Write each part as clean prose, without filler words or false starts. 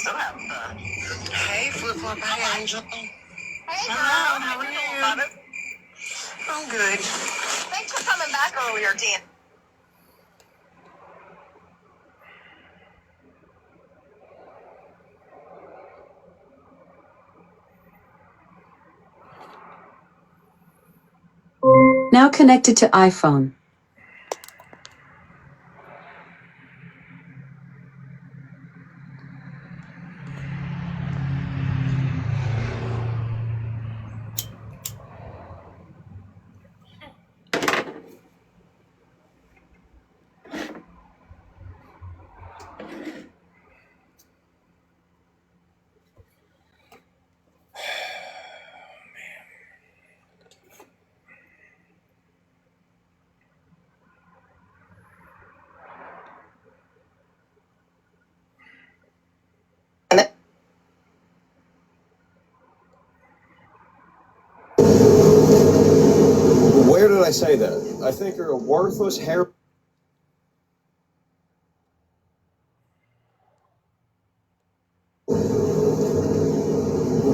still having fun. Hey, Flip-Flop. Hey, Angel. Hey, girl. How are you? I'm good. Thanks for coming back earlier, Dan. Now connected to iPhone. Where did I say that? I think you're a worthless hair.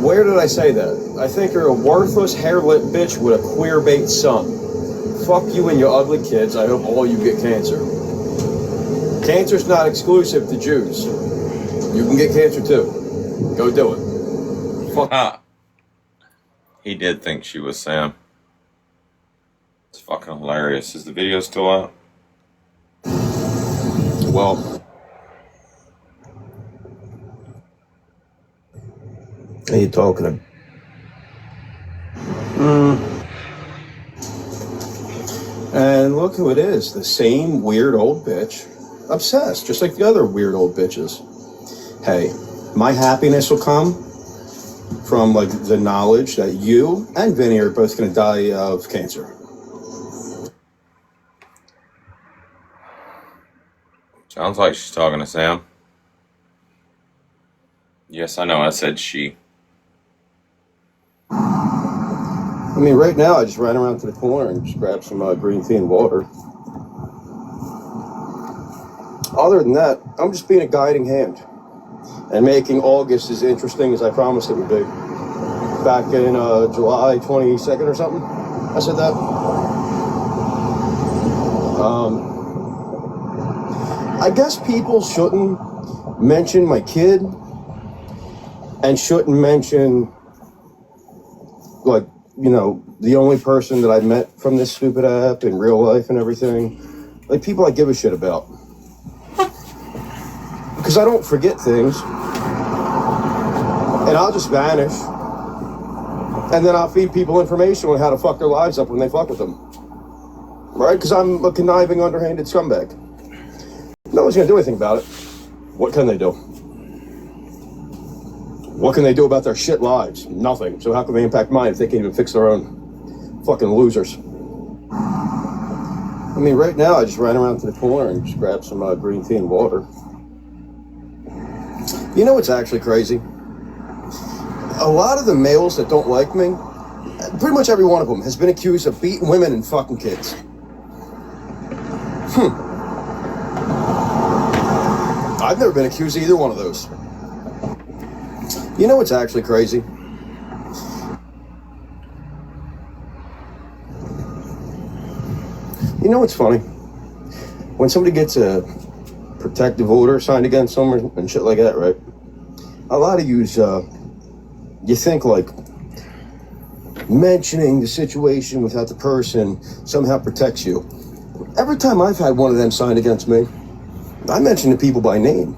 Where did I say that? I think you're a worthless hair-lit bitch with a queer-bait son. Fuck you and your ugly kids. I hope all you get cancer. Cancer's not exclusive to Jews. You can get cancer too. Go do it. Fuck. He did think she was Sam. It's fucking hilarious. Is the video still out? Well, are you talking to? And look who it is. The same weird old bitch. Obsessed, just like the other weird old bitches. Hey, my happiness will come from like the knowledge that you and Vinny are both going to die of cancer. Sounds like she's talking to Sam. Yes, I know. I said she. I mean, right now I just ran around to the corner and just grabbed some green tea and water. Other than that, I'm just being a guiding hand and making August as interesting as I promised it would be. Back in July 22nd or something, I said that. I guess people shouldn't mention my kid and shouldn't mention, like, you know, the only person that I met from this stupid app in real life and everything. Like, people I give a shit about. Because I don't forget things. And I'll just vanish. And then I'll feed people information on how to fuck their lives up when they fuck with them. Right? Because I'm a conniving, underhanded scumbag. No one's going to do anything about it. What can they do? What can they do about their shit lives? Nothing. So how can they impact mine if they can't even fix their own? Fucking losers. I mean, right now I just ran around to the corner and just grabbed some green tea and water. You know what's actually crazy? A lot of the males that don't like me, pretty much every one of them, has been accused of beating women and fucking kids. I've never been accused of either one of those. You know what's actually crazy? You know what's funny? When somebody gets a protective order signed against them and shit like that, right? A lot of yous, you think like mentioning the situation without the person somehow protects you. Every time I've had one of them signed against me, I mention the people by name.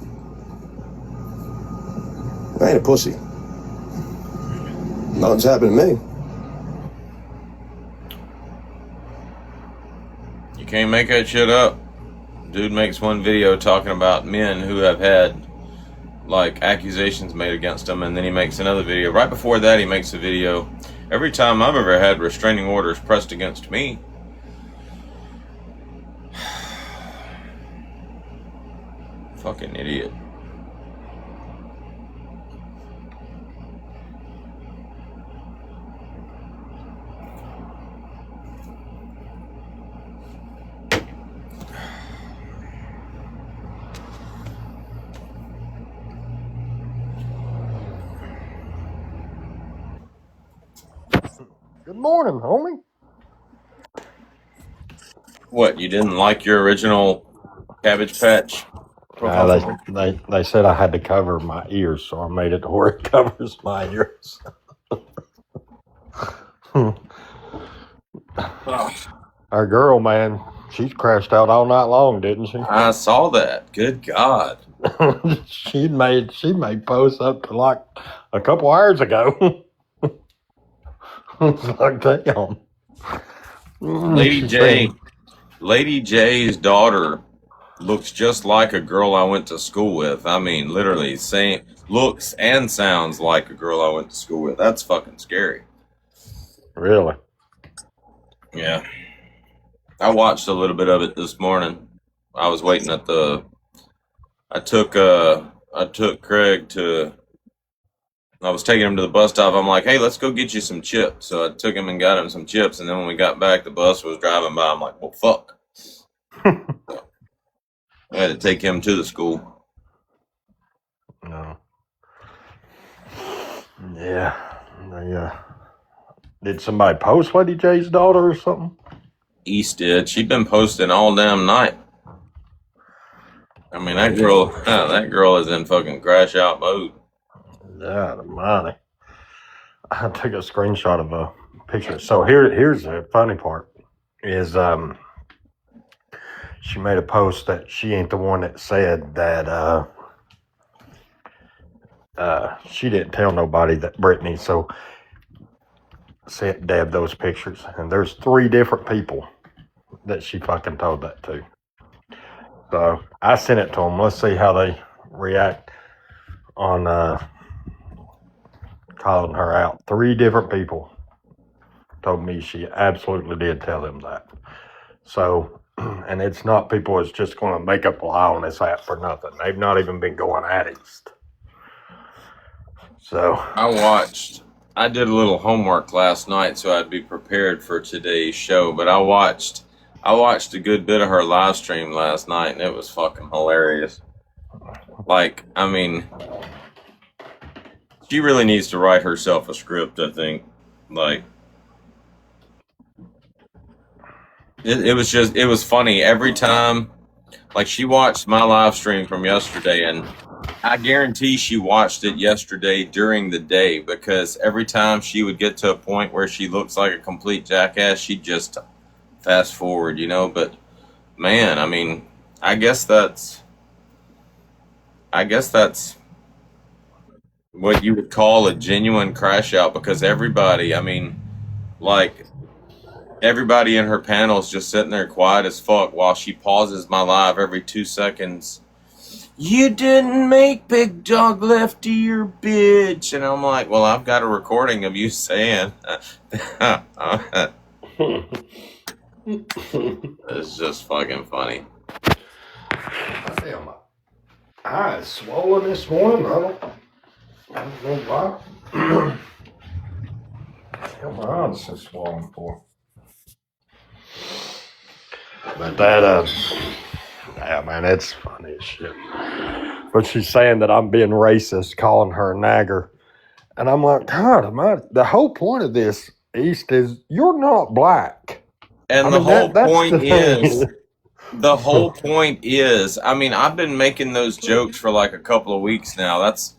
I ain't a pussy. Nothing's happened to me. You can't make that shit up. Dude makes one video talking about men who have had like accusations made against them, and then he makes another video. Right before that, he makes a video. Every time I've ever had restraining orders pressed against me, fucking idiot. Good morning, homie. What, you didn't like your original Cabbage Patch profile Nah, photo? they said I had to cover my ears, so I made it to where it covers my ears. Our girl, man, she's crashed out all night long, didn't she? I saw that. Good God. she made posts up to like a couple hours ago. It's like, damn. Lady J's daughter looks just like a girl I went to school with. I mean, literally, same looks and sounds like a girl I went to school with. That's fucking scary. Really? Yeah. I watched a little bit of it this morning. I was waiting at the. I took Craig to. I was taking him to the bus stop. I'm like, hey, let's go get you some chips. So I took him and got him some chips. And then when we got back, the bus was driving by. I'm like, well, fuck. So I had to take him to the school. No. Yeah. Did somebody post Lady J's daughter or something? East did. She'd been posting all damn night. I mean, that girl is in fucking crash out mode. Yeah, the money. I took a screenshot of a picture. So here's the funny part is she made a post that she ain't the one that said that she didn't tell nobody that Brittany so sent Deb those pictures, and there's 3 different people that she fucking told that to. So I sent it to them. Let's see how they react on calling her out. 3 different people told me she absolutely did tell them that. So, and it's not people that's just going to make up a lie on this app for nothing. They've not even been going at East. So I did a little homework last night so I'd be prepared for today's show, but I watched a good bit of her live stream last night, and it was fucking hilarious. Like, I mean, she really needs to write herself a script, I think. Like, it was funny every time. Like, she watched my live stream from yesterday, and I guarantee she watched it yesterday during the day, because every time she would get to a point where she looks like a complete jackass, she'd just fast forward, you know. But man, I mean, I guess that's what you would call a genuine crash out, because everybody, I mean, like, everybody in her panel is just sitting there quiet as fuck while she pauses my live every 2 seconds. You didn't make Big Dog Lefty your bitch. And I'm like, well, I've got a recording of you saying it's just fucking funny. Damn, my eye is swollen this morning. I don't know why. Hell, my eyes so swollen for. But that, yeah, man, it's funny as shit. But she's saying that I'm being racist, calling her a nagger. And I'm like, God, the whole point of this, East, is you're not black. And the whole point is, I mean, I've been making those jokes for like a couple of weeks now. That's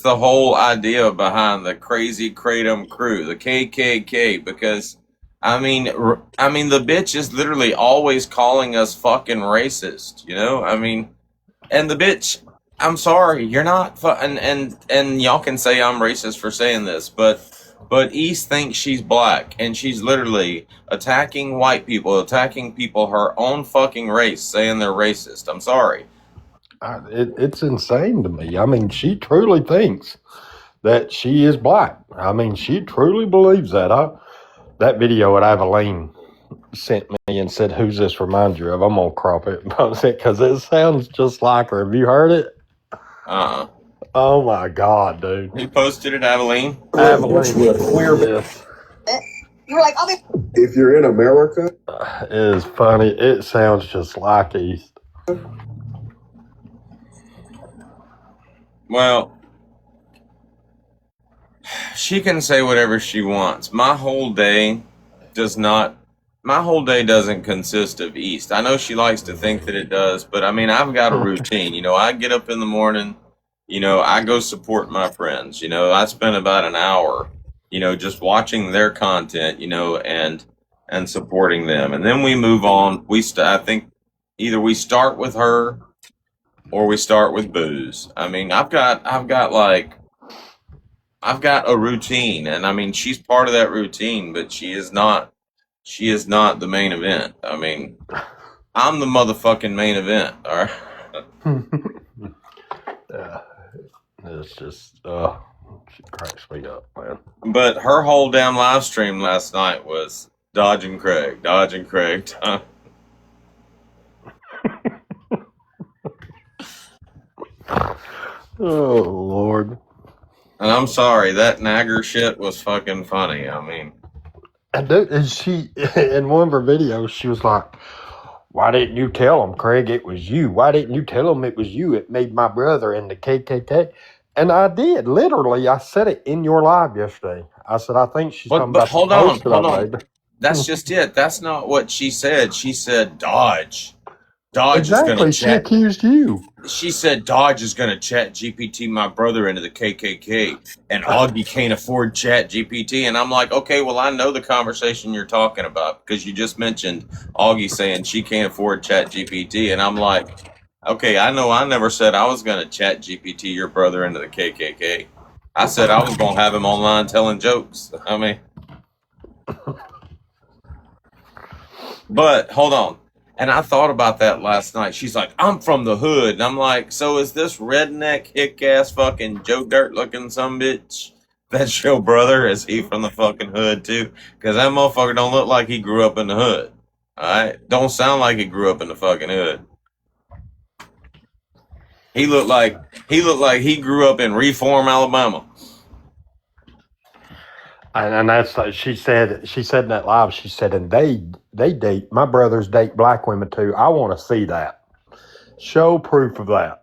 the whole idea behind the Crazy Kratom crew, the KKK, because I mean, the bitch is literally always calling us fucking racist, you know? I mean, and the bitch, I'm sorry, you're not, and y'all can say I'm racist for saying this, but East thinks she's black, and she's literally attacking white people, attacking people her own fucking race, saying they're racist. I'm sorry. It's insane to me. I mean, she truly thinks that she is black. I mean, she truly believes that. That video that Aveline sent me and said, who's this remind you of? I'm going to crop it because it sounds just like her. Have you heard it? Uh-uh. Oh, my God, dude. Who posted it, Aveline? Aveline with queer this. You were like, I'll be. If you're in America, It is funny. It sounds just like East. Well, She can say whatever she wants. My whole day doesn't consist of East. I know she likes to think that it does, but I mean, I've got a routine. You know, I get up in the morning, you know, I go support my friends. You know, I spend about an hour, you know, just watching their content, you know, and supporting them. And then we move on. I think either we start with her or we start with booze. I mean, I've got a routine, and I mean, she's part of that routine, but she is not the main event. I mean, I'm the motherfucking main event, all right? It's just, she cracks me up, man. But her whole damn live stream last night was dodging Craig. Huh? Oh, Lord. And I'm sorry, that nagger shit was fucking funny. I mean, And she, in one of her videos, she was like, why didn't you tell him, Craig, it was you? Why didn't you tell him it was you? It made my brother in the KKK. And I did. Literally, I said it in your live yesterday. I said, I think she's talking about hold the on, post that I made. That's just it. That's not what she said. She said Dodge. Dodge Exactly. is going to She chat. accused you. She said Dodge is going to chat GPT my brother into the KKK, and Augie can't afford chat GPT. And I'm like, okay, well, I know the conversation you're talking about because you just mentioned Augie saying she can't afford chat GPT. And I'm like, okay, I know I never said I was going to chat GPT your brother into the KKK. I said I was going to have him online telling jokes. I mean, but hold on. And I thought about that last night. She's like, I'm from the hood. And I'm like, so is this redneck, hick-ass fucking Joe Dirt-looking sumbitch? That's your brother? Is he from the fucking hood, too? Because that motherfucker don't look like he grew up in the hood. All right? Don't sound like he grew up in the fucking hood. He looked like he grew up in Reform, Alabama. And that's like she said in that live, she said, and they date, my brothers date black women too. I want to see that. Show proof of that.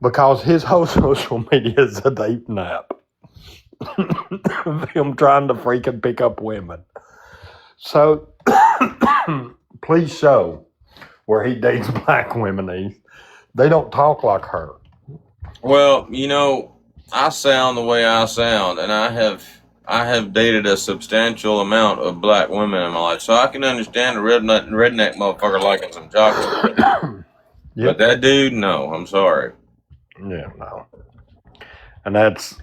Because his whole social media is a dating app. Him trying to freaking pick up women. So please show where he dates black women. They don't talk like her. Well, you know, I sound the way I sound, and I have dated a substantial amount of black women in my life, so I can understand a redneck motherfucker liking some chocolate. Yep. But that dude, no, I'm sorry. Yeah, no. And that's,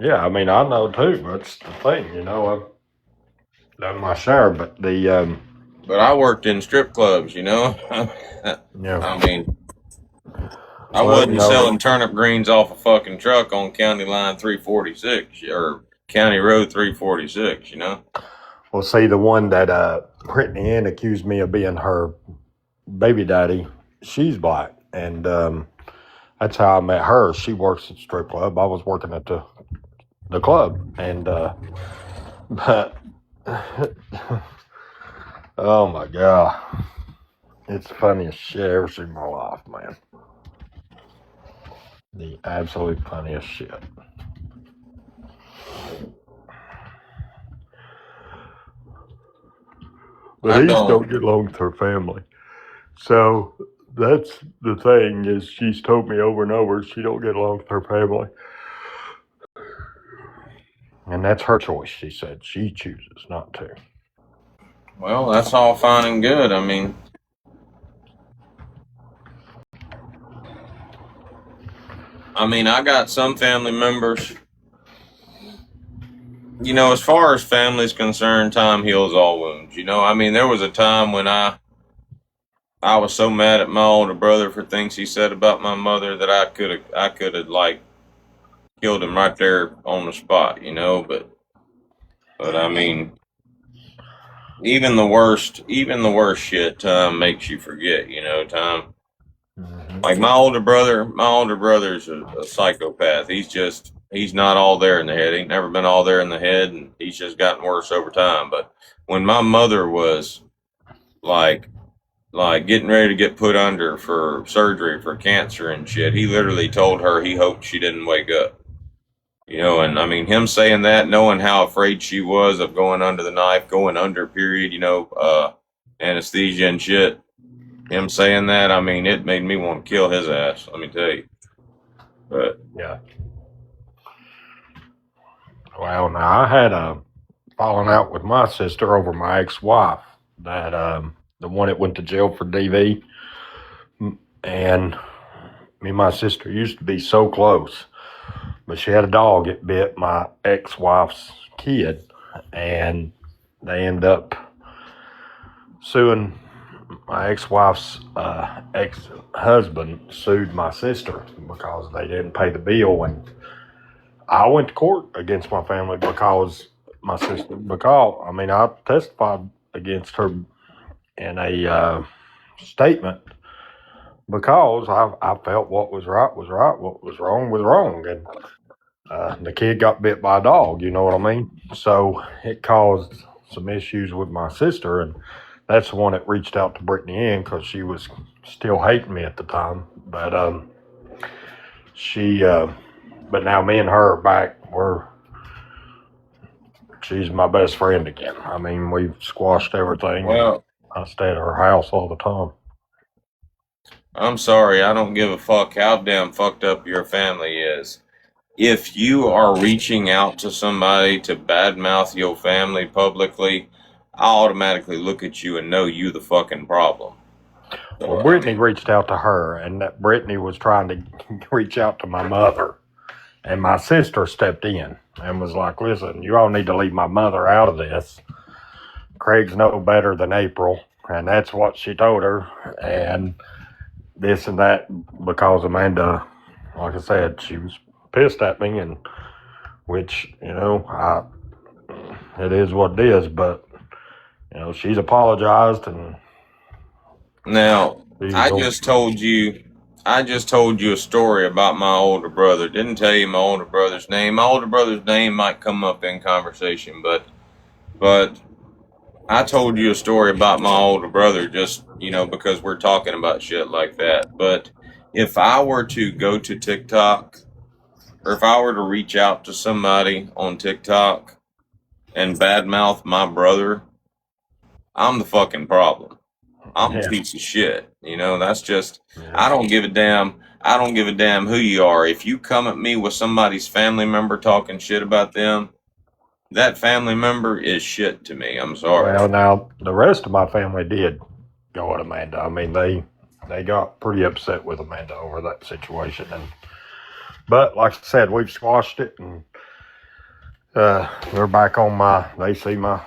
yeah, I mean, I know too. That's the thing, you know. I've done my share, but the, But I worked in strip clubs, you know. yeah. I mean, I Well, wasn't you know, selling turnip greens off a fucking truck on County Line 346 or County Road 346, you know. well, see, the one that Brittany Ann accused me of being her baby daddy, she's black, and that's how I met her. She works at the strip club. I was working at the club, and but oh my god, it's the funniest shit I ever seen in my life, man. The absolute funniest shit. But he don't get along with her family. So that's the thing, is she's told me over and over she don't get along with her family. And that's her choice, she said. She chooses not to. Well, that's all fine and good. I mean, I got some family members, you know, as far as family's concerned, time heals all wounds. You know, I mean, there was a time when I was so mad at my older brother for things he said about my mother that I could have like killed him right there on the spot, you know, but I mean, even the worst shit, time makes you forget, you know, time. Like my older brother's a psychopath. He's not all there in the head. He's never been all there in the head, and he's just gotten worse over time. But when my mother was like getting ready to get put under for surgery for cancer and shit, he literally told her he hoped she didn't wake up. You know, and I mean, him saying that, knowing how afraid she was of going under the knife, going under, period, you know, anesthesia and shit. Him saying that, I mean, it made me want to kill his ass, let me tell you. But Yeah. Well, now I had a falling out with my sister over my ex-wife, that the one that went to jail for DV, and me and my sister used to be so close, but she had a dog that bit my ex-wife's kid, and they end up suing. My ex-wife's ex-husband sued my sister because they didn't pay the bill, and I went to court against my family because my sister, because, I mean, I testified against her in a statement because I felt what was right was right, what was wrong was wrong, and the kid got bit by a dog, you know what I mean? So it caused some issues with my sister, and that's the one that reached out to Brittany Ann because she was still hating me at the time. But but now me and her are back. She's my best friend again. I mean, we've squashed everything. well, I stay at her house all the time. I'm sorry, I don't give a fuck how damn fucked up your family is. If you are reaching out to somebody to badmouth your family publicly, I automatically look at you and know you the fucking problem. So, Well, Brittany reached out to her, and that Brittany was trying to reach out to my mother. And my sister stepped in and was like, listen, you all need to leave my mother out of this. Craig's no better than April. And that's what she told her. And this and that, because Amanda, like I said, she was pissed at me, and which, you know, it is what it is. But, you know, she's apologized, and now, she's I going- just told you a story about my older brother. Didn't tell you my older brother's name. My older brother's name might come up in conversation, but I told you a story about my older brother just, you know, because we're talking about shit like that. But if I were to go to TikTok, or if I were to reach out to somebody on TikTok and badmouth my brother, I'm the fucking problem. I'm a Yeah. piece of shit. You know, that's just, I don't give a damn. I don't give a damn who you are. If you come at me with somebody's family member talking shit about them, that family member is shit to me. I'm sorry. Well, now, the rest of my family did go at Amanda. I mean, they got pretty upset with Amanda over that situation. But like I said, we've squashed it, and they're back on they see my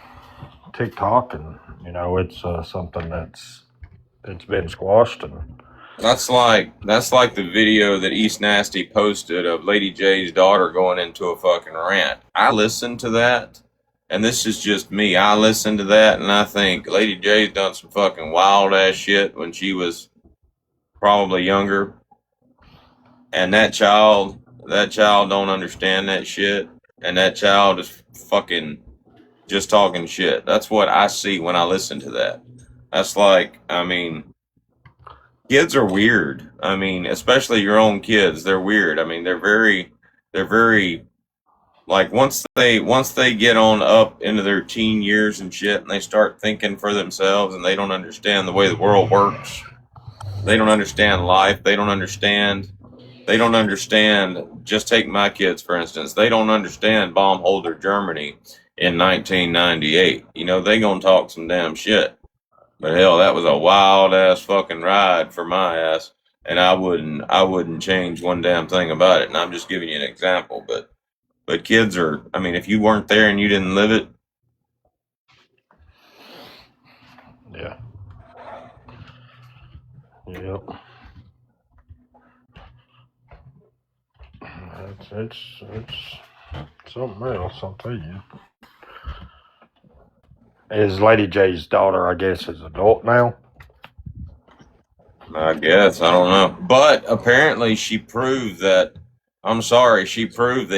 TikTok, and, you know, it's something it's been squashed. And That's like the video that East Nasty posted of Lady J's daughter going into a fucking rant. I listened to that, and this is just me. I listened to that, and I think Lady J's done some fucking wild ass shit when she was probably younger. And that child don't understand that shit, and that child is fucking just talking shit. That's what I see when I listen to that. That's like, I mean, kids are weird. I mean, especially your own kids, they're weird. I mean, they're very like once they get on up into their teen years and shit, and they start thinking for themselves, and they don't understand the way the world works. They don't understand life. They don't understand. Just take my kids, for instance. They don't understand bomb holder Germany in 1998. You know, they gonna talk some damn shit. But hell, that was a wild ass fucking ride for my ass, and I wouldn't change one damn thing about it. And I'm just giving you an example. But kids are, I mean, if you weren't there and you didn't live it, yeah. Yep. It's something else, I'll tell you. Is Lady J's daughter, I guess, is adult now? I guess, I don't know. But apparently she proved that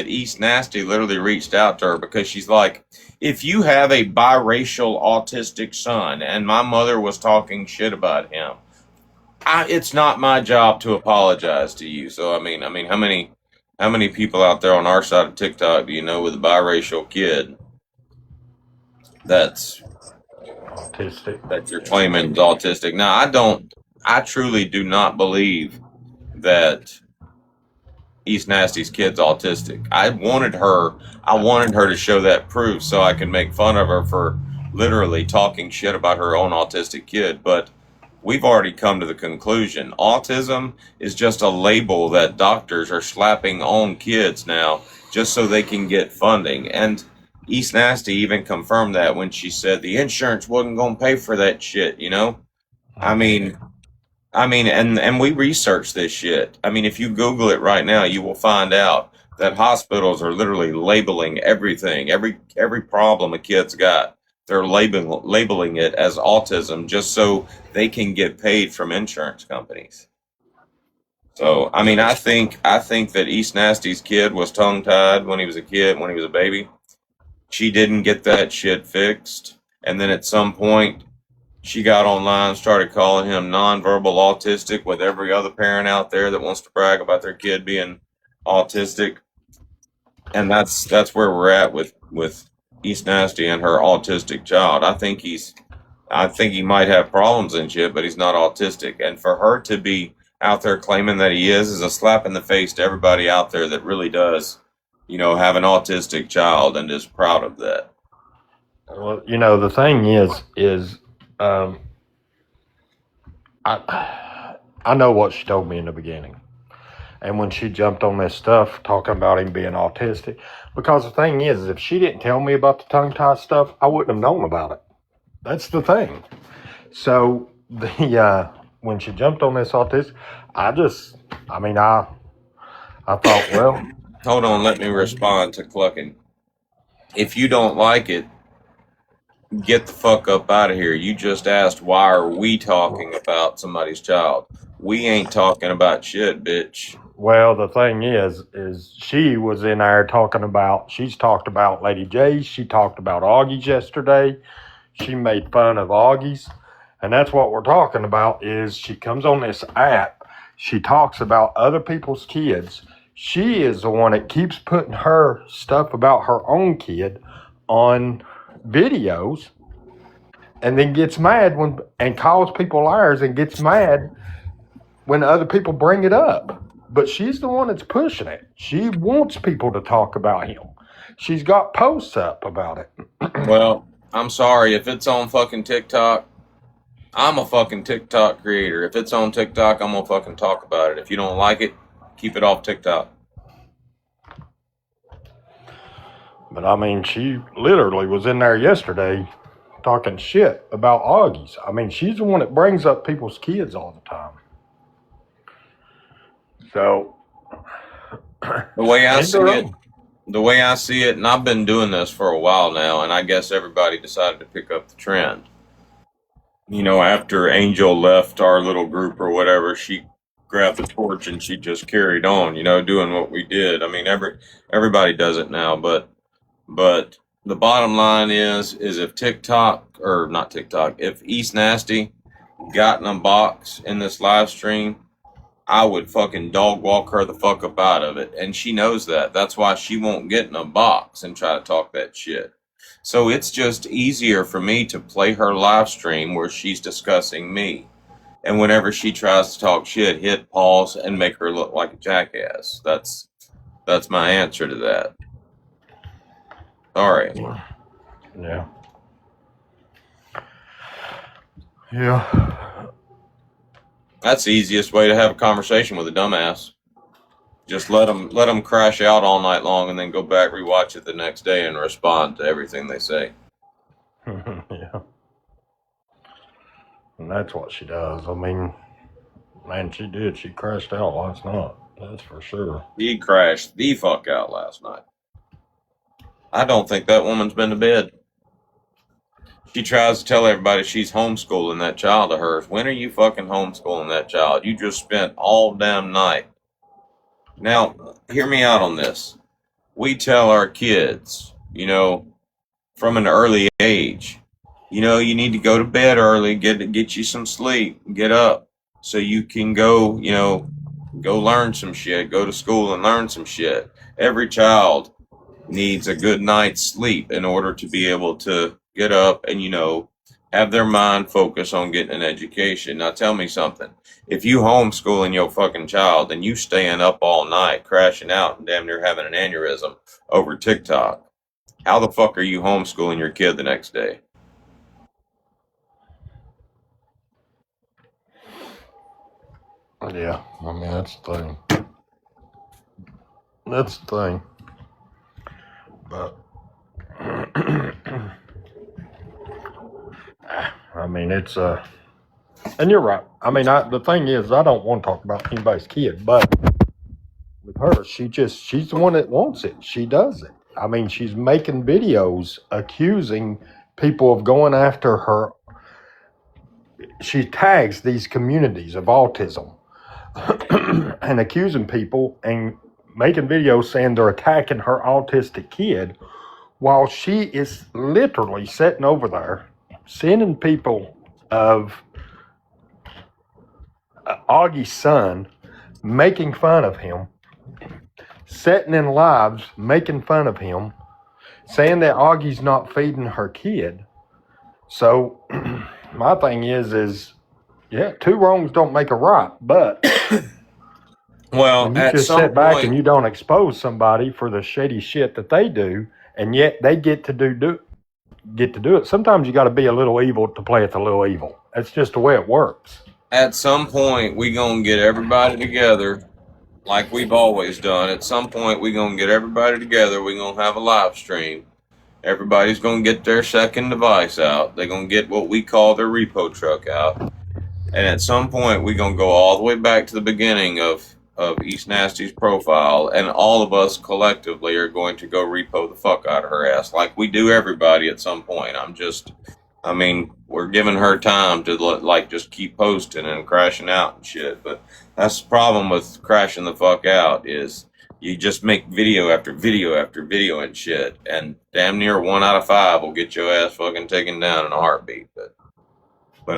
East Nasty literally reached out to her because she's like, if you have a biracial autistic son and my mother was talking shit about him, it's not my job to apologize to you. So I mean, how many How many people out there on our side of TikTok do you know with a biracial kid that's Autistic. that you're claiming is autistic? Now, I truly do not believe that East Nasty's kid's autistic. I wanted her to show that proof so I could make fun of her for literally talking shit about her own autistic kid, but we've already come to the conclusion autism is just a label that doctors are slapping on kids now just so they can get funding. And East Nasty even confirmed that when she said the insurance wasn't going to pay for that shit, you know? I mean, and we researched this shit. I mean, if you Google it right now, you will find out that hospitals are literally labeling everything, every problem a kid's got. They're labeling it as autism just so they can get paid from insurance companies. So, I mean, I think that East Nasty's kid was tongue tied when he was a kid, when he was a baby. She didn't get that shit fixed, and then at some point she got online, started calling him nonverbal autistic with every other parent out there that wants to brag about their kid being autistic. And that's where we're at with East Nasty and her autistic child. I think he might have problems and shit, but he's not autistic. And for her to be out there claiming that he is a slap in the face to everybody out there that really does, you know, have an autistic child and is proud of that. Well, you know, the thing is, I know what she told me in the beginning. And when she jumped on this stuff talking about him being autistic, because the thing is, if she didn't tell me about the tongue tie stuff, I wouldn't have known about it. That's the thing. So when she jumped on this autistic, I thought, well, hold on, let me respond to Clucking. If you don't like it, get the fuck up out of here. You just asked why are we talking about somebody's child. We ain't talking about shit, bitch. Well, the thing is she was in there she's talked about Lady J. She talked about Augie's yesterday. She made fun of Augie's. And that's what we're talking about is she comes on this app. She talks about other people's kids. She is the one that keeps putting her stuff about her own kid on videos and then gets mad and calls people liars and gets mad when other people bring it up. But she's the one that's pushing it. She wants people to talk about him. She's got posts up about it. Well, I'm sorry. If it's on fucking TikTok, I'm a fucking TikTok creator. If it's on TikTok, I'm gonna fucking talk about it. If you don't like it, keep it off TikTok. But I mean, she literally was in there yesterday talking shit about Augie's. I mean, she's the one that brings up people's kids all the time. So the way I see it, and I've been doing this for a while now, and I guess everybody decided to pick up the trend. You know, after Angel left our little group or whatever, she grabbed the torch and she just carried on, you know, doing what we did. I mean, everybody does it now, but the bottom line is if if East Nasty got in a box in this live stream, I would fucking dog walk her the fuck up out of it. And she knows that. That's why she won't get in a box and try to talk that shit. So it's just easier for me to play her live stream where she's discussing me. And whenever she tries to talk shit, hit pause and make her look like a jackass. That's my answer to that. Sorry. Yeah. Yeah. That's the easiest way to have a conversation with a dumbass. Just let them crash out all night long and then go back, rewatch it the next day and respond to everything they say. Yeah. And that's what she does. I mean, man, she did. She crashed out last night. That's for sure. He crashed the fuck out last night. I don't think that woman's been to bed. She tries to tell everybody she's homeschooling that child of hers. When are you fucking homeschooling that child? You just spent all damn night. Now, hear me out on this. We tell our kids, you know, from an early age, you know, you need to go to bed early, get you some sleep, get up so you can go, you know, Go learn some shit. Go to school and learn some shit. Every child needs a good night's sleep in order to be able to get up and, have their mind focus on getting an education. Now tell me something. If you homeschooling your fucking child and you staying up all night, crashing out and damn near having an aneurysm over TikTok, how the fuck are you homeschooling your kid the next day? Yeah, I mean, that's the thing. That's the thing. But, I mean, it's, and you're right. I mean, the thing is, I don't want to talk about anybody's kid, but with her, she's the one that wants it. She does it. I mean, she's making videos accusing people of going after her. She tags these communities of autism and accusing people and making videos saying they're attacking her autistic kid while she is literally sitting over there sending people of Augie's son, making fun of him, sitting in lives, making fun of him, saying that Augie's not feeding her kid. So my thing is, yeah, two wrongs don't make a right, but Well, when you at just some sit back point, and you don't expose somebody for the shady shit that they do, and yet they get to do it. Sometimes you got to be a little evil to play at the little evil. That's just the way it works. at some point, we gonna get everybody together like we've always done. At some point, we gonna get everybody together. We gonna have a live stream. Everybody's gonna get their second device out. They're gonna get what we call their repo truck out. And at some point, we gonna go all the way back to the beginning of East Nasty's profile, and all of us collectively are going to go repo the fuck out of her ass, like we do everybody at some point. We're giving her time to just keep posting and crashing out and shit. But that's the problem with crashing the fuck out is you just make video after video after video and shit, and damn near 1 out of 5 will get your ass fucking taken down in a heartbeat. But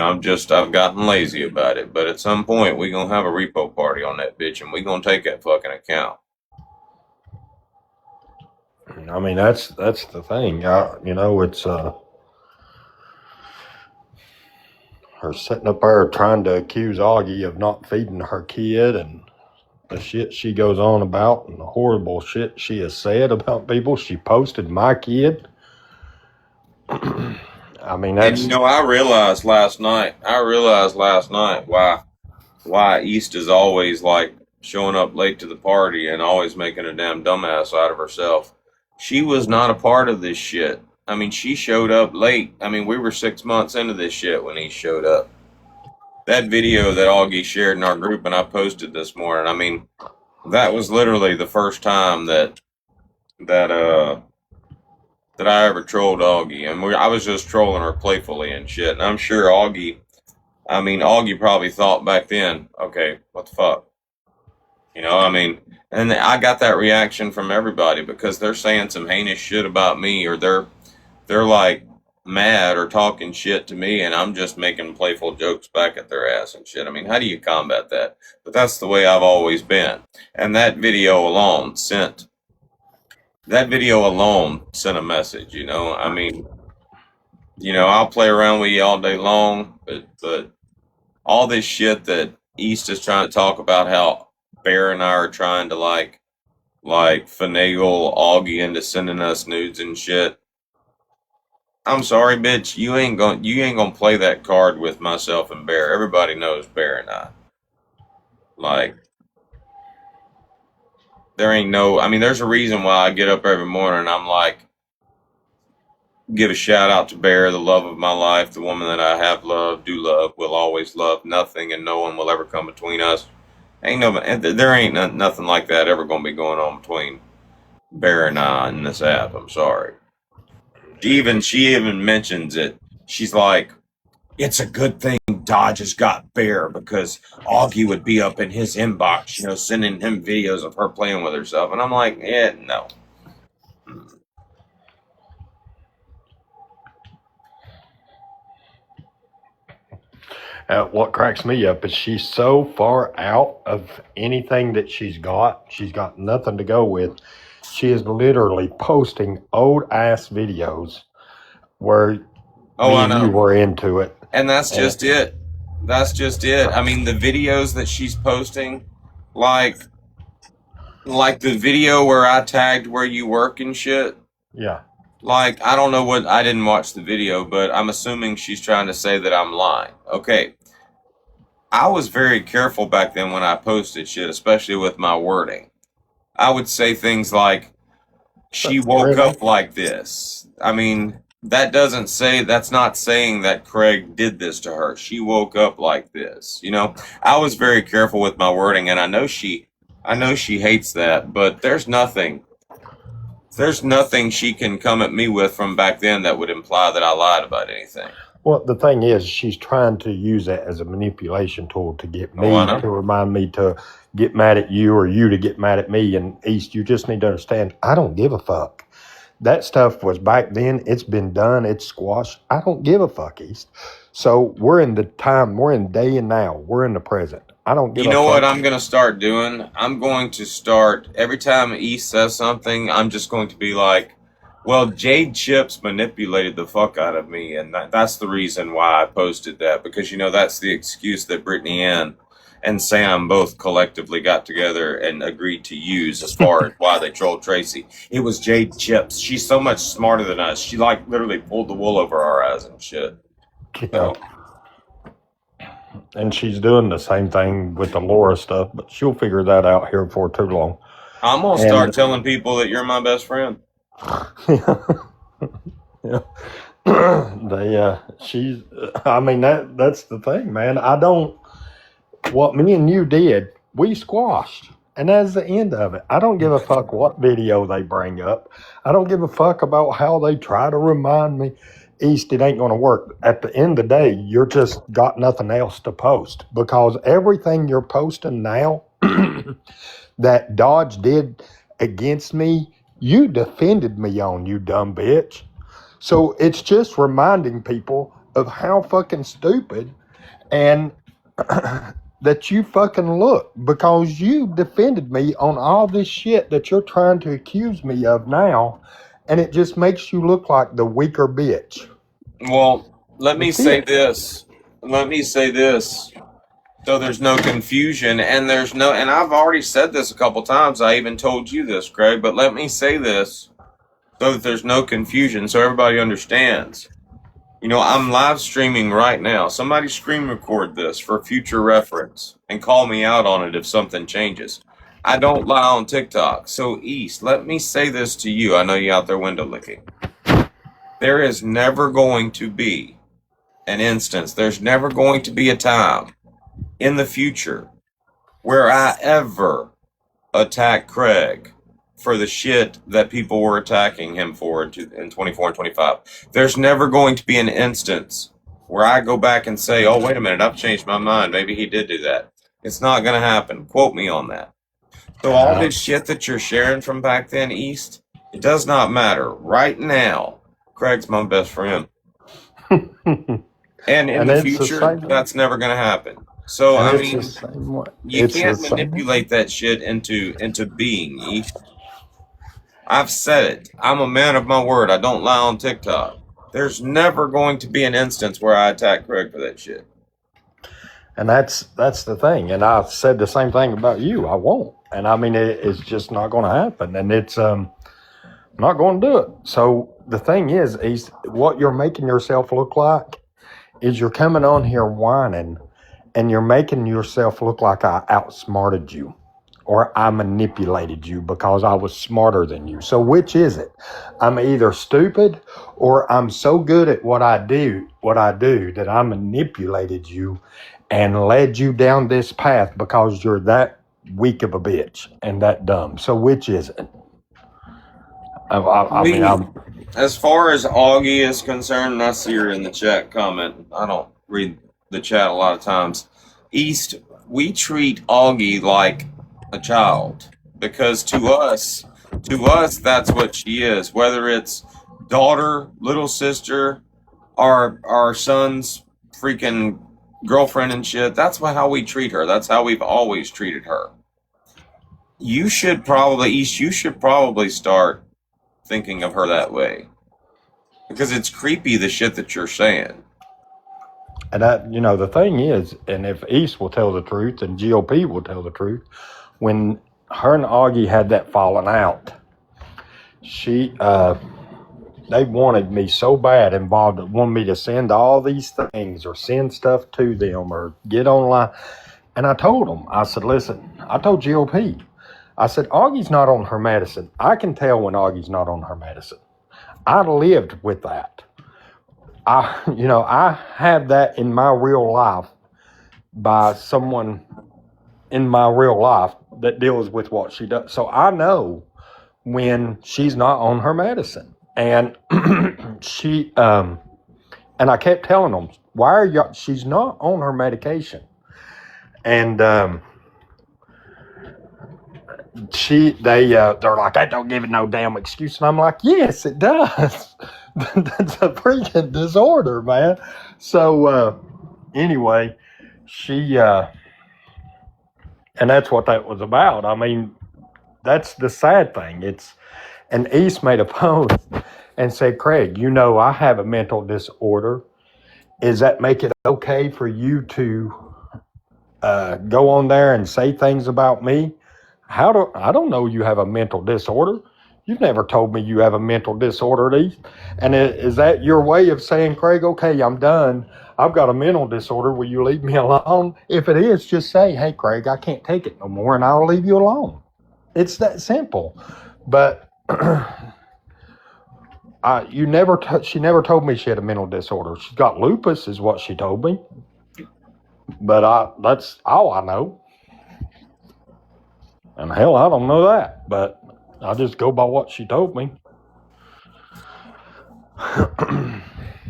I've gotten lazy about it. But at some point, we gonna have a repo party on that bitch, and we gonna take that fucking account. I mean, that's the thing. It's her sitting up there trying to accuse Augie of not feeding her kid and the shit she goes on about and the horrible shit she has said about people. She posted my kid. I mean, that's... And I realized last night why East is always like showing up late to the party and always making a damn dumbass out of herself. She was not a part of this shit. I mean, she showed up late. I mean, we were 6 months into this shit when he showed up. That video that Augie shared in our group and I posted this morning, I mean, that was literally the first time that I ever trolled Augie. And I was just trolling her playfully and shit. And I'm sure Augie probably thought back then, okay, what the fuck? And I got that reaction from everybody because they're saying some heinous shit about me, or they're like mad or talking shit to me, and I'm just making playful jokes back at their ass and shit. I mean, how do you combat that? But that's the way I've always been. And that video alone sent a message, I'll play around with you all day long, but all this shit that East is trying to talk about, how Bear and I are trying to like finagle Augie into sending us nudes and shit. I'm sorry, bitch. You ain't gonna play that card with myself and Bear. Everybody knows Bear and I. There's a reason why I get up every morning and I'm like, give a shout out to Bear, the love of my life, the woman that I have loved, do love, will always love. Nothing and no one will ever come between us. There ain't nothing like that ever gonna be going on between Bear and I in this app. I'm sorry. She even mentions it. She's like, it's a good thing Dodge has got Bear because Augie would be up in his inbox, sending him videos of her playing with herself. And I'm like, yeah, no. What cracks me up is she's so far out of anything that she's got. She's got nothing to go with. She is literally posting old ass videos where Oh, me I and you know. were into it. And that's And just it. That's just it. I mean, the videos that she's posting, like the video where I tagged where you work and shit. yeah, Like, I don't know what, I didn't watch the video, but I'm assuming she's trying to say that I'm lying. Okay. I was very careful back then when I posted shit, especially with my wording. I would say things like, she woke really? up like this. I mean, that's not saying that Craig did this to her. She woke up like this. You know, I was very careful with my wording, and I know she hates that, but there's nothing she can come at me with from back then that would imply that I lied about anything. Well, the thing is, she's trying to use it as a manipulation tool to get me Oh, I know. to remind me to get mad at you or you to get mad at me. And East, you just need to understand, I don't give a fuck. That stuff was back then. It's been done. It's squashed. I don't give a fuck, East. So we're in the time. We're in day and now. We're in the present. I don't give You a know what fuck. I'm going to start doing? I'm going to start, every time East says something, I'm just going to be like, well, Jade Chips manipulated the fuck out of me, and that's the reason why I posted that, because, you know, that's the excuse that Brittany Ann and Sam both collectively got together and agreed to use as far as why they trolled Tracy. It was Jade Chips. She's so much smarter than us. She, like, literally pulled the wool over our eyes and shit. Yeah. So, And she's doing the same thing with the Laura stuff, but she'll figure that out here before too long. I'm going to start And telling people that you're my best friend. yeah. She's, I mean, that's the thing, man. What me and you did, we squashed. And that's the end of it. I don't give a fuck what video they bring up. I don't give a fuck about how they try to remind me. East, it ain't going to work. At the end of the day, you're just got nothing else to post because everything you're posting now that Dodge did against me, you defended me on, you dumb bitch. So it's just reminding people of how fucking stupid and that you fucking look because you defended me on all this shit that you're trying to accuse me of now, and it just makes you look like the weaker bitch. Well, let me That's say it. this. Let me say this. So there's no confusion, and and I've already said this a couple times. I even told you this, Craig, but let me say this so that there's no confusion, so everybody understands. You know, I'm live streaming right now. Somebody screen record this for future reference and call me out on it if something changes. I don't lie on TikTok. So, East, let me say this to you. I know you out there window licking. There is never going to be an instance, there's never going to be a time in the future where I ever attack Craig for the shit that people were attacking him for in 24 and 25. There's never going to be an instance where I go back and say, oh, wait a minute, I've changed my mind. Maybe he did do that. It's not going to happen. Quote me on that. So all this shit that you're sharing from back then, East, it does not matter. Right now, Craig's my best friend. And in And the it's the future, same. that's never going to happen. So, And I it's mean, the same way. you It's the can't same. manipulate that shit into being, East. I've said it. I'm a man of my word. I don't lie on TikTok. There's never going to be an instance where I attack Craig for that shit. And that's the thing. And I've said the same thing about you. I won't. And I mean, it's just not going to happen. And it's not going to do it. So the thing is what you're making yourself look like is you're coming on here whining and you're making yourself look like I outsmarted you or I manipulated you because I was smarter than you. So which is it? I'm either stupid or I'm so good at what I do that I manipulated you and led you down this path because you're that weak of a bitch and that dumb. So which is it? I mean, I'm As far as Augie is concerned, and I see her in the chat comment. I don't read the chat a lot of times. East, we treat Augie like a child because to us, that's what she is. Whether it's daughter, little sister, our son's freaking girlfriend and shit. That's how we treat her. That's how we've always treated her. You should probably start thinking of her that way. Because it's creepy, the shit that you're saying. And the thing is, and if East will tell the truth and GOP will tell the truth, when her and Augie had that falling out, they wanted me so bad involved, wanted me to send all these things or send stuff to them or get online. And I told them, I said, listen, I told GOP, I said, Augie's not on her medicine. I can tell when Augie's not on her medicine. I lived with that. I have that in my real life by someone in my real life that deals with what she does. So I know when she's not on her medicine. And and I kept telling them, why are y'all, she's not on her medication. And they're like, that don't give it no damn excuse. And I'm like, yes, it does. That's a freaking disorder, man. So anyway, and that's what that was about. I mean, that's the sad thing. And East made a post and said, Craig, I have a mental disorder. Does that make it okay for you to go on there and say things about me? I don't know you have a mental disorder. You've never told me you have a mental disorder, East. And is that your way of saying, Craig, okay, I'm done. I've got a mental disorder. Will you leave me alone? If it is, just say, hey, Craig, I can't take it no more, and I'll leave you alone. It's that simple. But she never told me she had a mental disorder. She's got lupus is what she told me. But that's all I know. And hell, I don't know that. But I just go by what she told me.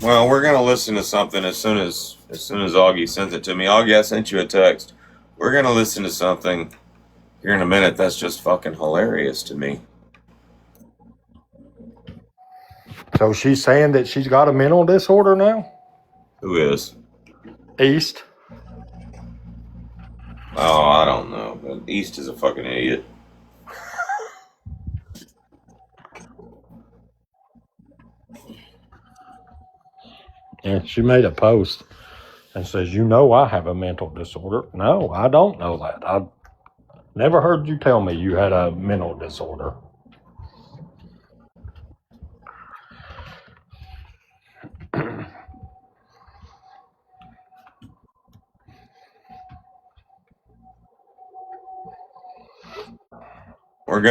Well, we're gonna listen to something as soon as Augie sends it to me. Augie, I sent you a text. We're gonna listen to something here in a minute that's just fucking hilarious to me. So she's saying that she's got a mental disorder now? Who is? East. Oh, I don't know. But East is a fucking idiot. And she made a post and says, I have a mental disorder. No, I don't know that. I've never heard you tell me you had a mental disorder. We're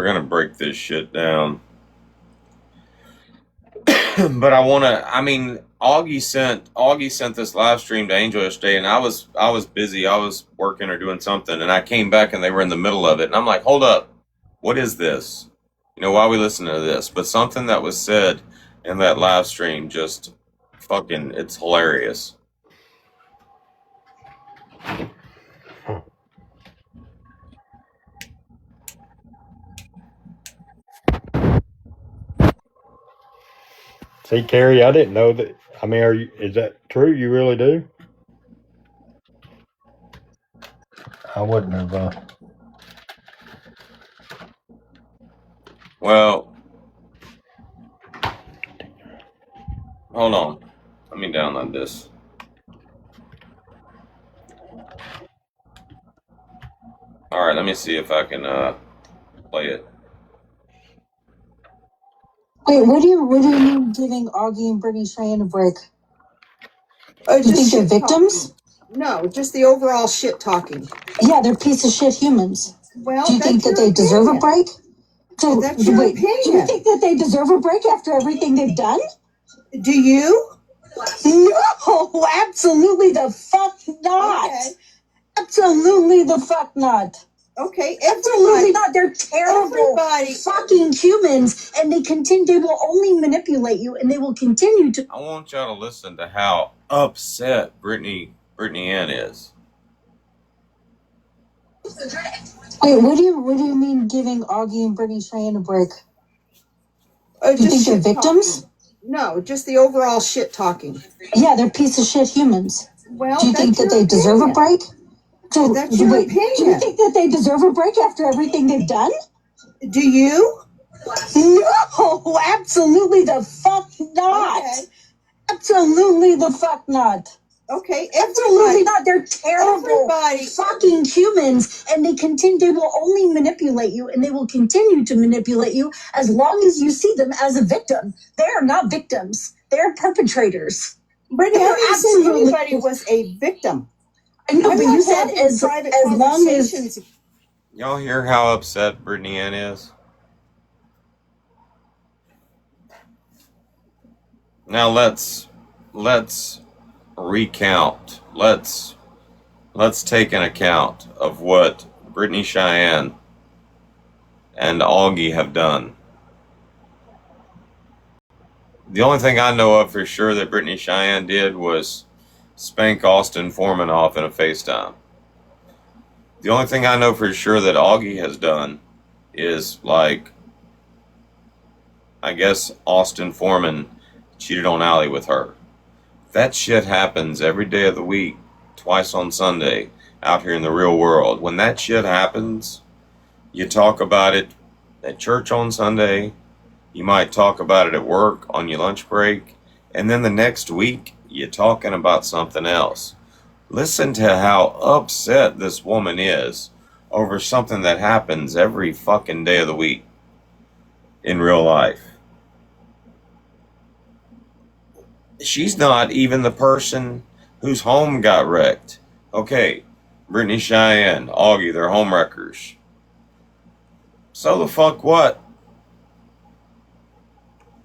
gonna break this shit down. But Augie sent this live stream to Angel yesterday, and I was busy. I was working or doing something, and I came back and they were in the middle of it, and I'm like, hold up, what is this? Why are we listening to this? But something that was said in that live stream just fucking, it's hilarious. See, Carrie, I didn't know that. I mean, is that true? You really do? I wouldn't have. Well, hold on. Let me download this. All right, let me see if I can play it. Wait, what do you mean giving Augie and Brittany Cheyenne a break? Oh, You think just they're shit talking. victims? No, just the overall shit talking. Yeah, they're piece of shit humans. Well, Do you think that that's they your deserve a opinion. break? So That's your wait, do you opinion. think that they deserve a break after everything they've done? Do you? No, absolutely the fuck not. Okay. Absolutely the fuck not. Okay, Absolutely not. They're terrible Everybody- fucking humans, and they will only manipulate you, and they will continue to. I want y'all to listen to how upset Brittany Ann is. Wait, what do you mean giving Augie and Brittany Cheyenne a break? Oh, You think they're shit victims? talking. No, just the overall shit talking. Yeah, they're piece of shit humans. Well, Do you think that they deserve a break? That's your Wait, do you opinion. think that they deserve a break after everything they've done? Do you? No, absolutely the fuck not. Okay. Absolutely the fuck not. Okay. Absolutely not. They're terrible Everybody. fucking humans, and they will only manipulate you, and they will continue to manipulate you as long as you see them as a victim. They are not victims. They are perpetrators. Brittany, I They're didn't say absolutely- anybody was a victim. I know, I'm but not you said having as private long as conversations. Y'all hear how upset Brittany Ann is? Now let's recount. Let's take an account of what Brittany Cheyenne and Augie have done. The only thing I know of for sure that Brittany Cheyenne did was spank Austin Foreman off in a FaceTime. The only thing I know for sure that Augie has done is, like, I guess Austin Foreman cheated on Allie with her. That shit happens every day of the week, twice on Sunday, out here in the real world. When that shit happens, you talk about it at church on Sunday, you might talk about it at work on your lunch break, and then the next week, you're talking about something else. Listen to how upset this woman is over something that happens every fucking day of the week in real life. She's not even the person whose home got wrecked. Okay, Brittany Cheyenne, Augie, they're home wreckers. So the fuck what?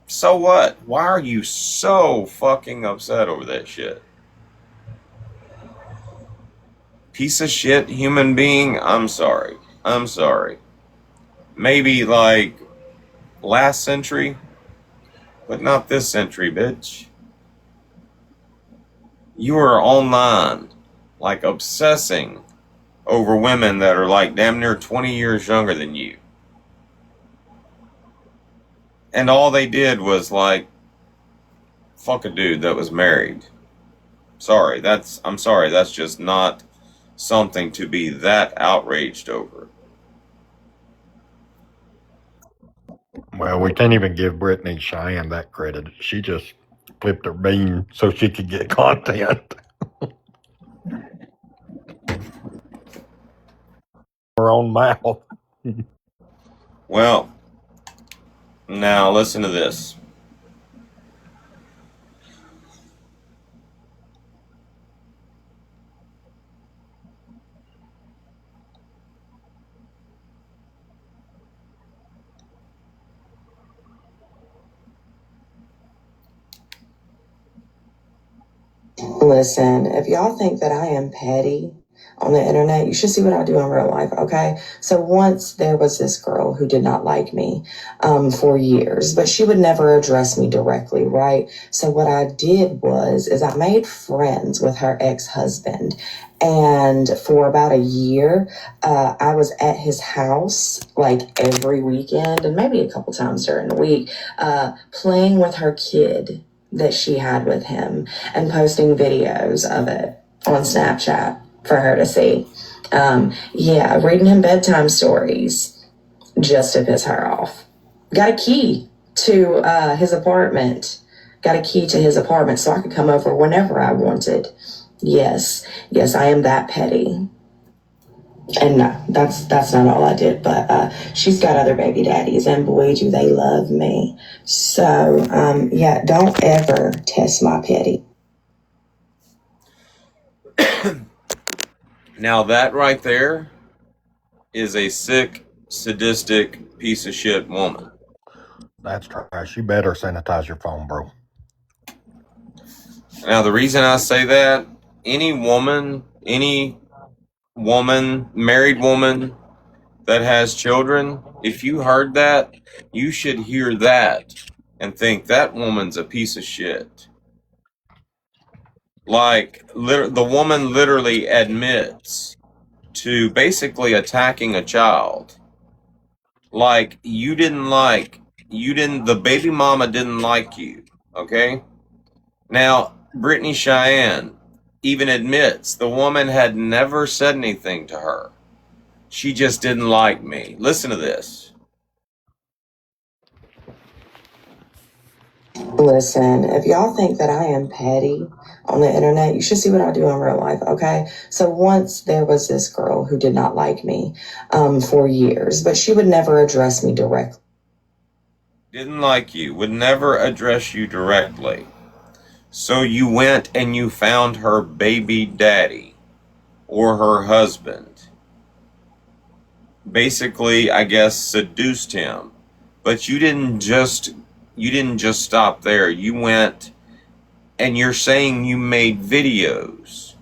So what? Why are you so fucking upset over that shit? Piece of shit human being? I'm sorry. Maybe like last century, but not this century, bitch. You are online, like obsessing over women that are like damn near 20 years younger than you. And all they did was like fuck a dude that was married. I'm sorry, that's just not something to be that outraged over. Well, we can't even give Brittany Cheyenne that credit. She just flipped her bean so she could get content. Her own mouth. Well, now listen to this. Listen, if y'all think that I am petty on the internet, you should see what I do in real life, okay? So once there was this girl who did not like me for years, but she would never address me directly, right? So what I did is I made friends with her ex-husband. And for about a year, I was at his house like every weekend and maybe a couple times during the week, playing with her kid that she had with him and posting videos of it on Snapchat for her to see. Reading him bedtime stories just to piss her off. Got a key to his apartment. So I could come over whenever I wanted. Yes, I am that petty. And no, that's not all I did, but she's got other baby daddies, and boy, do they love me. So, don't ever test my petty. Now that right there is a sick, sadistic piece of shit woman. That's trash. You better sanitize your phone, bro. Now the reason I say that, any married woman that has children, if you heard that, you should hear that and think that woman's a piece of shit. Like, the woman literally admits to basically attacking a child. Like, the baby mama didn't like you, okay? Now, Brittany Cheyenne, even admits the woman had never said anything to her. She just didn't like me. Listen to this. Listen, if y'all think that I am petty on the internet, you should see what I do in real life, okay? So once there was this girl who did not like me for years, but she would never address me directly. Didn't like you, would never address you directly. So you went and you found her baby daddy or her husband. Basically, I guess, seduced him. But you didn't just stop there. You went and you're saying you made videos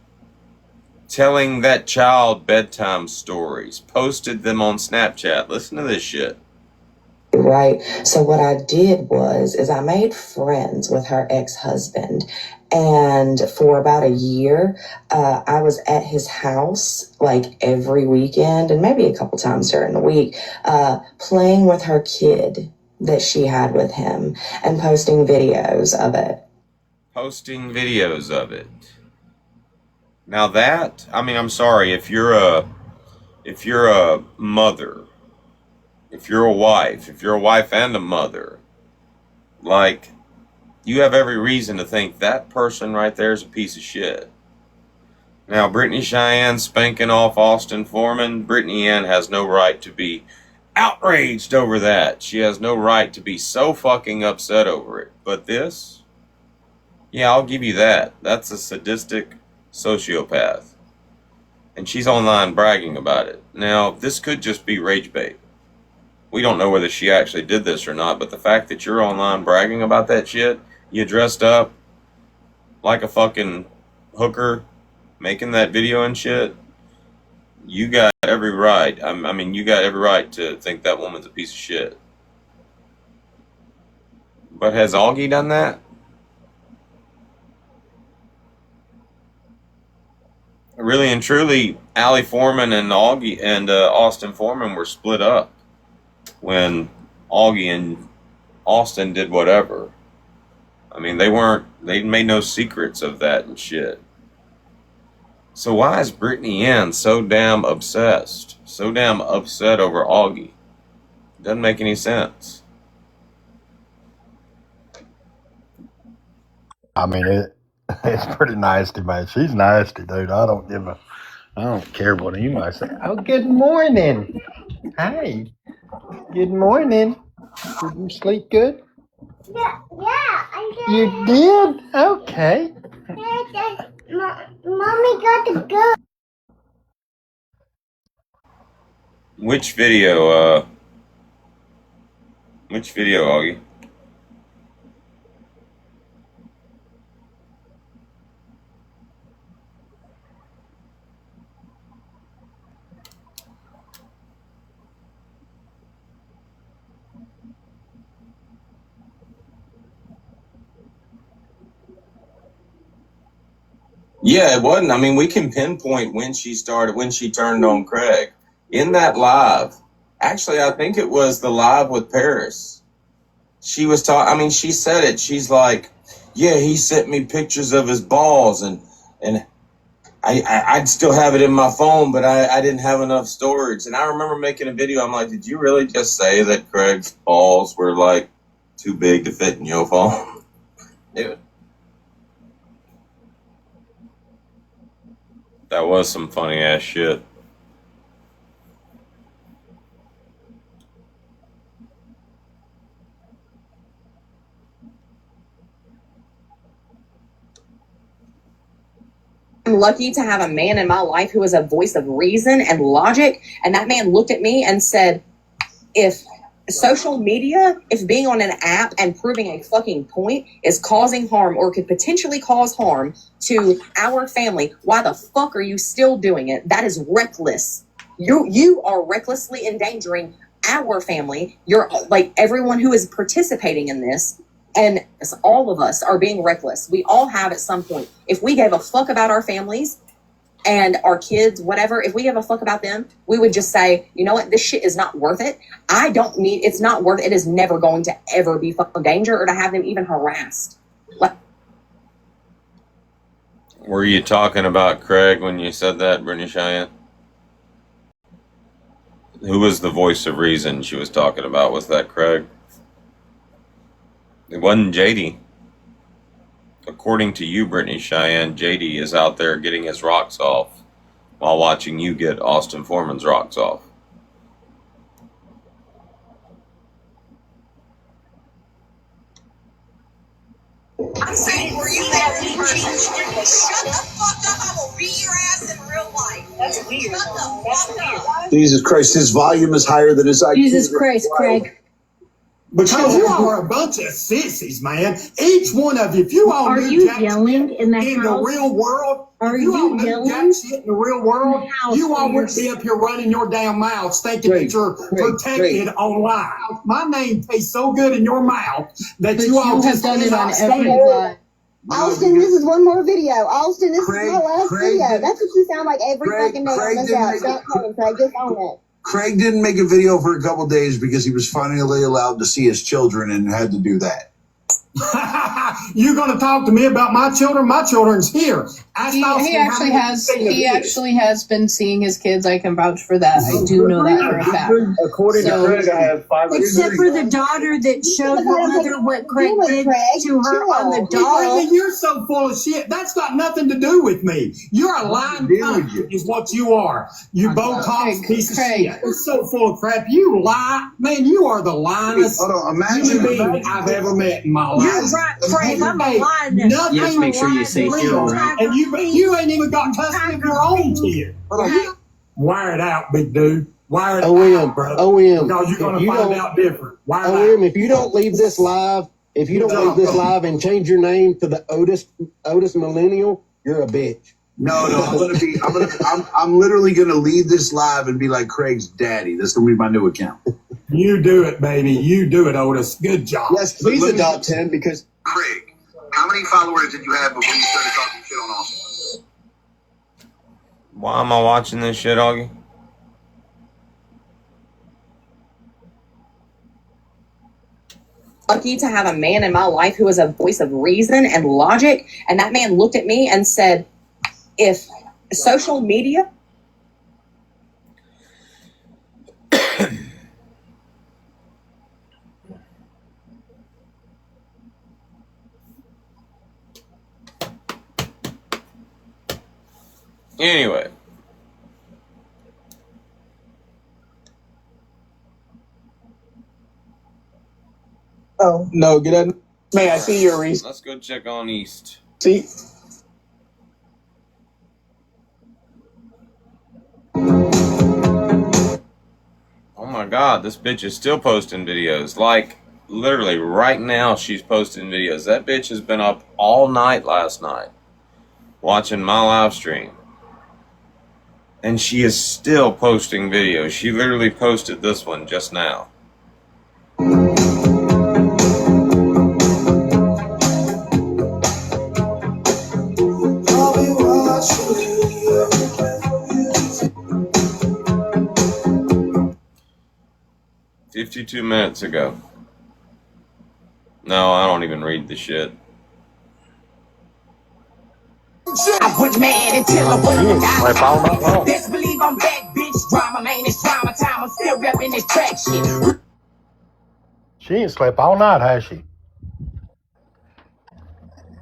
telling that child bedtime stories, posted them on Snapchat. Listen to this shit. Right. So what I did is I made friends with her ex-husband. And for about a year, I was at his house like every weekend and maybe a couple times during the week, playing with her kid that she had with him and posting videos of it. Posting videos of it. Now that, I mean, I'm sorry, if you're a mother, if you're a wife and a mother, like, you have every reason to think that person right there is a piece of shit. Now, Brittany Cheyenne spanking off Austin Foreman, Brittany Ann has no right to be outraged over that. She has no right to be so fucking upset over it. But this, yeah, I'll give you that. That's a sadistic sociopath. And she's online bragging about it. Now, this could just be rage bait. We don't know whether she actually did this or not, but the fact that you're online bragging about that shit, you dressed up like a fucking hooker, making that video and shit, you got every right. I mean, you got every right to think that woman's a piece of shit. But has Augie done that? Really and truly, Allie Foreman and Augie and Austin Foreman were split up when Augie and Austin did whatever. I mean, they made no secrets of that and shit. So why is Brittany Ann so damn obsessed? So damn upset over Augie? Doesn't make any sense. I mean, it's pretty nasty, man. She's nasty, dude. I don't care what anybody say. Oh, good morning. Hi. Good morning. Did you sleep good? Yeah, I did. You did? Okay. Mommy got to go. Which video, Augie? Yeah, it wasn't. I mean, we can pinpoint when she turned on Craig. In that live, actually, I think it was the live with Paris. She was talking, I mean, she said it. She's like, yeah, he sent me pictures of his balls and I'd still have it in my phone, but I didn't have enough storage. And I remember making a video. I'm like, did you really just say that Craig's balls were like too big to fit in your phone? Dude. That was some funny ass shit. I'm lucky to have a man in my life who is a voice of reason and logic. And that man looked at me and said, if social media, if being on an app and proving a fucking point is causing harm or could potentially cause harm to our family, why the fuck are you still doing it? That is reckless. You are recklessly endangering our family. You're like everyone who is participating in this. And all of us are being reckless. We all have at some point. If we gave a fuck about our families and our kids, whatever, if we give a fuck about them, we would just say, you know what, this shit is not worth it. It's not worth it. It is never going to ever be fucking danger or to have them even harassed. Were you talking about Craig when you said that, Brittany Cheyenne? Who was the voice of reason she was talking about? Was that Craig? It wasn't JD. According to you, Brittany Cheyenne, JD is out there getting his rocks off while watching you get Austin Foreman's rocks off. I'm saying, were you that mean? Shut the fuck up! I will beat your ass in real life. That's weird. Shut the fuck up. Jesus Christ, his volume is higher than his IQ. Jesus Christ, Craig. Because you all are a bunch of sissies, man. Each one of you, if you all Are knew you jack yelling shit in the in the house? real world, Are if you all you knew yelling jack shit in the real world, in the house you all for wouldn't be your- up here running your damn mouths thinking Craig, that you're Craig, protected online. My name tastes so good in your mouth that But you all you have just done it on cannot every stand live. Austin, this is one more video. Austin, this Craig- is my last Craig video. did- That's what you sound like every Craig- fucking day Craig on this didn't app. make Stop playing, Craig. Just own it. Craig didn't make a video for a couple days because he was finally allowed to see his children and had to do that. You're going to talk to me about my children? My children's here. Ask He Austin how actually many has. things He it is. actually has been seeing his kids. I can vouch for that. I do know that for a fact. According So- to Craig, I have 5 Except for the daughter that showed her mother what Craig did to her on the doll. Brittany, you're so full of shit. That's got nothing to do with me. You're a lying cunt, is what you are. You Botox Craig, piece of Craig. shit. You're so full of crap. You lie. Man, you are the lyingest Hold on, human being imagine. I've ever met in my life. You're right, Craig. I'm a lying. Nothing You have to make sure you say real. hero, right? And you ain't even got custody of your own kid. Wire it out, big dude. Wire it out, brother. OM, Because you're going if to you find don't- out different. Wire it OM, out. if you don't leave this live, and change your name to the Otis Millennial, you're a bitch. No, I'm literally gonna leave this live and be like Craig's daddy. That's gonna be my new account. You do it, baby. You do it, Otis. Good job. Yes, please adopt him because Craig, how many followers did you have before you started talking shit on Austin? Why am I watching this shit, Augie? Lucky to have a man in my life who was a voice of reason and logic, and that man looked at me and said, if social media Anyway. Oh no, get out. May I see your receipt? Let's go check on East. Oh my god, this bitch is still posting videos. Like, literally, right now she's posting videos. That bitch has been up all night last night watching my live stream. And she is still posting videos. She literally posted this one just now. "52 minutes ago." No, I don't even read the shit. I put mad until I wouldn't Sleep all night long. Best believe I'm back, bitch. Drama, man, it's drama time. I'm still repping this track shit. She ain't slept all night, has she?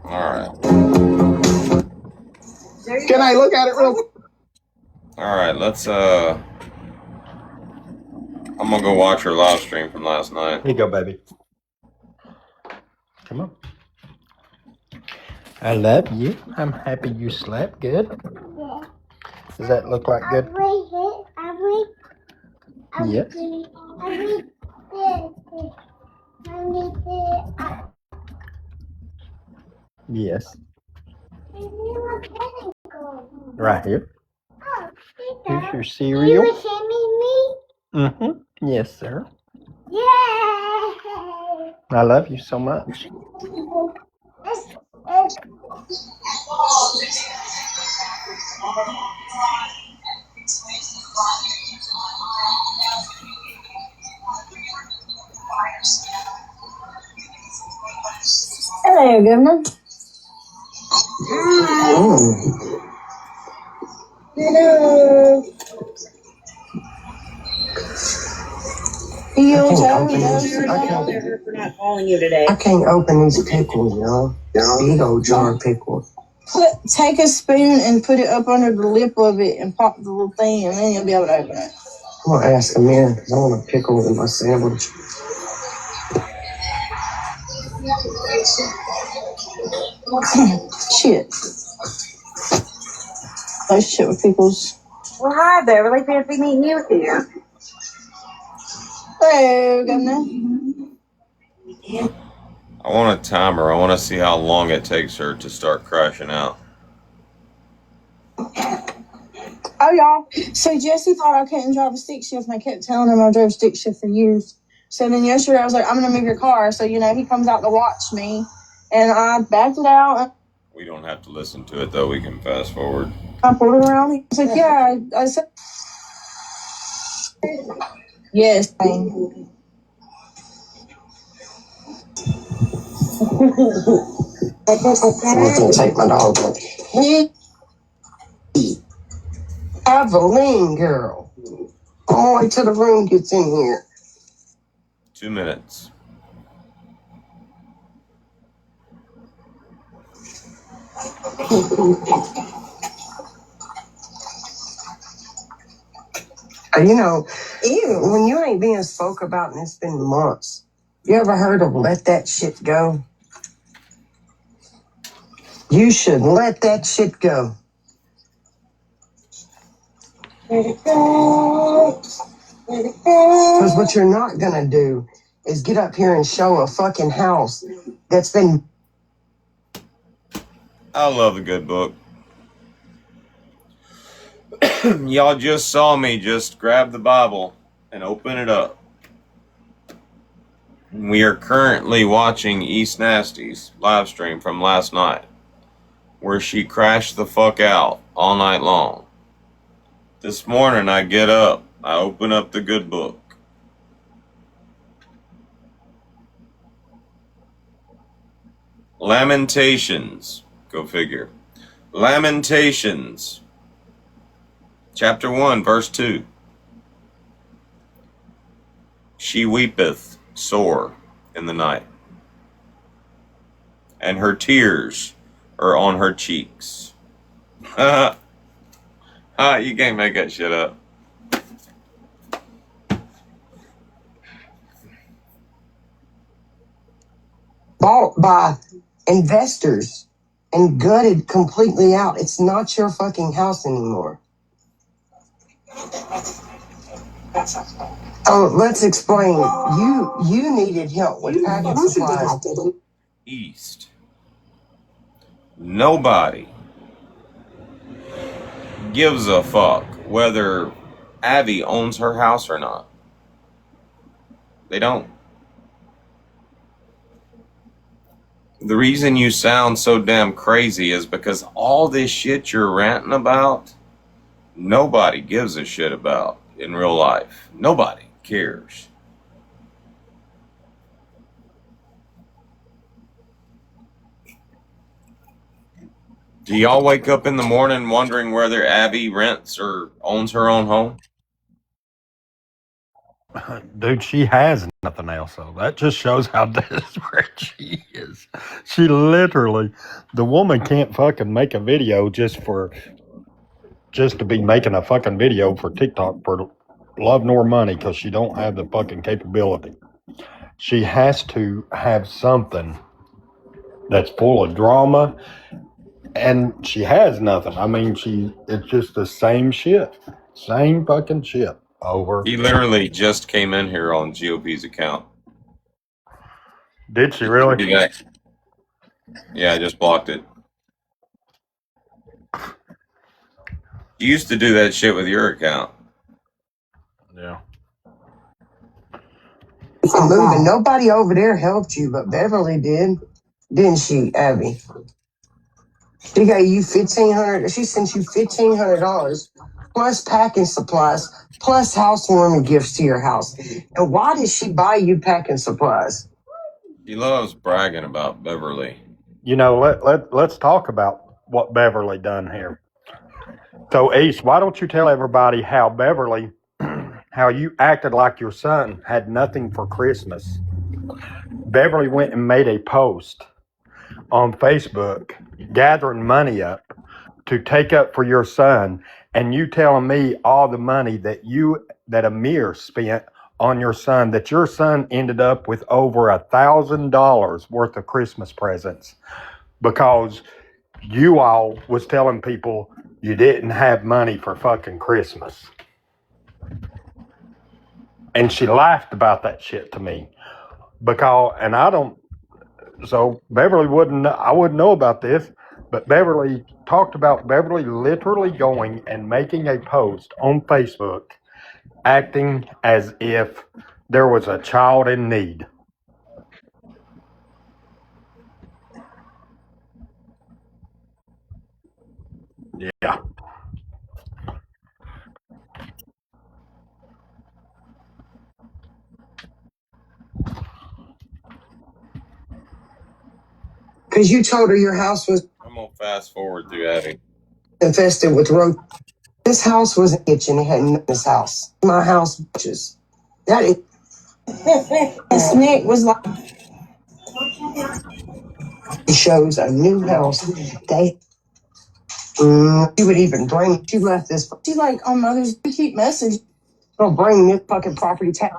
Alright. Can I look at it real quick? Alright, let's I'm gonna go watch her live stream from last night. Here you go, baby. Come on. I love you. I'm happy you slept good. Does that look like good? Yes. Yes. Right here. Here's your cereal. Mm-hmm. Yes, sir. I love you so much. Hello, Governor. You I can't tell open me these. those. I Yell at can't. her for not calling you today. I can't open these pickles, y'all. Big old jar of pickles. Take a spoon and put it up under the lip of it and pop the little thing, and then you'll be able to open it. I'm gonna ask Amir because I want a pickle in my sandwich. Shit. Those shit with pickles. Well, hi there. Really fancy meeting you here. Hello, Governor. I want a timer. I want to see how long it takes her to start crashing out. Oh, y'all. So Jesse thought I couldn't drive a stick shift, and I kept telling him I drove stick shift for years. So then yesterday I was like, I'm going to move your car. So, you know, he comes out to watch me, and I backed it out. We don't have to listen to it, though. We can fast forward. I pulled it around. He was like, yeah. I said, yes. I'm gonna take my dog. Aveline, girl. All the way till the room gets in here. 2 minutes. You know, when you ain't being spoke about and it's been months, you ever heard of let that shit go? You should let that shit go. Let it go. Let it go. Because what you're not gonna do is get up here and show a fucking house that's been. I love the good book. Y'all just saw me just grab the Bible and open it up. We are currently watching East Nasty's live stream from last night, where she crashed the fuck out all night long. This morning I get up, I open up the good book. Lamentations, go figure. Lamentations, chapter 1, verse 2. She weepeth sore in the night, and her tears are on her cheeks. You can't make that shit up. Bought by investors and gutted completely out. It's not your fucking house anymore. Oh, let's explain. You needed help with packing supplies. East. Nobody gives a fuck whether Abby owns her house or not. They don't. The reason you sound so damn crazy is because all this shit you're ranting about, nobody gives a shit about in real life. Nobody cares. Do y'all wake up in the morning wondering whether Abby rents or owns her own home? Dude, she has nothing else, so that just shows how desperate she is. She literally, the woman can't fucking make a video just to be making a fucking video for TikTok for love nor money, because she don't have the fucking capability. She has to have something that's full of drama, and she has nothing. I mean, it's just the same shit. Same fucking shit. Over. He literally just came in here on GOP's account. Did she really? Yeah, I just blocked it. You used to do that shit with your account. Yeah. Moving. Nobody over there helped you, but Beverly did, didn't she, Abby? She got you $1,500. She sent you $1,500 plus packing supplies plus housewarming gifts to your house. And why did she buy you packing supplies? He loves bragging about Beverly. You know, let's talk about what Beverly done here. So, East, why don't you tell everybody how Beverly, how you acted like your son had nothing for Christmas? Beverly went and made a post on Facebook gathering money up to take up for your son, and you telling me all the money that Amir spent on your son, that your son ended up with over $1,000 worth of Christmas presents because you all was telling people you didn't have money for fucking Christmas. And she laughed about that shit to me because, and I don't, so Beverly I wouldn't know about this, but Beverly talked about Beverly literally going and making a post on Facebook acting as if there was a child in need. Yeah. Because you told her your house was I'm gonna fast forward through Abby. infested with roaches. This house was a kitchen. It had nothing in this house. My house, bitches. That is. This Nick was like, he shows a new house. They, she would even bring, she left this, she's like, on Mother's, we keep message. Don't bring this fucking property tax.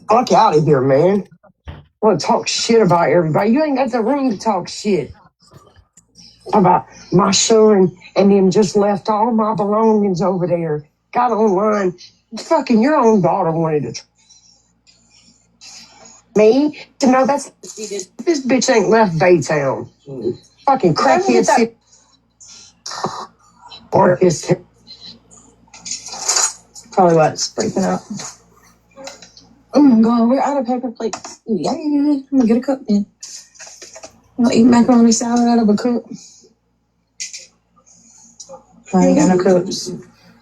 Fuck out of here, man. I want to talk shit about everybody. You ain't got the room to talk shit about my son and them just left all my belongings over there. Got online. Fucking your own daughter wanted to. Me? To know that's. This bitch ain't left Baytown. Fucking crackhead shit. Or his. Probably why it's breaking up. Oh my god, we're out of paper plates. Yeah, I'm gonna get a cup then. I'll eat macaroni salad out of a cup. I ain't got no cups.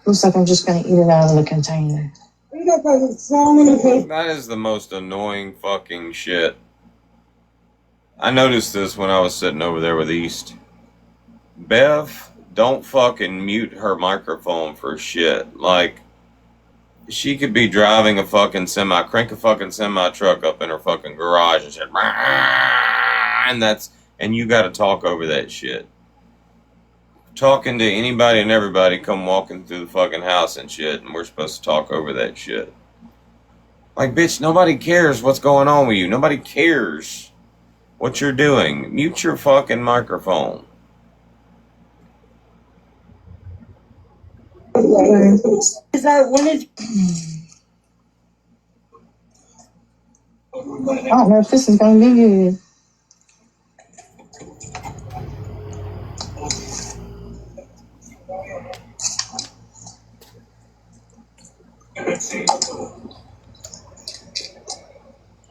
Looks like I'm just gonna eat it out of the container. That is the most annoying fucking shit. I noticed this when I was sitting over there with East. Bev, don't fucking mute her microphone for shit. Like, she could be driving a fucking semi, crank a fucking semi truck up in her fucking garage and shit. And you gotta talk over that shit. Talking to anybody and everybody come walking through the fucking house and shit, and we're supposed to talk over that shit. Like, bitch, nobody cares what's going on with you. Nobody cares what you're doing. Mute your fucking microphone. Is that when it? I don't know if this is gonna be good.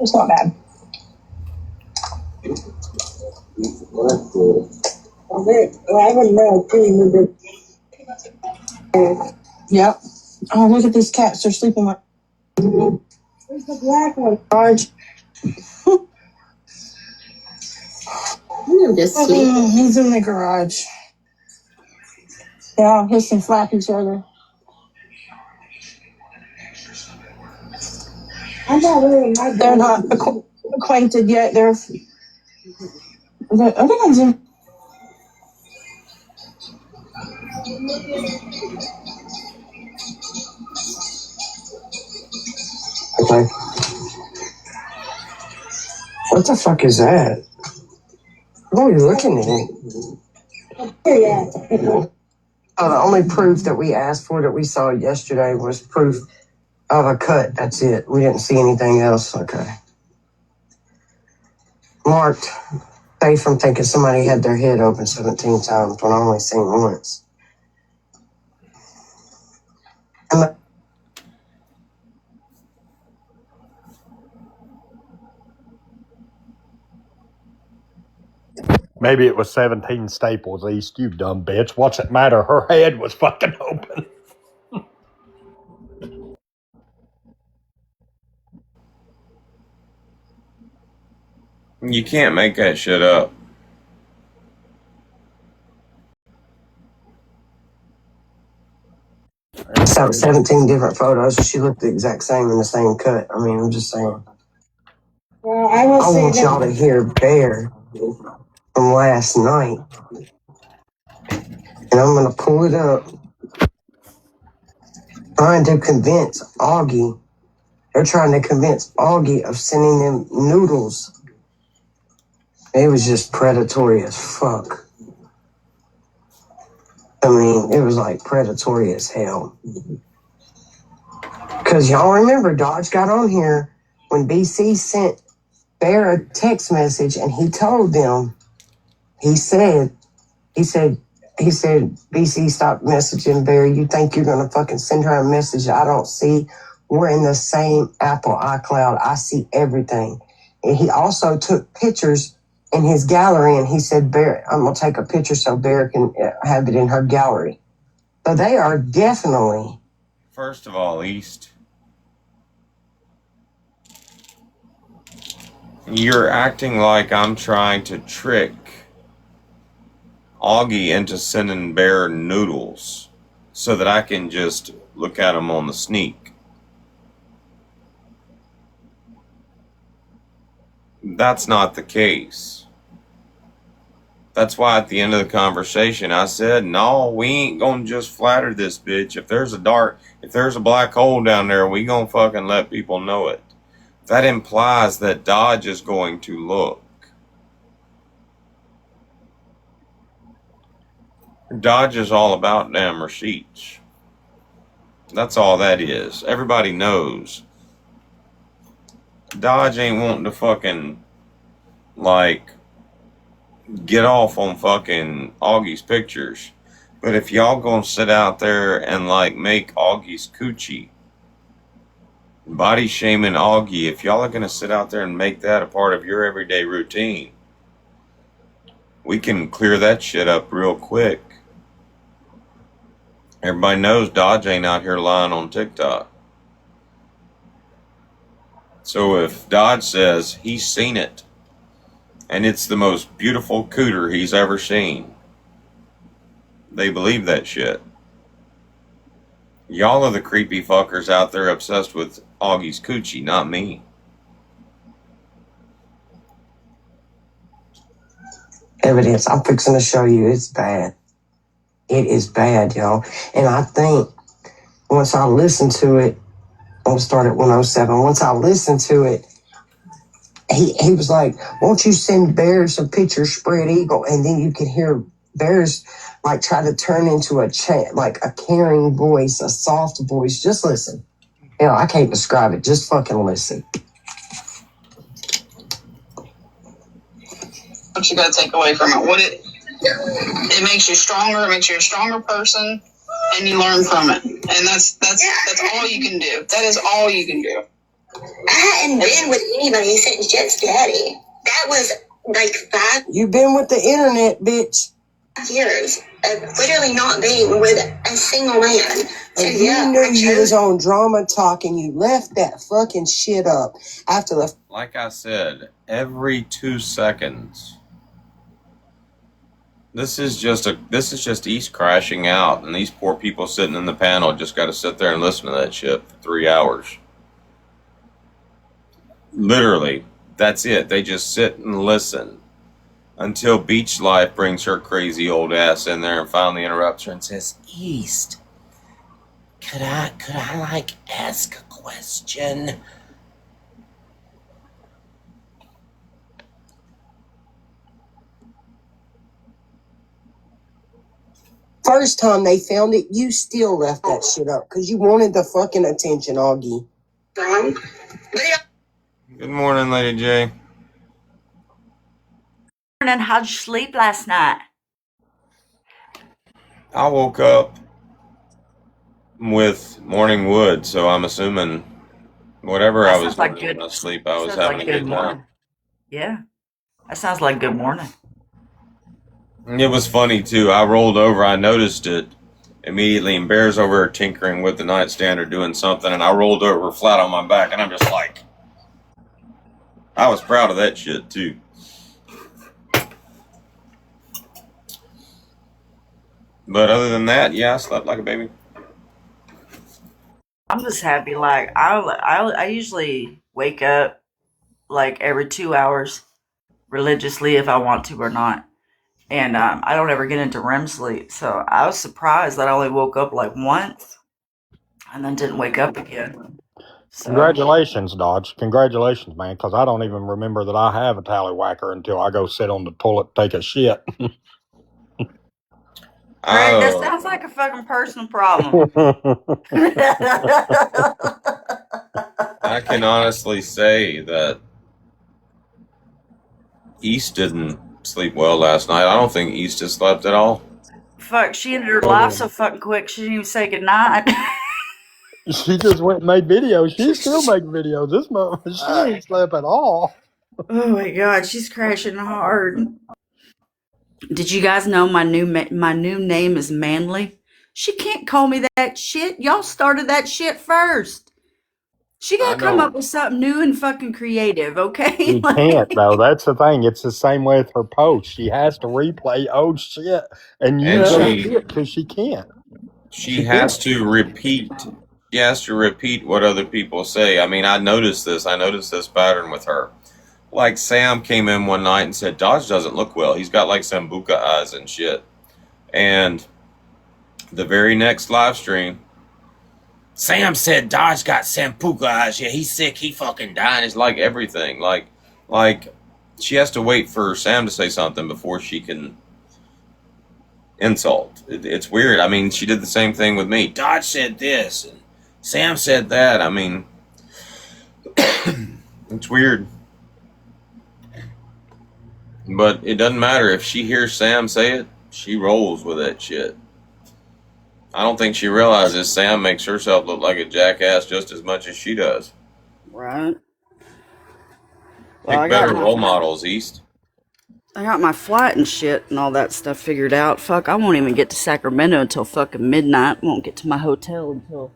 It's not bad. Yep. Oh, look at these cats. They're sleeping like. Where's the black one? Garage. He's in the garage. They all hiss and flap each other. They're not acquainted yet. They're the other ones in. Okay. What the fuck is that? What are you looking at? The only proof that we asked for that we saw yesterday was proof of a cut. That's it. We didn't see anything else. Okay. Marked. Safe from thinking somebody had their head open 17 times when I only seen once. Maybe it was 17 staples, East, you dumb bitch. What's it matter? Her head was fucking open. You can't make that shit up. So 17 different photos. She looked the exact same in the same cut. I mean, I'm just saying. Well, I want y'all to hear Bear from last night. And I'm going to pull it up. Trying to convince Augie. They're trying to convince Augie of sending them noodles. It was just predatory as fuck. I mean, it was like predatory as hell. Because y'all remember, Dodge got on here when BC sent Bear a text message and he told them, he said, BC, stop messaging Bear. You think you're going to fucking send her a message I don't see? We're in the same Apple iCloud. I see everything. And he also took pictures in his gallery and he said, Bear, I'm going to take a picture so Bear can have it in her gallery. So they are definitely. First of all, East, you're acting like I'm trying to trick Augie into sending Bear noodles so that I can just look at them on the sneak. That's not the case. That's why at the end of the conversation I said, no, we ain't gonna just flatter this bitch. If there's a black hole down there, we gonna fucking let people know it. That implies that Dodge is going to look. Dodge is all about damn receipts. That's all that is. Everybody knows. Dodge ain't wanting to fucking, like, get off on fucking Augie's pictures. But if y'all gonna sit out there and, like, make Augie's coochie, body shaming Augie, if y'all are gonna sit out there and make that a part of your everyday routine, we can clear that shit up real quick. Everybody knows Dodge ain't out here lying on TikTok. So if Dodge says he's seen it, and it's the most beautiful cooter he's ever seen, they believe that shit. Y'all are the creepy fuckers out there obsessed with Augie's coochie, not me. Evidence. I'm fixing to show you. It's bad. It is bad, y'all. And I think once I listen to it, I'll start at 107. Once I listened to it, he was like, won't you send Bear some pictures, spread eagle? And then you could hear Bear's like try to turn into a caring voice, a soft voice. Just listen. You know, I can't describe it. Just fucking listen. What you gotta take away from it? It makes you stronger. It makes you a stronger person, and you learn from it. And that's all you can do. That is all you can do. I hadn't been with anybody since Jet's daddy. That was like 5 You've been with the internet, bitch. years of literally not being with a single man. So And yeah, you knew I you was chose. on Drama Talk and you left that fucking shit up after the. Like I said, every 2 seconds. This is just East crashing out, and these poor people sitting in the panel just got to sit there and listen to that shit for 3 hours. Literally, that's it. They just sit and listen until Beach Life brings her crazy old ass in there and finally interrupts her and says, East, could I like ask a question? First time they found it, you still left that shit up because you wanted the fucking attention, Augie. Good morning, Lady J. Morning. How'd you sleep last night? I woke up with morning wood, so I'm assuming whatever I was doing in my sleep, I was having a good time. Yeah, that sounds like good morning. It was funny too. I rolled over, I noticed it immediately, and Bear's over here tinkering with the nightstand or doing something, and I rolled over flat on my back, and I'm just like, I was proud of that shit too. But other than that, yeah, I slept like a baby. I'm just happy. Like I usually wake up like every 2 hours religiously if I want to or not, and I don't ever get into REM sleep. So I was surprised that I only woke up like once and then didn't wake up again. So Congratulations, Dodge. Congratulations, man, because I don't even remember that I have a tallywhacker until I go sit on the toilet, take a shit. Greg, that sounds like a fucking personal problem. I can honestly say that East didn't sleep well last night. I don't think East has slept at all. Fuck, she ended her life so fucking quick she didn't even say goodnight. She just went and made videos. She's still making videos. This month, she ain't slept at all. Oh my god, she's crashing hard. Did you guys know my new name is Manly? She can't call me that shit. Y'all started that shit first. She gotta come up with something new and fucking creative, okay? She can't, though. That's the thing. It's the same way with her posts. She has to replay old shit and use it because she can't. She has to repeat. She has to repeat what other people say. I mean, I noticed this pattern with her. Like, Sam came in one night and said, Dodge doesn't look well. He's got, like, Sambuca eyes and shit. And the very next live stream, Sam said Dodge got Sambuca eyes. Yeah, he's sick. He fucking died. It's like everything. Like, she has to wait for Sam to say something before she can insult. It's weird. I mean, she did the same thing with me. Dodge said this, and Sam said that. I mean, it's weird. But it doesn't matter. If she hears Sam say it, she rolls with that shit. I don't think she realizes Sam makes herself look like a jackass just as much as she does. Right. Pick better role models, East. I got my flight and shit and all that stuff figured out. Fuck, I won't even get to Sacramento until fucking midnight. Won't get to my hotel until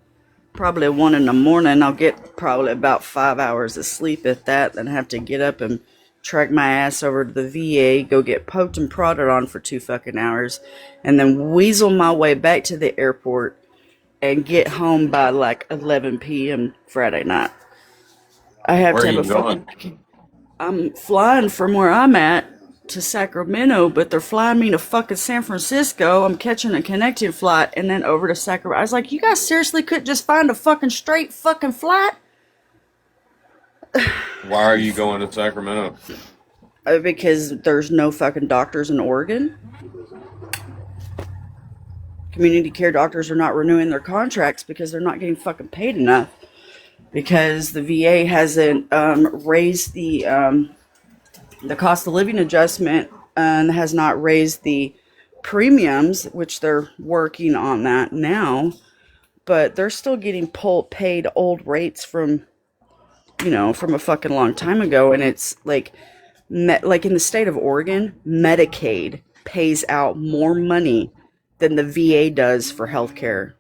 probably 1 in the morning. I'll get probably about 5 hours of sleep at that. Then have to get up and track my ass over to the VA, go get poked and prodded on for 2 fucking hours, and then weasel my way back to the airport and get home by like 11 p.m. Friday night. I have to have a fucking... I'm flying from where I'm at to Sacramento, but they're flying me to fucking San Francisco. I'm catching a connecting flight and then over to Sacramento. I was like, you guys seriously couldn't just find a fucking straight fucking flight? Why are you going to Sacramento? Because there's no fucking doctors in Oregon. Community care doctors are not renewing their contracts because they're not getting fucking paid enough. Because the VA hasn't raised the cost of living adjustment and has not raised the premiums, which they're working on that now. But they're still getting paid old rates from a fucking long time ago. And it's like in the state of Oregon, Medicaid pays out more money than the VA does for healthcare.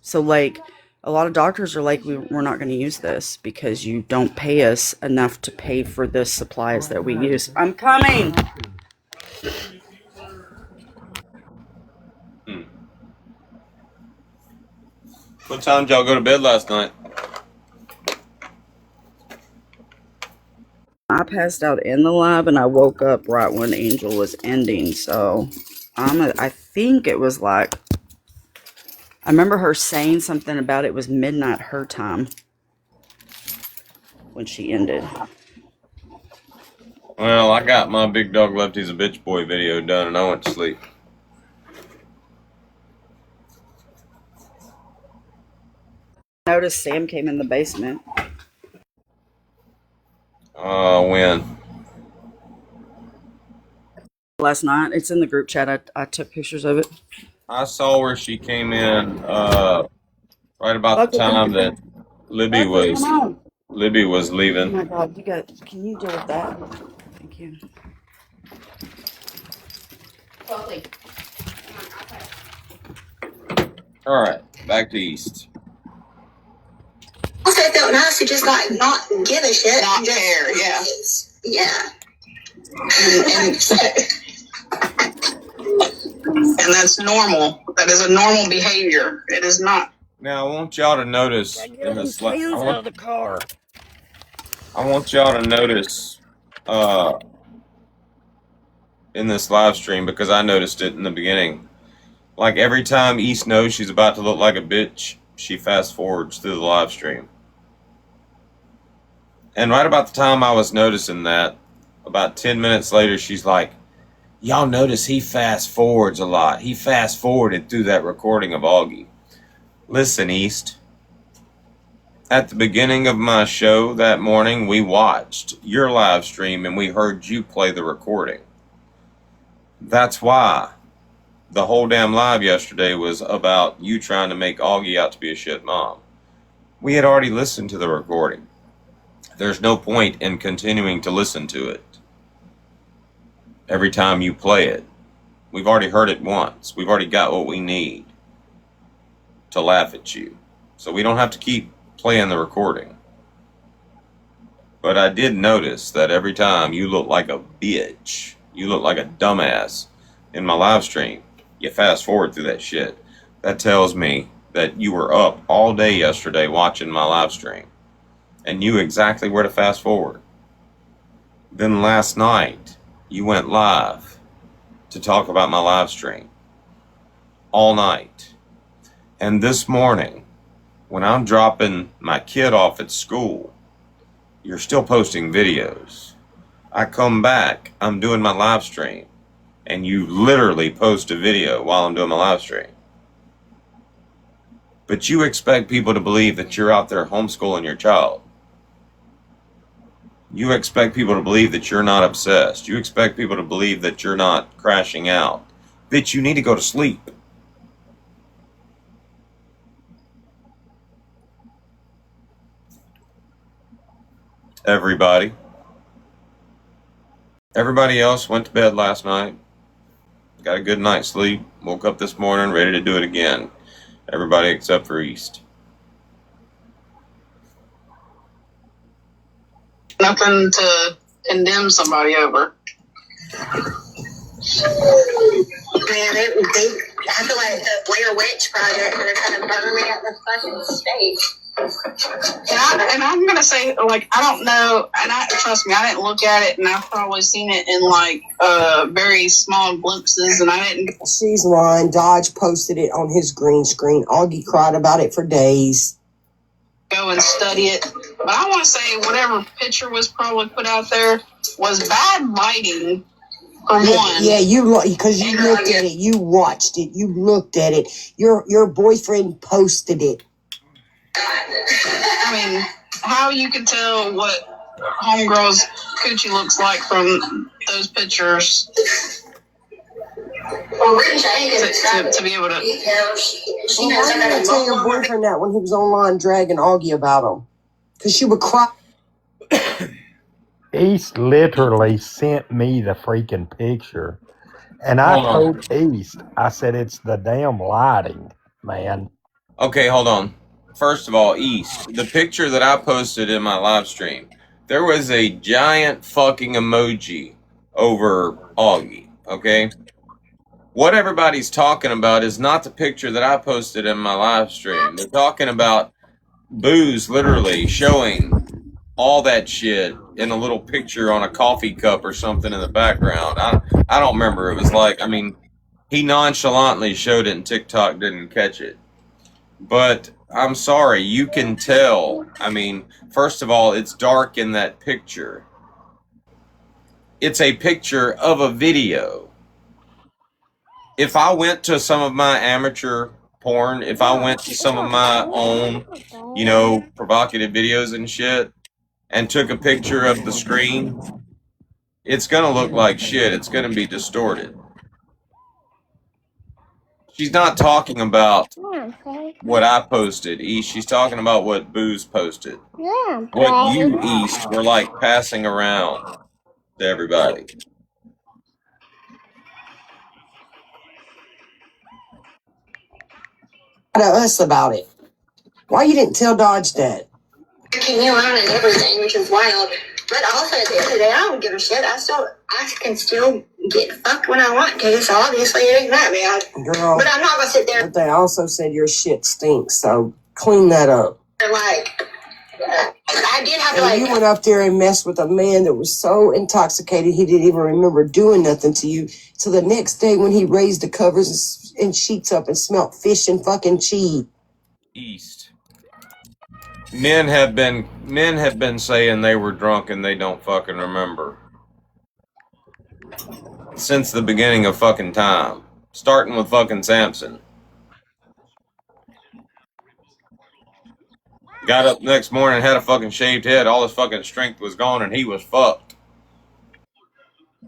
So like a lot of doctors are like, we're not going to use this because you don't pay us enough to pay for the supplies that we use. I'm coming. What time did y'all go to bed last night? I passed out in the lab and I woke up right when Angel was ending. So I think it was like, I remember her saying something about it was midnight her time when she ended. Well, I got my Big Dog Lefty's a Bitch Boy video done and I went to sleep. I noticed Sam came in the basement. When? Last night. It's in the group chat. I took pictures of it. I saw where she came in right about the time that Libby was leaving. Oh my god, can you deal with that? Thank you. Alright, back to East. Also, it felt nice to just like not give a shit. Not care, yeah. Yeah. And that's normal. That is a normal behavior. It is not Now I want y'all to notice in this I out of the car. want y'all to notice in this live stream, because I noticed it in the beginning. Like every time East knows she's about to look like a bitch, she fast forwards through the live stream. And right about the time I was noticing that, about 10 minutes later, she's like, y'all notice he fast forwards a lot. He fast forwarded through that recording of Augie. Listen, East. At the beginning of my show that morning, we watched your live stream and we heard you play the recording. That's why the whole damn live yesterday was about you trying to make Augie out to be a shit mom. We had already listened to the recording. There's no point in continuing to listen to it every time you play it. We've already heard it once. We've already got what we need to laugh at you. So we don't have to keep playing the recording. But I did notice that every time you look like a bitch, you look like a dumbass in my live stream, you fast forward through that shit. That tells me that you were up all day yesterday watching my live stream and knew exactly where to fast forward. Then last night, you went live to talk about my live stream all night. And this morning, when I'm dropping my kid off at school, you're still posting videos. I come back, I'm doing my live stream, and you literally post a video while I'm doing my live stream. But you expect people to believe that you're out there homeschooling your child. You expect people to believe that you're not obsessed. You expect people to believe that you're not crashing out. That you need to go to sleep. Everybody else went to bed last night. Got a good night's sleep. Woke up this morning ready to do it again. Everybody except for East. Nothing to condemn somebody over. Man, I feel like the Blair Witch Project, they're trying to burn me at the fucking stake. And I'm gonna say, like, I don't know, and trust me, I didn't look at it, and I've probably seen it in like very small glimpses, and I didn't. She's lying. Dodge posted it on his green screen. Augie cried about it for days. Go and study it, but I want to say whatever picture was probably put out there was bad lighting. For one, yeah, because you looked at it, you watched it, you looked at it. Your boyfriend posted it. I mean, how you can tell what homegirl's coochie looks like from those pictures? Well, Rich, I ain't to be able to. Well, why didn't you tell your boyfriend that when he was online dragging Augie about him? Because she would cry. East literally sent me the freaking picture. And I told East, I said, it's the damn lighting, man. Okay, hold on. First of all, East, the picture that I posted in my live stream, there was a giant fucking emoji over Augie, okay? What everybody's talking about is not the picture that I posted in my live stream. They're talking about Booze literally showing all that shit in a little picture on a coffee cup or something in the background. I don't remember. It was like, I mean, he nonchalantly showed it and TikTok didn't catch it. But I'm sorry, you can tell. I mean, first of all, it's dark in that picture. It's a picture of a video. If I went to some of my amateur porn, if I went to some of my own, you know, provocative videos and shit, and took a picture of the screen, it's gonna look like shit. It's gonna be distorted. She's not talking about what I posted, East. She's talking about what Booze posted. What you, East, were like passing around to everybody. To us about it. Why you didn't tell Dodge that? Can you learn and everything, which is wild. But also at the end of the day, I don't give a shit. I can still get fucked when I want to, so obviously it ain't that bad. Girl. But I'm not gonna sit there But they also said your shit stinks, so clean that up. and I did have to And you went up there and messed with a man that was so intoxicated he didn't even remember doing nothing to you. So the next day when he raised the covers and sheets up and smelled fish and fucking cheese. East. Men have been saying they were drunk and they don't fucking remember. Since the beginning of fucking time. Starting with fucking Samson. Got up next morning, had a fucking shaved head, all his fucking strength was gone, and he was fucked.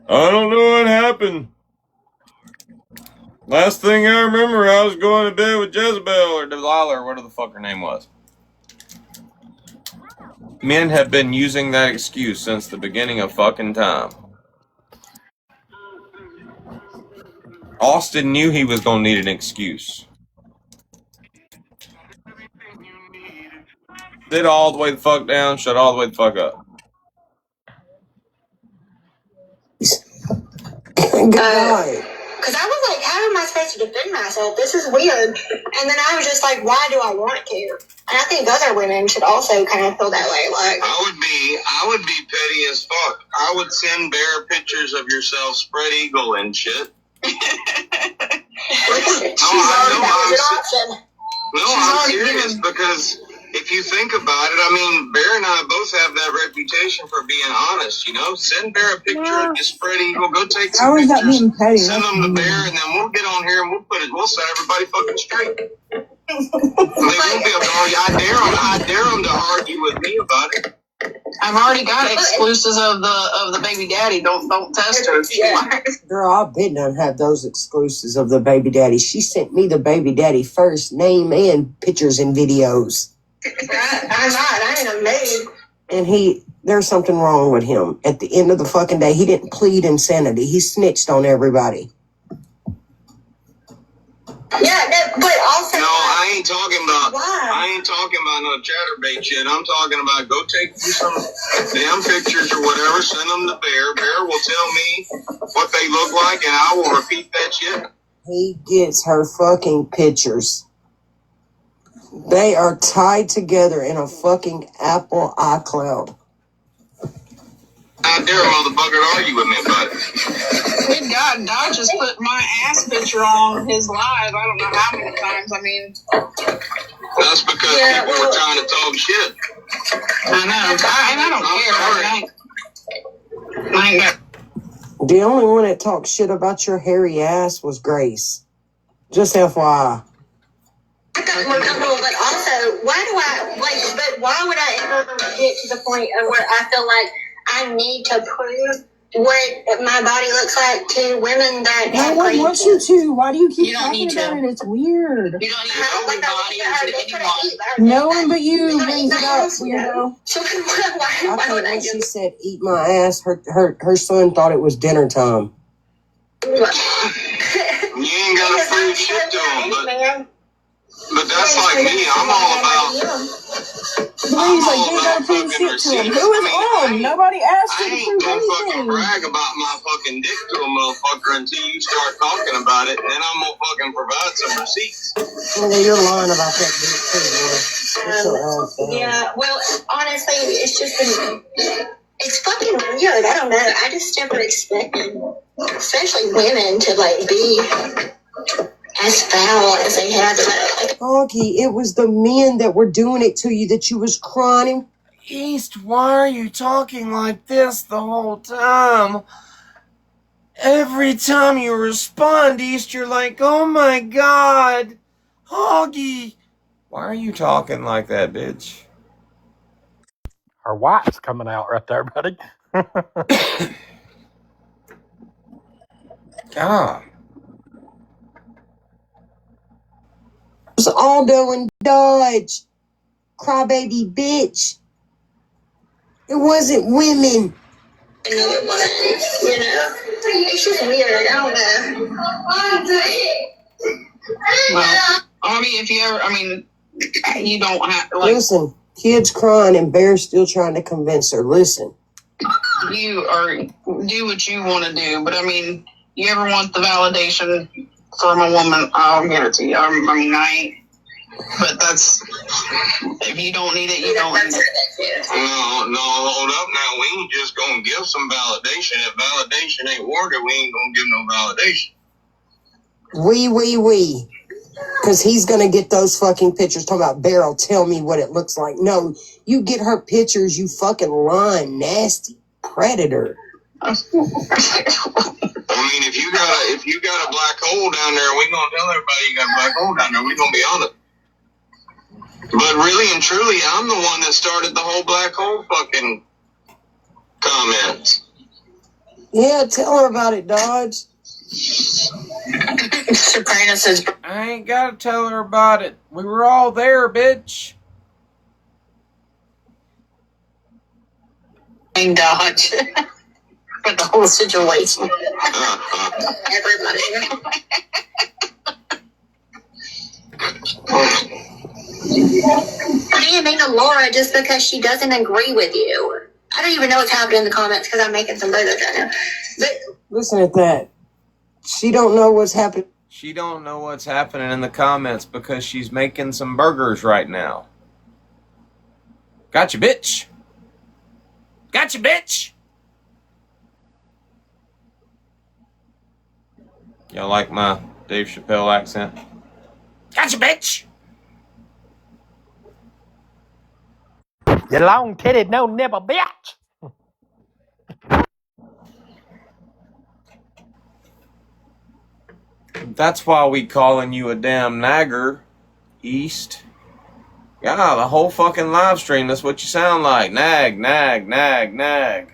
I don't know what happened. Last thing I remember, I was going to bed with Jezebel or Delilah or whatever the fuck her name was. Men have been using that excuse since the beginning of fucking time. Austin knew he was going to need an excuse. Sit all the way the fuck down, shut all the way the fuck up. because I was like, how am I supposed to defend myself? This is weird. And then I was just like, why do I want to? And I think other women should also kind of feel that way. Like, I would be petty as fuck. I would send Bear pictures of yourself spread eagle and shit. I'm serious because if you think about it, I mean, Bear and I both have that reputation for being honest, you know? Send Bear a picture of your spread eagle, go take some How is that pictures, being petty? send them to Bear, and then we'll get on here and we'll set everybody fucking straight. They won't be able to argue. I dare them to argue with me about it. I've already got exclusives of the baby daddy. Don't test her. Girl, I bet none have those exclusives of the baby daddy. She sent me the baby daddy first, name and pictures and videos. I'm not. I ain't a maid. And there's something wrong with him. At the end of the fucking day, he didn't plead insanity. He snitched on everybody. Yeah, but also. No, I ain't talking about. Why? I ain't talking about no chatterbait shit. I'm talking about go take you some damn pictures or whatever. Send them to Bear. Bear will tell me what they look like, and I will repeat that shit. He gets her fucking pictures. They are tied together in a fucking Apple iCloud. I dare a motherfucker to argue with me about it. Good God, Dodge just put my ass picture on his live. I don't know how many times. I mean, that's because people were trying to talk shit. I know. I don't care. I ain't got. The only one that talked shit about your hairy ass was Grace. Just FYI. I got more comfortable, but also, but why would I ever get to the point of where I feel like I need to prove what my body looks like to women that No one wants you to. Why do you keep talking about it? It's weird. You don't need to body to anyone. No one but you brings it up, weirdo. I thought when she said eat my ass, her son thought it was dinner time. You ain't gotta prove shit to him, but that's like me. I'm all about. He's like, you gotta prove shit to him. Who is on? Nobody asked you to prove I ain't gonna fucking anything. brag about my fucking dick to a motherfucker until you start talking about it, and then I'm gonna fucking provide some receipts. Well, you're lying about that dick too, yeah, well, honestly, it's just been. It's fucking weird. I don't know. I just never expected, especially women, to be as foul as they had. Augie, it was the men that were doing it to you that you was crying. East, why are you talking like this the whole time? Every time you respond, East, you're like, oh my God, Augie. Why are you talking like that, bitch? Her white's coming out right there, buddy. God. It was Aldo and Dodge. Crybaby bitch. It wasn't women. You know? It's just weird. I don't know. Well, Augie, if you ever, you don't have, Listen, kids crying and Bear's still trying to convince her. Listen, you are do what you want to do. But I mean, you ever want the validation from a woman? I'll give it to you. I mean, I ain't. But that's if you don't need it, you don't need it. No, hold up now. We ain't just gonna give some validation. If validation ain't warranted, we ain't gonna give no validation. We. Because he's going to get those fucking pictures talking about Beryl, tell me what it looks like. No, you get her pictures, you fucking lying, nasty predator. I mean, if you got a black hole down there, we gonna tell everybody you got a black hole down there. We gonna be on it. But really and truly, I'm the one that started the whole black hole fucking comments. Yeah, tell her about it, Dodge. Soprano says, I ain't gotta tell her about it. We were all there, bitch. Dodge. For the whole situation. Everybody. I didn't mean to Laura just because she doesn't agree with you. I don't even know what's happening in the comments because I'm making some burgers right now. But listen at that. She don't know what's happening. She don't know what's happening in the comments because she's making some burgers right now. Gotcha, bitch. Gotcha, bitch. Y'all like my Dave Chappelle accent? Gotcha, bitch. You long-titted, no-nibble bitch. That's why we calling you a damn nagger, East. Yeah, the whole fucking live stream, that's what you sound like. Nag, nag, nag, nag.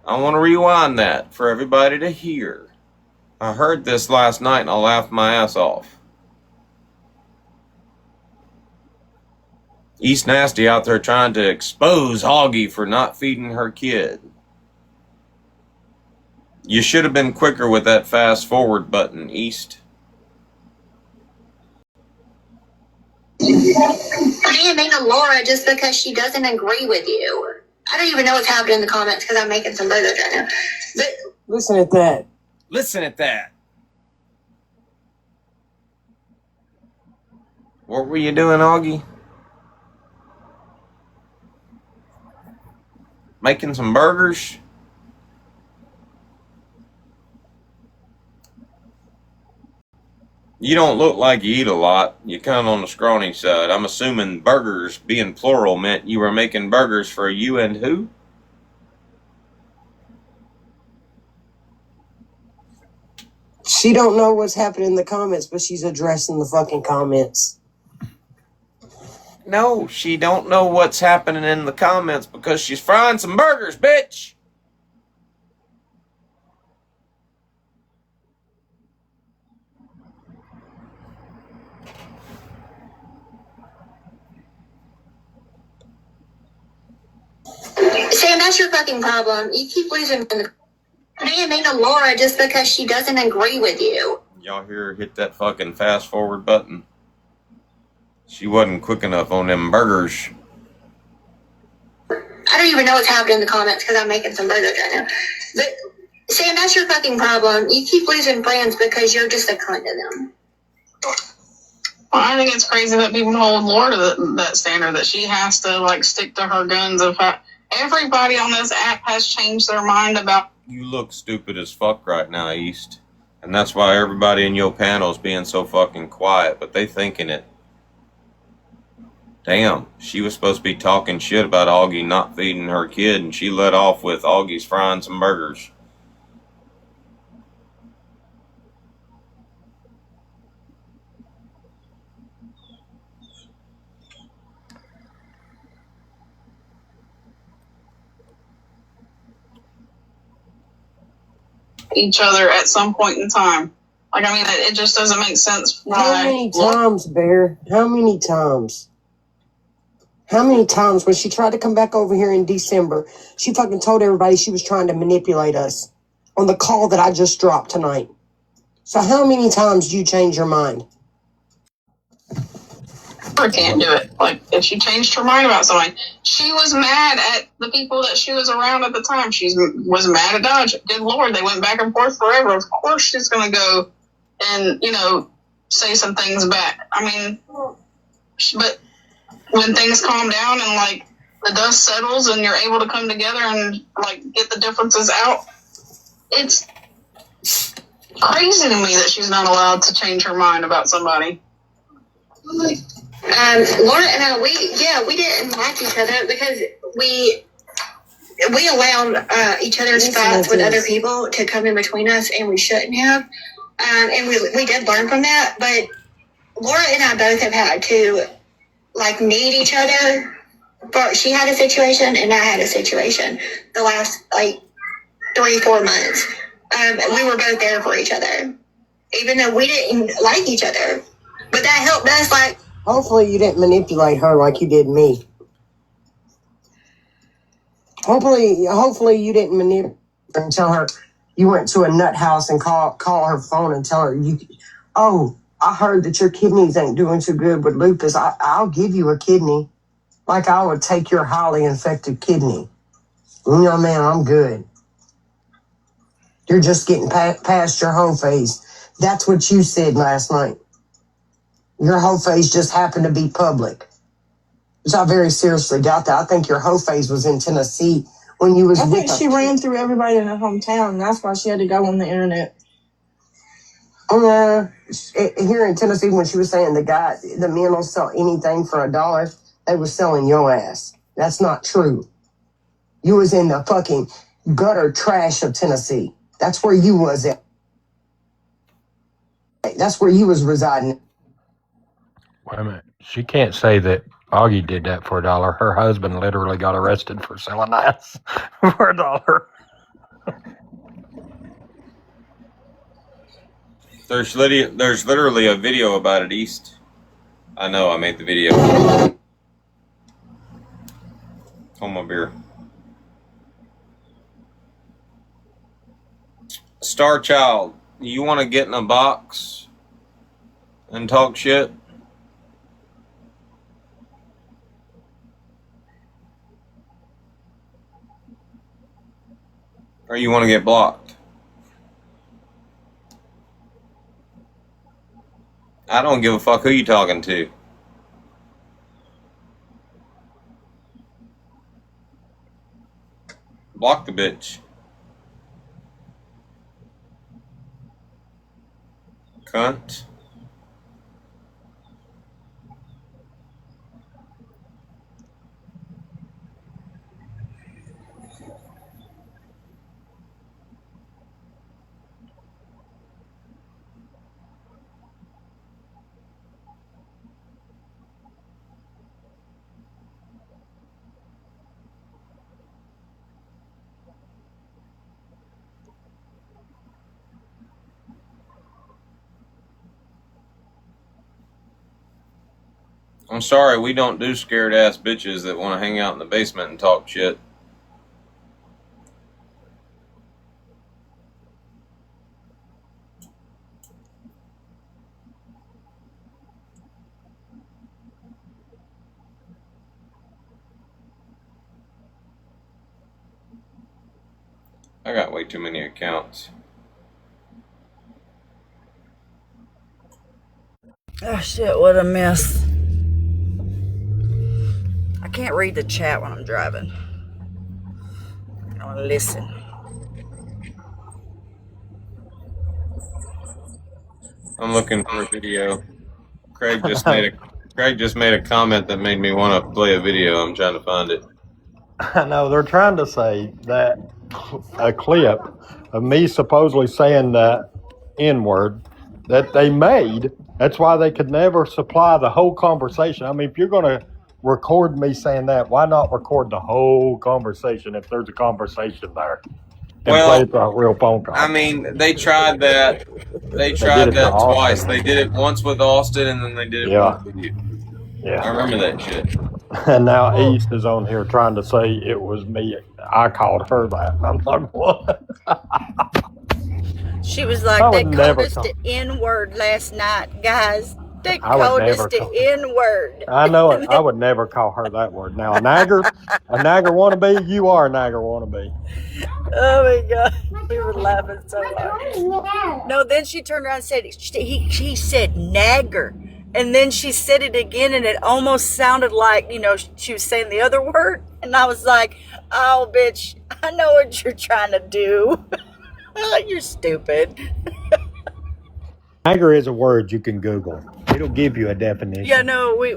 I want to rewind that for everybody to hear. I heard this last night and I laughed my ass off. East Nasty out there trying to expose Augie for not feeding her kid. You should have been quicker with that fast forward button, East. I didn't mean to Laura just because she doesn't agree with you. I don't even know what's happening in the comments because I'm making some burgers right now. But listen at that. Listen at that. What were you doing, Augie? Making some burgers? You don't look like you eat a lot. You're kind of on the scrawny side. I'm assuming burgers, being plural, meant you were making burgers for you and who? She don't know what's happening in the comments, but she's addressing the fucking comments. No, she don't know what's happening in the comments because she's frying some burgers, bitch. Sam, that's your fucking problem. You keep losing. I didn't mean to Laura just because she doesn't agree with you. Y'all hear her hit that fucking fast forward button? She wasn't quick enough on them burgers. I don't even know what's happening in the comments because I'm making some burgers right now. But Sam, that's your fucking problem. You keep losing friends because you're just a cunt to them. Well, I think it's crazy that people hold Laura to that standard, that she has to like stick to her guns. Of how everybody on this app has changed their mind about. You look stupid as fuck right now, East. And that's why everybody in your panel is being so fucking quiet, but they thinking it. Damn, she was supposed to be talking shit about Augie not feeding her kid, and she let off with Augie's frying some burgers. Each other at some point in time. Like, I mean, it just doesn't make sense. How many times, Bear? How many times? How many times when she tried to come back over here in December, she fucking told everybody she was trying to manipulate us on the call that I just dropped tonight. So how many times do you change your mind? I can't do it. Like, if she changed her mind about something, she was mad at the people that she was around at the time. She was mad at Dodge. Good Lord, they went back and forth forever. Of course she's going to go and, say some things back. I mean, but when things calm down and, like, the dust settles and you're able to come together and, like, get the differences out, it's crazy to me that she's not allowed to change her mind about somebody. Laura and I, we didn't like each other because we allowed each other's thoughts with other people to come in between us, and we shouldn't have. And we did learn from that, but Laura and I both have had to, like, need each other. She had a situation and I had a situation the last, like, 3-4 months. We were both there for each other, even though we didn't like each other. But that helped us, like. Hopefully you didn't manipulate her like you did me. Hopefully you didn't manipulate her and tell her you went to a nut house and call her phone and tell her, I heard that your kidneys ain't doing too good with lupus. I'll give you a kidney like I would take your highly infected kidney. Man, I'm good. You're just getting past your whole phase. That's what you said last night. Your whole phase just happened to be public. Which I very seriously doubt that. I think your whole phase was in Tennessee when you was I with think her. she ran through everybody in her hometown, and that's why she had to go on the internet. Here in Tennessee, when she was saying the men will sell anything for $1, they was selling your ass. That's not true. You was in the fucking gutter trash of Tennessee. That's where you was at. That's where you was residing. Wait a minute. She can't say that Augie did that for $1. Her husband literally got arrested for selling ass for $1. There's literally a video about it, East. I know, I made the video. Hold my beer. Star Child, you want to get in a box and talk shit? Or you want to get blocked? I don't give a fuck who you talking to. Block the bitch. Cunt. I'm sorry, we don't do scared ass bitches that want to hang out in the basement and talk shit. I got way too many accounts. Oh shit, what a mess. I can't read the chat when I'm driving. I want to listen. I'm looking for a video. Craig just made a comment that made me want to play a video. I'm trying to find it. I know, they're trying to say that a clip of me supposedly saying that N-word that they made, that's why they could never supply the whole conversation. I mean, if you're going to record me saying that, why not record the whole conversation if there's a conversation there? And play it for a real phone call. I mean, they tried that. They tried that twice. They did it once with Austin, and then they did it once with you. Yeah. I remember that shit. And now East is on here trying to say it was me. I called her that. And I'm like, what? She was like, they called us the N-word last night. Guys, They I would called us never. the N word. I know it. I would never call her that word. Now a nagger wannabe, you are a nagger wannabe. Oh my god, we were laughing so hard. No, then she turned around and said, he said nagger. And then she said it again, and it almost sounded like, she was saying the other word. And I was like, oh, bitch, I know what you're trying to do. You're stupid. Nagger is a word you can Google. It'll give you a definition. Yeah, no, we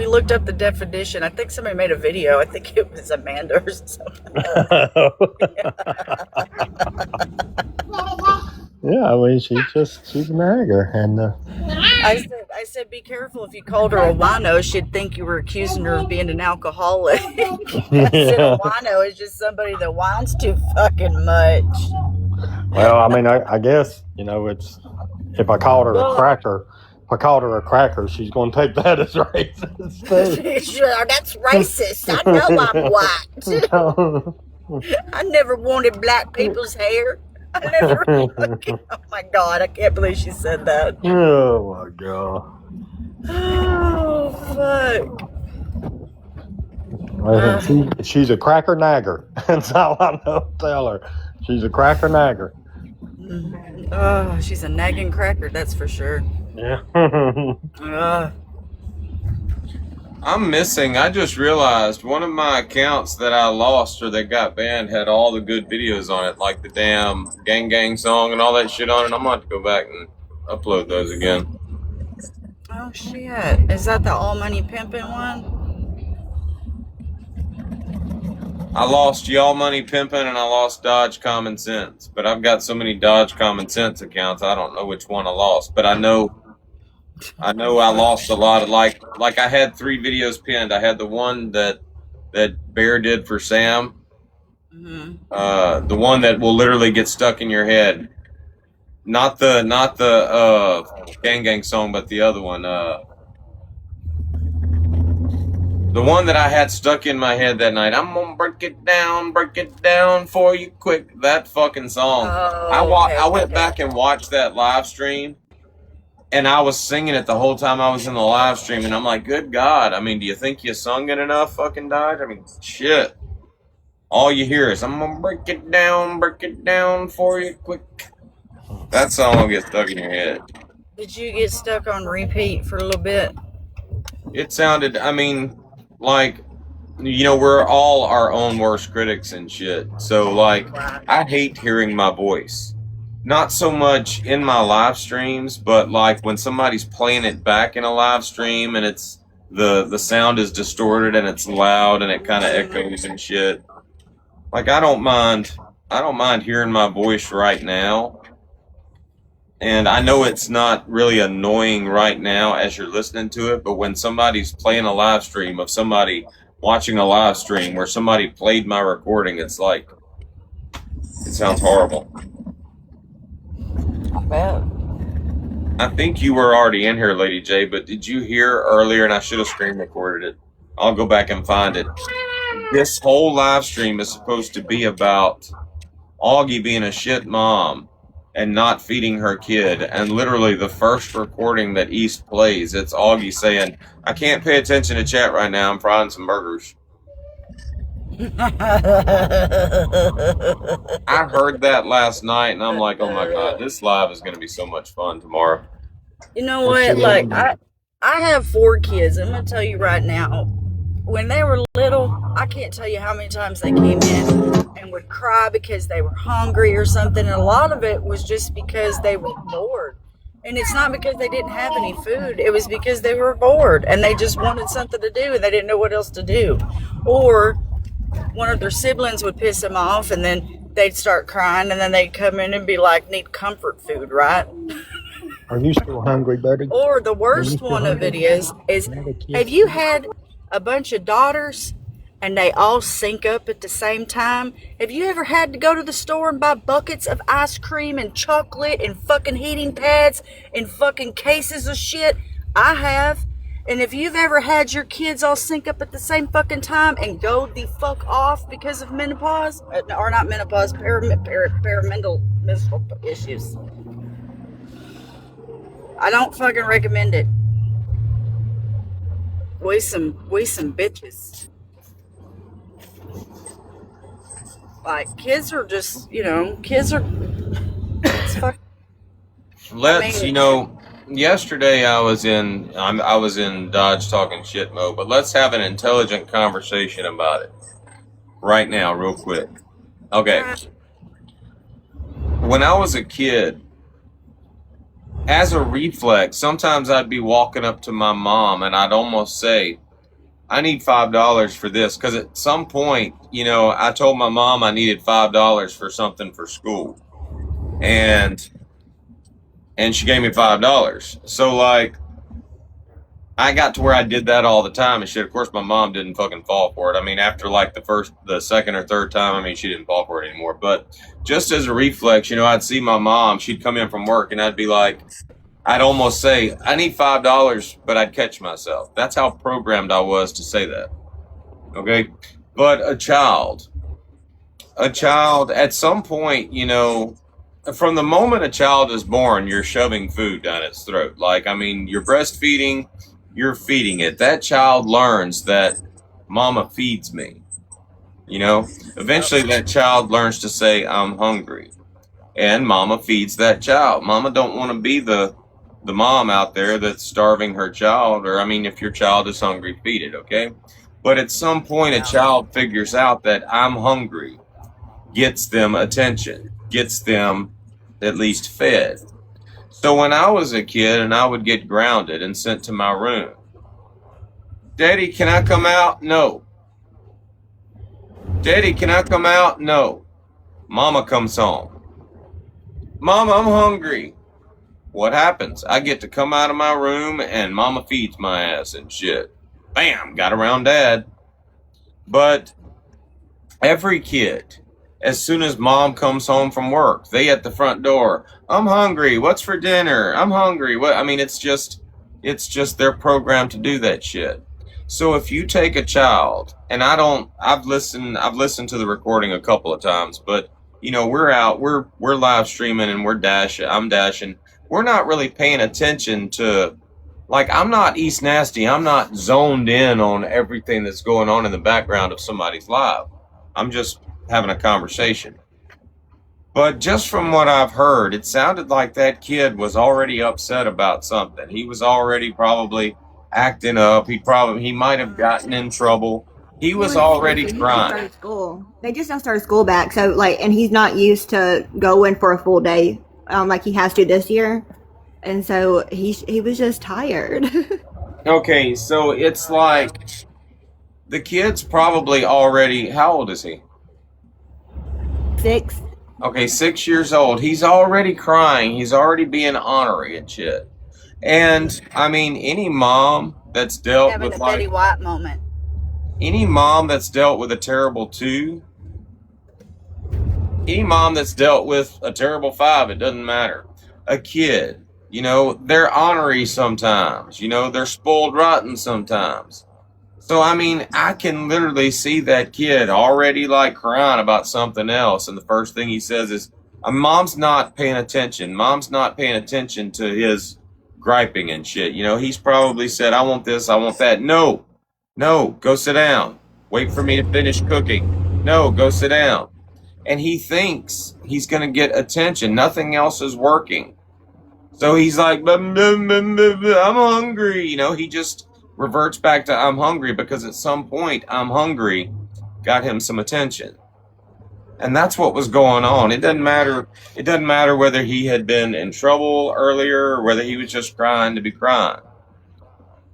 looked up the definition. I think somebody made a video. I think it was Amanda or something. Yeah, I mean, she's a nagger. And I said, be careful. If you called her a wino, she'd think you were accusing her of being an alcoholic. I said a wino is just somebody that whines too fucking much. well, I mean, I guess, it's, if I called her a cracker, she's going to take that as racist too. Sure, that's racist. I know I'm white. I never wanted black people's hair. I never. Oh my god! I can't believe she said that. Oh my god. Oh fuck. She's a cracker nagger. That's all I know. Tell her she's a cracker nagger. Oh, she's a nagging cracker. That's for sure. Yeah. I'm missing. I just realized one of my accounts that I lost or that got banned had all the good videos on it, like the damn Gang Gang song and all that shit on it. I'm going to have to go back and upload those again. Oh shit. Is that the All Money Pimpin' one? I lost Y'all Money Pimpin' and I lost Dodge Common Sense. But I've got so many Dodge Common Sense accounts, I don't know which one I lost. But I know I lost a lot of, like I had 3 videos pinned. I had the one that Bear did for Sam. The one that will literally get stuck in your head. Not the Gang Gang song, but the other one. The one that I had stuck in my head that night. I'm gonna break it down for you quick. That fucking song. I went back and watched that live stream, and I was singing it the whole time I was in the live stream, and I'm like, good God. I mean, do you think you sung it enough, fucking Dodge? I mean, shit. All you hear is, I'm gonna break it down for you quick. That song will get stuck in your head. Did you get stuck on repeat for a little bit? It sounded, I mean, like, we're all our own worst critics and shit. So, like, I hate hearing my voice. Not so much in my live streams, but, like, when somebody's playing it back in a live stream and it's, the sound is distorted and it's loud and it kind of echoes and shit. Like, I don't mind hearing my voice right now. And I know it's not really annoying right now as you're listening to it, but when somebody's playing a live stream of somebody watching a live stream where somebody played my recording, it's like, it sounds horrible. I bet. I think you were already in here, Lady J, but did you hear earlier, and I should have screen recorded it. I'll go back and find it. This whole live stream is supposed to be about Augie being a shit mom and not feeding her kid. And literally the first recording that East plays, it's Augie saying, I can't pay attention to chat right now. I'm frying some burgers. I heard that last night and I'm like, oh my God, this live is going to be so much fun tomorrow. You know what? Like, I have 4 kids. I'm going to tell you right now, when they were little, I can't tell you how many times they came in and would cry because they were hungry or something. And a lot of it was just because they were bored. And it's not because they didn't have any food. It was because they were bored and they just wanted something to do and they didn't know what else to do. Or one of their siblings would piss them off and then they'd start crying and then they'd come in and be like, need comfort food, right? Are you still hungry, buddy? Or the worst one of it is have you had a bunch of daughters and they all sync up at the same time? Have you ever had to go to the store and buy buckets of ice cream and chocolate and fucking heating pads and fucking cases of shit? I have. And if you've ever had your kids all sync up at the same fucking time and go the fuck off because of menopause, or not menopause, perimental issues, I don't fucking recommend it. We some bitches. Like, kids are just, kids are. It's fucking. Let's, yesterday I was in Dodge talking shit mode, but let's have an intelligent conversation about it right now, real quick. Okay. When I was a kid, as a reflex, sometimes I'd be walking up to my mom and I'd almost say, I need $5 for this. Because at some point, I told my mom I needed $5 for something for school. And she gave me $5. So, like, I got to where I did that all the time and shit. Of course, my mom didn't fucking fall for it. I mean, after like the second or third time, she didn't fall for it anymore. But just as a reflex, I'd see my mom, she'd come in from work and I'd be like, I'd almost say, I need $5, but I'd catch myself. That's how programmed I was to say that. Okay? But a child, at some point, from the moment a child is born, you're shoving food down its throat. Like, you're breastfeeding, you're feeding it. That child learns that mama feeds me. Eventually that child learns to say, I'm hungry. And mama feeds that child. Mama don't want to be the mom out there that's starving her child. Or, if your child is hungry, feed it, okay? But at some point, a child figures out that I'm hungry, gets them attention, gets them at least fed. So when I was a kid and I would get grounded and sent to my room, Daddy, can I come out? No. Daddy, can I come out? No. Mama comes home. Mama, I'm hungry. What happens? I get to come out of my room and mama feeds my ass and shit. Bam, got around Dad. But every kid, as soon as mom comes home from work, they at the front door, I'm hungry. What's for dinner? I'm hungry. What? It's just they're programmed to do that shit. So if you take a child, and I've listened to the recording a couple of times, but we're live streaming and I'm dashing. We're not really paying attention to, like, I'm not East Nasty. I'm not zoned in on everything that's going on in the background of somebody's life. I'm just having a conversation. But just from what I've heard, it sounded like that kid was already upset about something. He was already probably acting up. He might have gotten in trouble. He was already crying. They just now started school back, so and he's not used to going for a full day, like he has to this year, and so he was just tired. Okay, so it's like the kid's probably already. How old is he? 6. Okay, 6 years old. He's already crying. He's already being ornery and shit. And any mom that's dealt Having with a Betty White moment. Any mom that's dealt with a terrible 2, any mom that's dealt with a terrible 5, it doesn't matter. A kid, they're ornery sometimes. They're spoiled rotten sometimes. So, I can literally see that kid already, crying about something else. And the first thing he says is, Mom's not paying attention. Mom's not paying attention to his griping and shit. He's probably said, I want this, I want that. No, go sit down. Wait for me to finish cooking. No, go sit down. And he thinks he's going to get attention. Nothing else is working. So he's like, I'm hungry. He just reverts back to I'm hungry because at some point I'm hungry got him some attention. And that's what was going on. It doesn't matter whether he had been in trouble earlier or whether he was just crying to be crying.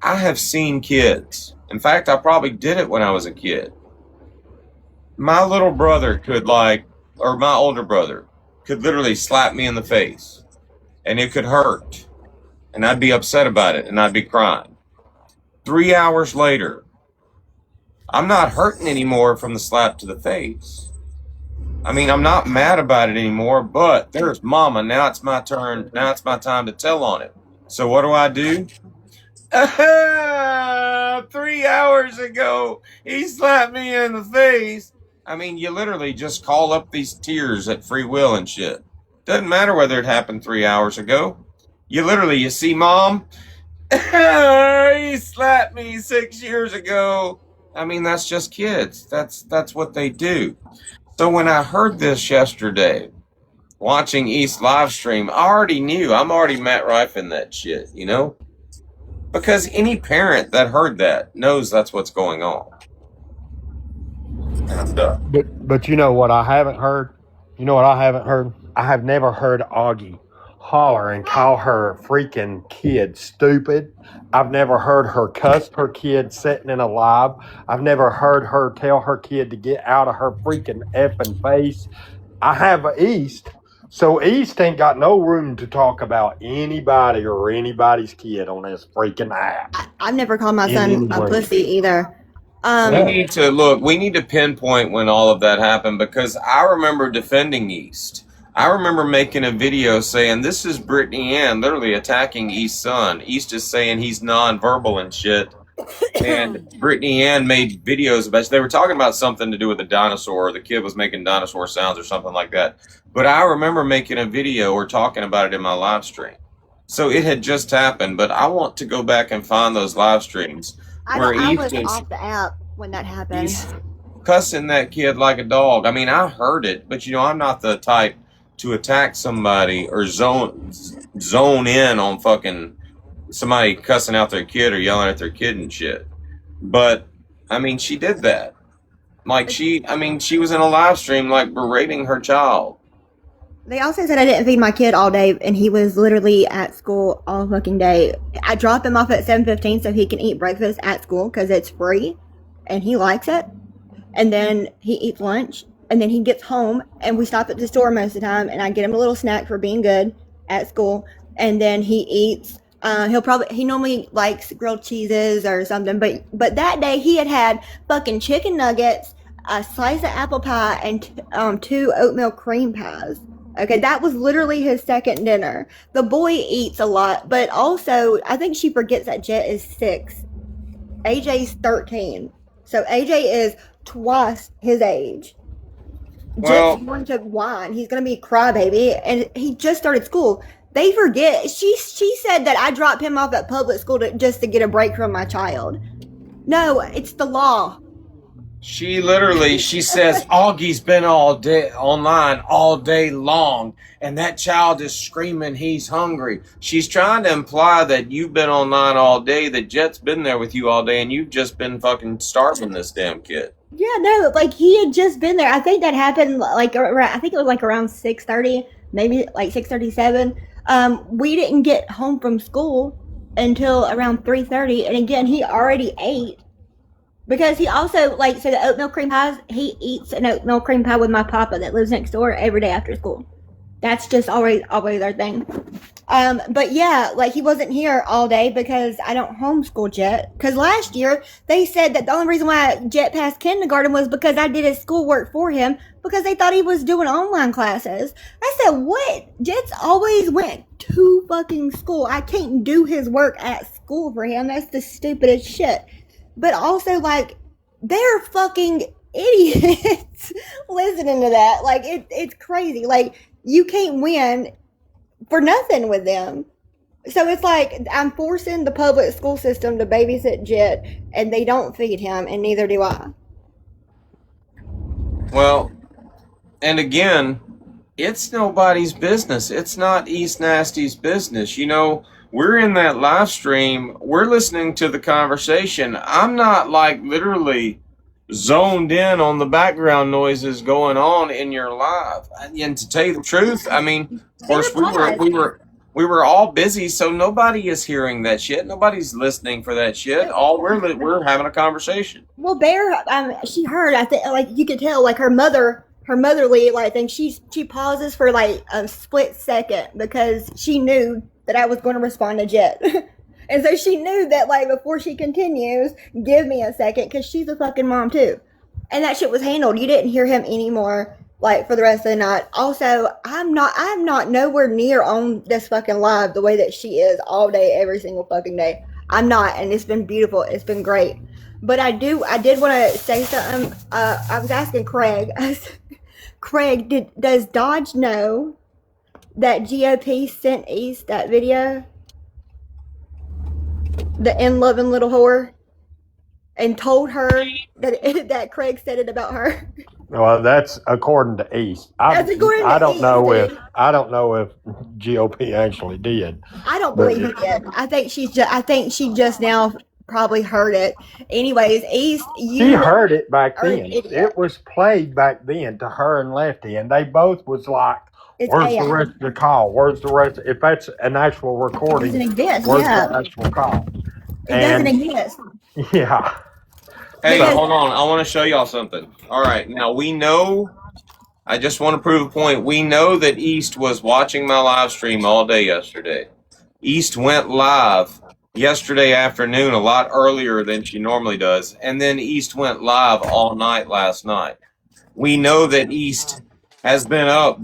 I have seen kids. In fact, I probably did it when I was a kid. My little brother or my older brother could literally slap me in the face and it could hurt. And I'd be upset about it and I'd be crying. 3 hours later, I'm not hurting anymore from the slap to the face. I'm not mad about it anymore, but there's mama. Now it's my turn. Now it's my time to tell on it. So what do? 3 hours ago, he slapped me in the face. You literally just call up these tears at free will and shit. Doesn't matter whether it happened 3 hours ago. You see mom, He slapped me 6 years ago. I mean, that's just kids. That's what they do. So when I heard this yesterday, watching East live stream, I already knew. I'm already Matt Rife in that shit, you know? Because any parent that heard that knows that's what's going on. But you know what I haven't heard? You know what I haven't heard? I have never heard Augie holler and call her freaking kid stupid. I've never heard her cuss her kid sitting in a live. I've never heard her tell her kid to get out of her freaking effing face. I have a East, so East ain't got no room to talk about anybody or anybody's kid on this freaking app. I've never called my son a pussy either. We need to pinpoint when all of that happened, because I remember defending East. I remember making a video saying this is Brittany Ann literally attacking East's son. East is saying he's nonverbal and shit. And Brittany Ann made videos about, they were talking about something to do with a dinosaur. The kid was making dinosaur sounds or something like that. But I remember making a video or talking about it in my live stream. So it had just happened, but I want to go back and find those live streams I where was East is off the app when that happened. cussing that kid like a dog. I mean, I heard it, but you know, I'm not the type to attack somebody or zone in on fucking somebody cussing out their kid or yelling at their kid and shit. But I mean, she did that. Like she was in a live stream like berating her child. They also said I didn't feed my kid all day, and he was literally at school all fucking day. I drop him off at 7:15 so he can eat breakfast at school because it's free, and he likes it. And then he eats lunch, and then he gets home, and we stop at the store most of the time, and I get him a little snack for being good at school, and then he eats. He normally likes grilled cheeses or something, but that day he had fucking chicken nuggets, a slice of apple pie, and 2 oatmeal cream pies. Okay, that was literally his second dinner. The boy eats a lot, but also I think she forgets that Jet is 6. AJ's 13. So AJ is twice his age. Well, Jet's going to whine. He's going to be a crybaby, and he just started school. They forget. She said that I dropped him off at public school just to get a break from my child. No, it's the law. she says Augie's been all day online all day long, and that child is screaming he's hungry. She's trying to imply that you've been online all day, that Jet's been there with you all day, and you've just been fucking starving this damn kid. Yeah, no, like he had just been there. I think that happened like I think it was like around 6:30, maybe like 6:37. We didn't get home from school until around 3:30, and again he already ate. Because he also, so the oatmeal cream pies, he eats an oatmeal cream pie with my papa that lives next door every day after school. That's just always our thing. But yeah, he wasn't here all day because I don't homeschool Jet. Because last year, they said that the only reason why Jet passed kindergarten was because I did his schoolwork for him because they thought he was doing online classes. I said, what? Jet's always went to fucking school. I can't do his work at school for him. That's the stupidest shit. But also, they're fucking idiots listening to that. It's crazy. You can't win for nothing with them. So it's I'm forcing the public school system to babysit Jet, and they don't feed him, and neither do I. Well, and again, it's nobody's business. It's not East Nasty's business. You know, we're in that live stream. We're listening to the conversation. I'm not literally zoned in on the background noises going on in your live. And to tell you the truth, I mean, of course we were all busy, so nobody is hearing that shit. Nobody's listening for that shit. All we're having a conversation. Well, Bear, she heard. I think you could tell her motherly thing. She pauses for a split second because she knew that I was going to respond to Jet. And so she knew that, before she continues, give me a second, because she's a fucking mom, too. And that shit was handled. You didn't hear him anymore, for the rest of the night. Also, I'm not nowhere near on this fucking live the way that she is all day, every single fucking day. I'm not, and it's been beautiful. It's been great. But I did want to say something. I was asking Craig. Craig, does Dodge know that GOP sent East that video? the in-loving little whore, and told her that that Craig said it about her. Well, that's according to East. That's according to don't know East, if GOP actually did. I don't But- believe it yet. I think she just now probably heard it. Anyways, East, you She heard it back are an then. idiot. It was played back then to her and Lefty, and they both was like, It's "Where's AI. the rest of the call? Where's the rest?" If that's an actual recording, Doesn't exist, where's yeah. the actual call? It doesn't exist. Yeah. Hey, Because- hold on. I want to show y'all something. All right. Now, we know, I just want to prove a point. We know that East was watching my live stream all day yesterday. East went live yesterday afternoon a lot earlier than she normally does. And then East went live all night last night. We know that East has been up,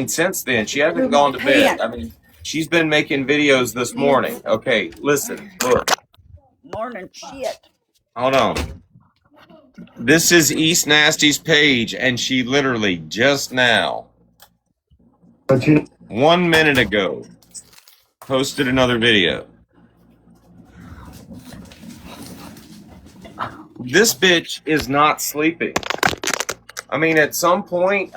since then. She hasn't gone to bed. She's been making videos this morning. Okay, listen, look. Morning shit. Hold on. This is East Nasty's page, and she literally just now, 1 minute ago, posted another video. This bitch is not sleeping. At some point,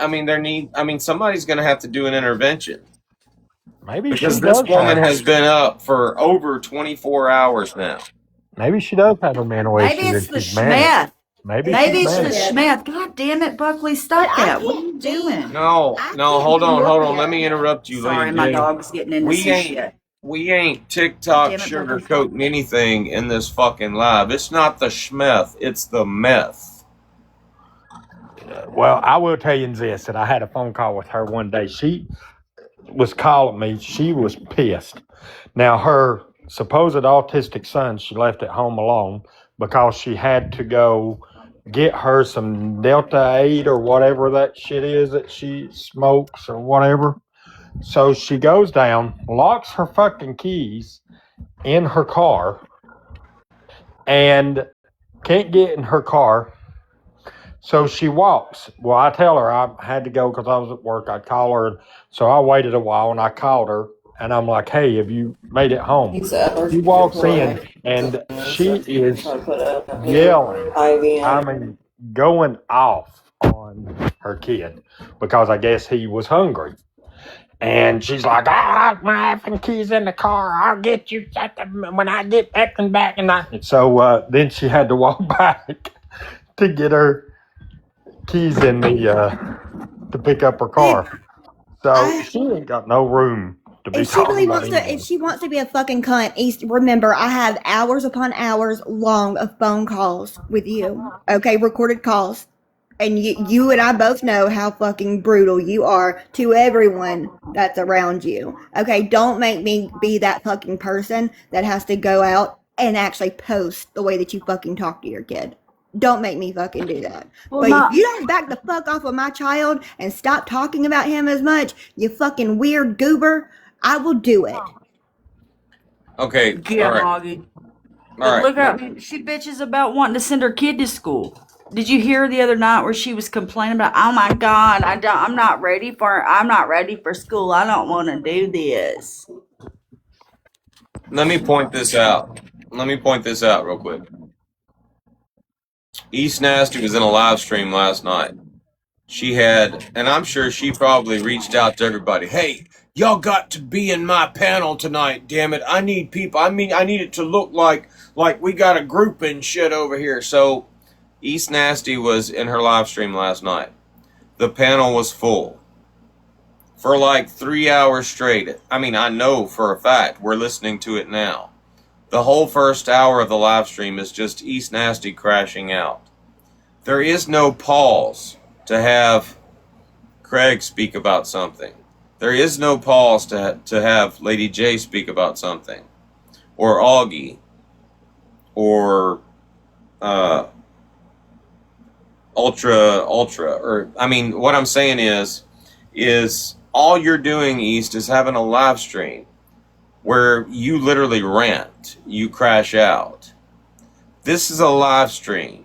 somebody's going to have to do an intervention. Maybe Because she this does woman have- has been up for over 24 hours now. Maybe she does have a mental issue. Maybe it's that the she's managed. Schmeth. Maybe Maybe she's it's the managed. Schmeth. God damn it, Buckley, stop that. What are you doing? No, hold on. Let me interrupt you, Sorry, Lady my J. dog's getting into We some ain't shit. we ain't TikTok Damn it, sugarcoating anything in this fucking live. It's not the schmeth, it's the meth. Well, I will tell you this, that I had a phone call with her one day. She was calling me. She was pissed. Now, her supposed autistic son, she left at home alone because she had to go get her some Delta 8 or whatever that shit is that she smokes or whatever. So she goes down, locks her fucking keys in her car, and can't get in her car. So she walks. Well, I tell her I had to go because I was at work. I'd call her. So I waited a while and I called her and I'm like, "Hey, have you made it home?" She walks in and she is yelling. Going off on her kid because I guess he was hungry. And she's like, my effing keys in the car. I'll get you when I get back and back. So then she had to walk back to get her keys in the to pick up her car. So she ain't got no room to be If she talking really about wants to, anything. if she wants to be a fucking cunt, East, remember, I have hours upon hours long of phone calls with you. Okay, recorded calls. And you and I both know how fucking brutal you are to everyone that's around you. Okay, don't make me be that fucking person that has to go out and actually post the way that you fucking talk to your kid. Don't make me fucking do that. Well, but Mom- if you don't back the fuck off of my child and stop talking about him as much, you fucking weird goober, I will do it. Okay, Yeah, all right. Moggy. All right. Look at she bitches about wanting to send her kid to school. Did you hear the other night where she was complaining about, "Oh my God, I'm not ready for school. I don't want to do this." Let me point this out. Real quick. East Nasty was in a live stream last night. She had, and I'm sure she probably reached out to everybody. "Hey, y'all got to be in my panel tonight, damn it. I need people. I need it to look like we got a group and shit over here." So East Nasty was in her live stream last night. The panel was full for like 3 hours straight. I know for a fact. We're listening to it now. The whole first hour of the live stream is just East Nasty crashing out. There is no pause to have Craig speak about something. There is no pause to have Lady J speak about something. Or Augie. Or Ultra. Or what I'm saying is all you're doing, East, is having a live stream where you literally rant, you crash out. This is a live stream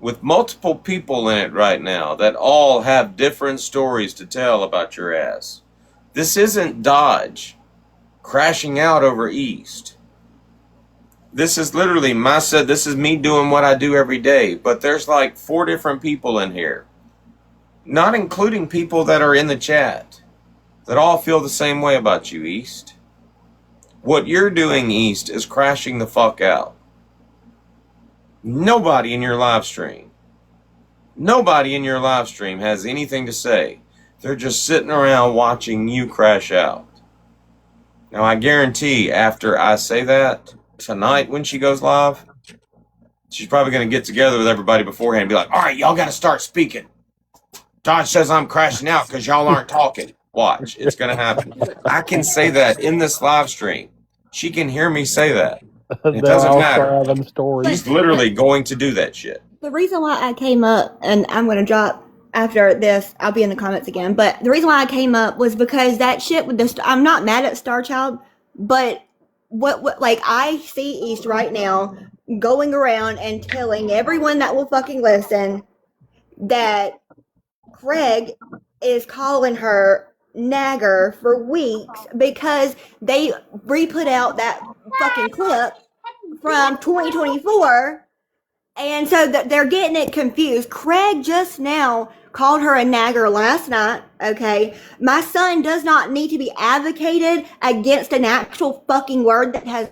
with multiple people in it right now that all have different stories to tell about your ass. This isn't Dodge crashing out over East. This is literally this is me doing what I do every day, but there's like 4 different people in here, not including people that are in the chat, that all feel the same way about you, East. What you're doing, East, is crashing the fuck out. Nobody in your live stream has anything to say. They're just sitting around watching you crash out. Now, I guarantee after I say that tonight when she goes live, she's probably going to get together with everybody beforehand and be like, all right, y'all got to start speaking. Dodge says I'm crashing out because y'all aren't talking. Watch, it's going to happen. I can say that in this live stream. She can hear me say that. It doesn't matter. She's literally going to do that shit. The reason why I came up, and I'm going to drop after this, I'll be in the comments again, but the reason why I came up was because that shit with the, I'm not mad at Star Child, but what like I see East right now going around and telling everyone that will fucking listen that Craig is calling her nagger for weeks because they re-put out that fucking clip from 2024, and so they're getting it confused. Craig just now called her a nagger last night, okay? My son does not need to be advocated against an actual fucking word that has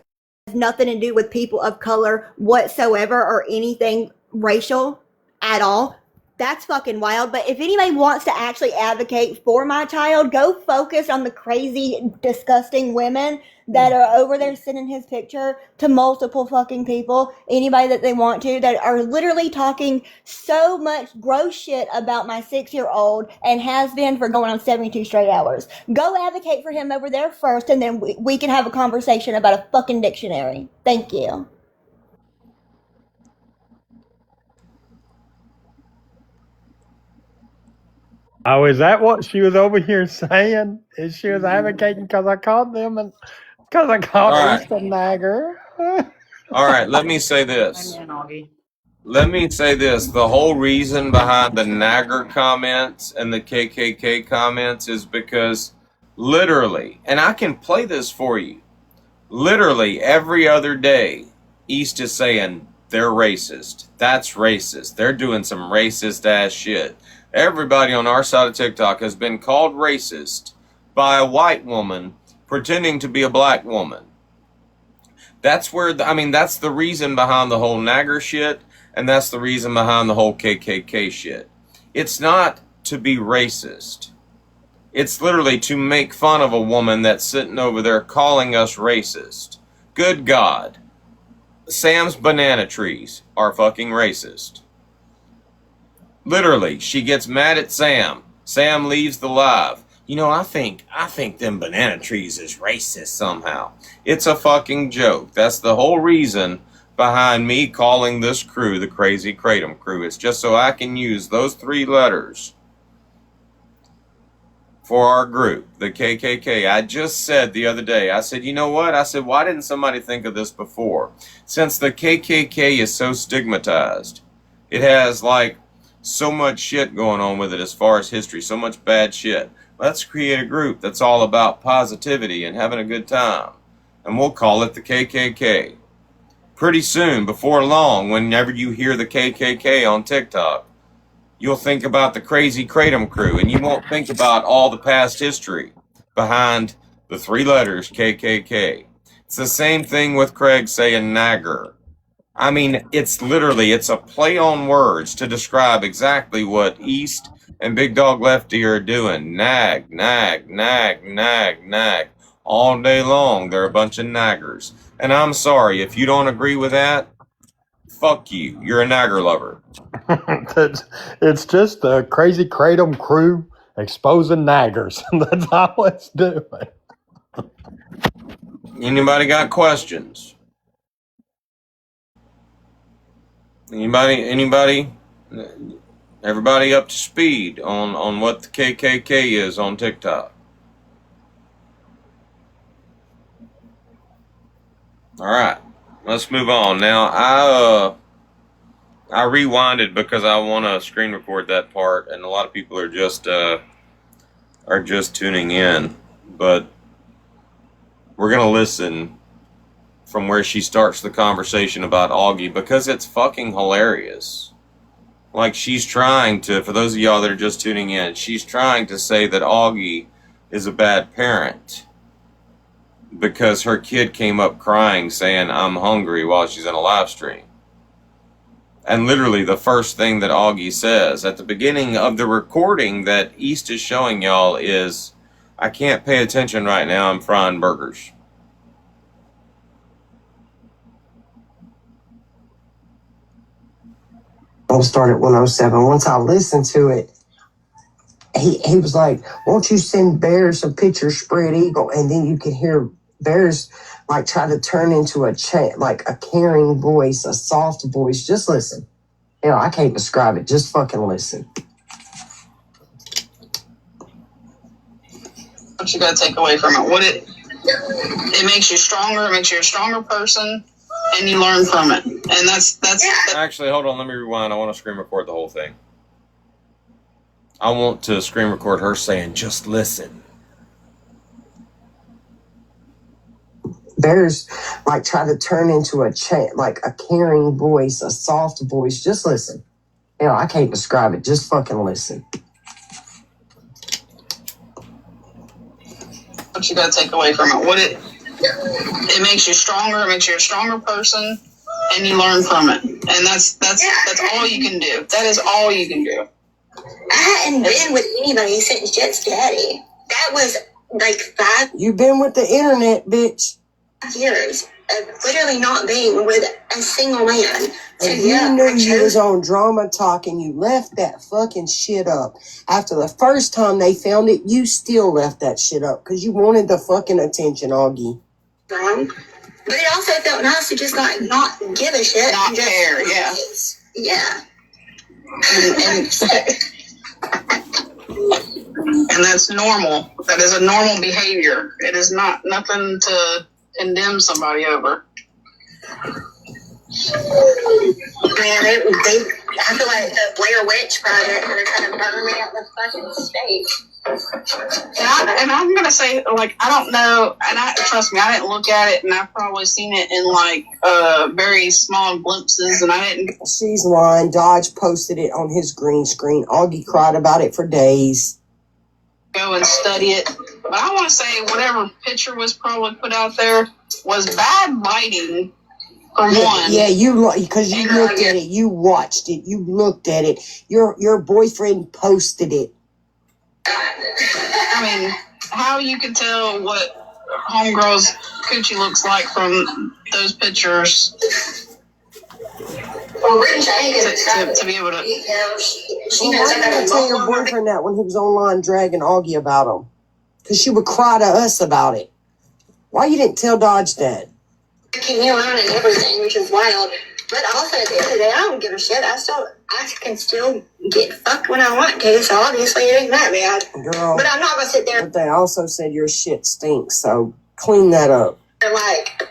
nothing to do with people of color whatsoever or anything racial at all. That's fucking wild. But if anybody wants to actually advocate for my child, go focus on the crazy, disgusting women that are over there sending his picture to multiple fucking people, anybody that they want to, that are literally talking so much gross shit about my 6-year-old and has been for going on 72 straight hours. Go advocate for him over there first, and then we can have a conversation about a fucking dictionary. Thank you. Oh, is that what she was over here saying? Is she was advocating because I called them and because I called All right. East a nagger? All right, let me say this. Let me say this. The whole reason behind the nagger comments and the KKK comments is because literally, and I can play this for you, literally every other day, East is saying they're racist. That's racist. They're doing some racist ass shit. Everybody on our side of TikTok has been called racist by a white woman pretending to be a black woman. That's where, that's the reason behind the whole nagger shit, and that's the reason behind the whole KKK shit. It's not to be racist. It's literally to make fun of a woman that's sitting over there calling us racist. Good God. Sam's banana trees are fucking racist. Literally, she gets mad at Sam. Sam leaves the live. You know, I think them banana trees is racist somehow. It's a fucking joke. That's the whole reason behind me calling this crew the Crazy Kratom Crew. It's just so I can use those 3 letters for our group, the KKK. I just said the other day, I said, you know what? I said, why didn't somebody think of this before? Since the KKK is so stigmatized, it has like so much shit going on with it as far as history, so much bad shit. Let's create a group that's all about positivity and having a good time. And we'll call it the KKK. Pretty soon, before long, whenever you hear the KKK on TikTok, you'll think about the Crazy Kratom Crew, and you won't think about all the past history behind the 3 letters KKK. It's the same thing with Craig saying nagger. I mean, it's a play on words to describe exactly what East and Big Dog Lefty are doing. Nag, nag, nag, nag, nag. All day long, they're a bunch of naggers. And I'm sorry, if you don't agree with that, fuck you. You're a nagger lover. It's just the Crazy Kratom Crew exposing naggers. That's all it's doing. Anybody got questions? Anybody? Everybody up to speed on what the KKK is on TikTok? All right, let's move on. Now, I rewinded because I want to screen record that part, and a lot of people are just tuning in. But we're gonna listen from where she starts the conversation about Augie because it's fucking hilarious. Like, she's trying to, for those of y'all that are just tuning in, she's trying to say that Augie is a bad parent because her kid came up crying saying, I'm hungry, while she's in a live stream. And literally the first thing that Augie says at the beginning of the recording that East is showing y'all is, I can't pay attention right now, I'm frying burgers. I'll start at 107. Once I listened to it, he was like, won't you send Bears a picture spread eagle? And then you could hear Bears like try to turn into a like a caring voice, a soft voice. Just listen. You know, I can't describe it. Just fucking listen. What you gotta take away from it? What it makes you stronger. It makes you a stronger person, and you learn from it. And that's. Actually, hold on. Let me rewind. I want to screen record the whole thing. I want to screen record her saying, just listen. Bears like try to turn into a like a caring voice, a soft voice. Just listen. You know, I can't describe it. Just fucking listen. What you gotta take away from it? What it makes you stronger. It makes you a stronger person, and you learn from it. And that's all you can do. That is all you can do. I hadn't been with anybody since Jet's daddy. That was like 5 You've been with the internet, bitch. years of literally not being with a single man. So And yeah, you knew I you was chose. on Drama Talk and you left that fucking shit up. After the first time they found it, you still left that shit up because you wanted the fucking attention, Augie. Wrong. But it also felt nice to just like not give a shit. Not and just, care, yeah. Yeah. And that's normal. That is a normal behavior. It is not nothing to condemn somebody over. Man, I feel like the Blair Witch Project are trying to burn me at the fucking stake. And I'm gonna say, like, I don't know, and trust me, I didn't look at it, and I've probably seen it in like very small glimpses, and I didn't. She's lying. Dodge posted it on his green screen. Augie cried about it for days. Go and study it. But I want to say whatever picture was probably put out there was bad lighting for one. Yeah, because you looked at it, you watched it, you looked at it. Your boyfriend posted it. I mean, how you can tell what homegirl's coochie looks like from those pictures. Well, Rich, I ain't gonna to be able to. She Well, knows why I didn't got you a tell your mom. boyfriend that when he was online dragging Augie about him? Because she would cry to us about it. Why you didn't tell Dodge that? Kicking you out and everything, which is wild. But also at the end of the day, I don't give a shit. I can still get fucked when I want to, so obviously it ain't that bad. Girl. But I'm not gonna sit there But they also said your shit stinks, so clean that up. and like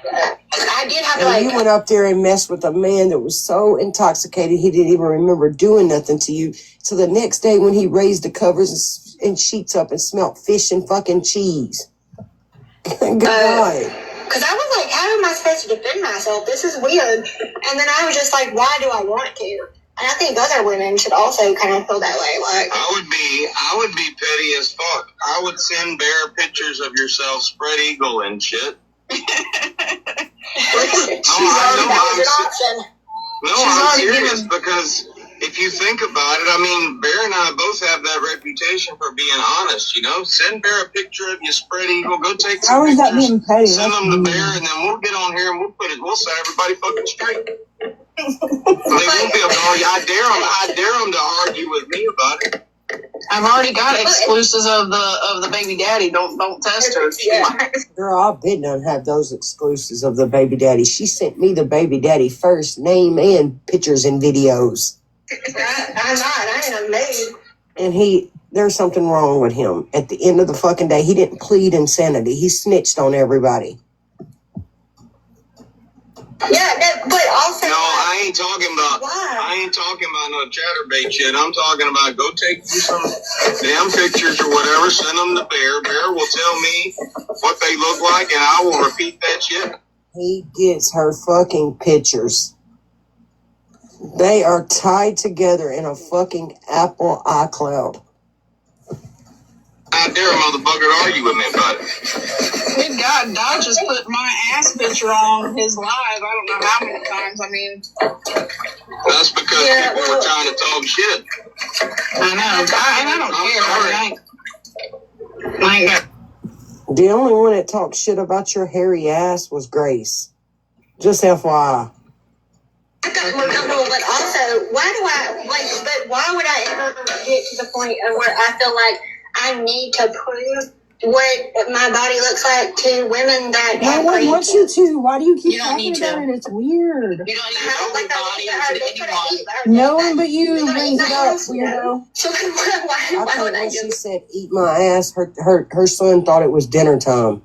I did have to And like you went up there and messed with a man that was so intoxicated he didn't even remember doing nothing to you. So the next day when he raised the covers and sheets up and smelled fish and fucking cheese. Good night. because I was like, how am I supposed to defend myself? This is weird. And then I was just like, why do I want to? And I think other women should also kind of feel that way. Like I would be petty as fuck. I would send Bear pictures of yourself spread eagle and shit. I'm serious because if you think about it, I mean, Bear and I both have that reputation for being honest, you know? Send Bear a picture of you spread eagle, go take some How is that pictures, being petty? send That's them to mean. Bear, and then we'll get on here and we'll set everybody fucking straight. They won't be able to argue. I dare them to argue with me about it. I've already got exclusives of the baby daddy. Don't test her. Girl, I bet none have those exclusives of the baby daddy. She sent me the baby daddy first, name and pictures and videos. I'm not. I ain't a maid. And there's something wrong with him. At the end of the fucking day, he didn't plead insanity. He snitched on everybody. Yeah, but also No, I ain't talking about no chatterbait shit. I'm talking about go take you some damn pictures or whatever, send them to Bear. Bear will tell me what they look like, and I will repeat that shit. he gets her fucking pictures. They are tied together in a fucking Apple iCloud. I dare a motherfucker to argue with me about it. Good God, Dodge just put my ass picture on his live. I don't know how many times. I mean, that's because people were trying to talk shit. I know. I don't care. I ain't got. The only one that talked shit about your hairy ass was Grace. Just FYI. I got more comfortable, but also, why would I ever get to the point of where I feel like I need to prove what my body looks like to women that No have one crazy wants you to. Why do you keep You don't talking need about to. it? It's weird. You don't need to know your body is anyone. No one but you brings it up, weirdo. So why I would think I when do she said eat my ass, her son thought it was dinner time.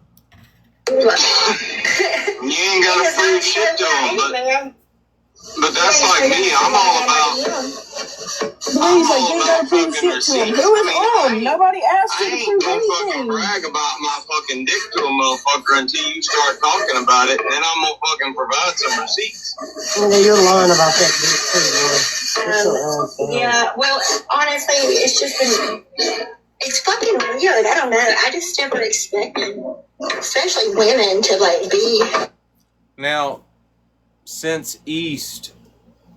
You ain't got to prove shit to him, but that's like me. I'm all about. He's like, you gotta prove shit to him. Who is on? Nobody asked you to ain't prove gonna fucking anything. brag about my fucking dick to a motherfucker until you start talking about it, and then I'm gonna fucking provide some receipts. Yeah, you're lying about that dick too, boy. Yeah, well, honestly, it's just been. It's fucking weird. I don't know. I just never expected, especially women, to like be. Now, since East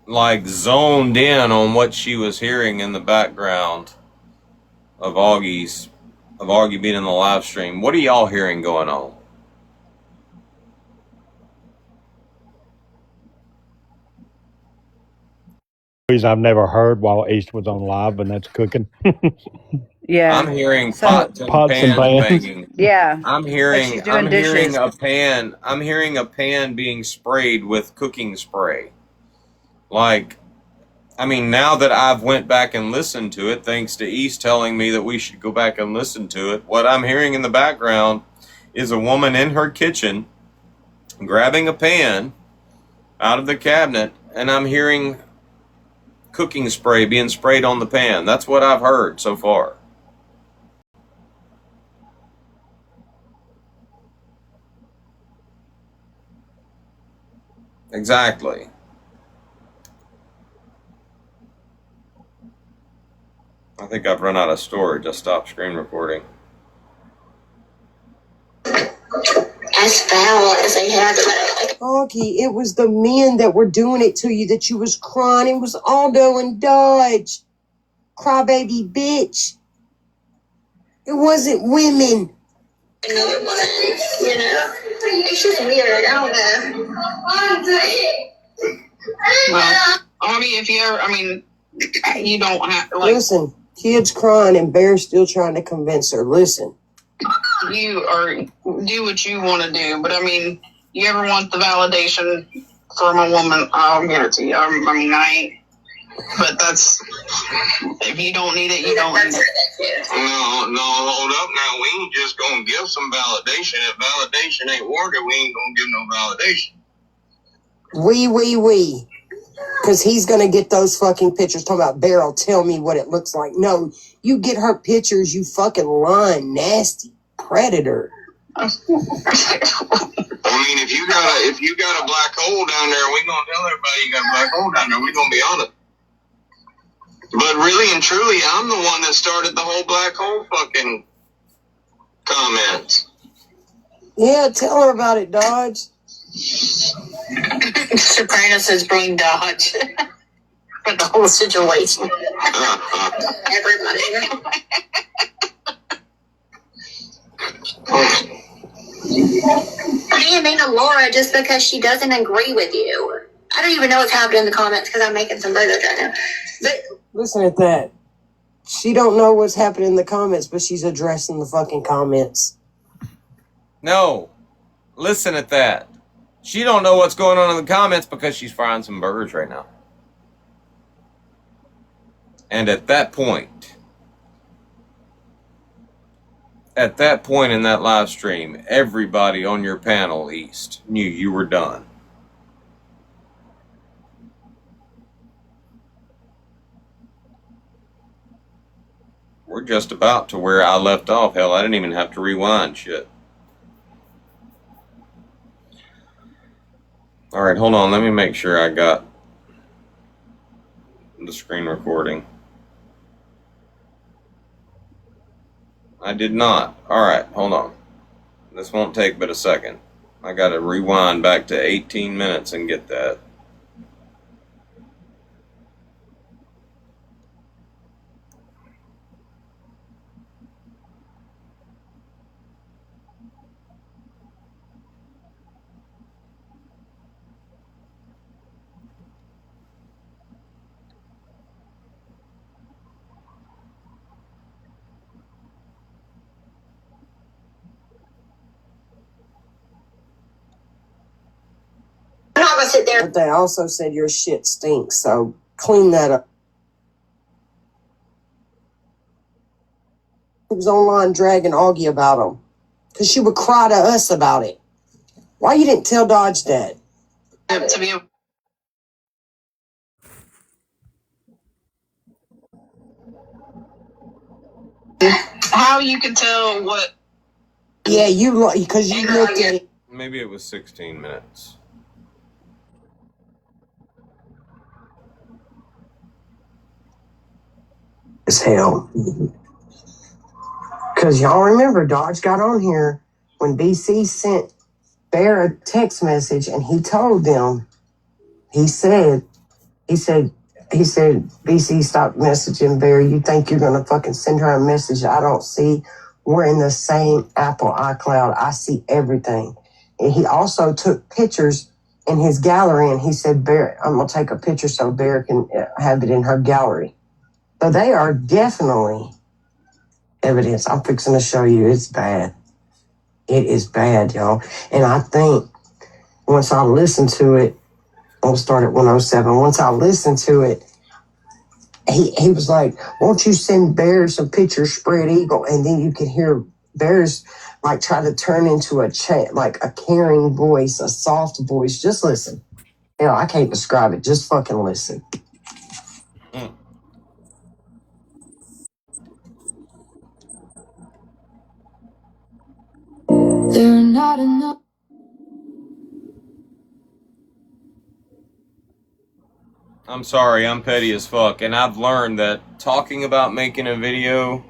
like zoned in on what she was hearing in the background of Augie being in the live stream, what are y'all hearing going on? Reason I've never heard while East was on live, and that's cooking. Yeah. I'm hearing So- pots and Pots and pans pans. banging. Yeah. I'm Like hearing she's doing dishes. a pan. I'm hearing a pan being sprayed with cooking spray. Like, I mean, now that I've went back and listened to it, thanks to East telling me that we should go back and listen to it, what I'm hearing in the background is a woman in her kitchen grabbing a pan out of the cabinet, and I'm hearing cooking spray being sprayed on the pan. That's what I've heard so far. Exactly. I think I've run out of storage. I stopped screen recording. As foul as they have it. Augie, it was the men that were doing it to you that you was crying. It was Aldo and Dodge. Crybaby bitch. It wasn't women. Another one, you know. It's just weird. I don't know. Well, Augie, if you ever, I mean, you don't have to, like, Listen, kids crying and Bear's still trying to convince her. Listen. you are, do what you want to do, but I mean, you ever want the validation from a woman, I'll give it to you. I mean, I ain't, but that's, if you don't need it, you don't need it. No, hold up now. We ain't just gonna give some validation. If validation ain't warranted, we ain't gonna give no validation. We. Because he's going to get those fucking pictures talking about Beryl, tell me what it looks like. No, you get her pictures, you fucking lying, nasty predator. I mean, if you got a black hole down there, we gonna tell everybody you got a black hole down there. We gonna be on it. But really and truly, I'm the one that started the whole black hole fucking comments. Yeah, tell her about it, Dodge. Sopranos is bring Dodge for the whole situation. Everybody. I mean to Laura just because she doesn't agree with you. I don't even know what's happening in the comments because I'm making some burgers right now. But Listen at that. She don't know what's happening in the comments, but she's addressing the fucking comments. No. Listen at that. She don't know what's going on in the comments because she's frying some burgers right now. And at that point in that live stream, everybody on your panel, East, knew you were done. We're just about to where I left off. Hell, I didn't even have to rewind shit. All right, hold on. Let me make sure I got the screen recording. I did not. All right, hold on. This won't take but a second. I got to rewind back to 18 minutes and get that. I'm not gonna sit there. But they also said your shit stinks, so clean that up. He was online dragging Augie about him because she would cry to us about it. Why you didn't tell Dodge that? To be how you can tell what. Yeah, you because you looked at it. Maybe it was 16 minutes. As hell. Because y'all remember, Dodge got on here when BC sent Bear a text message and he told them, he said, BC, stop messaging Bear. You think you're going to fucking send her a message I don't see? We're in the same Apple iCloud. I see everything. And he also took pictures in his gallery and he said, Bear, I'm going to take a picture so Bear can have it in her gallery. So they are definitely evidence. I'm fixing to show you. It's bad. It is bad, y'all. And I think once I listen to it, we'll start at 107. Once I listened to it, he was like, won't you send Bear some pictures, spread eagle? And then you could hear Bear's like try to turn into a like a caring voice, a soft voice. Just listen. You know, I can't describe it. Just fucking listen. There are not enough. I'm sorry, I'm petty as fuck, and I've learned that talking about making a video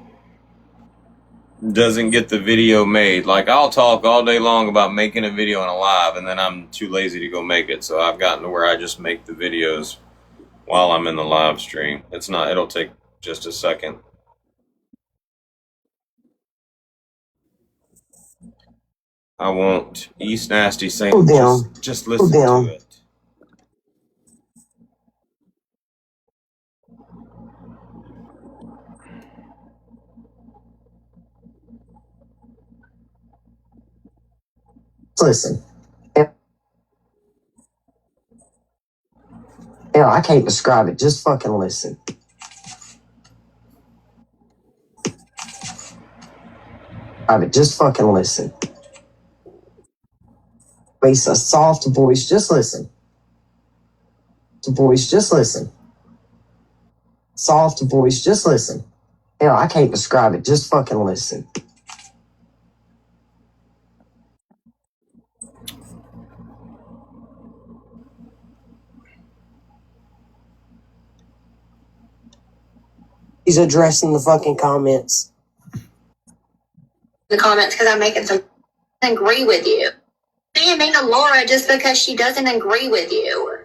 doesn't get the video made. Like, I'll talk all day long about making a video on a live, and then I'm too lazy to go make it, so I've gotten to where I just make the videos while I'm in the live stream. It'll take just a second. I won't. East Nasty saying just listen to it. Listen. Yeah, I can't describe it. Just fucking listen. Just fucking listen. It's a soft voice. Just listen. Voice. Just listen. Soft voice. Just listen. Yeah, I can't describe it. Just fucking listen. He's addressing the fucking comments. The comments because I'm making some agree with you. Saying mean to Laura just because she doesn't agree with you.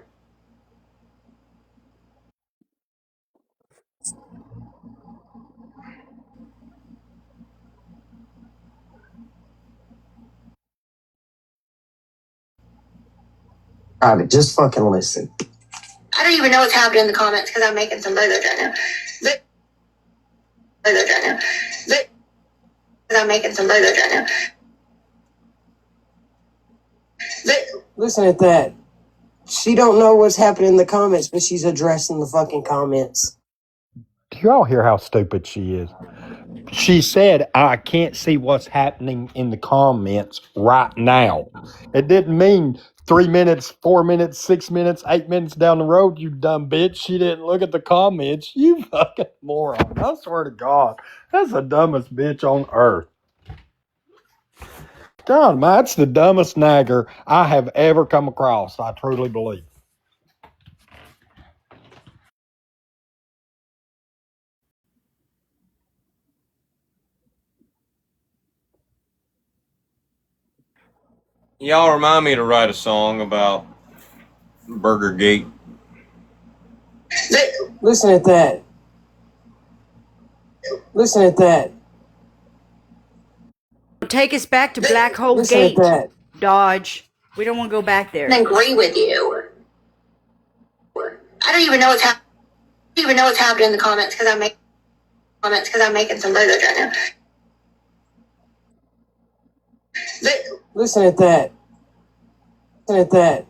Just fucking listen. I don't even know what's happening in the comments because I'm making some burgers right now. But I'm making some burgers right now. Listen at that. She don't know what's happening in the comments, but she's addressing the fucking comments. Do y'all hear how stupid she is? She said, I can't see what's happening in the comments right now. It didn't mean 3 minutes, 4 minutes, 6 minutes, 8 minutes down the road, you dumb bitch. She didn't look at the comments. You fucking moron. I swear to God, that's the dumbest bitch on earth. God, man, that's the dumbest nagger I have ever come across. I truly believe. Y'all remind me to write a song about Burger Gate. Listen at that. Listen at that. Take us back to Black Hole Listen Gate, at that. Dodge. We don't want to go back there. I agree with you. I don't even know what's happening in the comments because I'm making some videos right now. Listen at that. Listen at that.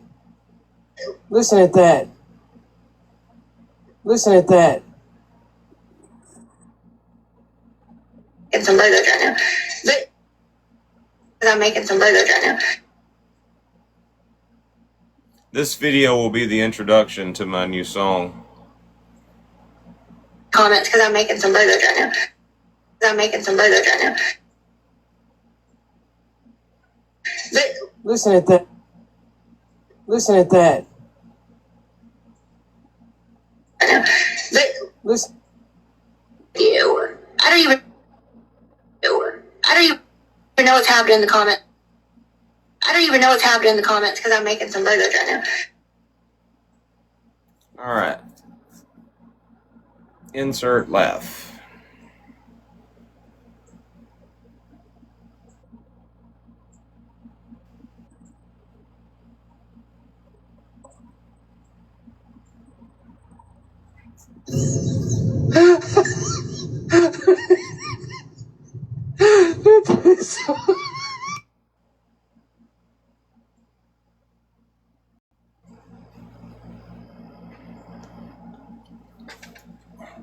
Listen at that. Listen at that. Making some videos right now. I'm making some videos right now. This video will be the introduction to my new song. Comments because I'm making some videos right now. I'm making some videos right now. Listen at that. Listen at that. Listen. You. I don't even know what's happening in the comments. I don't even know what's happening in the comments because I'm making some videos right now. All right. Insert laugh.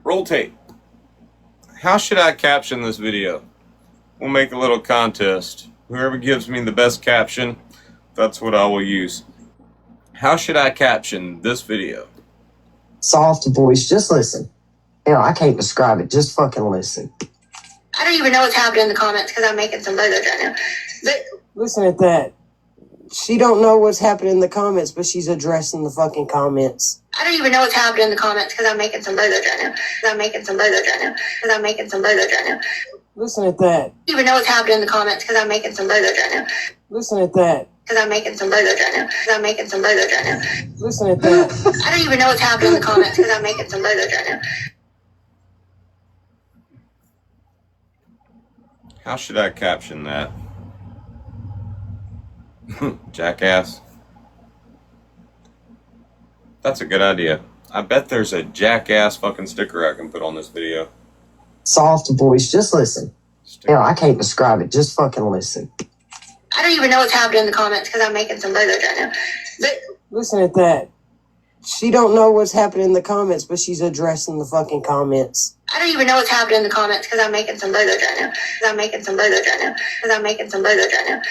Roll tape. How should I caption this video? We'll make a little contest. Whoever gives me the best caption, that's what I will use. How should I caption this video? Soft voice, just listen. I can't describe it. Just fucking listen. I don't even know what's happening in the comments because I'm making some videos right now. Listen at that. She don't know what's happening in the comments, but she's addressing the fucking comments. I don't even know what's happening in the comments because I'm making some videos right now. I'm making some videos right now. I'm making some videos right now. Listen at that. I don't even know what's happening in the comments because I'm making some videos right now. Listen at that. Because I'm making some videos right now. I'm making some videos right now. Listen at that. I don't even know what's happening in the comments because I'm making some videos right now. How should I caption that? Jackass. That's a good idea. I bet there's a jackass fucking sticker I can put on this video. Soft voice, just listen. I can't describe it. Just fucking listen. I don't even know what's happening in the comments because I'm making some videos right now. Listen at that. She don't know what's happening in the comments, but she's addressing the fucking comments. I don't even know what's happening in the comments because I'm making some videos right now. I'm making some videos right now. I'm making some videos right now.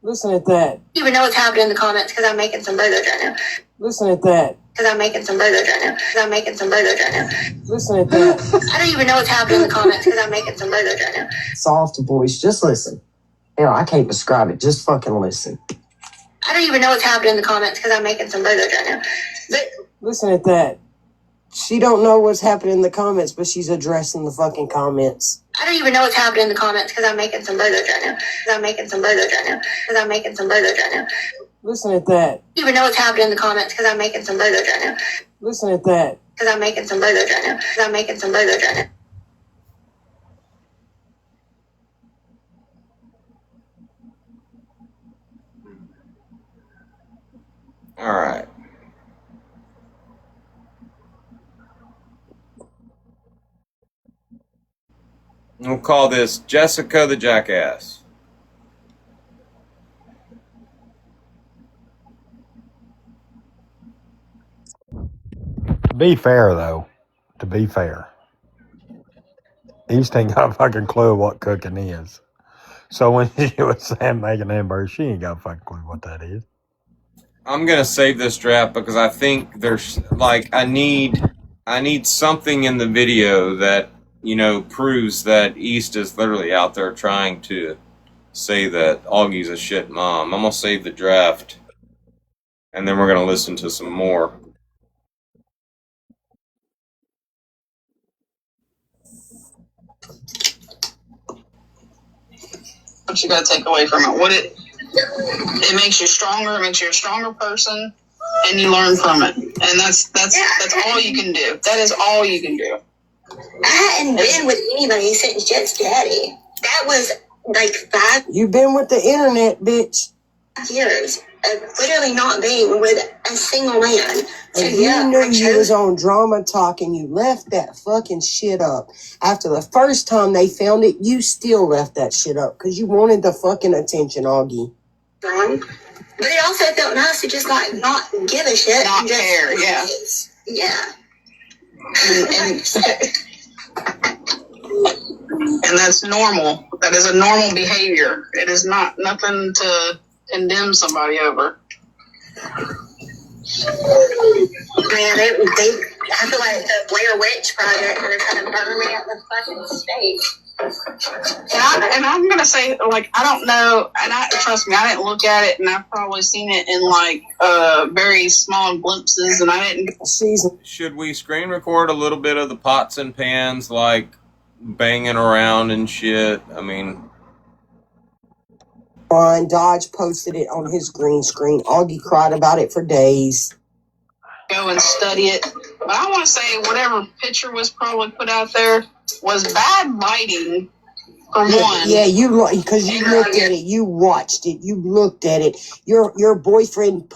Listen at that. I don't even know what's happening in the comments because I'm making some videos right now. Listen at that. Because I'm making some videos right now. I'm making some videos right now. Listen at that. I don't even know what's happening in the comments because I'm making some videos right now. Soft voice, just listen. I can't describe it. Just fucking listen. I don't even know what's happening in the comments because I'm making some videos right now. Listen at that. She don't know what's happening in the comments, but she's addressing the fucking comments. I don't even know what's happening in the comments because I'm making some videos right now. I'm making some videos right now. I'm making some videos right now. Listen at that. I don't even know what's happening in the comments because I'm making some videos right now. Listen at that. Because I'm making some videos right now. I'm making some videos right now. All right. We'll call this Jessica the Jackass. To be fair, though, to be fair, East ain't got a fucking clue what cooking is. So when she was saying making hamburgers, she ain't got a fucking clue what that is. I'm gonna save this draft because I think there's like I need something in the video that proves that East is literally out there trying to say that Augie's a shit mom. I'm gonna save the draft, and then we're gonna listen to some more. What you gotta take away from it? What it makes you stronger. It makes you a stronger person, and you learn from it. And that's all you can do. That is all you can do. I hadn't been with anybody since Jet's daddy. That was like 5 You been with the internet, bitch. years of literally not being with a single man. So And yeah, you knew I you chose was on Drama Talk and you left that fucking shit up. After the first time they found it, you still left that shit up because you wanted the fucking attention, Augie. wrong. But it also felt nice to just like not give a shit. Not and just care, yeah. Yeah. And that's normal. That is a normal behavior. It is not nothing to condemn somebody over. Man, I feel like the Blair Witch Project would have kind of burned me at the fucking stake. And I'm gonna say, like, I don't know, and trust me, I didn't look at it, and I've probably seen it in like very small glimpses, and I didn't. Should we screen record a little bit of the pots and pans, like banging around and shit? I mean, Dodge posted it on his green screen. Augie cried about it for days. Go and study it. But I want to say whatever picture was probably put out there was bad lighting for one. Yeah, because you looked at it, you watched it, you looked at it. Your boyfriend.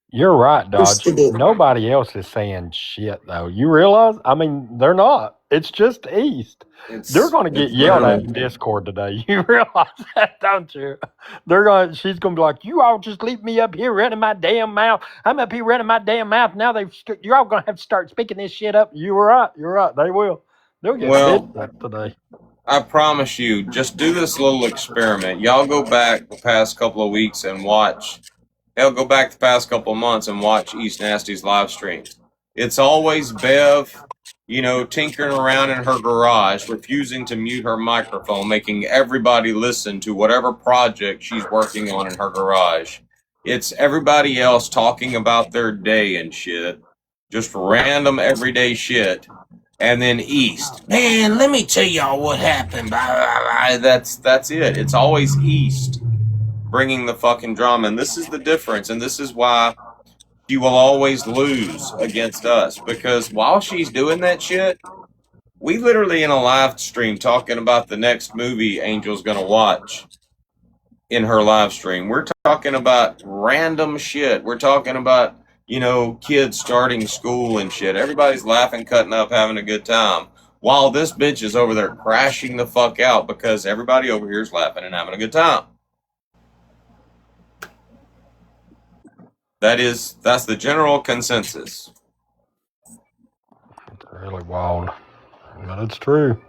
You're right, Dodge. Posted it. Nobody else is saying shit, though. You realize? I mean, they're not. It's just East. They're going to get yelled at in Discord today. You realize that, don't you? She's going to be like, you all just leave me up here running my damn mouth. I'm up here running my damn mouth. Now you're all going to have to start speaking this shit up. You were right. You're right. They will. They'll get pissed at today. I promise you, just do this little experiment. Y'all go back the past couple of weeks and watch. Hell, go back the past couple of months and watch East Nasty's live streams. It's always Bev, tinkering around in her garage, refusing to mute her microphone, making everybody listen to whatever project she's working on in her garage. It's everybody else talking about their day and shit. Just random everyday shit. And then East. Man, let me tell y'all what happened. That's it. It's always East bringing the fucking drama. And this is the difference. And this is why she will always lose against us. Because while she's doing that shit, we literally in a live stream talking about the next movie Angel's going to watch in her live stream. We're talking about random shit. We're talking about, kids starting school and shit. Everybody's laughing, cutting up, having a good time. While this bitch is over there crashing the fuck out because everybody over here is laughing and having a good time. That's the general consensus. It's really wild. But it's true.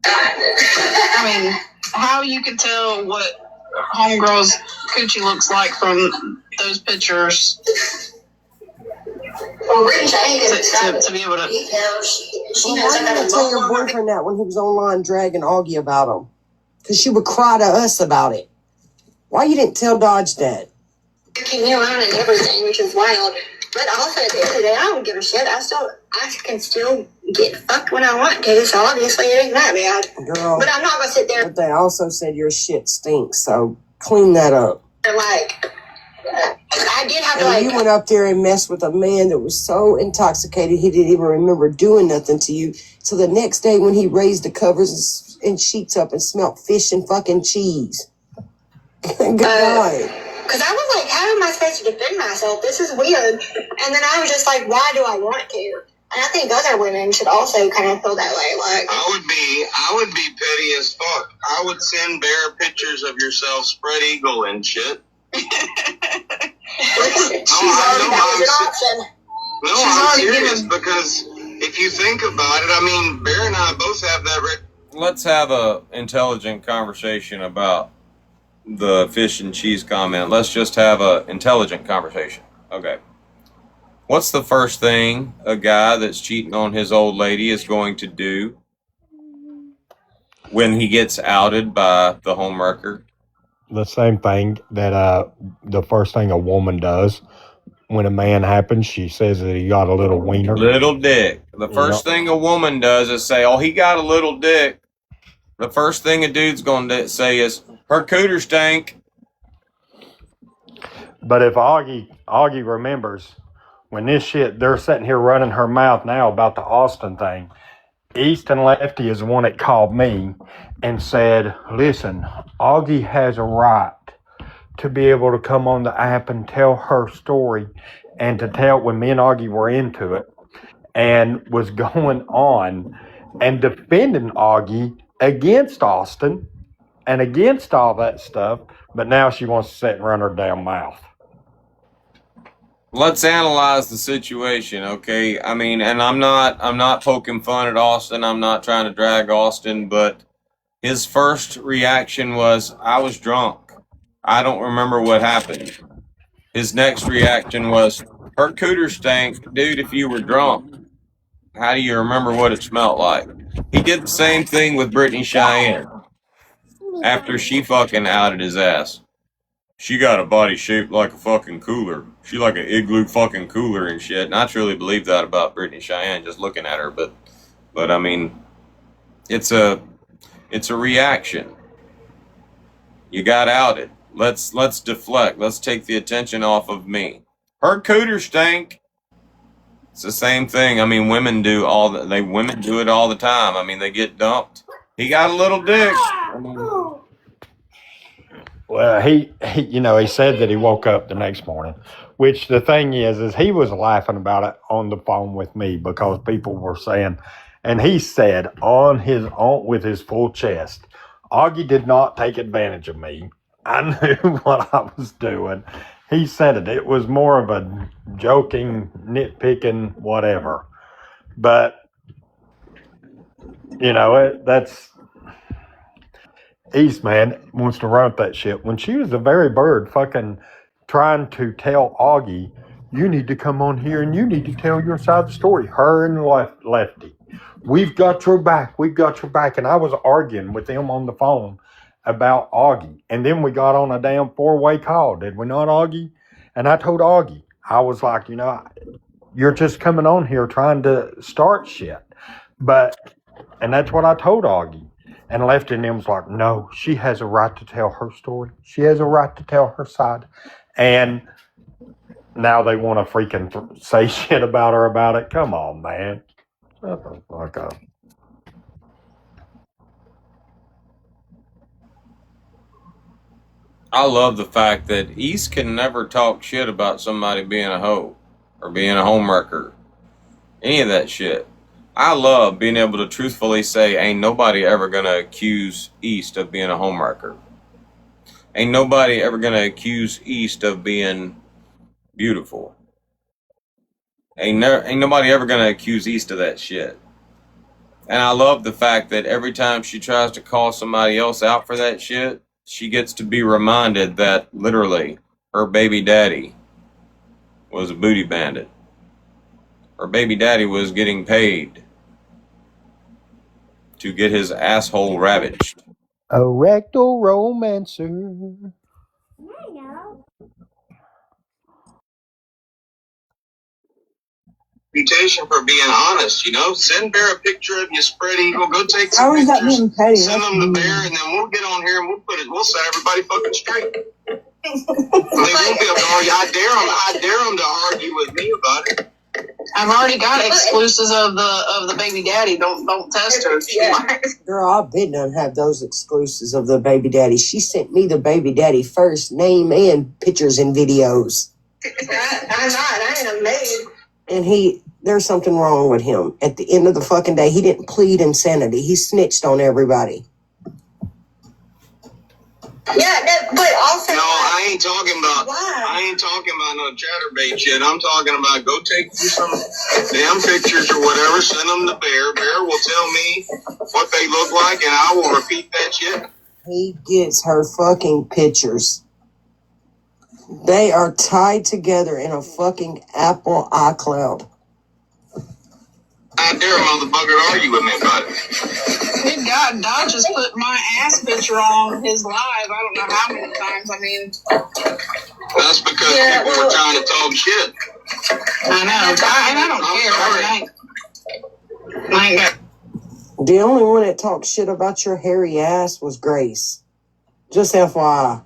I mean, how you can tell what homegirl's coochie looks like from those pictures to be able to. Why didn't you tell your boyfriend that when he was online dragging Augie about him? Because she would cry to us about it. Why you didn't tell Dodge that? Kicking me around and everything, which is wild. But also at the end of the day, I don't give a shit. I can still get fucked when I want to, so obviously it ain't that bad. Girl, but I'm not gonna sit there. But they also said your shit stinks, so clean that up. Like, I did have to And you went up there and messed with a man that was so intoxicated he didn't even remember doing nothing to you. So the next day when he raised the covers and sheets up and smelled fish and fucking cheese. Good night. Because I was like, how am I supposed to defend myself? This is weird. And then I was just like, why do I want to? And I think other women should also kind of feel that way. Like, I would be petty as fuck. I would send Bear pictures of yourself spread eagle and shit. she's already that was an option. No, I'm serious because if you think about it, I mean, Bear and I both have that. Let's have a intelligent conversation about the fish and cheese comment. Let's just have a intelligent conversation. Okay. What's the first thing a guy that's cheating on his old lady is going to do when he gets outed by the homewrecker. The same thing that the first thing a woman does when a man happens, she says that he got a little wiener. Little dick. The first thing a woman does is say, "Oh, he got a little dick." The first thing a dude's going to say is, "Her cooter stank." But if Augie remembers when this shit, they're sitting here running her mouth now about the Austin thing. East and Lefty is the one that called me and said, "Listen, Augie has a right to be able to come on the app and tell her story," and to tell when me and Augie were into it and was going on and defending Augie against Austin and against all that stuff. But now she wants to sit and run her damn mouth. Let's analyze the situation, okay? I mean, and I'm not poking fun at Austin. I'm not trying to drag Austin, but his first reaction was, "I was drunk. I don't remember what happened." His next reaction was, "Her cooter stank." Dude, if you were drunk, how do you remember what it smelled like? He did the same thing with Brittany Cheyenne after she fucking outed his ass. She got a body shaped like a fucking cooler. She like an igloo fucking cooler and shit. And I truly believe that about Brittany Cheyenne just looking at her. But I mean, it's a reaction. You got outed. Let's deflect. Let's take the attention off of me. Her cooter stank. It's the same thing. I mean, women do women do it all the time. I mean, they get dumped. He got a little dick. Well, he said that he woke up the next morning, which the thing is he was laughing about it on the phone with me because people were saying, and he said with his full chest, "Augie did not take advantage of me. I knew what I was doing." He said it. It was more of a joking, nitpicking, whatever. But, that's... Eastman wants to run with that shit. When she was the very bird fucking trying to tell Augie, "You need to come on here and you need to tell your side of the story." Her and Lefty. We've got your back. We've got your back. And I was arguing with them on the phone about Augie. And then we got on a damn 4-way call. Did we not, Augie? And I told Augie, I was like, you're just coming on here trying to start shit. And that's what I told Augie. And Lefty and them was like, "No, she has a right to tell her story. She has a right to tell her side." And now they want to freaking say shit about her about it. Come on, man. Shut the fuck up. I love the fact that East can never talk shit about somebody being a hoe or being a homewrecker. Any of that shit. I love being able to truthfully say, ain't nobody ever gonna accuse East of being a homewrecker. Ain't nobody ever gonna accuse East of being beautiful. Ain't nobody ever gonna accuse East of that shit. And I love the fact that every time she tries to call somebody else out for that shit, she gets to be reminded that literally her baby daddy was a booty bandit. Her baby daddy was getting paid to get his asshole ravaged. A rectal romancer. Reputation for being honest, Send Bear a picture of your spread eagle. Go take How some is that pictures. being petty? Send them to Bear, and then we'll get on here and we'll set everybody fucking straight. They won't be able to argue. I dare them to argue with me about it. I've already got exclusives of the baby daddy. Don't test her. Girl, I've been done have those exclusives of the baby daddy. She sent me the baby daddy first, name and pictures and videos. I'm not. I ain't a maid. And there's something wrong with him. At the end of the fucking day, he didn't plead insanity. He snitched on everybody. Yeah, but also. No, I ain't talking about no chatterbait shit. I'm talking about go take you some damn pictures or whatever. Send them to Bear. Bear will tell me what they look like, and I will repeat that shit. He gets her fucking pictures. They are tied together in a fucking Apple iCloud. I dare a motherfucker to argue with me about it. Good God, Dodge just put my ass picture on his live. I don't know how many times. I mean, that's because people were trying to talk shit. I know. I don't care. I ain't got. The only one that talked shit about your hairy ass was Grace. Just FYI.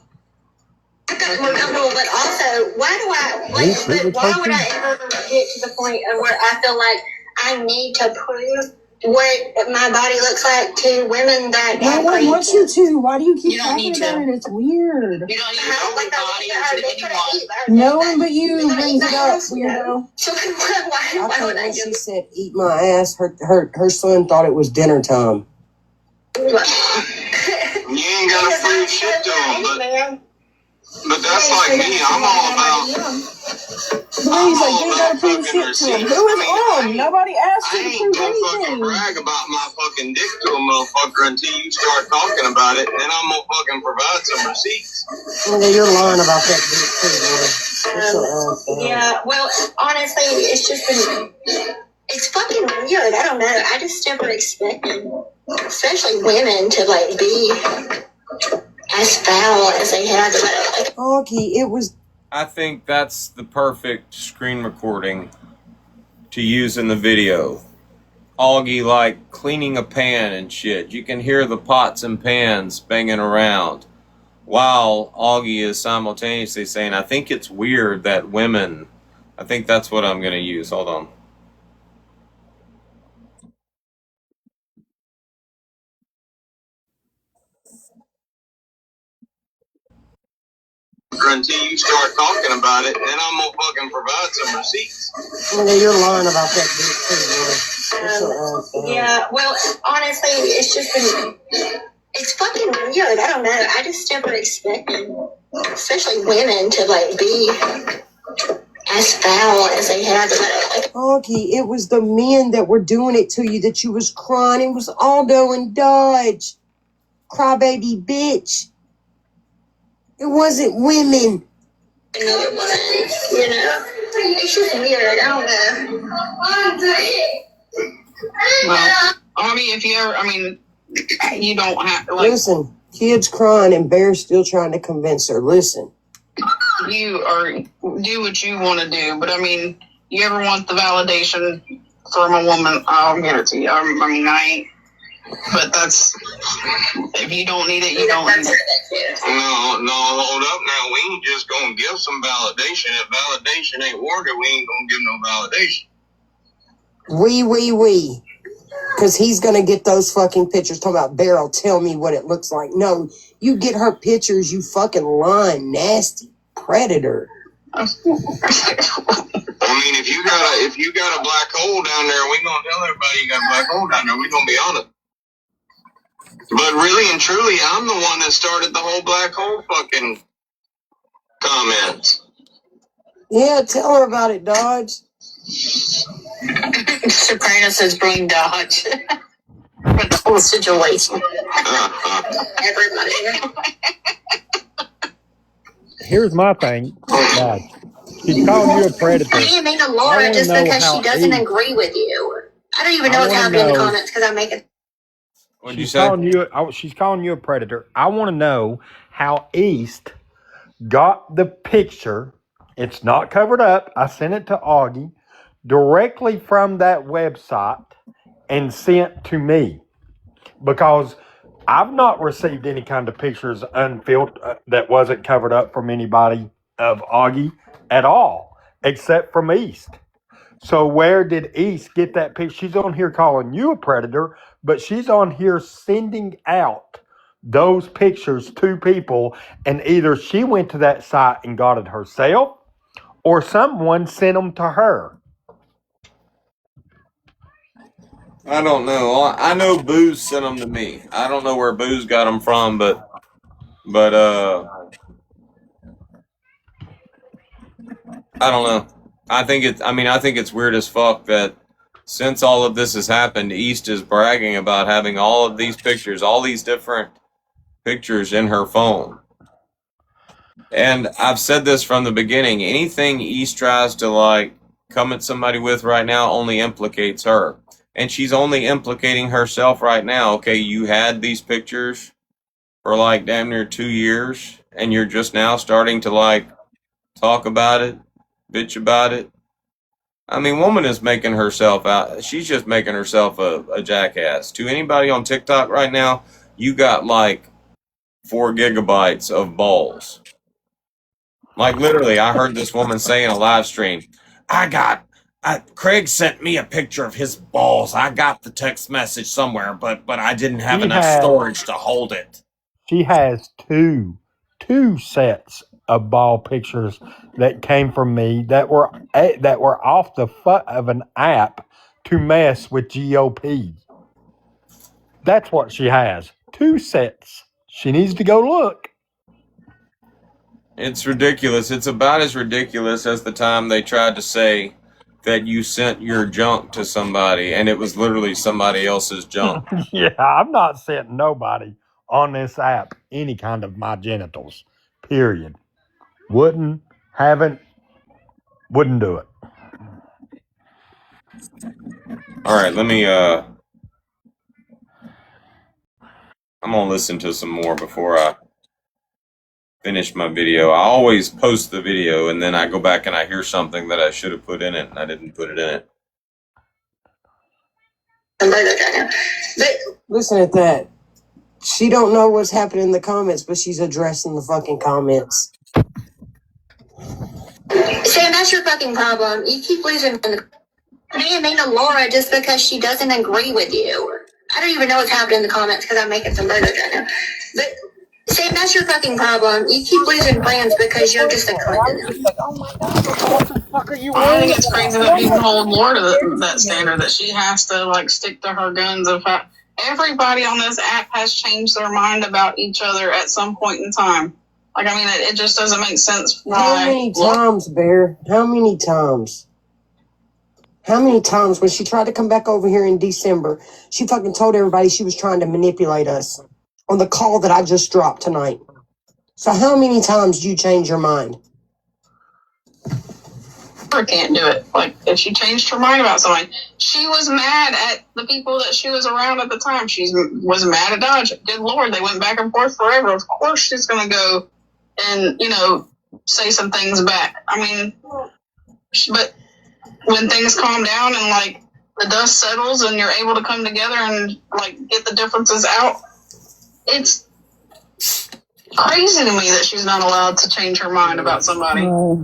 I got more comfortable, but also, why do I like? But why would I ever get to the point of where I feel like I need to prove what my body looks like to women that No have one wants you grandkids? to. Why do you keep You don't talking need about to. it? It's weird. You don't need to know your body or to anyone. No one but you brings it up, weirdo. So I why think would I when do she said eat my ass, her son thought it was dinner time. You ain't gotta prove shit to them, but that's like me. I'm all about. He's like, you gotta prove shit to him. Who is on? Nobody asked I you to ain't prove gonna fucking anything. brag about my fucking dick to a motherfucker until you start talking about it, and then I'm gonna fucking provide some receipts. Well, you're lying about that dick too, boy. Yeah, well, honestly, it's just been, it's fucking weird. I don't know. I just never expected, especially women, to like be as foul as they have. Augie, it was. I think that's the perfect screen recording to use in the video. Augie like cleaning a pan and shit. You can hear the pots and pans banging around while Augie is simultaneously saying, I think it's weird that women. I think that's what I'm going to use. Hold on. Until you start talking about it, then I'm gonna fucking provide some receipts. Well, you're lying about that dick too, boy. Yeah, well, honestly, it's just been, it's fucking weird. I don't know. I just never expected, especially women, to like be as foul as they have. Augie, it was the men that were doing it to you that you was crying. It was Aldo and Dodge. Crybaby bitch. It wasn't women. Another woman, you know? It's just weird. I don't know. Well, I mean, if you ever, I mean, you don't have to like. Listen, kids crying and Bear's still trying to convince her. Listen. You are do what you want to do, but I mean, you ever want the validation from a woman? I'll give it to you. I mean, I ain't. But that's, if you don't need it, you don't need it. No, hold up now. We ain't just gonna give some validation. If validation ain't working, we ain't gonna give no validation. We. Because he's going to get those fucking pictures. Talking about Beryl, tell me what it looks like. No, you get her pictures, you fucking lying, nasty predator. I mean, if you got a black hole down there, we gonna tell everybody you got a black hole down there. We gonna be on it. But really and truly, I'm the one that started the whole black hole fucking comments. Yeah, tell her about it, Dodge. Soprano says bring Dodge. For the whole situation. Everybody. Here's my thing. God, she's calling you a predator. What do you mean to Laura just because she doesn't agree with you? I don't even know what's happening in the comments because I'm making. What'd you say? She's calling you a predator. I want to know how East got the picture. It's not covered up. I sent it to Augie directly from that website and sent to me because I've not received any kind of pictures unfiltered that wasn't covered up from anybody of Augie at all, except from East. So where did East get that picture? She's on here calling you a predator, but she's on here sending out those pictures to people, and either she went to that site and got it herself, or someone sent them to her. I don't know. I know Booze sent them to me. I don't know where Booze got them from, but I don't know. I think it's weird as fuck that since all of this has happened, East is bragging about having all of these pictures, all these different pictures in her phone. And I've said this from the beginning. Anything East tries to like come at somebody with right now only implicates her. And she's only implicating herself right now. Okay, you had these pictures for like damn near 2 years, and you're just now starting to like talk about it, bitch about it. I mean, woman is making herself out. She's just making herself a jackass. To anybody on TikTok right now, you got like 4 gigabytes of balls. Like literally, I heard this woman say in a live stream, Craig sent me a picture of his balls. I got the text message somewhere, but I didn't have She enough has storage to hold it. she has two sets of ball pictures that came from me that were off the foot of an app to mess with GOP. That's what she has. 2 sets. She needs to go look. It's ridiculous. It's about as ridiculous as the time they tried to say that you sent your junk to somebody and it was literally somebody else's junk. Yeah, I'm not sending nobody on this app any kind of my genitals. Period. Wouldn't, haven't, wouldn't do it. All right, let me I'm gonna listen to some more before I finish my video. I always post the video and then I go back and I hear something that I should have put in it and I didn't put it in it. Listen at that. She don't know what's happening in the comments, but she's addressing the fucking comments. Sam, that's your fucking problem. You keep losing me and Nina Laura just because she doesn't agree with you. I don't even know what's happening in the comments because I'm making some burgers right now. But Sam, that's your fucking problem. You keep losing friends because you're just a cunt. Oh my god, what the fuck are you I think it's crazy that people hold Laura to that standard, that she has to like stick to her guns of how everybody on this app has changed their mind about each other at some point in time. Like, I mean, it just doesn't make sense why. How many times, Bear? How many times? How many times when she tried to come back over here in December, she fucking told everybody she was trying to manipulate us on the call that I just dropped tonight. So how many times do you change your mind? Laura can't do it. Like, if she changed her mind about something, she was mad at the people that she was around at the time. She was mad at Dodge. Good Lord, they went back and forth forever. Of course she's going to go and, you know, say some things back. I mean, but when things calm down and, like, the dust settles and you're able to come together and, like, get the differences out, it's crazy to me that she's not allowed to change her mind about somebody. Laura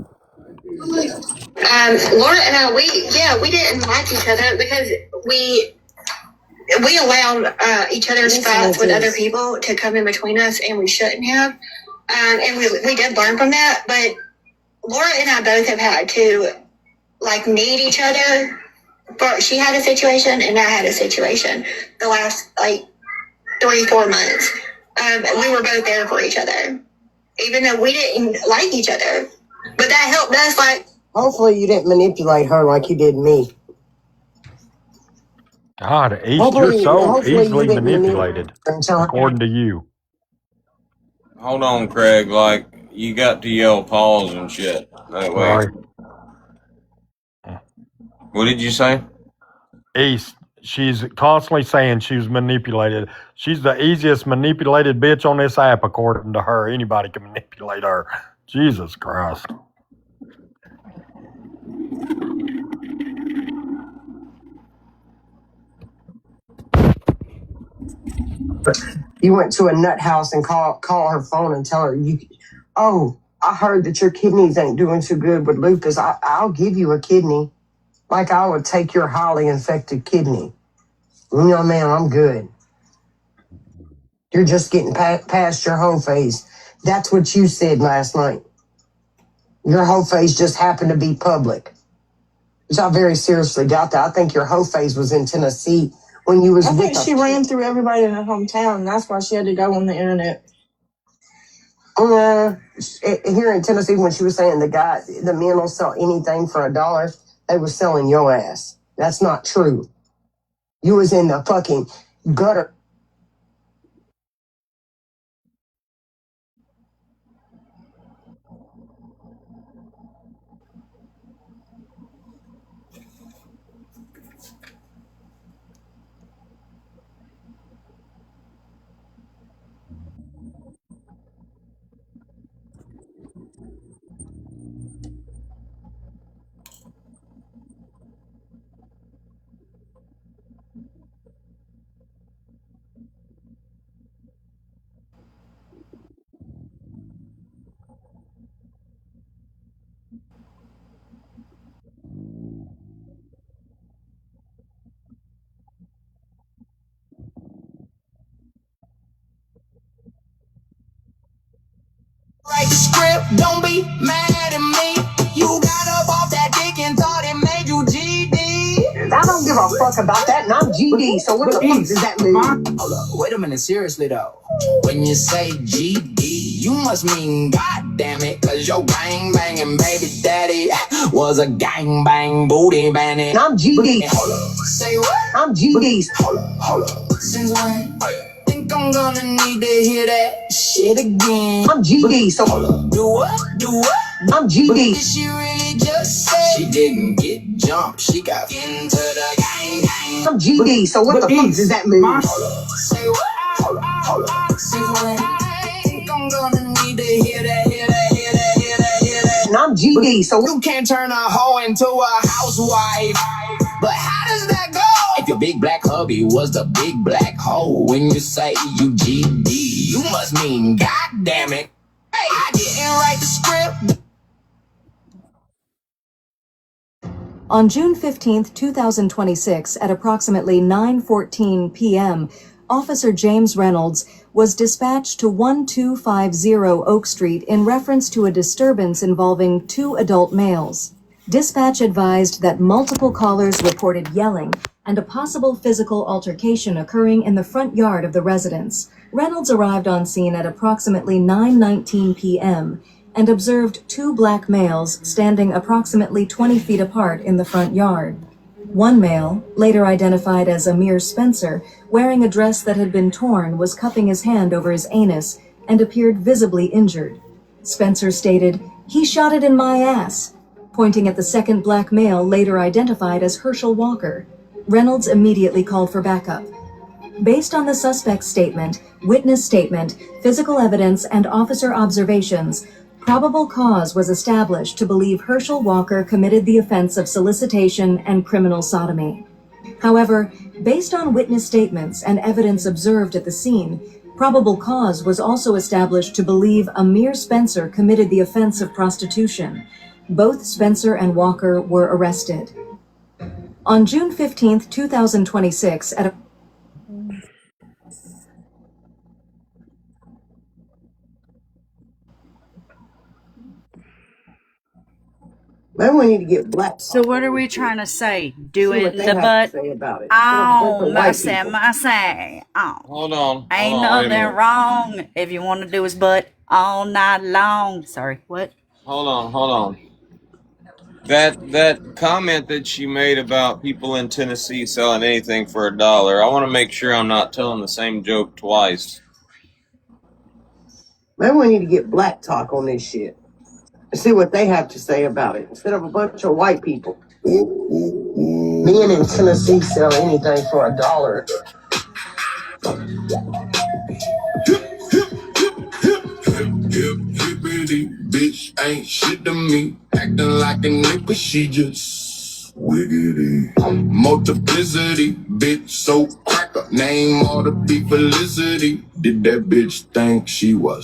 and I, we didn't like each other because we allowed each other's fights with other people to come in between us, and we shouldn't have. And we did learn from that. But Laura and I both have had to like need each other. She had a situation, and I had a situation. The last like 3-4 months, we were both there for each other, even though we didn't like each other. But that helped us, like. Hopefully you didn't manipulate her like you did me. God, you're so easily manipulated, according to you. Hold on, Craig. Like, you got to yell pause and shit. That way. What did you say? East. She's constantly saying she was manipulated. She's the easiest manipulated bitch on this app, according to her. Anybody can manipulate her. Jesus Christ. You went to a nut house and call her phone and tell her, I heard that your kidneys ain't doing too good with lupus. I'll give you a kidney like I would take your highly infected kidney. You know, man, I'm good. You're just getting past your hoe phase. That's what you said last night. Your hoe phase just happened to be public. Which I very seriously doubt that. I think your hoe phase was in Tennessee when you was I with think she ran through everybody in her hometown, and that's why she had to go on the internet. Here in Tennessee, when she was saying the men will sell anything for $1, they were selling your ass. That's not true. You was in the fucking gutter. script, don't be mad at me. You got up off that dick and thought it made you GD. I don't give a fuck about that, and I'm GD, so what the fuck does that mean? Hold up, wait a minute, seriously though. When you say GD, you must mean goddamn it, cause your gang banging baby daddy was a gang bang booty bandit. And I'm GD. Hold up, say what? I'm GD. Hold up. Since when? Think I'm gonna need to hear that shit again. I'm GD, so hold up. Do what? Do what? I'm GD. Did she really just say she didn't get jumped? She got into the gang gang. I'm GD, so what the fuck does that mean? Hold up. Say what? Hold up. Since when? Think I'm gonna need to hear that. And I'm GD, so you can't turn a hoe into a housewife. But how does that go? If your big black hubby was the big black hoe, when you say you GD, you must mean goddamn it. Hey, I didn't write the script. On June 15, 2026, at approximately 9:14 p.m., Officer James Reynolds was dispatched to 1250 Oak Street in reference to a disturbance involving 2 adult males. Dispatch advised that multiple callers reported yelling and a possible physical altercation occurring in the front yard of the residence. Reynolds arrived on scene at approximately 9:19 p.m. and observed 2 black males standing approximately 20 feet apart in the front yard. One male, later identified as Amir Spencer, wearing a dress that had been torn, was cupping his hand over his anus and appeared visibly injured. Spencer stated, "He shot it in my ass," pointing at the second black male, later identified as Herschel Walker. Reynolds immediately called for backup. Based on the suspect's statement, witness statement, physical evidence, and officer observations, probable cause was established to believe Herschel Walker committed the offense of solicitation and criminal sodomy. However, based on witness statements and evidence observed at the scene, probable cause was also established to believe Amir Spencer committed the offense of prostitution. Both Spencer and Walker were arrested. On June 15, 2026, at a Maybe we need to get black. So what are we trying to say? Doing what they the have butt? to say about it. Oh, White mercy, people. mercy. Oh. Hold on. Ain't hold on, wait a nothing minute. wrong if you want to do his butt all night long. Sorry, what? Hold on. That comment that she made about people in Tennessee selling anything for $1, I want to make sure I'm not telling the same joke twice. Maybe we need to get black talk on this shit and see what they have to say about it instead of a bunch of white people. Men in Tennessee sell anything for $1. Hippity bitch ain't shit to me. Acting like a nigga, she just wiggity. Multiplicity, bitch, so cracker. Name all the be Felicity. Did that bitch think she was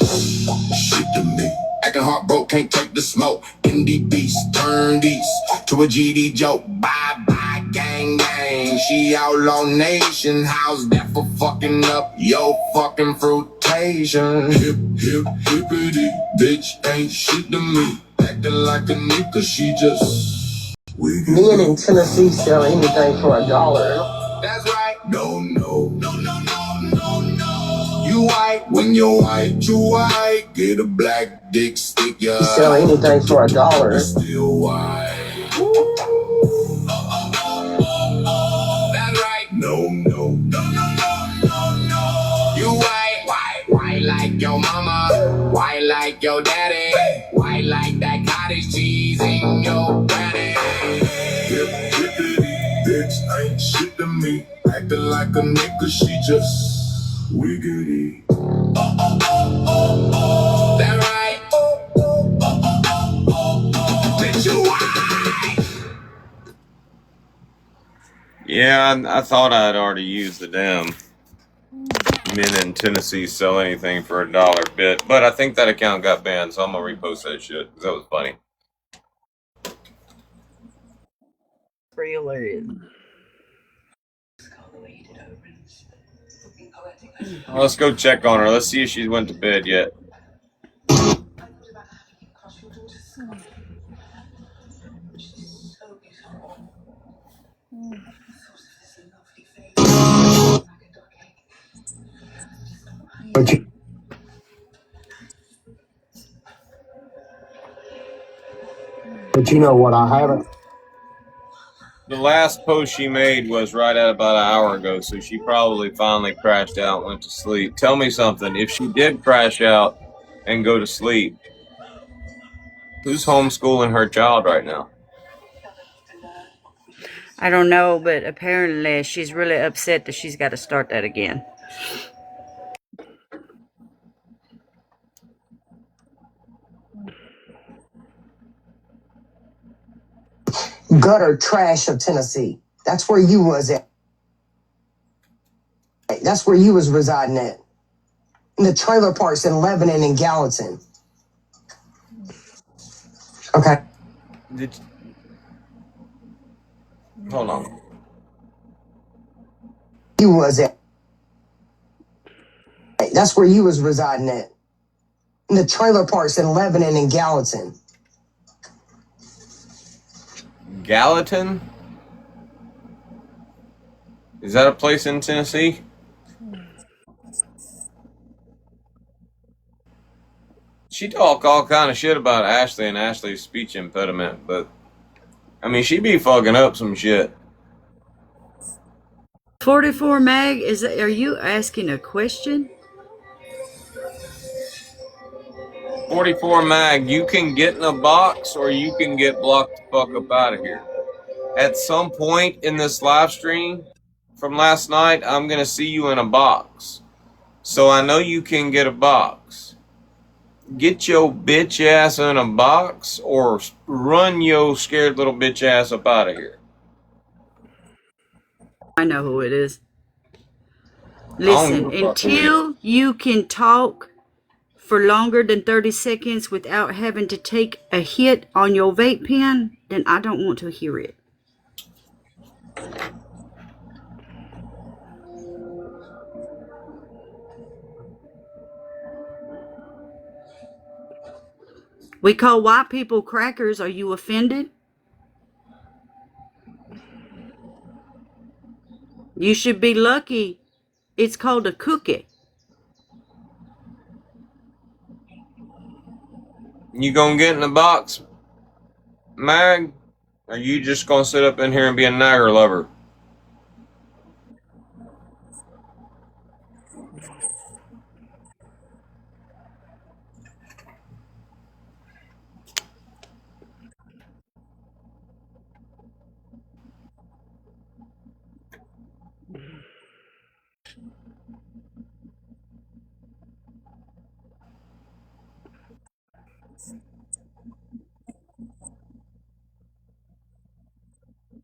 shit to me? Acting heartbroken, can't take the smoke. Indie beast turned east to a GD joke. Bye bye, gang gang. She outlaw nation. How's that for fucking up your fucking fruitation? Hippity, bitch ain't shit to me. Acting like a nigga, she just Men in Tennessee sell anything for $1. That's right. No. You white when you're white, you white. Get a black dick, stick ya. You sell anything for $1. Still white. That's right. No. You white like your mama, white like your daddy, white like that cottage cheese in your granny. Bitch ain't shit to me, acting like a nigga, she just wiggity. That right. Bitch, you white. Yeah, I thought I had already used the damn men in Tennessee sell anything for $1 bit, but I think that account got banned, so I'm gonna repost that shit because that was funny. Pretty hilarious. Let's go check on her. Let's see if she went to bed yet. But you know what? I haven't. The last post she made was right at about an hour ago, so she probably finally crashed out and went to sleep. Tell me something. If she did crash out and go to sleep, who's homeschooling her child right now? I don't know, but apparently she's really upset that she's got to start that again. Gutter trash of Tennessee. That's where you was at. That's where you was residing at. In the trailer parks in Lebanon and Gallatin. Okay. Hold on. You was at. That's where you was residing at. In the trailer parks in Lebanon and Gallatin. Gallatin? Is that a place in Tennessee? She talk all kind of shit about Ashley and Ashley's speech impediment, but I mean, she be fucking up some shit. 44 Mag, are you asking a question? 44 Mag, you can get in a box or you can get blocked the fuck up out of here. At some point in this live stream from last night, I'm going to see you in a box. So I know you can get a box. Get your bitch ass in a box or run your scared little bitch ass up out of here. I know who it is. Listen, until you can talk for longer than 30 seconds without having to take a hit on your vape pen, then I don't want to hear it. We call white people crackers. Are you offended? You should be lucky. It's called a cookie. You gonna get in the box, Mag? Or are you just gonna sit up in here and be a nagger lover?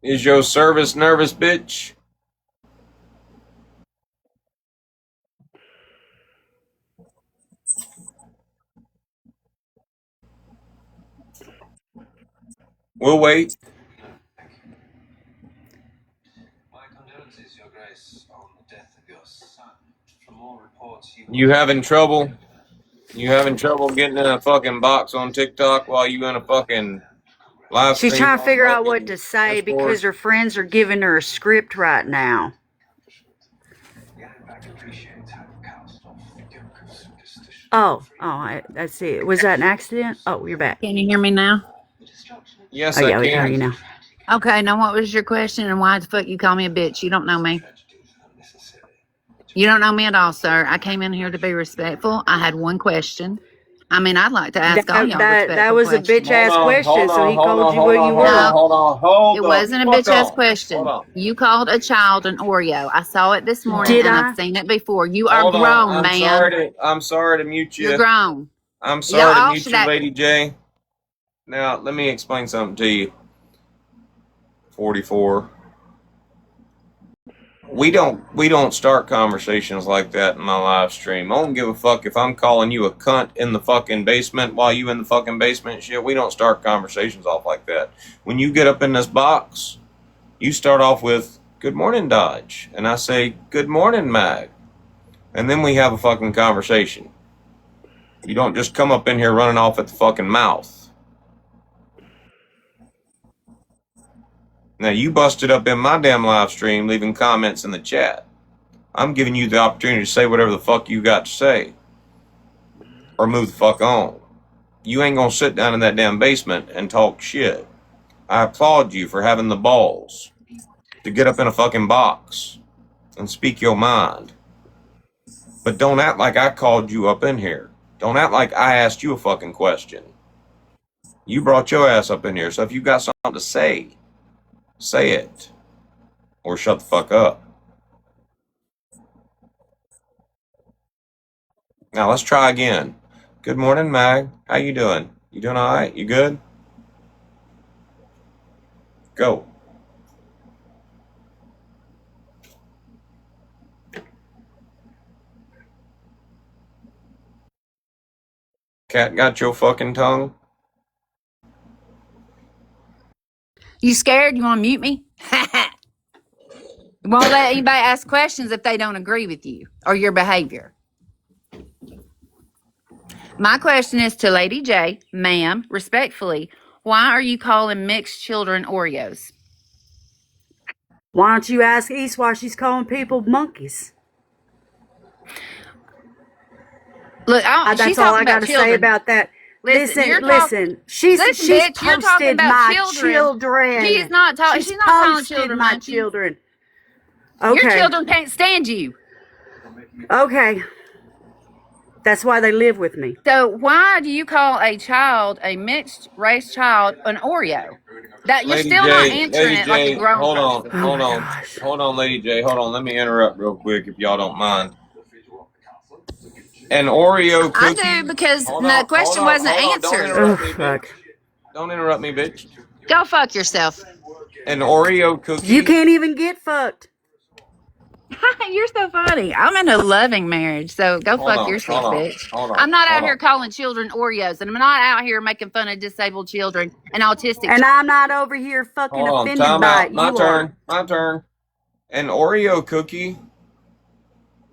Is your service nervous, bitch? We'll wait. My condolences, Your Grace, on the death of your son. From all reports, You having trouble? You having trouble getting in a fucking box on TikTok while you in a fucking live stream? She's trying to figure out what to say because her friends are giving her a script right now. Oh, that's it. Was that an accident? Oh, you're back. Can you hear me now? Yes, Oh, I yeah, we can hear can. you now. Okay, now what was your question and why the fuck you call me a bitch? You don't know me. You don't know me at all, sir. I came in here to be respectful. I had one question. I mean, I'd like to ask all y'all respectful That was a questions. bitch ass question, so he called you where you were. It wasn't a bitch ass question. You called a child an Oreo. I saw it this morning Did and I? I've seen it before. You are Hold on. grown, I'm man. sorry to mute you. You're grown. I'm sorry Y'all to mute should you, act- Lady J. Now, let me explain something to you. 44. We don't start conversations like that in my live stream. I don't give a fuck if I'm calling you a cunt in the fucking basement while you in the fucking basement and shit. We don't start conversations off like that. When you get up in this box, you start off with, "Good morning, Dodge." And I say, "Good morning, Mag." And then we have a fucking conversation. You don't just come up in here running off at the fucking mouth. Now, you busted up in my damn live stream leaving comments in the chat. I'm giving you the opportunity to say whatever the fuck you got to say. Or move the fuck on. You ain't gonna sit down in that damn basement and talk shit. I applaud you for having the balls to get up in a fucking box and speak your mind. But don't act like I called you up in here. Don't act like I asked you a fucking question. You brought your ass up in here, so if you got something to say, say it. Or shut the fuck up. Now let's try again. Good morning, Mag. How you doing? You doing all right? You good? Go. Cat got your fucking tongue? You scared? You want to mute me? You won't let anybody ask questions if they don't agree with you or your behavior. My question is to Lady J, ma'am, respectfully, why are you calling mixed children Oreos? Why don't you ask East why she's calling people monkeys? Look, that's all I got to say about that. Listen. She's bitch, you're talking posted about my children. She's not talking. She's not calling children my monkeys. children. Okay. Your children can't stand you. Okay. That's why they live with me. So why do you call a child, a mixed race child, an Oreo? That you're Lady still J, not answering Lady it like J, a grown hold person. on, hold on, Lady J, hold on. Let me interrupt real quick if y'all don't mind. An Oreo cookie. I do because the question wasn't answered. Don't interrupt me, bitch. Go fuck yourself. An Oreo cookie. You can't even get fucked. You're so funny. I'm in a loving marriage, so go fuck yourself, bitch. I'm not out here calling children Oreos, and I'm not out here making fun of disabled children and autistic. And I'm not over here fucking offended Time by out. it. My turn. An Oreo cookie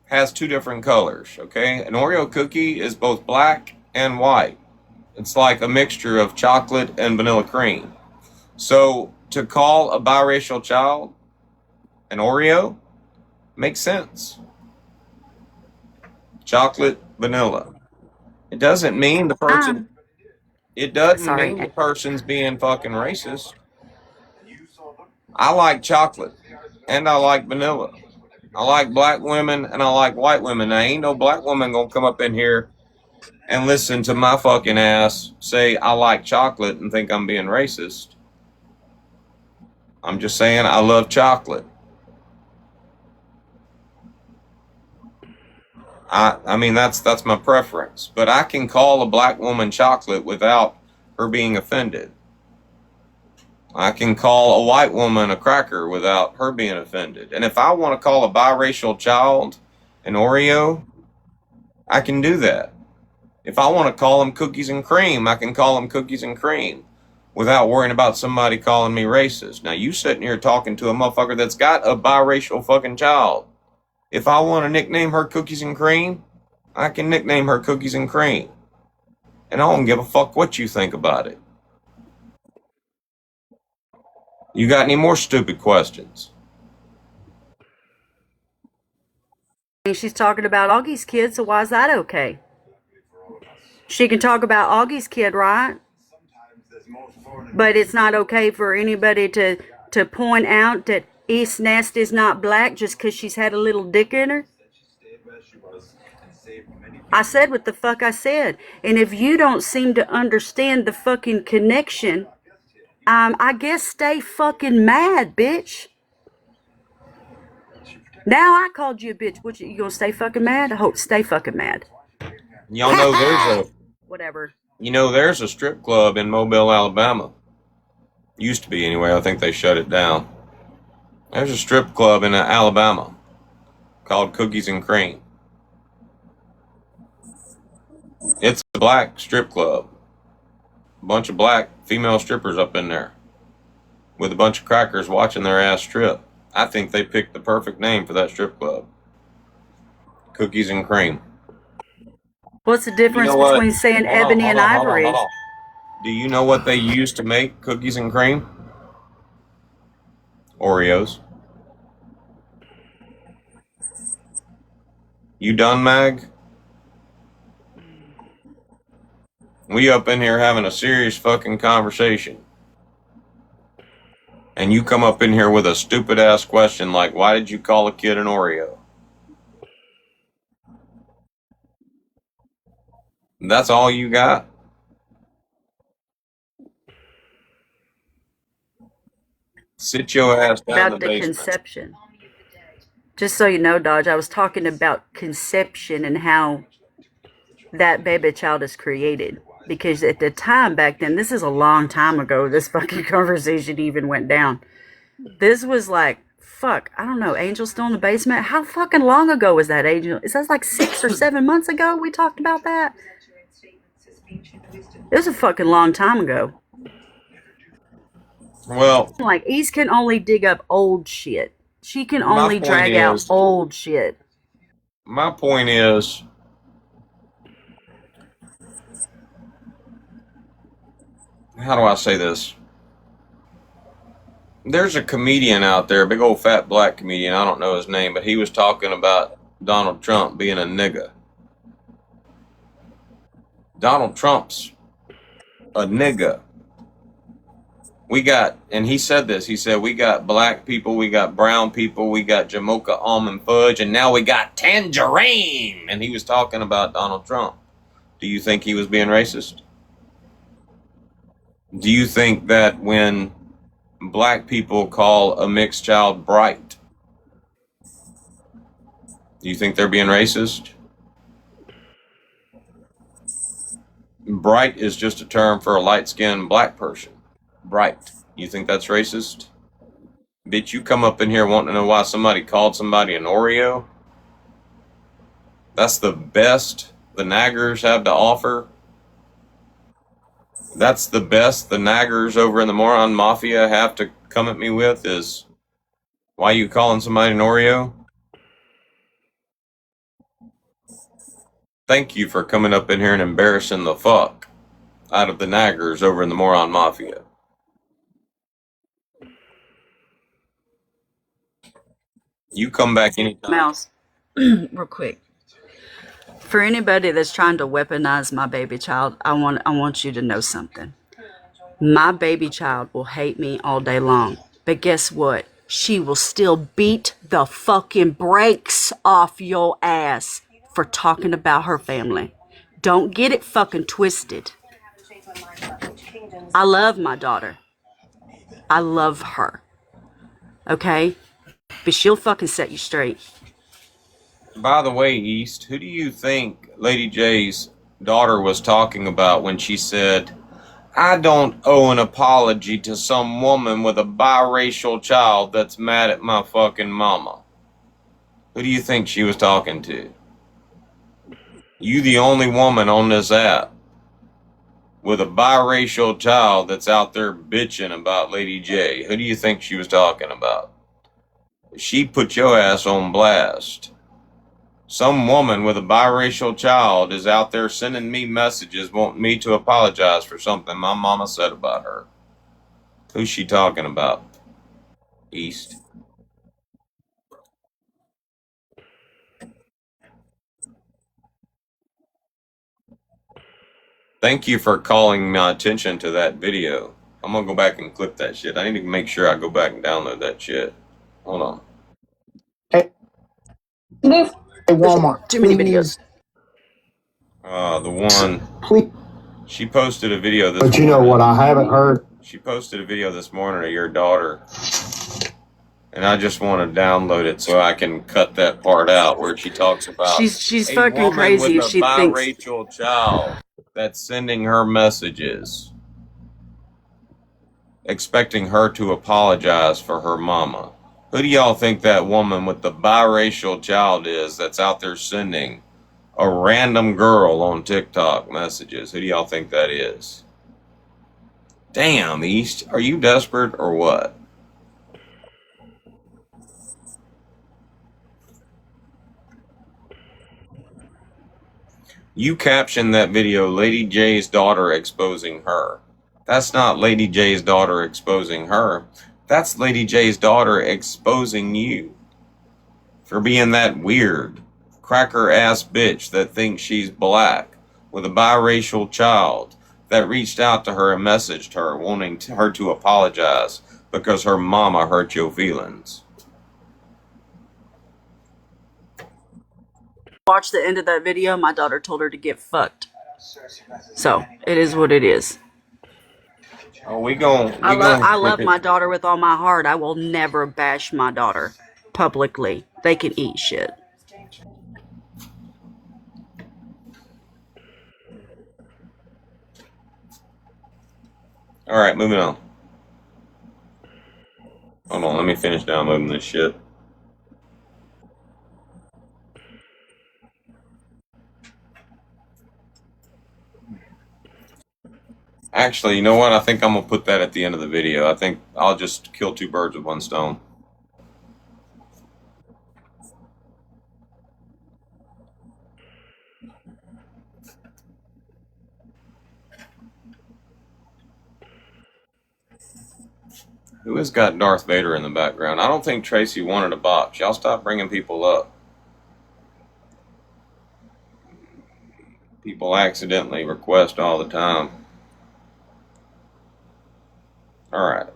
has two different colors, okay? An Oreo cookie is both black and white. It's like a mixture of chocolate and vanilla cream. So to call a biracial child an Oreo makes sense. Chocolate, vanilla. It doesn't mean the person. It doesn't mean the person's being fucking racist. I like chocolate and I like vanilla. I like black women and I like white women. Now, ain't no black woman gonna come up in here and listen to my fucking ass say I like chocolate and think I'm being racist. I'm just saying I love chocolate. I mean, that's my preference. But I can call a black woman chocolate without her being offended. I can call a white woman a cracker without her being offended. And if I want to call a biracial child an Oreo, I can do that. If I want to call them cookies and cream, I can call them cookies and cream without worrying about somebody calling me racist. Now, you sitting here talking to a motherfucker that's got a biracial fucking child. If I want to nickname her Cookies and Cream, I can nickname her Cookies and Cream. And I don't give a fuck what you think about it. You got any more stupid questions? She's talking about Augie's kid, so why is that okay? She can talk about Augie's kid, right? But it's not okay for anybody to point out that East Nest is not black just because she's had a little dick in her? I said what the fuck I said. And if you don't seem to understand the fucking connection, I guess stay fucking mad, bitch. Now I called you a bitch. What, you gonna stay fucking mad? I hope stay fucking mad. Y'all know there's a... Whatever. You know there's a strip club in Mobile, Alabama. Used to be anyway. I think they shut it down. There's a strip club in Alabama called Cookies and Cream. It's a black strip club. A bunch of black female strippers up in there with a bunch of crackers watching their ass strip. I think they picked the perfect name for that strip club. Cookies and Cream. What's the You difference know what? between saying Hold on, ebony hold and on, hold on, ivory? hold on. Do you know what they use to make cookies and cream? Oreos. You done, Mag? We up in here having a serious fucking conversation. And you come up in here with a stupid ass question like, why did you call a kid an Oreo? That's all you got? Sit your ass down in About the the basement. conception. Just so you know, Dodge, I was talking about conception and how that baby child is created. Because at the time back then, this is a long time ago, this fucking conversation even went down. This was like, fuck, I don't know, Angel still in the basement? How fucking long ago was that, Angel? Is that like 6 or 7 months ago we talked about that? It was a fucking long time ago. Well, Like, East can only dig up old shit. She can my only point drag out is, old shit. my point is, how do I say this? There's a comedian out there, a big old fat black comedian, I don't know his name, but he was talking about Donald Trump being a nigga. Donald Trump's a nigga. We got, and he said this, he said, we got black people, we got brown people, we got Jamocha almond fudge, and now we got tangerine. And he was talking about Donald Trump. Do you think he was being racist? Do you think that when black people call a mixed child bright, do you think they're being racist? Bright is just a term for a light-skinned black person. Bright. You think that's racist? Bitch, you come up in here wanting to know why somebody called somebody an Oreo? That's the best the naggers have to offer? That's the best the naggers over in the Moron Mafia have to come at me with is, why you calling somebody an Oreo? Thank you for coming up in here and embarrassing the fuck out of the naggers over in the Moron Mafia. You come back anytime. Mouse, real quick. For anybody that's trying to weaponize my baby child, I want you to know something. My baby child will hate me all day long. But guess what? She will still beat the fucking brakes off your ass for talking about her family. Don't get it fucking twisted. I love my daughter. I love her. Okay? But she'll fucking set you straight. By the way, East, who do you think Lady J's daughter was talking about when she said, I don't owe an apology to some woman with a biracial child that's mad at my fucking mama? Who do you think she was talking to? You the only woman on this app with a biracial child that's out there bitching about Lady J. Who do you think she was talking about? She put your ass on blast. Some woman with a biracial child is out there sending me messages wanting me to apologize for something my mama said about her. Who's she talking about? East. Thank you for calling my attention to that video. I'm gonna go back and clip that shit. I need to make sure I go back and download that shit. Hold on. Hey, Walmart. Too many videos. The one. She posted a video this But you know what I haven't heard? She posted a video this morning of your daughter. And I just want to download it so I can cut that part out where she talks about She's a fucking woman crazy with if a she thinks biracial child that's sending her messages, expecting her to apologize for her mama. Who do y'all think that woman with the biracial child is that's out there sending a random girl on TikTok messages? Who do y'all think that is? Damn, East, are you desperate or what? You captioned that video, Lady J's daughter exposing her. That's not Lady J's daughter exposing her. That's Lady J's daughter exposing you for being that weird, cracker-ass bitch that thinks she's black with a biracial child that reached out to her and messaged her wanting her to apologize because her mama hurt your feelings. Watch the end of that video. My daughter told her to get fucked. So it is what it is. Oh, I love my daughter with all my heart. I will never bash my daughter publicly. They can eat shit. All right, moving on. Hold on, let me finish downloading this shit. Actually, you know what? I think I'm going to put that at the end of the video. I think I'll just kill two birds with one stone. Who has got Darth Vader in the background? I don't think Tracy wanted a box. Y'all stop bringing people up. People accidentally request all the time. Alright.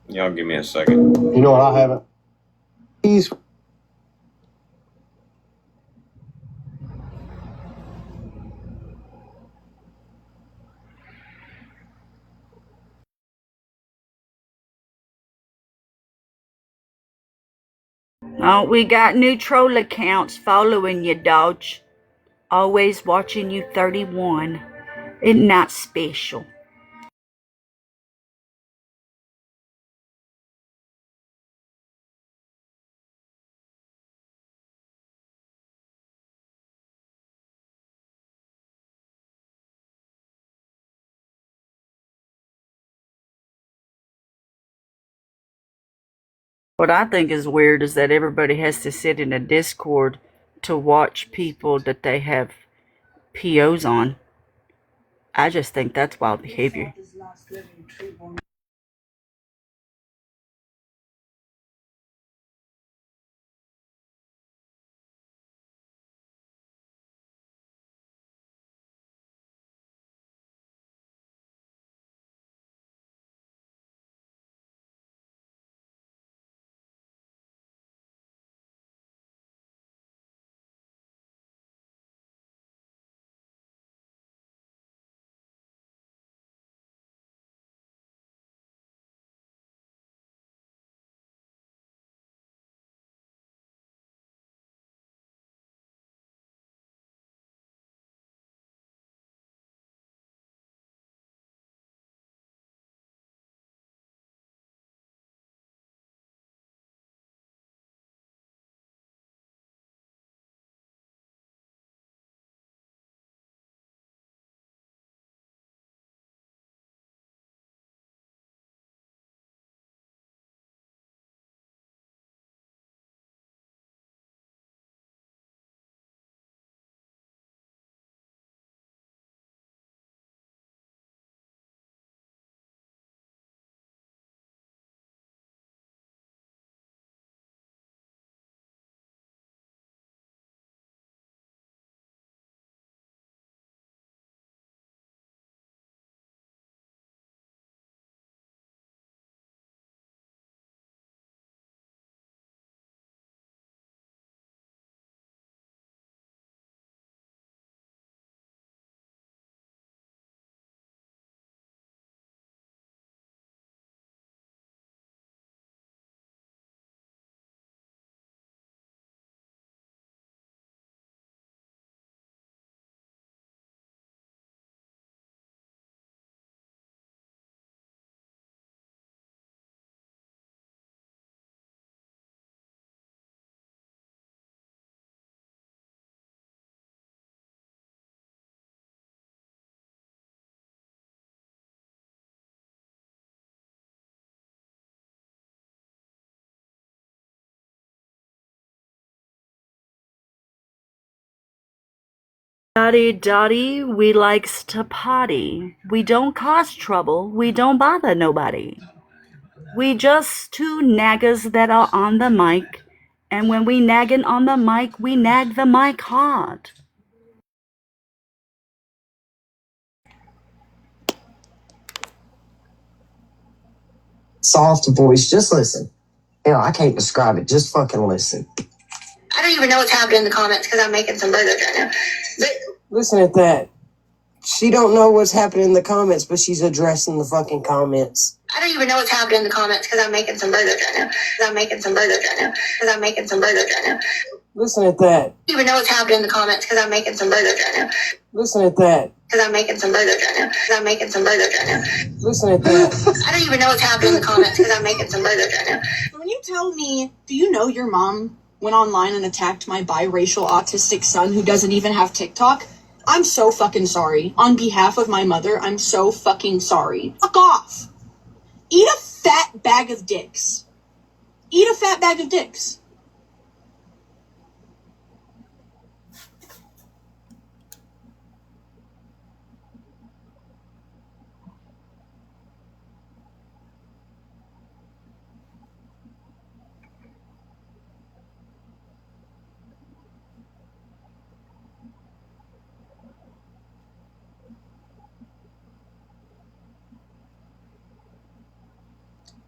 Y'all give me a second. You know what I haven't? He's Oh, we got new troll accounts following you, Dodge. Always watching you 31. Isn't that special? What I think is weird is that everybody has to sit in a Discord to watch people that they have POs on. I just think that's wild behavior. Dotty Dotty, we likes to potty. We don't cause trouble. We don't bother nobody. We just two naggers that are on the mic. And when we nagging on the mic, we nag the mic hard. Soft voice. Just listen. I can't describe it. Just fucking listen. I don't even know what's happening in the comments because I'm making some burgers right now. But Listen at that. She don't know what's happening in the comments, but she's addressing the fucking comments. I don't even know what's happening in the comments because I'm making some burgers right now. Listen at that. I don't even know what's happening in the comments because I'm making some burgers right now. Listen at that. Listen at that. I don't even know what's happening in the comments because I'm making some burgers right now. When you tell me, do you know your mom went online and attacked my biracial autistic son who doesn't even have TikTok? I'm so fucking sorry. On behalf of my mother, I'm so fucking sorry. Fuck off. Eat a fat bag of dicks. Eat a fat bag of dicks.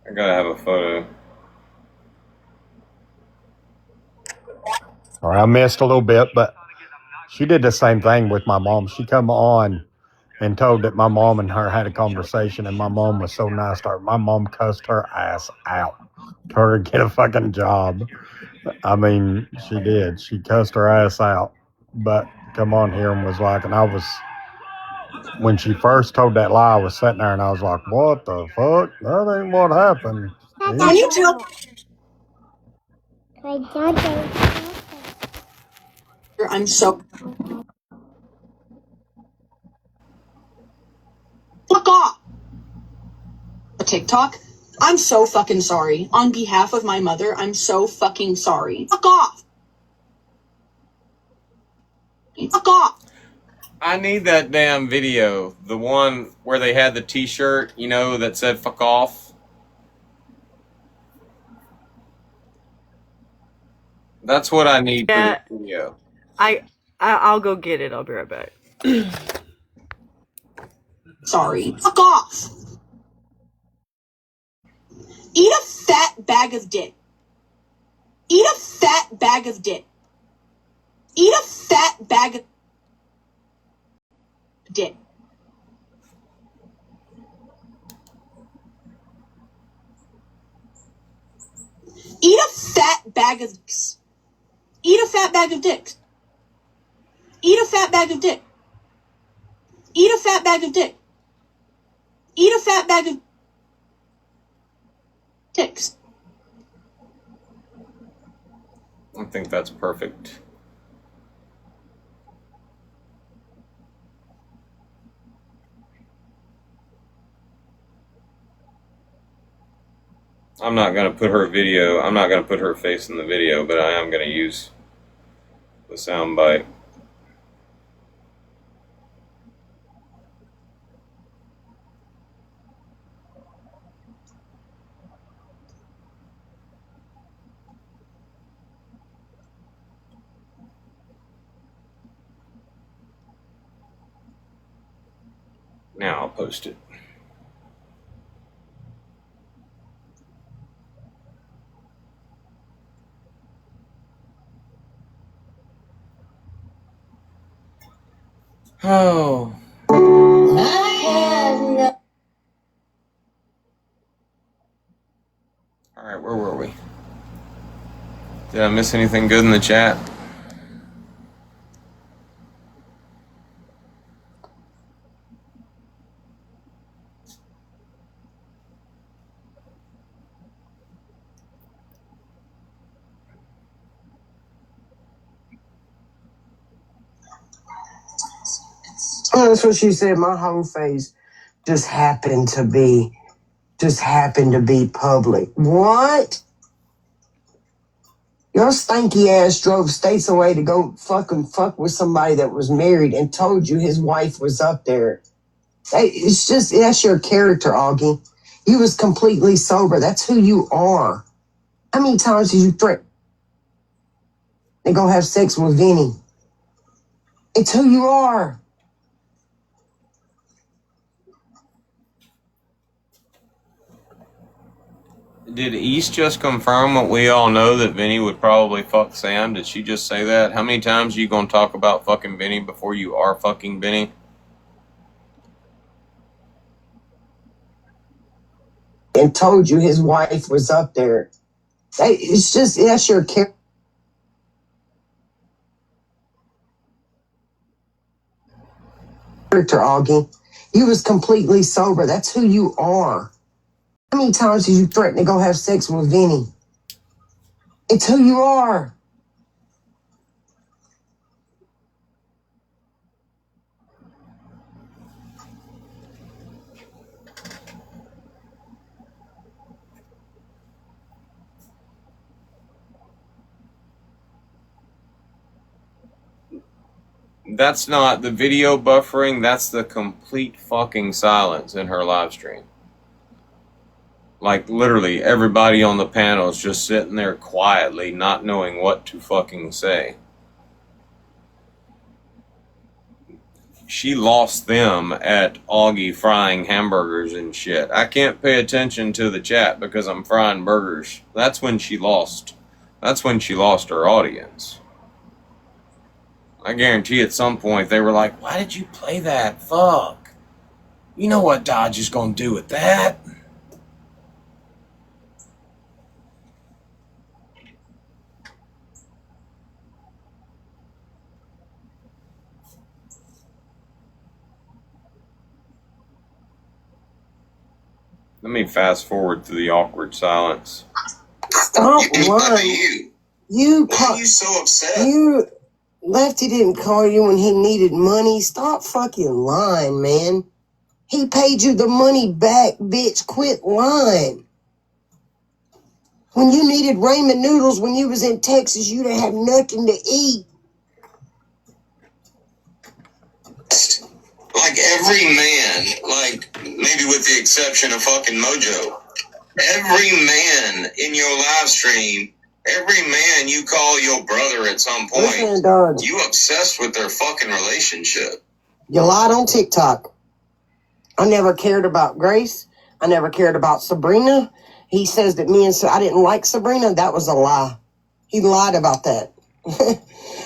I gotta have a photo. All right, I missed a little bit, but she did the same thing with my mom. She come on and told that my mom and her had a conversation, and my mom was so nice to her. My mom cussed her ass out. Told her to get a fucking job. I mean, she did. She cussed her ass out. But come on here and was like, and I was, when she first told that lie, I was sitting there and I was like, what the fuck? That ain't what happened. When you tell I'm so fuck off. A TikTok? I'm so fucking sorry. On behalf of my mother, I'm so fucking sorry. Fuck off. Fuck off. I need that damn video. The one where they had the t-shirt, you know, that said fuck off. That's what I need for the video. I'll go get it. I'll be right back. Sorry. Fuck off. Eat a fat bag of dick. Eat a fat bag of dick. Eat a fat bag of dick. Eat a fat bag of dicks. Eat a fat bag of dicks. Eat a fat bag of dick. Eat a fat bag of dick. Eat a fat bag of dicks. I think that's perfect. I'm not going to put her video, I'm not going to put her face in the video, but I am going to use the soundbite. Now I'll post it. Oh. Alright, where were we? Did I miss anything good in the chat? Oh, that's what she said. My whole face just happened to be public. What? Your stanky ass drove states away to go fucking fuck with somebody that was married and told you his wife was up there. It's just, that's your character, Augie. You was completely sober. That's who you are. How many times did you threaten to go have sex with Vinny? It's who you are. Did East just confirm what we all know, that Vinny would probably fuck Sam? Did she just say that? How many times are you going to talk about fucking Vinny before you are fucking Vinny? And told you his wife was up there. It's just, that's your character, Augie. You was completely sober. That's who you are. How many times did you threaten to go have sex with Vinny? It's who you are. That's not the video buffering, that's the complete fucking silence in her live stream. Like, literally, everybody on the panel is just sitting there quietly, not knowing what to fucking say. She lost them at Augie frying hamburgers and shit. I can't pay attention to the chat because I'm frying burgers. That's when she lost. That's when she lost her audience. I guarantee at some point they were like, why did you play that? Fuck. You know what Dodge is going to do with that? Let me fast forward to the awkward silence. Stop lying. You why are you so upset? Lefty didn't call you when he needed money. Stop fucking lying, man. He paid you the money back, bitch. Quit lying. When you needed ramen noodles when you was in Texas, you didn't have nothing to eat. Like every man, like maybe with the exception of fucking Mojo, every man in your live stream, every man you call your brother at some point, Listen, Dodge, you obsessed with their fucking relationship. you lied on TikTok. I never cared about Grace. I never cared about Sabrina. He says that I didn't like Sabrina. That was a lie. He lied about that.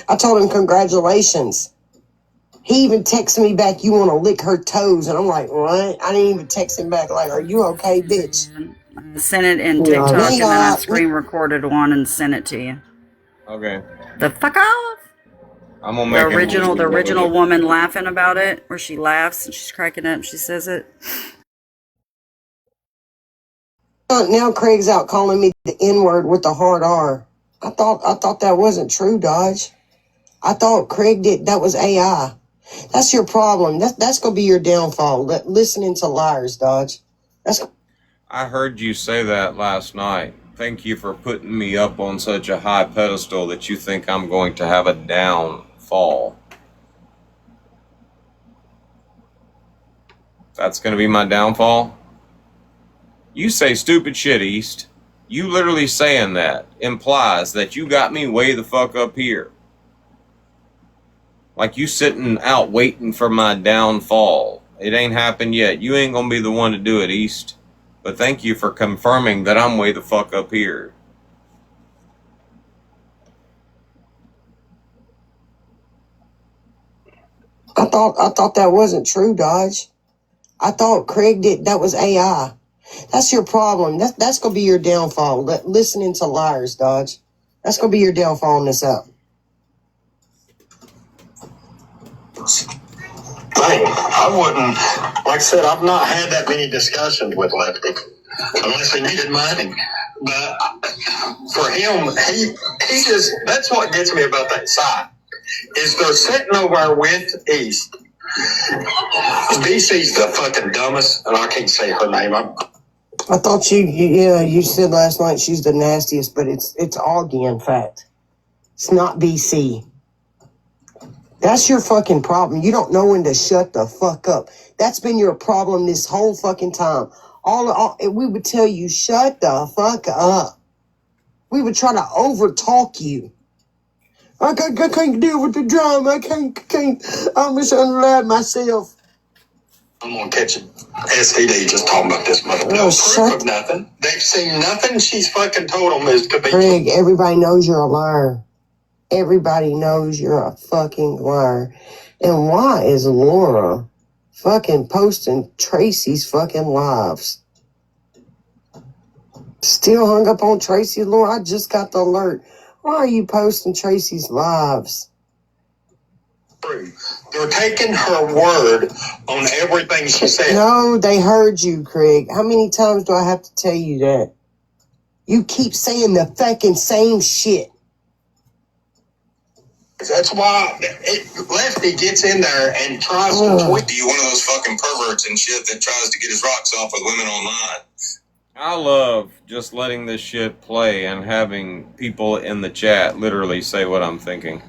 I told him congratulations. He even texted me back, you want to lick her toes. And I'm like, what? I didn't even text him back like, are you okay, bitch? I sent it in TikTok and then I screen recorded one and sent it to you. Okay. The fuck off! I'm gonna make the original woman laughing about it, where she laughs and she's cracking up and she says it. Now Craig's out calling me the N-word with the hard R. I thought that wasn't true, Dodge. I thought Craig did. That was AI. That's your problem. That's gonna be your downfall. Listening to liars, Dodge. I heard you say that last night. Thank you for putting me up on such a high pedestal that you think I'm going to have a downfall. That's going to be my downfall? You say stupid shit, East. You literally saying that implies that you got me way the fuck up here. Like you sitting out waiting for my downfall. It ain't happened yet. You ain't gonna be the one to do it, East. But thank you for confirming that I'm way the fuck up here. I thought that wasn't true, Dodge. I thought Craig did. That was AI. That's your problem. That's gonna be your downfall. Listening to liars, Dodge. That's gonna be your downfall on this app. Hey, I wouldn't, like I said, I've not had that many discussions with Lefty, unless he needed money. But for him, he just, that's what gets me about that side, is they're sitting over there with East. DC's the fucking dumbest, and I can't say her name. I thought you said last night she's the nastiest, but it's Augie, in fact. It's not BC. That's your fucking problem. You don't know when to shut the fuck up. That's been your problem this whole fucking time. We would tell you, shut the fuck up. We would try to overtalk you. I can't deal with the drama. I can't. I'm just unalive myself. I'm gonna catch an STD just talking about this mother. No proof of nothing. They've seen nothing she's fucking told them is to be. Craig, everybody knows you're a liar. Everybody knows you're a fucking liar. And why is Laura fucking posting Tracy's fucking lives? Still hung up on Tracy, Laura? I just got the alert. Why are you posting Tracy's lives? They're taking her word on everything she said. No, they heard you, Craig. How many times do I have to tell you that? You keep saying the fucking same shit. That's why Lefty gets in there and tries to tweet. You one of those fucking perverts and shit that tries to get his rocks off with women online. I love just letting this shit play and having people in the chat literally say what I'm thinking.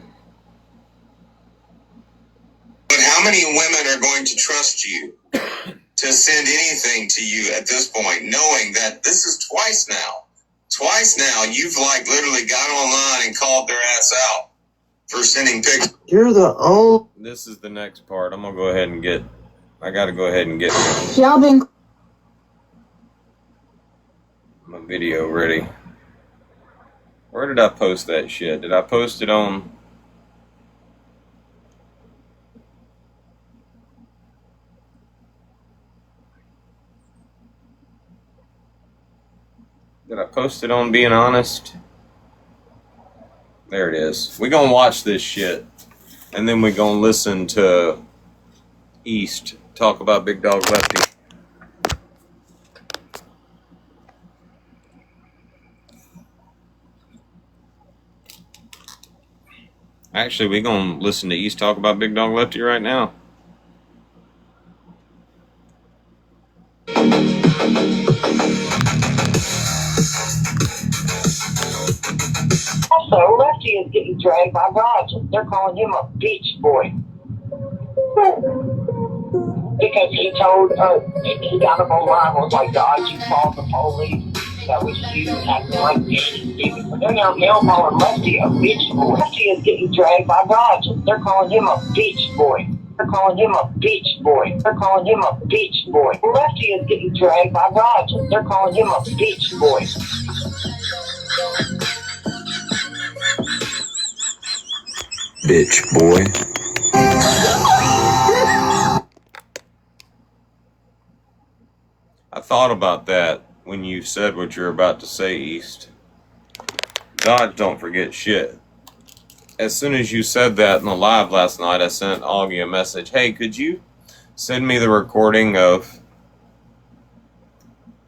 But how many women are going to trust you to send anything to you at this point, knowing that this is twice now? Twice now, you've like literally got online and called their ass out for sending pictures. You're the only. This is the next part. I'm gonna go ahead and get. I gotta go ahead and get Y'all been. my video ready. Where did I post that shit? Did I post it on? Did I post it on Being Honest? There it is. We're gonna watch this shit, and then we're gonna listen to East talk about Big Dog Lefty. Actually, we're gonna listen to East talk about Big Dog Lefty right now. Also, Lefty is getting dragged by Roger. They're calling him a bitch boy. Because he told, he got him on live, was like, God, you called the police. That was you acting like Danny Stevens. But they're now calling Lefty a bitch boy. Lefty is getting dragged by Roger. They're calling him a bitch boy. They're calling him a bitch boy. They're calling him a bitch boy. Lefty is getting dragged by Roger. They're calling him a bitch boy. Bitch boy. I thought about that when you said what you're about to say, East. God don't forget shit. As soon as you said that in the live last night, I sent Augie a message. Hey, could you send me the recording of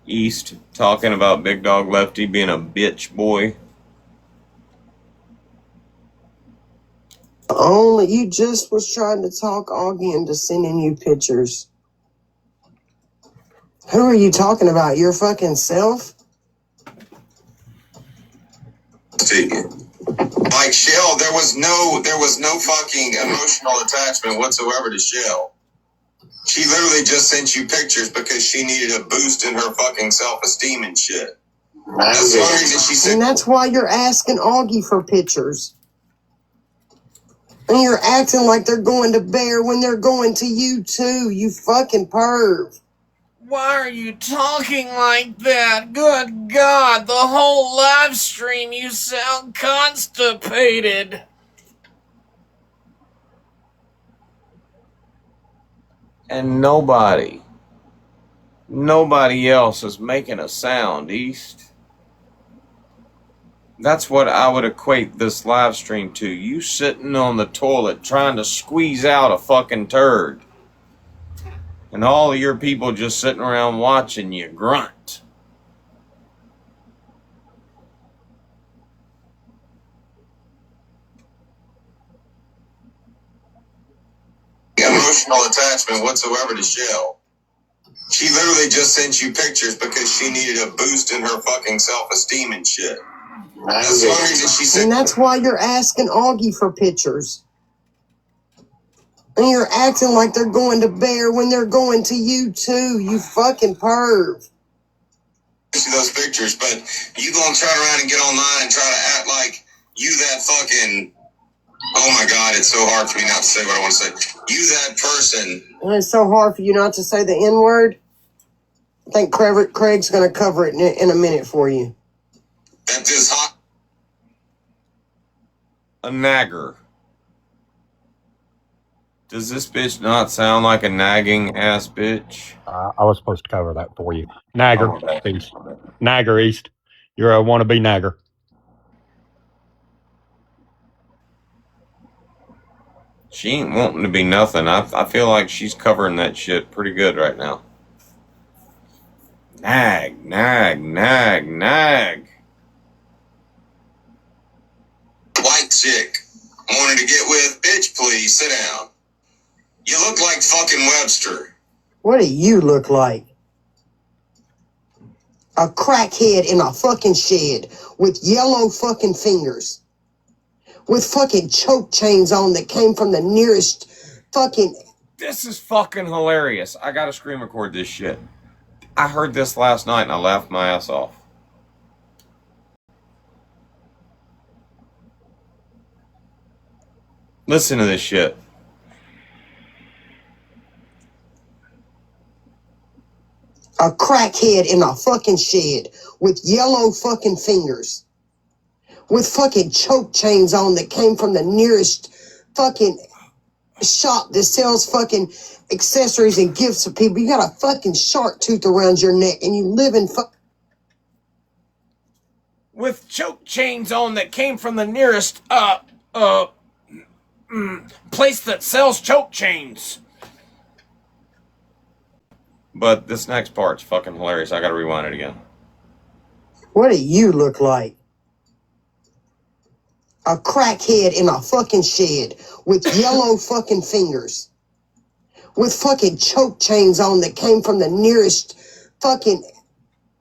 East talking about Big Dog Lefty being a bitch boy? Only you just was trying to talk Augie into sending you pictures. Who are you talking about? Your fucking self? Like Shell, there was no fucking emotional attachment whatsoever to Shell. She literally just sent you pictures because she needed a boost in her fucking self-esteem and shit. That's the only reason she said. And that's why you're asking Augie for pictures. And you're acting like they're going to Bear when they're going to you too, you fucking perv. Why are you talking like that? Good God, the whole live stream, you sound constipated. And nobody else is making a sound, East. That's what I would equate this live stream to. You sitting on the toilet trying to squeeze out a fucking turd. And all of your people just sitting around watching you grunt. Emotional attachment whatsoever to Shell. She She literally just sent you pictures because she needed a boost in her fucking self-esteem and shit. That's the only reason she said. And that's why you're asking Augie for pictures. And you're acting like they're going to Bear when they're going to you too, you fucking perv. See those pictures, but you gonna turn around and get online and try to act like you that fucking, oh my god, it's so hard for me not to say what I want to say. You that person. And it's so hard for you not to say the N-word. I think Craig's gonna cover it in a minute for you. That this hot. A nagger. Does this bitch not sound like a nagging ass bitch? I was supposed to cover that for you. Nagger East. Nagger East. You're a wannabe nagger. She ain't wanting to be nothing. I feel like she's covering that shit pretty good right now. Nag, nag, nag, nag. White chick. Wanted to get with, bitch, please, sit down. You look like fucking Webster. What do you look like? A crackhead in a fucking shed with yellow fucking fingers. With fucking choke chains on that came from the nearest fucking... This is fucking hilarious. I gotta screen record this shit. I heard this last night and I laughed my ass off. Listen to this shit. A crackhead in a fucking shed with yellow fucking fingers. With fucking choke chains on that came from the nearest fucking shop that sells fucking accessories and gifts for people. You got a fucking shark tooth around your neck and you live in With choke chains on that came from the nearest, place that sells choke chains. But this next part's fucking hilarious. I gotta rewind it again. What do you look like? A crackhead in a fucking shed with yellow fucking fingers. With fucking choke chains on that came from the nearest fucking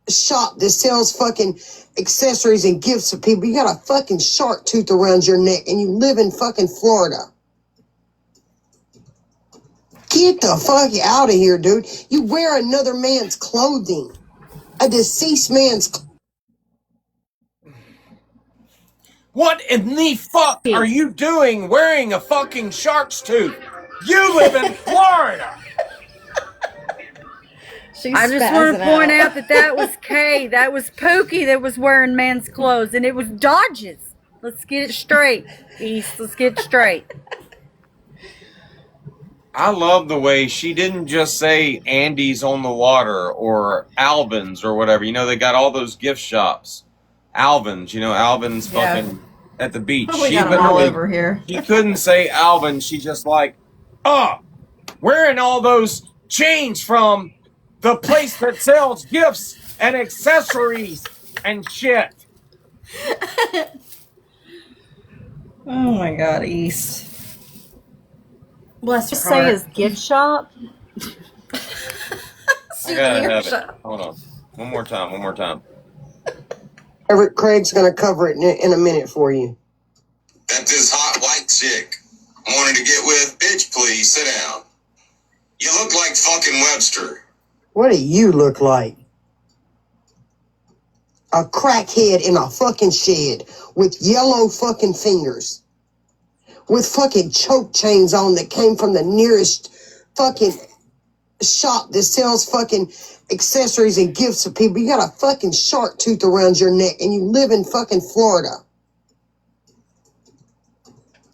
shop that sells fucking accessories and gifts for people. You got a fucking shark tooth around your neck and you live in fucking Florida. Get the fuck out of here, dude. You wear another man's clothing. A deceased man's What in the fuck are you doing wearing a fucking shark's tooth? You live in Florida. I just want to point out that was Kay. That was Pookie that was wearing man's clothes, and it was Dodges. Let's get it straight, East. Let's get it straight. I love the way she didn't just say Andy's on the water or Alvin's or whatever. You know, they got all those gift shops. Alvin's, you know, Alvin's fucking at the beach. We got them all over here. She couldn't say Alvin. She just like, wearing all those chains from the place that sells gifts and accessories and shit. Oh my God, East. Bless her heart. Say his gift shop. I gotta have it. Hold on. One more time. Craig's gonna cover it in a minute for you. That this hot white chick wanted to get with, bitch, please, sit down. You look like fucking Webster. What do you look like? A crackhead in a fucking shed with yellow fucking fingers. With fucking choke chains on that came from the nearest fucking shop that sells fucking accessories and gifts for people. You got a fucking shark tooth around your neck and you live in fucking Florida.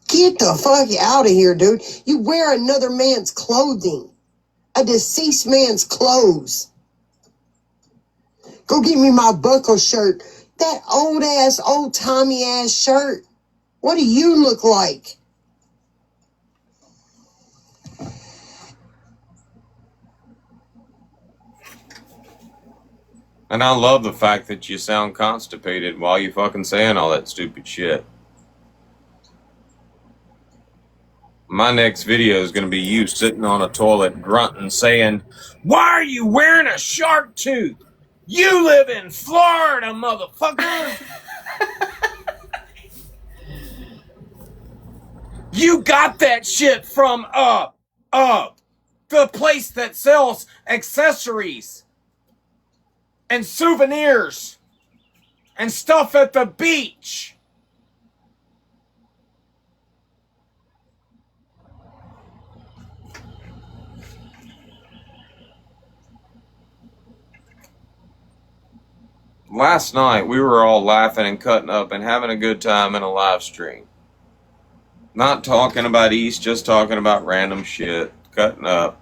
Get the fuck out of here, dude. You wear another man's clothing. A deceased man's clothes. Go get me my buckle shirt. That old-timey ass shirt. What do you look like? And I love the fact that you sound constipated while you fucking saying all that stupid shit. My next video is going to be you sitting on a toilet grunting saying, "Why are you wearing a shark tooth? You live in Florida, motherfucker." You got that shit from the place that sells accessories and souvenirs and stuff at the beach. Last night, we were all laughing and cutting up and having a good time in a live stream. Not talking about East, just talking about random shit, cutting up.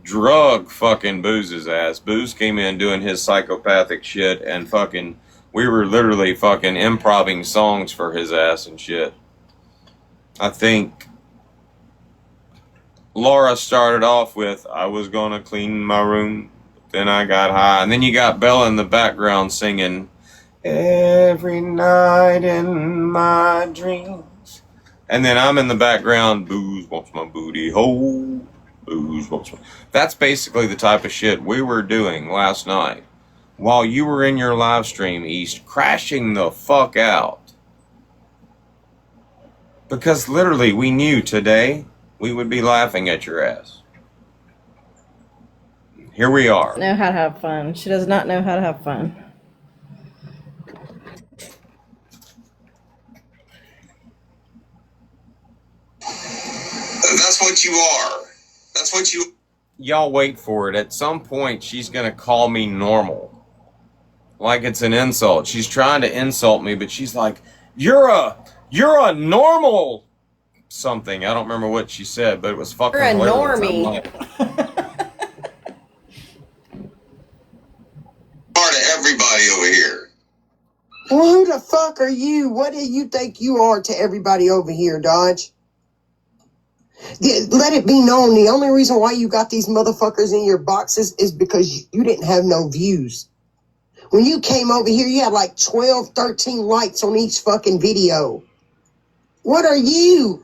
Drug fucking Booze's ass. Booze came in doing his psychopathic shit and fucking, we were literally fucking improvising songs for his ass and shit. I think Laura started off with, "I was gonna clean my room, then I got high." And then you got Bella in the background singing, "Every night in my dreams." And then I'm in the background, "Booze wants my booty hole. Booze wants my..." That's basically the type of shit we were doing last night. While you were in your live stream, East, crashing the fuck out. Because literally we knew today we would be laughing at your ass. Here we are. Know how to have fun. She does not know how to have fun. That's what you are. That's what you... Y'all wait for it. At some point, she's going to call me normal. Like it's an insult. She's trying to insult me, but she's like, you're a normal something. I don't remember what she said, but it was fucking You're a hilarious. normie. I'm like, are to everybody over here. Well, who the fuck are you? What do you think you are to everybody over here, Dodge? Let it be known, the only reason why you got these motherfuckers in your boxes is because you didn't have no views. When you came over here, you had like 12, 13 likes on each fucking video. What are you?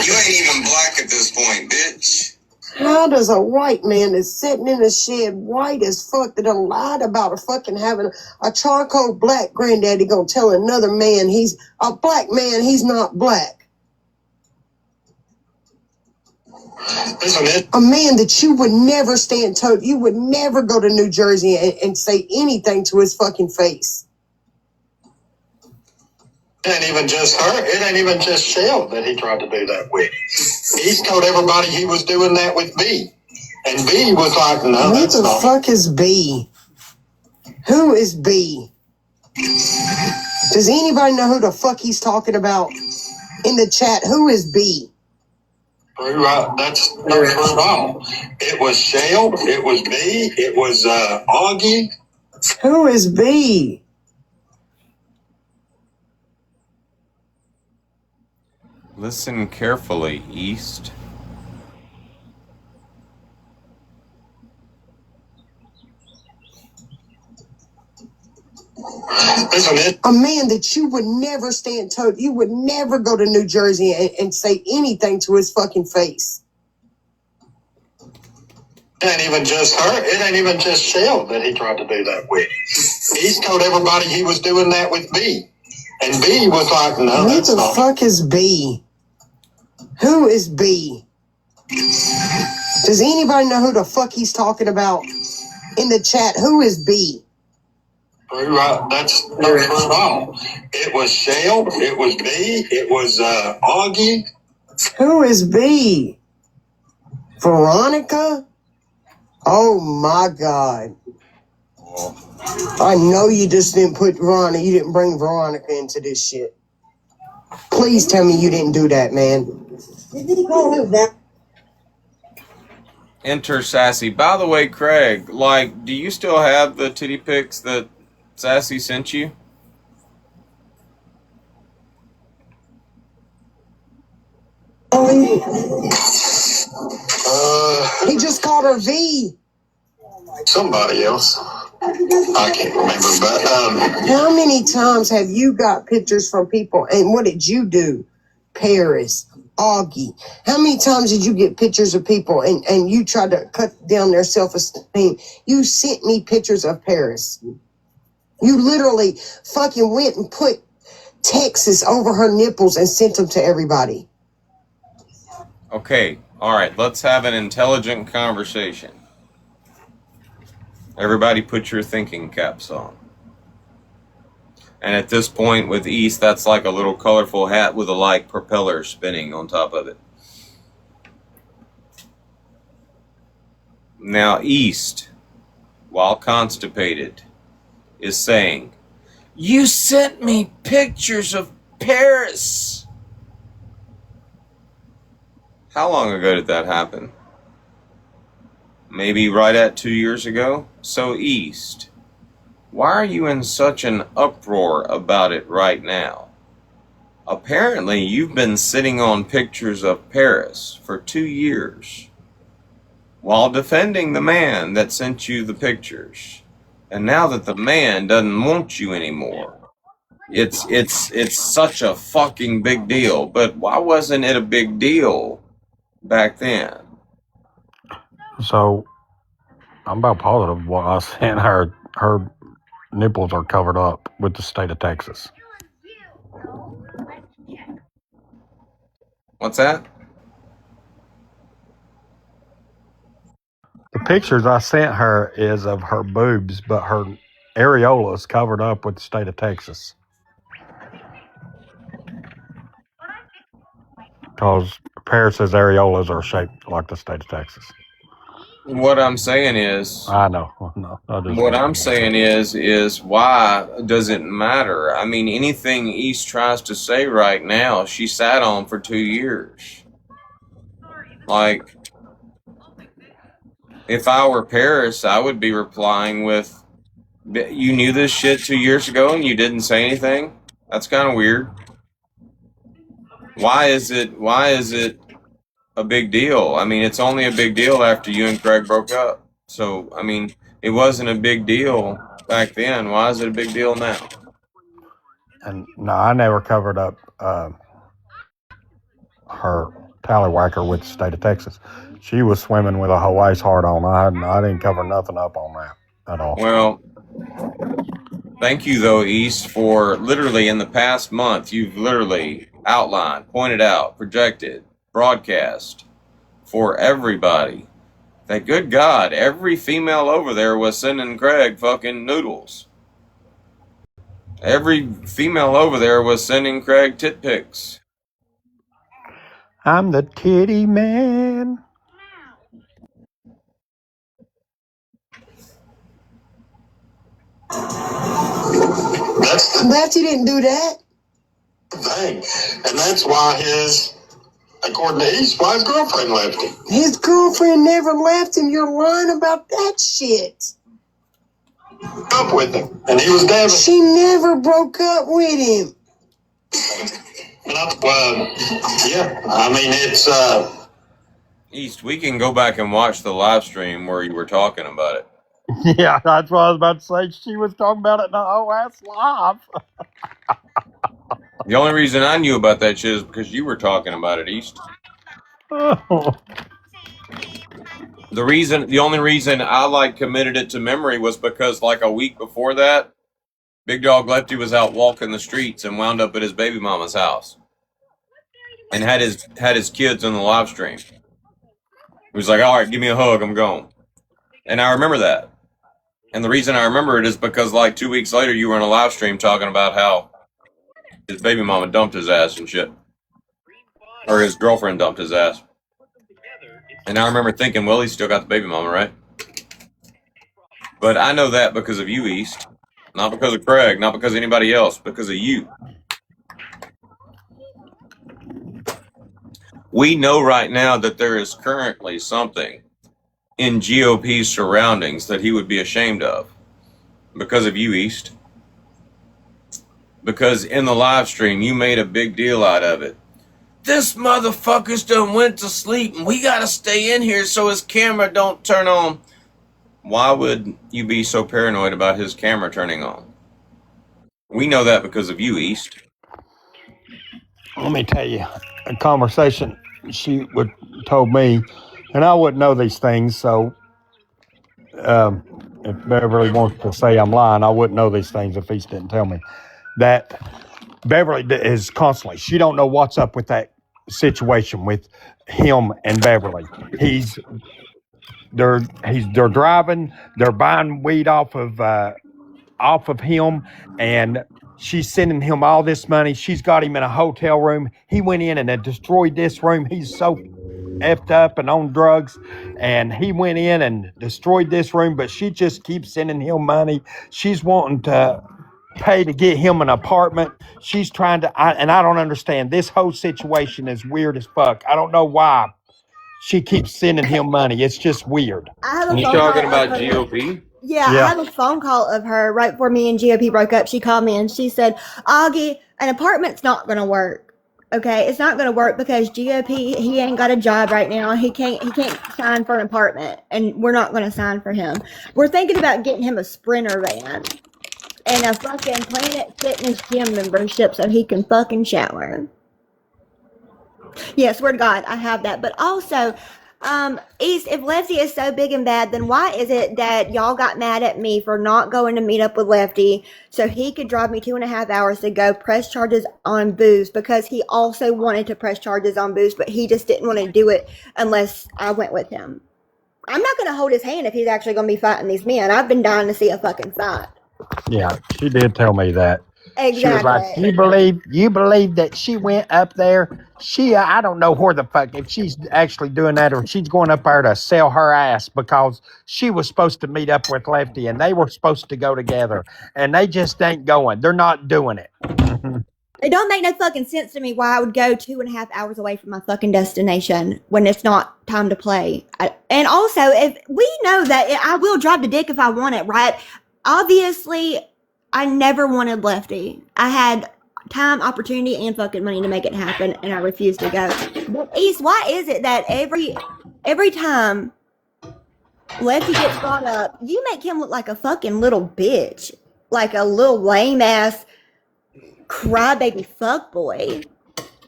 You ain't even black at this point, bitch. How does a white man that's sitting in a shed, white as fuck, that done lied about a fucking having a charcoal black granddaddy gonna tell another man he's a black man, he's not black? A man that you would never stand toe, you would never go to New Jersey and say anything to his fucking face. It ain't even just her. It ain't even just Shell that he tried to do that with. He's told everybody he was doing that with B. And B was like, no, Who that's the not. fuck is B? Who is B? Does anybody know who the fuck he's talking about in the chat? Who is B? Right. That's not true at all. It was Shell. It was B. It was Augie. Who is B? listen carefully, East. A man that you would never stand toe, you would never go to New Jersey and say anything to his fucking face. It ain't even just her. It ain't even just Shell that he tried to do that with. He's told everybody he was doing that with B. And B was like, no, Who that's the not. fuck is B? Who is B? Does anybody know who the fuck he's talking about in the chat? Who is B? Right. That's not true at all. It was Shell. It was B. It was Augie. Who is B? Veronica? Oh my God. I know you just didn't put Veronica, you didn't bring Veronica into this shit. Please tell me you didn't do that, man. Enter Sassy. By the way, Craig, like, do you still have the titty pics that Sassy sent you? He just called her V. Somebody else. I can't remember, but How many times have you got pictures from people and what did you do? Paris, Augie. How many times did you get pictures of people and you tried to cut down their self-esteem? You sent me pictures of Paris. You literally fucking went and put Texas over her nipples and sent them to everybody. Okay, all right, let's have an intelligent conversation. Everybody put your thinking caps on. And at this point with East, that's like a little colorful hat with a like propeller spinning on top of it. Now East, while constipated, is saying, "You sent me pictures of Paris." How long ago did that happen? Maybe right at 2 years ago? So East, why are you in such an uproar about it right now? Apparently you've been sitting on pictures of Paris for 2 years while defending the man that sent you the pictures. And now that the man doesn't want you anymore, it's such a fucking big deal. But why wasn't it a big deal back then? So I'm about positive what I was saying. Her nipples are covered up with the state of Texas. What's that? The pictures I sent her is of her boobs, but her areola is covered up with the state of Texas. Because Paris's areolas are shaped like the state of Texas. What I'm saying is, I know. No, what I'm saying is why does it matter? I mean, anything East tries to say right now, she sat on for 2 years. Like, if I were Paris, I would be replying with, "You knew this shit 2 years ago and you didn't say anything? That's kind of weird. Why is it a big deal? I mean, it's only a big deal after you and Craig broke up. So, I mean, it wasn't a big deal back then. Why is it a big deal now?" And no, I never covered up her tallywhacker with the state of Texas. She was swimming with a Hawaii's heart on. I didn't cover nothing up on that at all. Well, thank you, though, East, for literally in the past month, you've literally outlined, pointed out, projected, broadcast for everybody that, good God, every female over there was sending Craig fucking noodles. Every female over there was sending Craig tit pics. I'm the titty man. That's I'm glad you didn't do that. the thing. And that's why according to East, why his girlfriend left him. His girlfriend never left him. You're lying about that shit. Up with him. And he was devastated. She never broke up with him. Yeah, I mean, it's... East, we can go back and watch the live stream where you were talking about it. Yeah, that's what I was about to say. She was talking about it in the whole ass live. The only reason I knew about that shit is because you were talking about it, East. Oh. The only reason I committed it to memory was because like a week before that, Big Dog Lefty was out walking the streets and wound up at his baby mama's house and had his kids on the live stream. He was like, "All right, give me a hug, I'm gone." And I remember that. And the reason I remember it is because 2 weeks later you were on a live stream talking about how his baby mama dumped his ass and shit. Or his girlfriend dumped his ass. And I remember thinking, well, he's still got the baby mama, right? But I know that because of you, East. Not because of Craig, not because of anybody else, because of you. We know right now that there is currently something in GOP's surroundings that he would be ashamed of. Because of you, East. Because in the live stream, you made a big deal out of it. This motherfucker's done went to sleep and we gotta stay in here so his camera don't turn on. Why would you be so paranoid about his camera turning on? We know that because of you, East. let me tell you a conversation she told me, and I wouldn't know these things, so if Beverly wants to say I'm lying, I wouldn't know these things if East didn't tell me. That Beverly is constantly, she don't know what's up with that situation with him and Beverly. They're driving, they're buying weed off of him, and she's sending him all this money. She's got him in a hotel room. He went in and had destroyed this room. He's so effed up and on drugs, and he went in and destroyed this room, but she just keeps sending him money. She's wanting to pay to get him an apartment. She's trying to, and I don't understand. This whole situation is weird as fuck. I don't know why she keeps sending him money. It's just weird. I have a You phone talking call about of her. GOP? Yeah, I have a phone call of her right before me and GOP broke up. She called me and she said, Augie, an apartment's not going to work. Okay, it's not going to work because GOP, he ain't got a job right now. He can't sign for an apartment, and we're not going to sign for him. We're thinking about getting him a Sprinter van and a fucking Planet Fitness gym membership so he can fucking shower. Yeah, swear to God, I have that. But also, East, if Lefty is so big and bad, then why is it that y'all got mad at me for not going to meet up with Lefty so he could drive me 2.5 hours to go press charges on Booze, because he also wanted to press charges on Booze, but he just didn't want to do it unless I went with him. I'm not going to hold his hand if he's actually going to be fighting these men. I've been dying to see a fucking fight. Yeah, she did tell me that. Exactly. She was like, you believe that she went up there? I don't know where the fuck, if she's actually doing that or she's going up there to sell her ass, because she was supposed to meet up with Lefty and they were supposed to go together and they just ain't going. They're not doing it. It don't make no fucking sense to me why I would go 2.5 hours away from my fucking destination when it's not time to play. And also, if we know that I will drive the dick if I want it, right? Obviously, I never wanted Lefty. I had time, opportunity, and fucking money to make it happen, and I refused to go. But East, why is it that every time Lefty gets brought up, you make him look like a fucking little bitch, like a little lame ass crybaby fuckboy?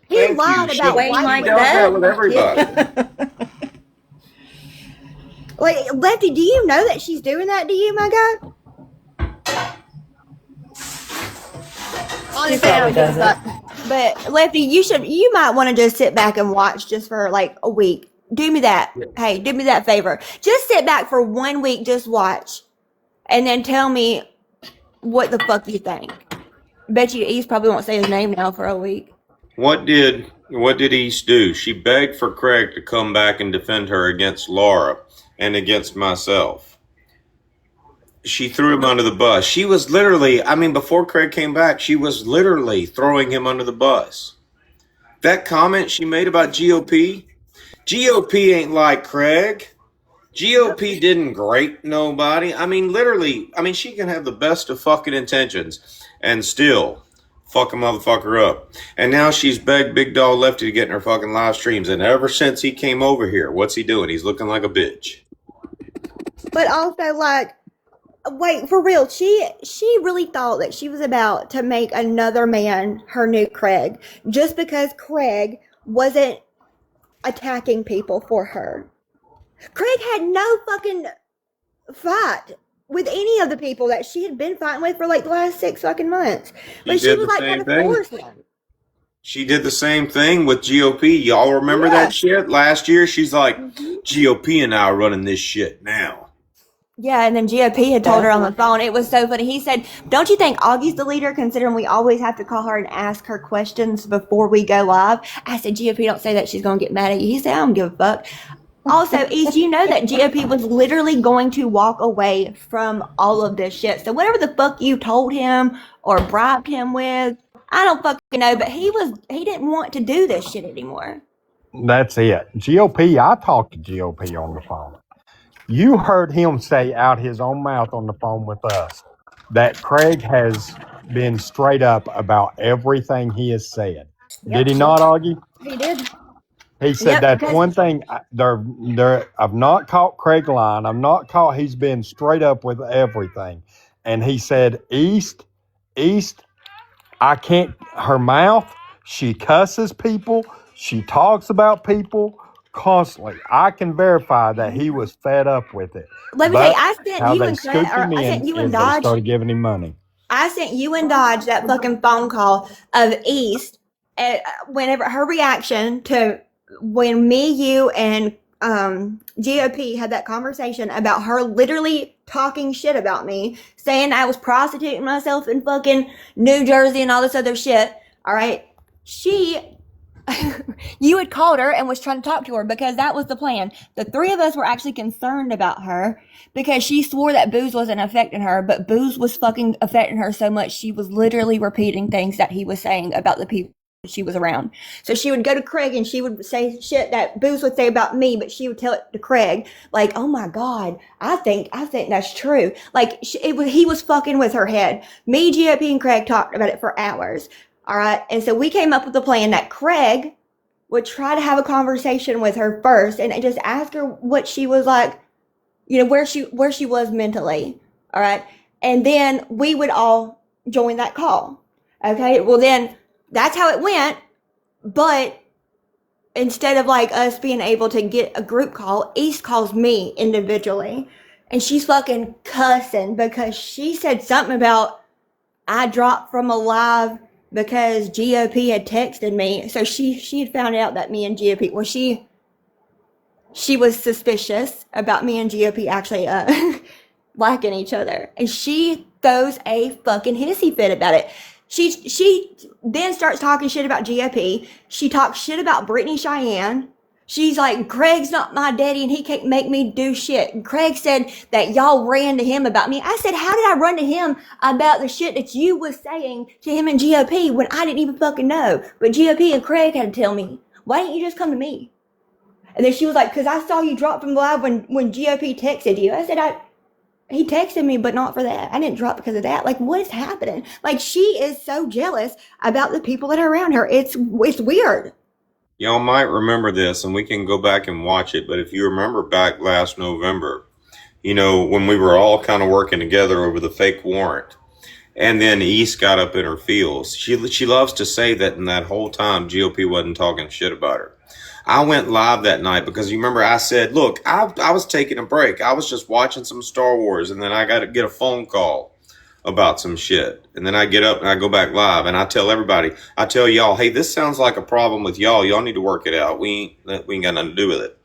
He lied about white like that with everybody. Like, Lefty, do you know that she's doing that to you, my guy? Honestly, I don't give a fuck. But Lefty, you might want to just sit back and watch just for like a week. Do me that. Hey, do me that favor. Just sit back for 1 week, just watch. And then tell me what the fuck you think. Bet you East probably won't say his name now for a week. What did East do? She begged for Craig to come back and defend her against Laura and against myself. She threw him under the bus. She was literally, before Craig came back, she was literally throwing him under the bus. That comment she made about GOP ain't like Craig. GOP didn't grape nobody. She can have the best of fucking intentions and still fuck a motherfucker up. And now she's begged Big Dog Lefty to get in her fucking live streams. And ever since he came over here, what's he doing? He's looking like a bitch. But also, like, wait, for real, she really thought that she was about to make another man her new Craig just because Craig wasn't attacking people for her. Craig had no fucking fight with any of the people that she had been fighting with for like the last 6 fucking months. But she was like kind of forcing them. She did the same thing with GOP. Y'all remember that shit? Last year, she's like, GOP and I are running this shit now. Yeah, and then GOP had told her on the phone. It was so funny. He said, don't you think Augie's the leader, considering we always have to call her and ask her questions before we go live? I said, GOP, don't say that. She's going to get mad at you. He said, I don't give a fuck. Also, East, you know that GOP was literally going to walk away from all of this shit. So whatever the fuck you told him or bribed him with, I don't fucking know, but he didn't want to do this shit anymore. That's it. GOP, I talked to GOP on the phone. You heard him say out his own mouth on the phone with us that Craig has been straight up about everything he has said. Yep. Did he not, Augie? He did. He said that's one thing. I've not caught Craig lying. I've not caught. He's been straight up with everything. And he said, East, I can't. Her mouth. She cusses people. She talks about people constantly. I can verify that he was fed up with it. Let me tell you, But I sent how you they and scooped him I in sent you is and they Dodge. started giving him money. I sent you and Dodge that fucking phone call of East whenever her reaction to when me, you, and GOP had that conversation about her literally talking shit about me, saying I was prostituting myself in fucking New Jersey and all this other shit. All right. You had called her and was trying to talk to her because that was the plan. The three of us were actually concerned about her because she swore that booze wasn't affecting her, but booze was fucking affecting her so much she was literally repeating things that he was saying about the people she was around. So she would go to Craig and she would say shit that booze would say about me, but she would tell it to Craig like, "Oh my God, I think that's true." Like he was fucking with her head. Me, GOP, and Craig talked about it for hours. All right. And so we came up with a plan that Craig would try to have a conversation with her first and just ask her what she was like, you know, where she was mentally. All right. And then we would all join that call. Okay. Well, then that's how it went. But instead of like us being able to get a group call, East calls me individually and she's fucking cussing because she said something about I dropped from a live because GOP had texted me. So she had found out that me and GOP, well, she was suspicious about me and GOP actually liking each other. And she throws a fucking hissy fit about it. She then starts talking shit about GOP. She talks shit about Brittany Cheyenne. She's like, Craig's not my daddy and he can't make me do shit. And Craig said that y'all ran to him about me. I said, how did I run to him about the shit that you was saying to him and GOP when I didn't even fucking know? But GOP and Craig had to tell me. Why didn't you just come to me? And then she was like, because I saw you drop from the live when GOP texted you. I said, he texted me, but not for that. I didn't drop because of that. Like, what is happening? Like, she is so jealous about the people that are around her. It's weird. Y'all might remember this, and we can go back and watch it, but if you remember back last November, you know, when we were all kind of working together over the fake warrant, and then East got up in her feels. She loves to say that in that whole time, GOP wasn't talking shit about her. I went live that night because you remember I said, look, I was taking a break. I was just watching some Star Wars, and then I got to get a phone call about some shit. And then I get up and I go back live and I tell everybody, I tell y'all, hey, this sounds like a problem with y'all. Y'all need to work it out. We ain't got nothing to do with it.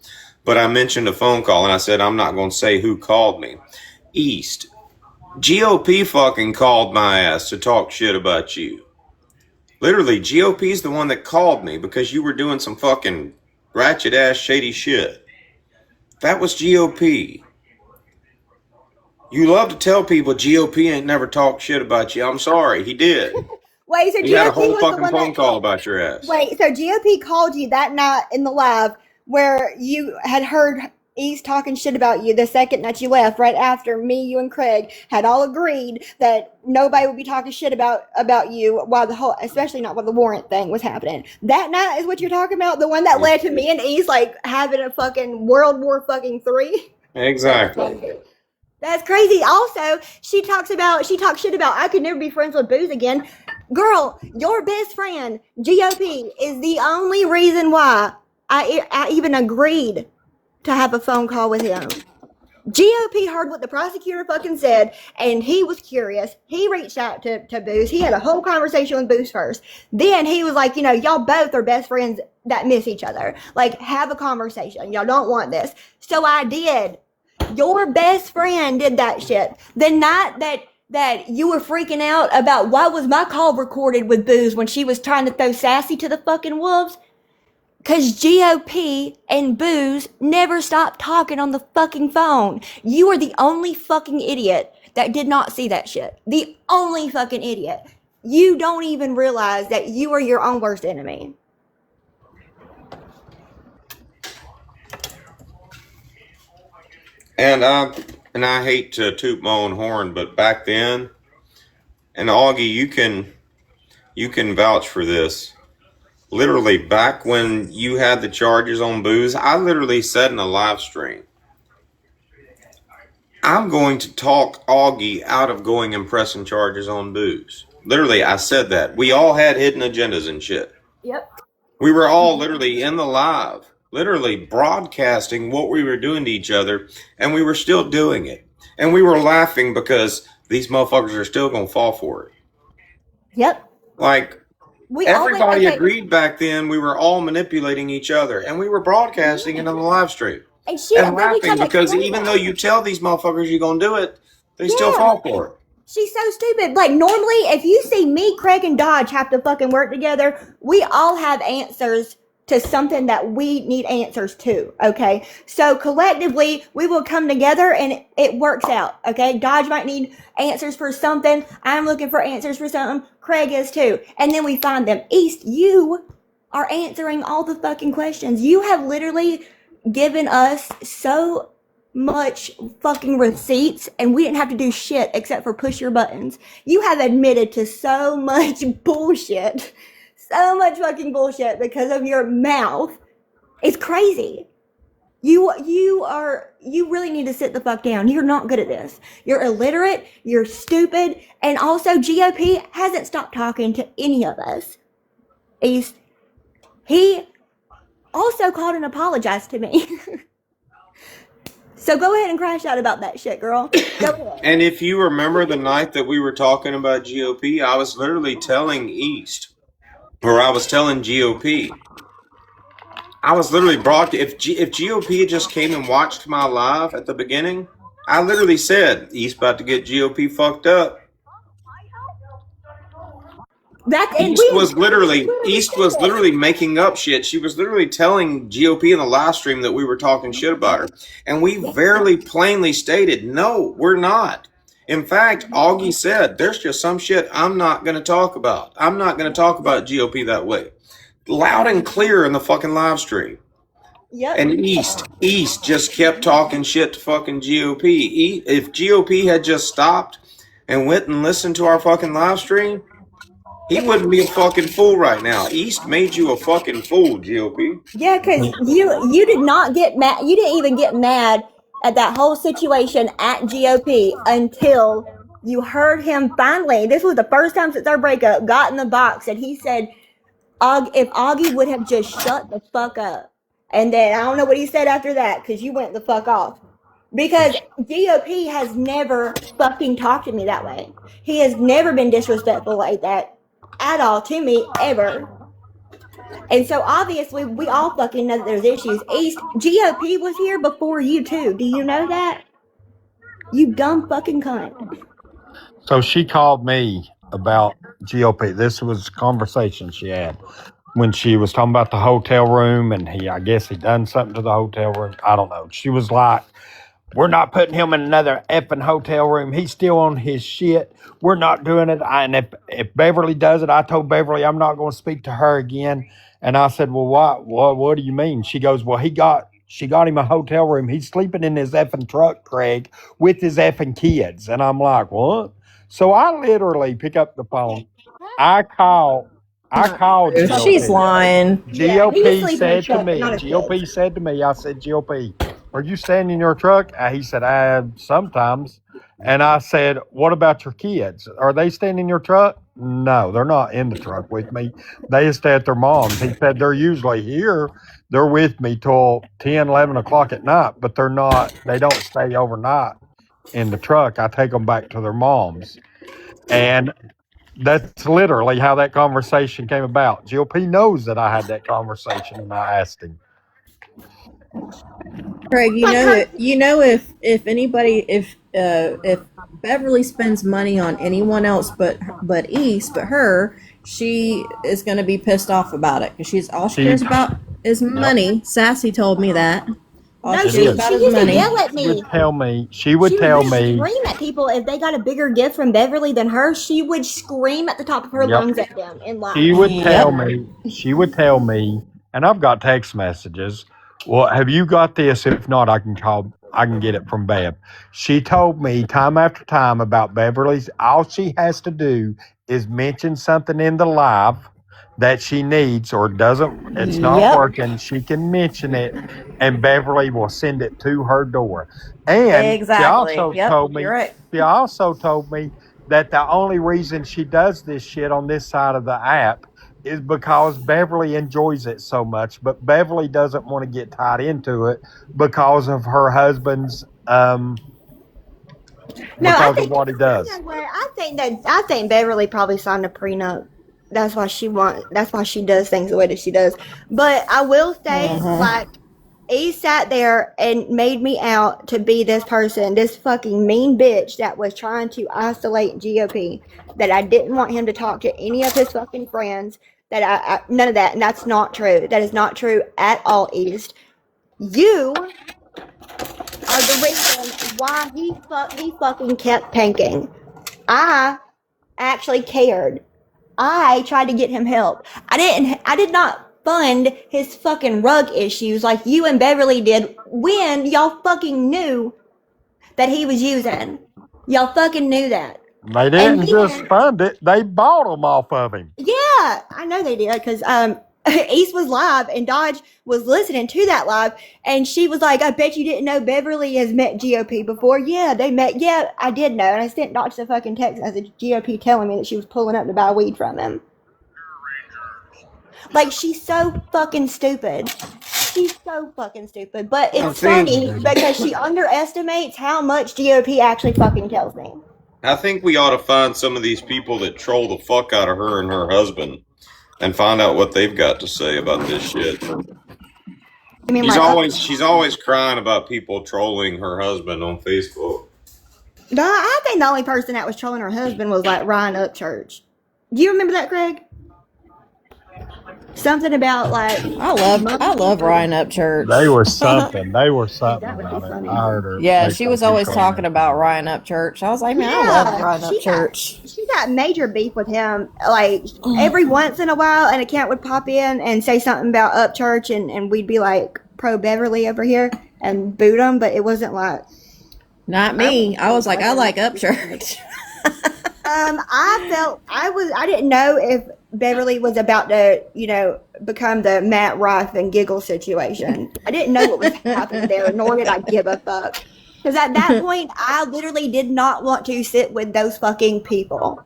But I mentioned a phone call and I said, I'm not going to say who called me. East. GOP fucking called my ass to talk shit about you. Literally, GOP's the one that called me because you were doing some fucking ratchet ass shady shit. That was GOP. You love to tell people GOP ain't never talked shit about you. I'm sorry, he did. Wait, so He had a GOP whole was fucking the one phone that call about your ass. Wait, so GOP called you that night in the live where you had heard East talking shit about you the second that you left, right after me, you, and Craig had all agreed that nobody would be talking shit about you while especially not while the warrant thing was happening. That night is what you're talking about? The one that led to me and East like having a fucking World War fucking 3? Exactly. That's crazy. Also, she talks shit about I could never be friends with Booze again. Girl, your best friend, GOP, is the only reason why I even agreed to have a phone call with him. GOP heard what the prosecutor fucking said, and he was curious. He reached out to Booze. He had a whole conversation with Booze first. Then he was like, you know, y'all both are best friends that miss each other. Like, have a conversation. Y'all don't want this. So I did. Your best friend did that shit. The night that you were freaking out about why was my call recorded with Booze when she was trying to throw Sassy to the fucking wolves? Because GOP and Booze never stopped talking on the fucking phone. You are the only fucking idiot that did not see that shit. The only fucking idiot. You don't even realize that you are your own worst enemy. And I hate to toot my own horn, but back then, and Augie, you can vouch for this. Literally, back when you had the charges on Booze, I literally said in a live stream, I'm going to talk Augie out of going and pressing charges on Booze. Literally, I said that. We all had hidden agendas and shit. Yep. We were all literally in the live, literally broadcasting what we were doing to each other, and we were still doing it. And we were laughing because these motherfuckers are still going to fall for it. Yep. Like, We everybody agreed back then we were all manipulating each other, and we were broadcasting it on the live stream. And she And really laughing tried to because explain even it. though you tell these motherfuckers you're going to do it, they still Yeah. fall for it. She's so stupid. Like, normally, if you see me, Craig, and Dodge have to fucking work together, we all have answers to something that we need answers to, okay? So, collectively, we will come together and it works out, okay? Dodge might need answers for something. I'm looking for answers for something. Craig is too. And then we find them. East, you are answering all the fucking questions. You have literally given us so much fucking receipts, and we didn't have to do shit except for push your buttons. You have admitted to so much bullshit, so much fucking bullshit because of your mouth. It's crazy. You really need to sit the fuck down. You're not good at this. You're illiterate, you're stupid, and also GOP hasn't stopped talking to any of us. He also called and apologized to me. So go ahead and crash out about that shit, girl. Go ahead. And if you remember the night that we were talking about GOP, I was literally telling East, or I was telling GOP, I was literally if GOP just came and watched my live at the beginning, I literally said, East about to get GOP fucked up. East was literally making up shit. She was literally telling GOP in the live stream that we were talking shit about her. And we very plainly stated, no, we're not. In fact, Augie said, there's just some shit I'm not going to talk about. I'm not going to talk about GOP that way. Loud and clear in the fucking live stream. Yep. And East just kept talking shit to fucking GOP. If GOP had just stopped and went and listened to our fucking live stream, he wouldn't be a fucking fool right now. East made you a fucking fool, GOP. Yeah, because you did not get mad. You didn't even get mad at that whole situation at GOP until you heard him finally. This was the first time since our breakup. Got in the box and he said, if Augie would have just shut the fuck up. And then I don't know what he said after that because you went the fuck off. Because GOP has never fucking talked to me that way. He has never been disrespectful like that at all to me, ever. And so obviously we all fucking know that there's issues. East, GOP was here before you too. Do you know that? You dumb fucking cunt. So she called me about GOP. This was a conversation she had when she was talking about the hotel room, and I guess he done something to the hotel room. I don't know. She was like, we're not putting him in another effing hotel room. He's still on his shit. We're not doing it. And if Beverly does it, I told Beverly I'm not going to speak to her again. And I said, well, what do you mean? She goes, well, she got him a hotel room. He's sleeping in his effing truck, Craig, with his effing kids. And I'm like, what? So I literally pick up the phone. I called GOP. She's lying. GOP said to me, I said, GOP, are you staying in your truck? He said, sometimes. And I said, what about your kids? Are they staying in your truck? No, they're not in the truck with me. They stay at their mom's. He said, they're usually here. They're with me till 10, 11 o'clock at night, but they don't stay overnight in the truck. I take them back to their mom's. And that's literally how that conversation came about. GOP knows that I had that conversation and I asked him. Craig, if Beverly spends money on anyone else but her, she is going to be pissed off about it because all she cares about is money. Sassy told me that. She used to yell at me. She would tell me. Scream at people if they got a bigger gift from Beverly than her. She would scream at the top of her lungs at them in line. She would tell me, and I've got text messages. Well, have you got this? If not, I can get it from Bev. She told me time after time about Beverly's. All she has to do is mention something in the live that she needs or doesn't, it's not working. She can mention it and Beverly will send it to her door. And she also told me that the only reason she does this shit on this side of the app is because Beverly enjoys it so much, but Beverly doesn't want to get tied into it because of her husband's because of what he does. I think Beverly probably signed a prenup. That's why she does things the way that she does. But I will say, like, he sat there and made me out to be this person, this fucking mean bitch that was trying to isolate GOP, that I didn't want him to talk to any of his fucking friends, that I none of that, and that's not true. That is not true at all, East. You are the reason why he fucking kept tanking. I actually cared. I tried to get him help. I did not fund his fucking rug issues like you and Beverly did when y'all fucking knew that he was using. Y'all fucking knew that. They didn't just fund it. They bought them off of him. Yeah, I know they did because East was live and Dodge was listening to that live, and she was like, I bet you didn't know Beverly has met GOP before. Yeah, they met. Yeah, I did know. And I sent Dodge a fucking text as a GOP telling me that she was pulling up to buy weed from him. Like, she's so fucking stupid. She's so fucking stupid. But it's funny because she underestimates how much GOP actually fucking tells me. I think we ought to find some of these people that troll the fuck out of her and her husband and find out what they've got to say about this shit. She's always crying about people trolling her husband on Facebook. I think the only person that was trolling her husband was like Ryan Upchurch. Do you remember that, Craig? Something about like I love Ryan Upchurch. They were something. They were something about it. I heard her. Yeah, she was always talking about Ryan Upchurch. I was like, man, I love Ryan Upchurch. She got major beef with him. Like every once in a while, an account would pop in and say something about Upchurch, and we'd be like pro Beverly over here and boot him, but it wasn't like. Not me. I was like, I like Upchurch. I didn't know if Beverly was about to, become the Matt Rife and Giggle situation. I didn't know what was happening there, nor did I give a fuck. Because at that point, I literally did not want to sit with those fucking people.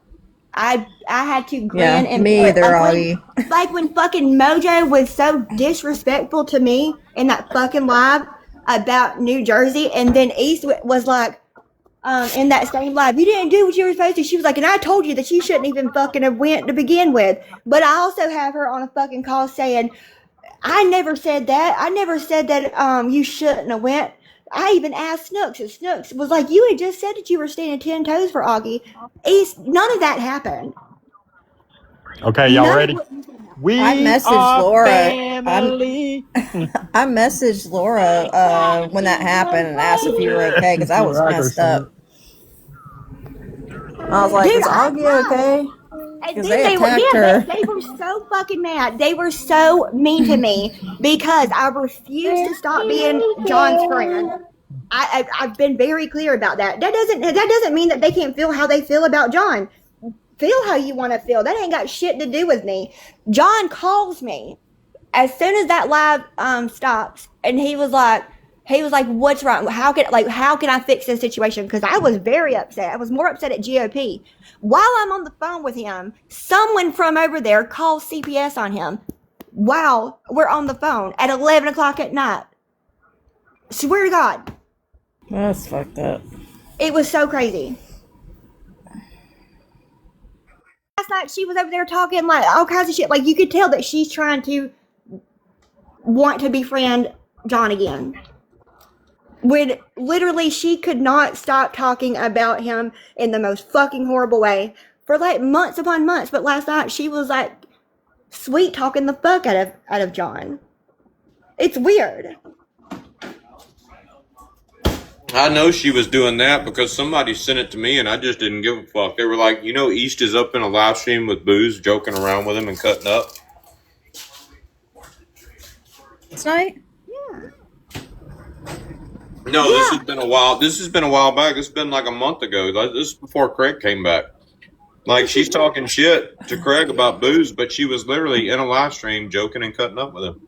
I had to grin and me either, Augie. Like when fucking Mojo was so disrespectful to me in that fucking live about New Jersey, and then East was like, in that same live, you didn't do what you were supposed to. She was like, and I told you that she shouldn't even fucking have went to begin with. But I also have her on a fucking call saying, I never said that. I never said that you shouldn't have went. I even asked Snooks, and Snooks was like, you had just said that you were standing 10 toes for Augie. None of that happened. Okay, y'all ready? I messaged Laura. I messaged Laura when that happened and asked if you were okay because I was messed up. I was like, is Augie okay? Because they attacked her. They were so fucking mad. They were so mean to me because I refused to stop being John's friend. I've been very clear about that. That doesn't mean that they can't feel how they feel about John. Feel how you want to feel. That ain't got shit to do with me. John calls me as soon as that live stops, and he was like, "What's wrong? How can I fix this situation?" Because I was very upset. I was more upset at GOP. While I'm on the phone with him, someone from over there calls CPS on him. Wow, we're on the phone at 11 o'clock at night. Swear to God. That's fucked up. It was so crazy. Last night she was over there talking like all kinds of shit. Like you could tell that she's trying to want to befriend John again. When literally she could not stop talking about him in the most fucking horrible way for like months upon months. But last night she was like sweet talking the fuck out of John. It's weird. I know she was doing that because somebody sent it to me and I just didn't give a fuck. They were like, East is up in a live stream with Booze, joking around with him and cutting up. Tonight? Yeah. No, this has been a while. This has been a while back. It's been like a month ago. This is before Craig came back. Like she's talking shit to Craig about Booze, but she was literally in a live stream joking and cutting up with him.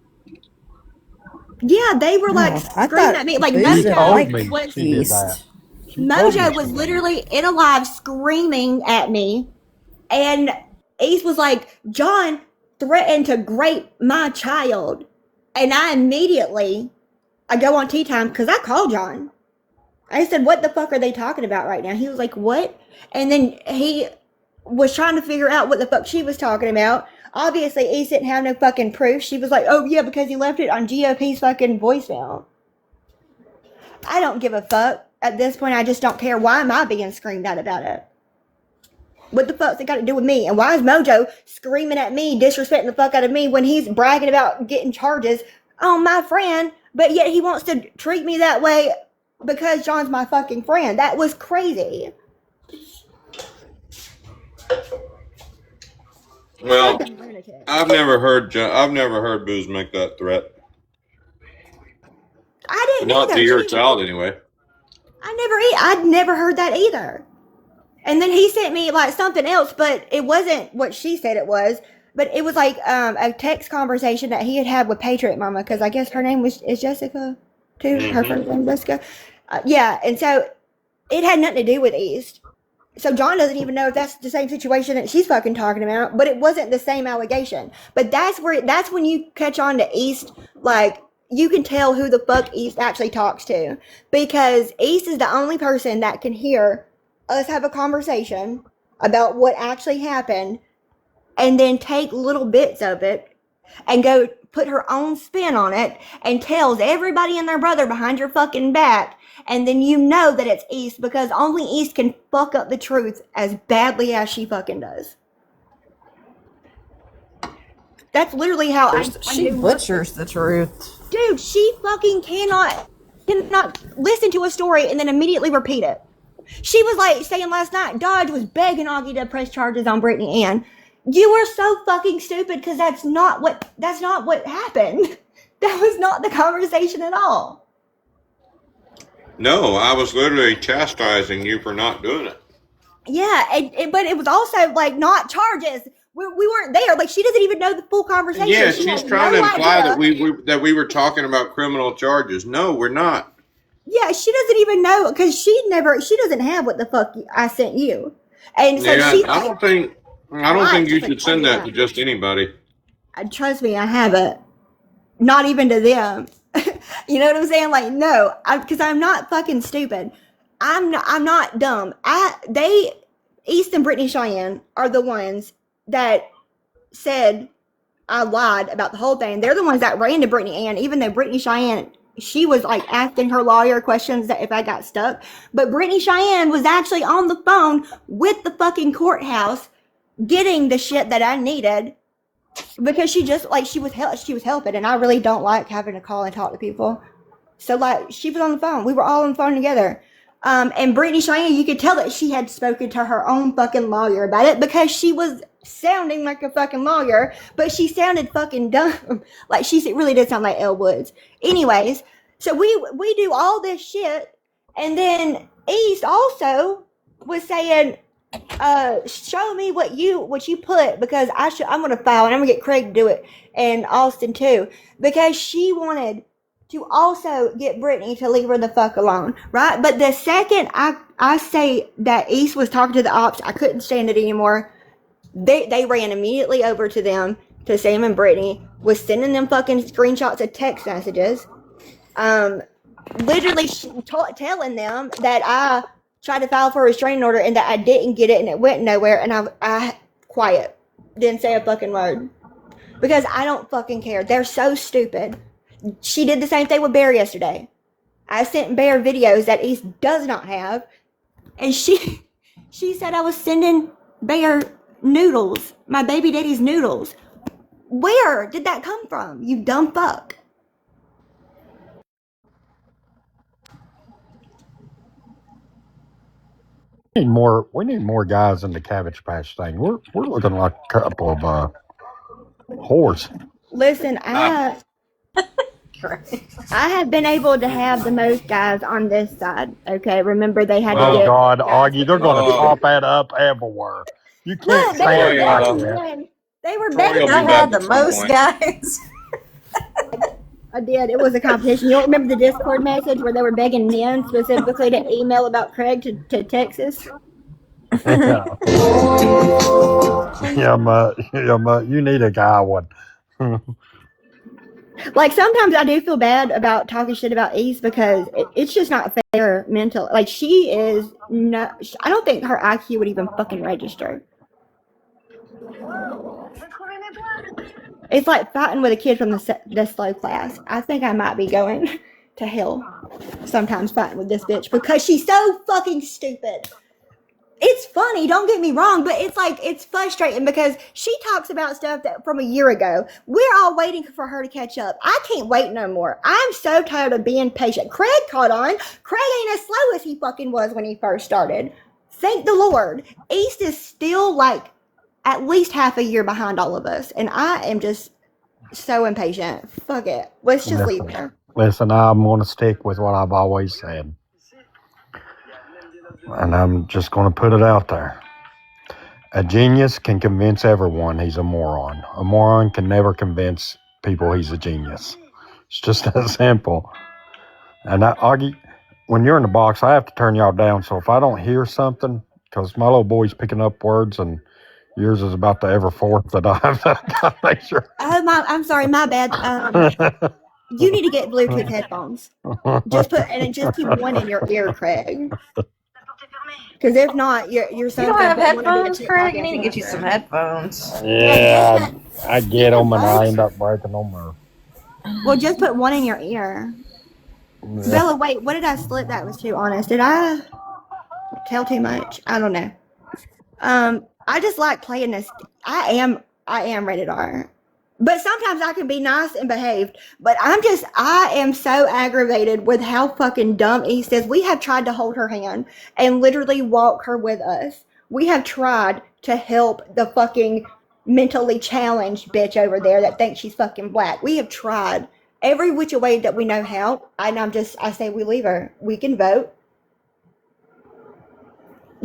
Yeah, they were like screaming at me. Like Mojo was literally in a live screaming at me, and Ace was like, "John, threatened to rape my child. And I go on Tea Time because I called John. I said, what the fuck are they talking about right now? He was like, what? And then he was trying to figure out what the fuck she was talking about. Obviously, East didn't have no fucking proof. She was like, oh yeah, because he left it on GOP's fucking voicemail. I don't give a fuck. At this point, I just don't care. Why am I being screamed at about it? What the fuck's it got to do with me? And why is Mojo screaming at me, disrespecting the fuck out of me when he's bragging about getting charges on my friend, but yet he wants to treat me that way because John's my fucking friend? That was crazy. Well, I've never heard Booze make that threat. I didn't Not either. to your child, anyway. I'd never heard that either. And then he sent me like something else, but it wasn't what she said it was. But it was like a text conversation that he had with Patriot Mama, because I guess her name is Jessica too. Her first name Jessica. Yeah, and so it had nothing to do with East. So John doesn't even know if that's the same situation that she's fucking talking about, but it wasn't the same allegation. But that's when you catch on to East, like, you can tell who the fuck East actually talks to, because East is the only person that can hear us have a conversation about what actually happened and then take little bits of it and go put her own spin on it and tells everybody and their brother behind your fucking back. And then you know that it's East, because only East can fuck up the truth as badly as she fucking does. That's literally how she butchers the truth. Dude, she fucking cannot listen to a story and then immediately repeat it. She was like saying last night, Dodge was begging Augie to press charges on Brittany Ann. You were so fucking stupid, because that's not what happened. That was not the conversation at all. No, I was literally chastising you for not doing it. Yeah, but it was also like not charges. We weren't there. Like, she doesn't even know the full conversation. Yeah, she's trying to imply that we were talking about criminal charges. No, we're not. Yeah, she doesn't even know, because she doesn't have what the fuck I sent you. And so Yeah, she, I don't think you should send that to just anybody. Trust me, I haven't. Not even to them. You know what I'm saying? Like, no, because I'm not fucking stupid. I'm not dumb. East and Brittany Cheyenne are the ones that said I lied about the whole thing. They're the ones that ran to Brittany Ann, even though Brittany Cheyenne, she was like asking her lawyer questions that if I got stuck. But Brittany Cheyenne was actually on the phone with the fucking courthouse getting the shit that I needed, because she just, like, she was helping, and I really don't like having to call and talk to people. So, like, she was on the phone. We were all on the phone together. And Brittany Cheyenne, you could tell that she had spoken to her own fucking lawyer about it, because she was sounding like a fucking lawyer, but she sounded fucking dumb. Like, she really did sound like Elle Woods. Anyways, so we do all this shit, and then East also was saying, show me what you put, because I'm gonna file, and I'm gonna get Craig to do it, and Austin too, because she wanted to also get Brittany to leave her the fuck alone, right? But the second I say that East was talking to the ops, I couldn't stand it anymore. They ran immediately over to them, to Sam and Brittany, was sending them fucking screenshots of text messages, literally telling them that I tried to file for a restraining order and that I didn't get it and it went nowhere, and I quiet, didn't say a fucking word, because I don't fucking care. They're so stupid. She did the same thing with Bear yesterday. I sent Bear videos that East does not have, and she said I was sending Bear noodles, my baby daddy's noodles. Where did that come from, you dumb fuck? We need more guys in the Cabbage Patch thing. We're looking like a couple of whores. Listen, I have been able to have the most guys on this side. Okay, remember they had to Oh get God, Augie, they're going to pop that up everywhere. You can't say it like that. They were Troy begging. will be I back had the at some most point. guys. I did. It was a competition. You don't remember the Discord message where they were begging men specifically to email about Craig to Texas? You need a guy one. Like sometimes I do feel bad about talking shit about East because it's just not fair mental. Like she is no, I don't think her IQ would even fucking register. It's like fighting with a kid from the slow class. I think I might be going to hell sometimes fighting with this bitch because she's so fucking stupid. It's funny, don't get me wrong, but it's like, it's frustrating because she talks about stuff that from a year ago. We're all waiting for her to catch up. I can't wait no more. I'm so tired of being patient. Craig caught on. Craig ain't as slow as he fucking was when he first started. Thank the Lord. East is still like at least half a year behind all of us. And I am just so impatient. Fuck it. Let's just leave her. Listen, I'm going to stick with what I've always said. And I'm just going to put it out there. A genius can convince everyone he's a moron. A moron can never convince people he's a genius. It's just that simple. And Augie, when you're in the box, I have to turn y'all down. So if I don't hear something, because my little boy's picking up words and yours is about to every fourth that I have to make sure. Oh, I'm sorry, my bad. You need to get Bluetooth headphones. Just keep one in your ear, Craig. Because if not, you're so. You don't have headphones, Craig? You need to get you some headphones. Yeah, I get them and I end up breaking them. Well, just put one in your ear. Yeah. Bella, wait, what did I slip that was too honest? Did I tell too much? I don't know. I just like playing this. I am rated R. But sometimes I can be nice and behaved. But I am so aggravated with how fucking dumb East is. We have tried to hold her hand and literally walk her with us. We have tried to help the fucking mentally challenged bitch over there that thinks she's fucking black. We have tried every which way that we know how. And I say we leave her. We can vote.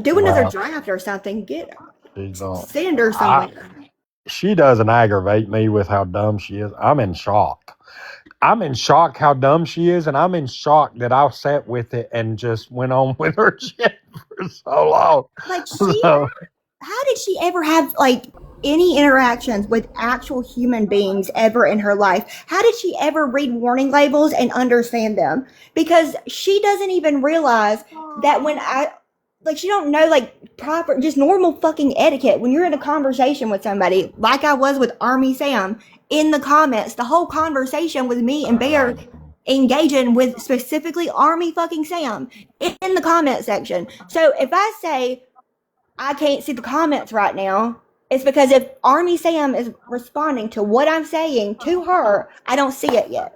Do another draft or something. Send her somewhere. She doesn't aggravate me with how dumb she is. I'm in shock. I'm in shock how dumb she is, and I'm in shock that I sat with it and just went on with her shit for so long. Like how did she ever have like any interactions with actual human beings ever in her life? How did she ever read warning labels and understand them? Because she doesn't even realize that she don't know like proper, just normal fucking etiquette. When you're in a conversation with somebody, like I was with Army Sam, in the comments, the whole conversation with me and Bear engaging with specifically Army fucking Sam in the comment section. So if I say I can't see the comments right now, it's because if Army Sam is responding to what I'm saying to her, I don't see it yet.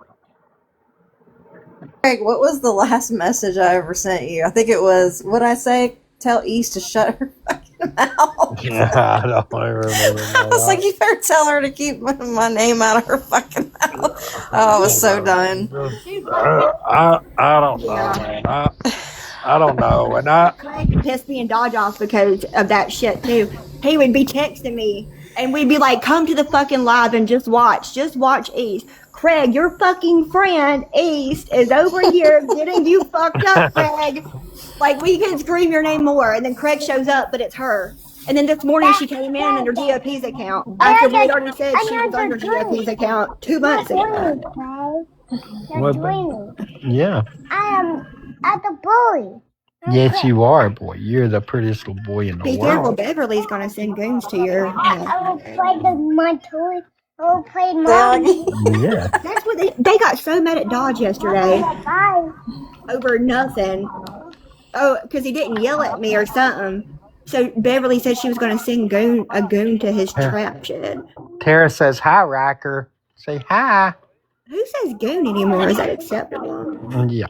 Craig, what was the last message I ever sent you? I think it was, what'd I say? Tell East to shut her fucking mouth. Yeah, I don't remember. I was like, you better tell her to keep my name out of her fucking mouth. Oh, I was so done. I don't know, man. I don't know. And Craig pissed me and Dodge off because of that shit too. He would be texting me and we'd be like, come to the fucking live and just watch East. Craig, your fucking friend East is over here getting you fucked up, Craig. Like, we can scream your name more. And then Craig shows up, but it's her. And then this morning she came in under GOP's account after we had already said she was under GOP's account 2 months ago. yeah. I am at the bully. Yes, you are, boy. You're the prettiest little boy in the Be world. careful, Beverly's gonna send goons to your I will play my toy. I will play mommy. Yeah. That's what they got so mad at Dodge yesterday over nothing. Oh, because he didn't yell at me or something. So Beverly said she was going to send a goon to his trap shed. Tara says hi, Riker. Say hi. Who says goon anymore? Is that acceptable? Yeah.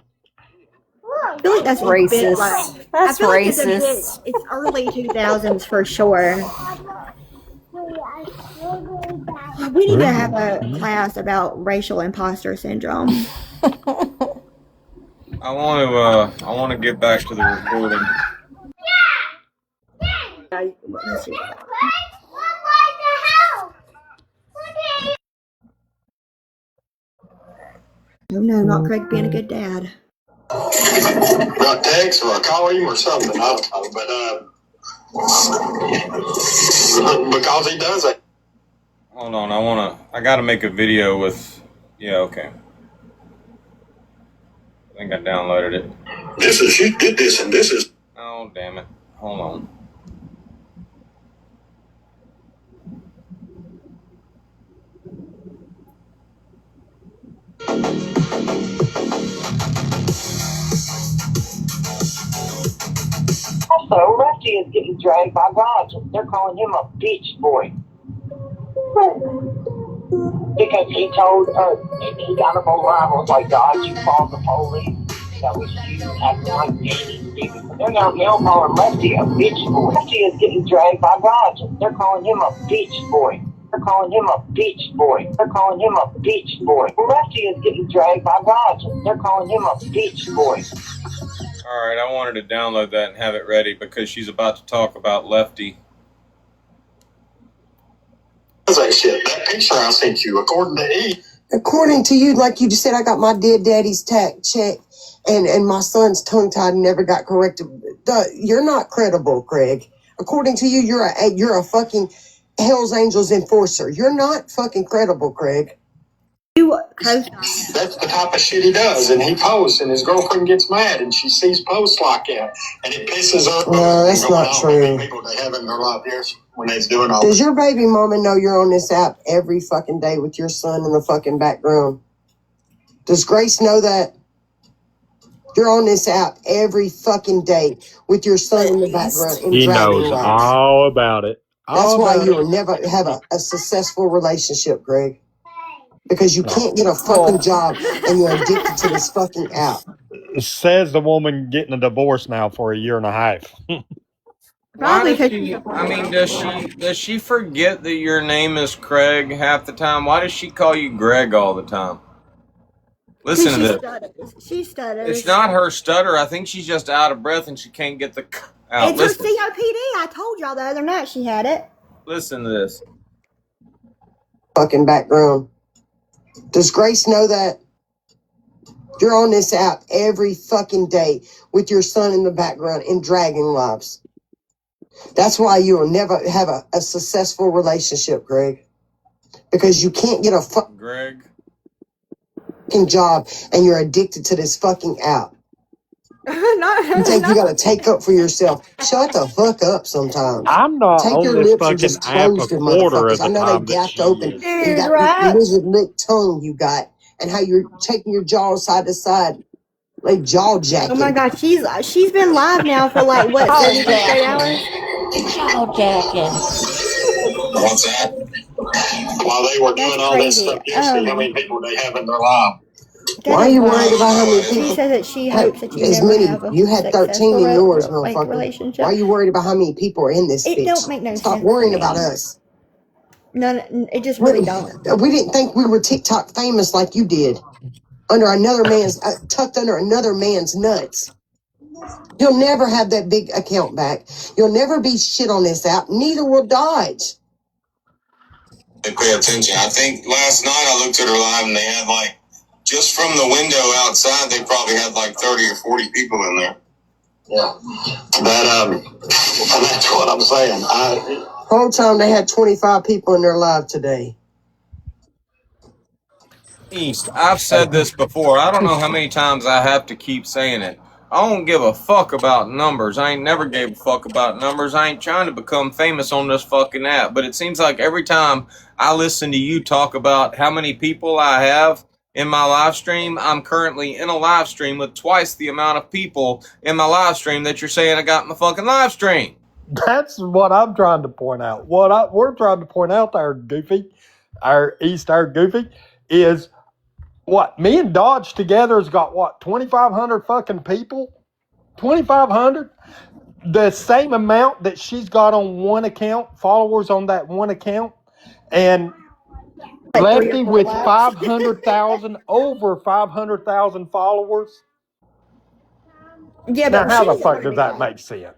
I feel like that's racist. That's racist. It's early 2000s for sure. We need to have a class about racial imposter syndrome. I want to get back to the recording. Oh no, not Craig being a good dad. Or a text or a call him or something. I don't know. But Because he does it. Hold on, I gotta make a video with, yeah, okay. I think I downloaded it. This is, you did this, and this is. Oh, damn it. Hold on. Also, Lefty is getting dragged by God. They're calling him a bitch boy. Because he told he got him on rivals like God, you called the police. That was you acting like Danny Stevens. They're now calling Lefty a bitch boy. Lefty is getting dragged by God. They're calling him a bitch boy. They're calling him a bitch boy. They're calling him a bitch boy. Lefty is getting dragged by God. They're calling him a bitch boy. All right, I wanted to download that and have it ready because she's about to talk about Lefty. That picture I sent you, according to E. According to you, like you just said, I got my dead daddy's tax check and my son's tongue tied and never got corrected. You're not credible, Craig. According to you, you're a fucking Hell's Angels enforcer. You're not fucking credible, Craig. That's the type of shit he does, and he posts, and his girlfriend gets mad, and she sees posts like that, and it pisses her. No, that's not true. People they have in their life here when they're doing all. Does your baby mama know you're on this app every fucking day with your son in the fucking background? Does Grace know that? You're on this app every fucking day with your son in the background. He knows all about it. That's why you'll never have a successful relationship, Greg. Because you can't get a fucking job and you're addicted to this fucking app. Says the woman getting a divorce now for a year and a half. Why does she, I mean, does she forget that your name is Craig half the time? Why does she call you Greg all the time? Listen to this. She stutters. It's not her stutter. I think she's just out of breath and she can't get the out. It's her COPD. I told y'all the other night she had it. Listen to this. Fucking background. Does Grace know that? You're on this app every fucking day with your son in the background and dragging lives. That's why you will never have a successful relationship, Greg. Because you can't get a fucking job and you're addicted to this fucking app. You think you gotta take up for yourself. Shut the fuck up sometimes. I'm not Take on your this lips and fucking just app close a them quarter of motherfuckers. I the know time they that gapped she open. is. You got your lizard lick tongue you got, and how you're taking your jaw side to side, like jaw jacking. Oh my god, she's been live now for like what, 78 hours? Jaw jacking. What's that? While they were doing all this stuff yesterday, how many people they have in their life? Why are you worried about how many people? She said that she hopes that you As never many, have a you had 13 successful in yours, like, motherfucker. relationship. Why are you worried about how many people are in this It bitch? don't make no Stop sense worrying to me. about us. No, it just really don't. We didn't think we were TikTok famous like you did. Under another man's, tucked under another man's nuts. You'll never have that big account back. You'll never be shit on this app. Neither will Dodge. They pay attention. I think last night I looked at her live and they had like, just from the window outside, they probably had like 30 or 40 people in there. Yeah. That's what I'm saying. Whole time they had 25 people in their live today. East, I've said this before. I don't know how many times I have to keep saying it. I don't give a fuck about numbers. I ain't never gave a fuck about numbers. I ain't trying to become famous on this fucking app. But it seems like every time I listen to you talk about how many people I have in my live stream, I'm currently in a live stream with twice the amount of people in my live stream that you're saying I got in my fucking live stream. That's what I'm trying to point out. What we're trying to point out there, Goofy, our Goofy, is what me and Dodge together has got what 2,500 fucking people, 2,500. The same amount that she's got on one account, followers on that one account, and Lefty with 500,000, over 500,000 followers. Yeah, now but how the she's fuck does that make sense?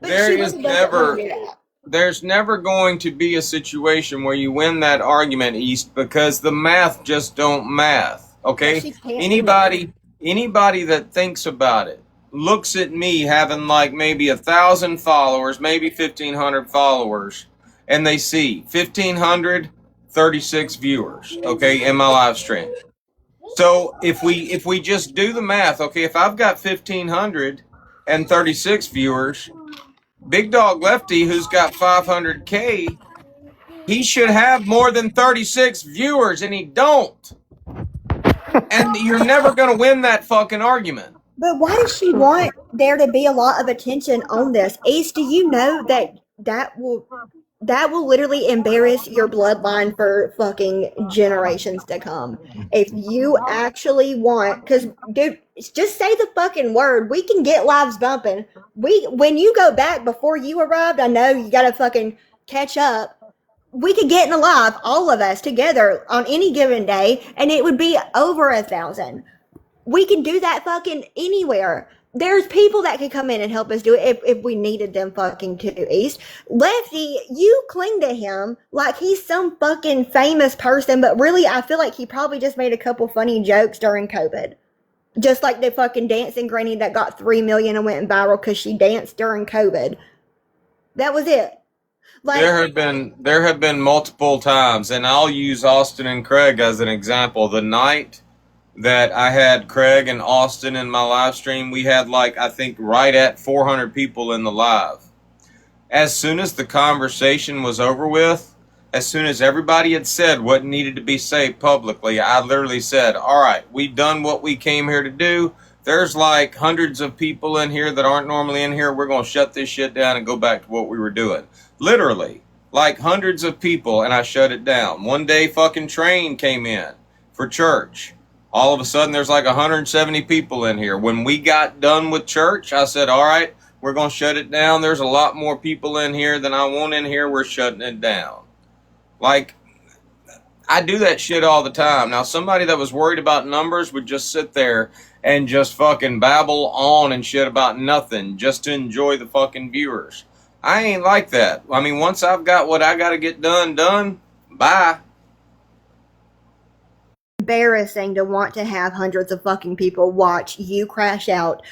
There's never going to be a situation where you win that argument, East, because the math just don't math. Okay? Anybody that thinks about it, looks at me having like maybe 1,000 followers, maybe 1,500 followers, and they see 1,536 viewers, okay, in my live stream. So if we just do the math, okay, if I've got 1,536 viewers, Big Dog Lefty, who's got 500K, he should have more than 36 viewers, and he don't. And you're never going to win that fucking argument. But why does she want there to be a lot of attention on this? Ace, do you know that will literally embarrass your bloodline for fucking generations to come? If you actually want, because dude, just say the fucking word. We can get lives bumping. When you go back before you arrived, I know you gotta fucking catch up. We could get in a live, all of us together on any given day, and it would be over 1,000. We can do that fucking anywhere. There's people that could come in and help us do it if we needed them fucking to, East. Lefty, you cling to him like he's some fucking famous person, but really I feel like he probably just made a couple funny jokes during COVID. Just like the fucking dancing granny that got 3 million and went viral because she danced during COVID. That was it. Like, there have been multiple times, and I'll use Austin and Craig as an example. The night that I had Craig and Austin in my live stream, we had like, I think right at 400 people in the live. As soon as the conversation was over with, as soon as everybody had said what needed to be said publicly, I literally said, all right, we've done what we came here to do. There's like hundreds of people in here that aren't normally in here. We're going to shut this shit down and go back to what we were doing. Literally, like hundreds of people, and I shut it down. One day, fucking Train came in for church. All of a sudden, there's like 170 people in here. When we got done with church, I said, all right, we're going to shut it down. There's a lot more people in here than I want in here. We're shutting it down. Like, I do that shit all the time. Now, somebody that was worried about numbers would just sit there and just fucking babble on and shit about nothing just to enjoy the fucking viewers. I ain't like that. I mean, once I've got what I got to get done, bye. Embarrassing to want to have hundreds of fucking people watch you crash out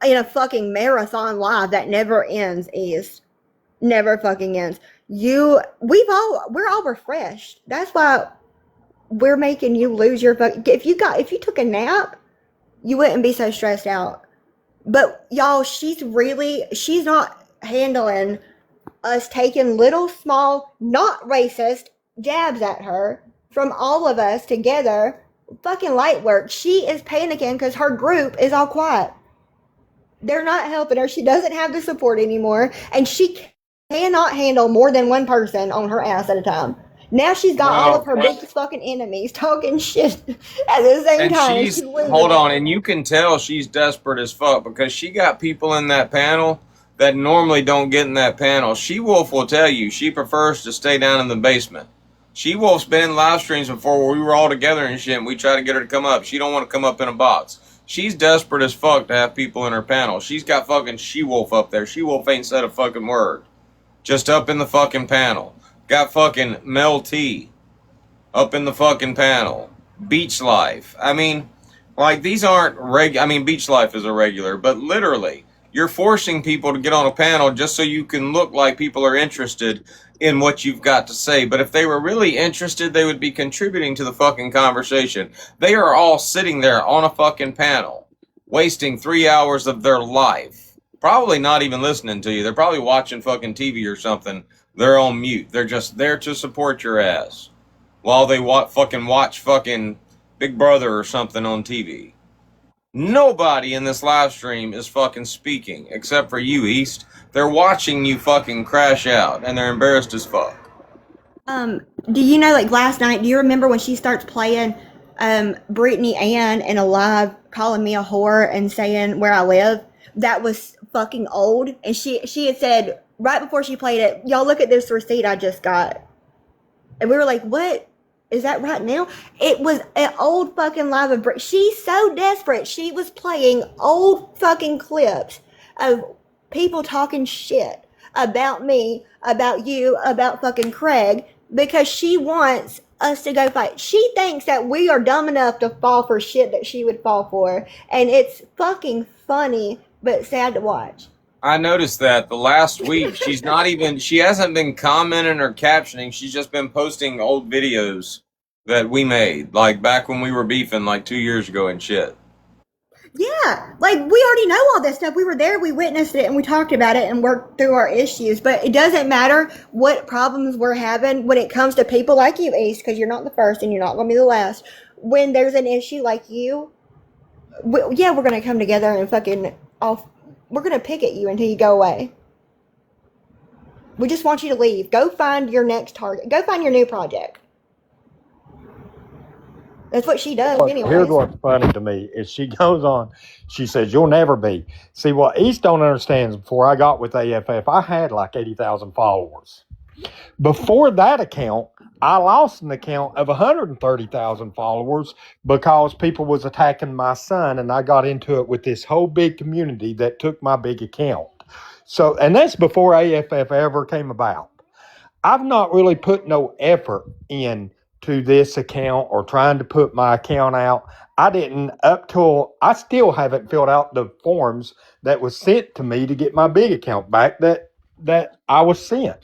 in a fucking marathon live that never ends. Never fucking ends. We're all refreshed. That's why we're making you lose your fucking. If you took a nap, you wouldn't be so stressed out. But y'all, she's not handling us taking little, small, not racist jabs at her from all of us together. Fucking light work. She is panicking because her group is all quiet. They're not helping her. She doesn't have the support anymore, and she cannot handle more than one person on her ass at a time. Now she's got all of her biggest fucking enemies talking shit at the same time. Hold on, and you can tell she's desperate as fuck because she got people in that panel that normally don't get in that panel. She-Wolf will tell you she prefers to stay down in the basement. She-Wolf's been in live streams before where we were all together and shit, and we try to get her to come up. She don't want to come up in a box. She's desperate as fuck to have people in her panel. She's got fucking She-Wolf up there. She-Wolf ain't said a fucking word. Just up in the fucking panel. Got fucking Mel T up in the fucking panel. Beach Life. I mean, like, these aren't Beach Life is a regular, but literally, you're forcing people to get on a panel just so you can look like people are interested in what you've got to say. But if they were really interested, they would be contributing to the fucking conversation. They are all sitting there on a fucking panel, wasting 3 hours of their life. Probably not even listening to you. They're probably watching fucking TV or something. They're on mute. They're just there to support your ass while they watch fucking Big Brother or something on TV. Nobody in this live stream is fucking speaking except for you, East. They're watching you fucking crash out and they're embarrassed as fuck. Do you know, like last night, do you remember when she starts playing Brittany Ann in a live calling me a whore and saying where I live? That was fucking old. And she had said right before she played it, y'all look at this receipt I just got. And we were like, what? Is that right now? It was an old fucking live of Brit. She's so desperate. She was playing old fucking clips of people talking shit about me, about you, about fucking Craig, because she wants us to go fight. She thinks that we are dumb enough to fall for shit that she would fall for. And it's fucking funny but sad to watch. I noticed that the last week she hasn't been commenting or captioning. She's just been posting old videos that we made, like back when we were beefing like 2 years ago and shit. Yeah, like we already know all this stuff. We were there, we witnessed it, and we talked about it and worked through our issues. But it doesn't matter what problems we're having when it comes to people like you, Ace, because you're not the first and you're not going to be the last. When there's an issue like you, we're going to come together and we're going to pick at you until you go away. We just want you to leave. Go find your next target. Go find your new project. That's what she does anyway. Here's what's funny to me is she goes on, she says, you'll never be. See, what East don't understand is before I got with AFF, I had like 80,000 followers. Before that account, I lost an account of 130,000 followers because people was attacking my son, and I got into it with this whole big community that took my big account. So, and that's before AFF ever came about. I've not really put no effort in to this account or trying to put my account out. I still haven't filled out the forms that was sent to me to get my big account back that I was sent.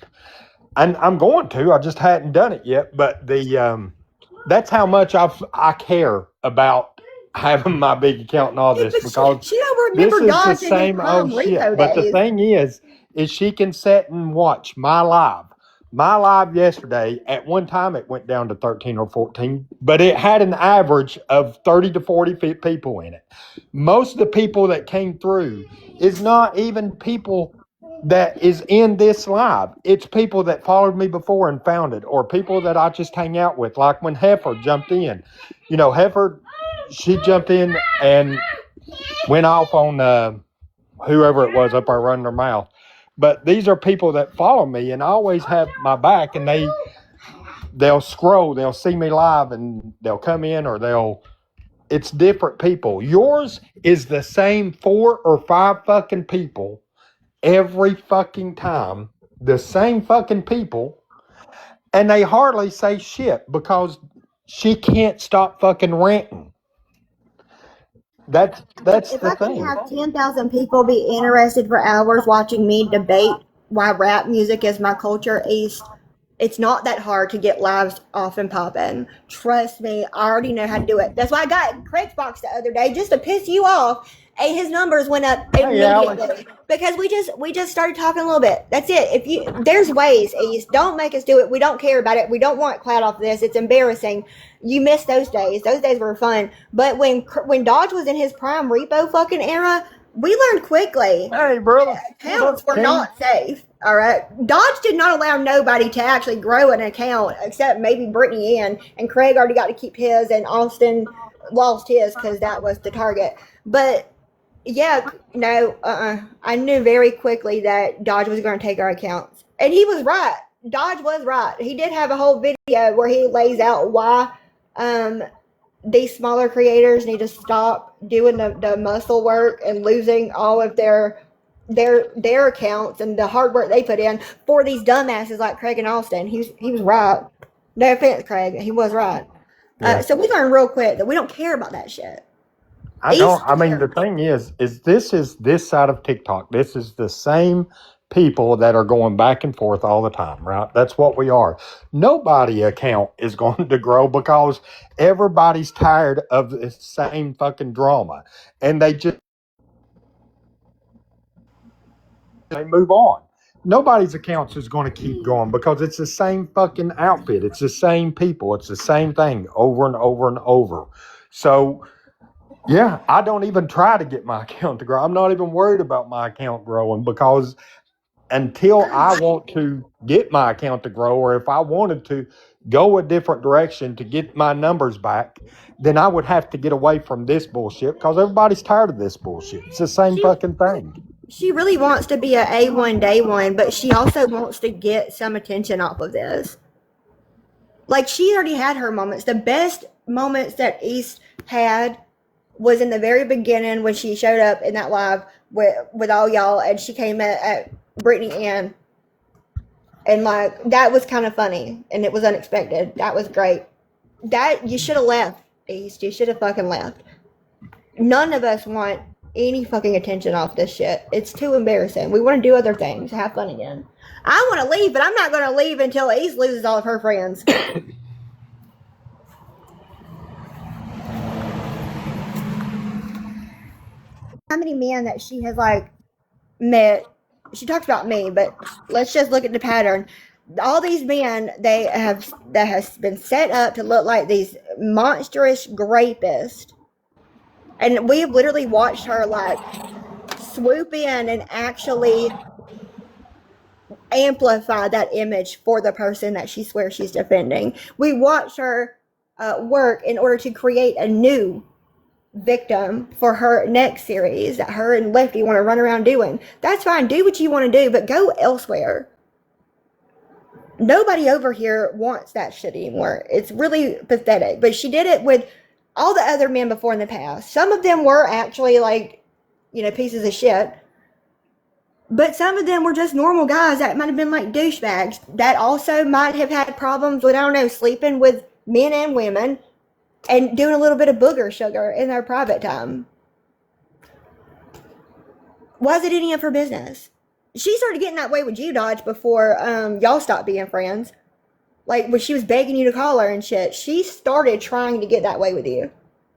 And I'm going to, I just hadn't done it yet, but that's how much I care about having my big account and all this, because she don't remember this is the same old shit. But the thing is she can sit and watch my live. My live yesterday, at one time it went down to 13 or 14, but it had an average of 30 to 40 people in it. Most of the people that came through is not even people that is in this live. It's people that followed me before and found it, or people that I just hang out with, like when Heifer jumped in. You know, Heifer, she jumped in and went off on whoever it was up there running their mouth. But these are people that follow me and always have my back, and they'll scroll, they'll see me live, and they'll come in, or it's different people. Yours is the same 4 or 5 fucking people every fucking time, the same fucking people, and they hardly say shit because she can't stop fucking ranting. That's if the I thing. can have 10,000 people be interested for hours watching me debate why rap music is my culture, East, it's not that hard to get lives off and popping. Trust me, I already know how to do it. That's why I got Craig's box the other day, just to piss you off. And his numbers went up immediately because we just started talking a little bit. That's it. There's ways, East. Don't make us do it. We don't care about it. We don't want clout off this. It's embarrassing. You missed those days. Those days were fun. But when Dodge was in his prime repo fucking era, we learned quickly. Hey, brother. Accounts were not safe. All right. Dodge did not allow nobody to actually grow an account except maybe Brittany Ann, and Craig already got to keep his, and Austin lost his because that was the target. But yeah, no, I knew very quickly that Dodge was going to take our accounts. And he was right. Dodge was right. He did have a whole video where he lays out why these smaller creators need to stop doing the muscle work and losing all of their accounts and the hard work they put in for these dumbasses like Craig and Austin. He was right. No offense, Craig. He was right. Yeah. So we learned real quick that we don't care about that shit. The thing is this side of TikTok. This is the same people that are going back and forth all the time, right? That's what we are. Nobody account is going to grow because everybody's tired of the same fucking drama, and they move on. Nobody's accounts is going to keep going because it's the same fucking outfit. It's the same people. It's the same thing over and over and over. So yeah, I don't even try to get my account to grow. I'm not even worried about my account growing because until I want to get my account to grow, or if I wanted to go a different direction to get my numbers back, then I would have to get away from this bullshit because everybody's tired of this bullshit. It's the same fucking thing. She really wants to be a A1 day one, but she also wants to get some attention off of this. Like, she already had her moments. The best moments that East had was in the very beginning when she showed up in that live with all y'all, and she came at Brittany Ann, and like that was kind of funny and it was unexpected. That was great. That you should have left, East. You should have fucking left. None of us want any fucking attention off this shit. It's too embarrassing. We want to do other things, have fun again. I want to leave, but I'm not going to leave until Ace loses all of her friends. How many men that she has like met? She talks about me, but let's just look at the pattern. All these men that has been set up to look like these monstrous rapists, and we have literally watched her like swoop in and actually amplify that image for the person that she swears she's defending. We watch her work in order to create a new victim for her next series that her and Lefty want to run around doing. That's fine. Do what you want to do, but go elsewhere. Nobody over here wants that shit anymore. It's really pathetic. But she did it with all the other men before in the past. Some of them were actually like, pieces of shit. But some of them were just normal guys that might have been like douchebags that also might have had problems with, I don't know, sleeping with men and women and doing a little bit of booger sugar in their private time. Was it any of her business? She started getting that way with you, Dodge, before y'all stopped being friends. Like, when she was begging you to call her and shit, she started trying to get that way with you.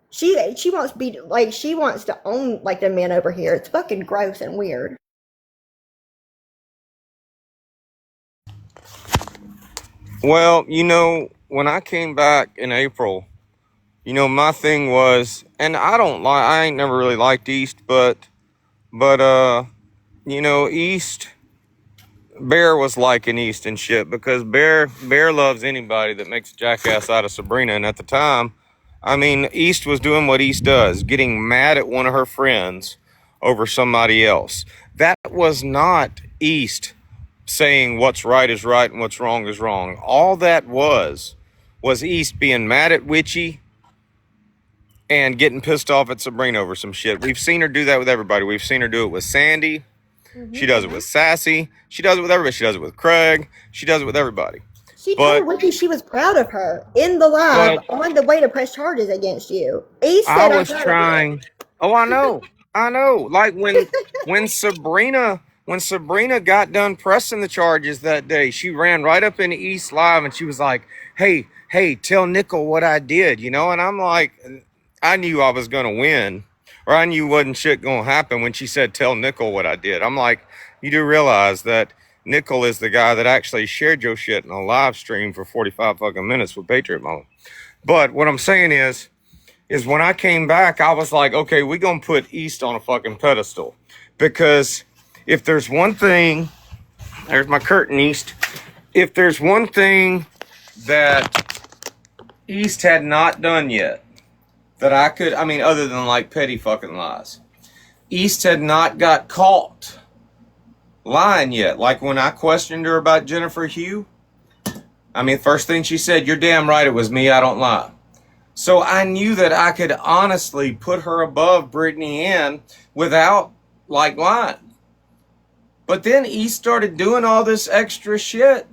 She wants to be, like, she wants to own, like, the men over here. It's fucking gross and weird. Well, when I came back in April, my thing was, and I ain't never really liked East, but East, Bear was liking East and shit, because Bear loves anybody that makes a jackass out of Sabrina. And at the time, East was doing what East does, getting mad at one of her friends over somebody else. That was not East saying what's right is right and what's wrong is wrong. All that was East being mad at Witchy and getting pissed off at Sabrina over some shit. We've seen her do that with everybody. We've seen her do it with Sandy. She does it with Sassy. She does it with everybody. She does it with Craig. She does it with everybody. She told Witchy she was proud of her in the live on the way to press charges against you. East said I was trying. Oh, I know. Like when Sabrina got done pressing the charges that day, she ran right up into East Live and she was like, hey, tell Nickel what I did, And I'm like, I knew I was going to win, or I knew wasn't shit going to happen when she said, tell Nickel what I did. I'm like, you do realize that Nickel is the guy that actually shared your shit in a live stream for 45 fucking minutes with Patriot Mode. But what I'm saying is when I came back, I was like, okay, we're going to put East on a fucking pedestal. Because if there's one thing, there's my curtain, East. If there's one thing that East had not done yet, that I could, other than like petty fucking lies, East had not got caught lying yet. Like when I questioned her about Jennifer Hugh, first thing she said, you're damn right, it was me, I don't lie. So I knew that I could honestly put her above Brittany Ann without like lying. But then East started doing all this extra shit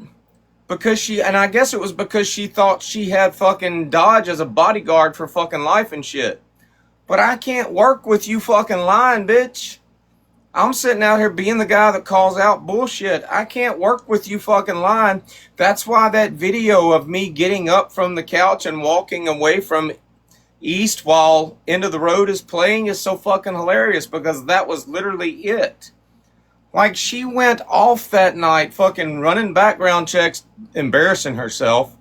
because and I guess it was because she thought she had fucking Dodge as a bodyguard for fucking life and shit. But I can't work with you fucking lying, bitch. I'm sitting out here being the guy that calls out bullshit. I can't work with you fucking lying. That's why that video of me getting up from the couch and walking away from East while End of the Road is playing is so fucking hilarious, because that was literally it. Like, she went off that night fucking running background checks, embarrassing herself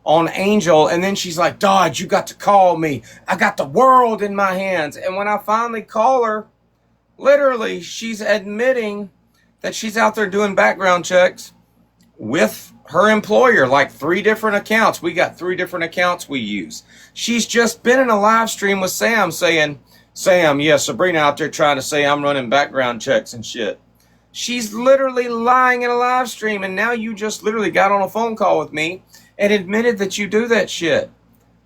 on Angel, and then she's like, Dodge, you got to call me. I got the world in my hands. And when I finally call her, literally, she's admitting that she's out there doing background checks with her employer, like 3 different accounts. We got 3 different accounts we use. She's just been in a live stream with Sam saying, Sam, yeah, Sabrina out there trying to say I'm running background checks and shit. She's literally lying in a live stream, and now you just literally got on a phone call with me and admitted that you do that shit.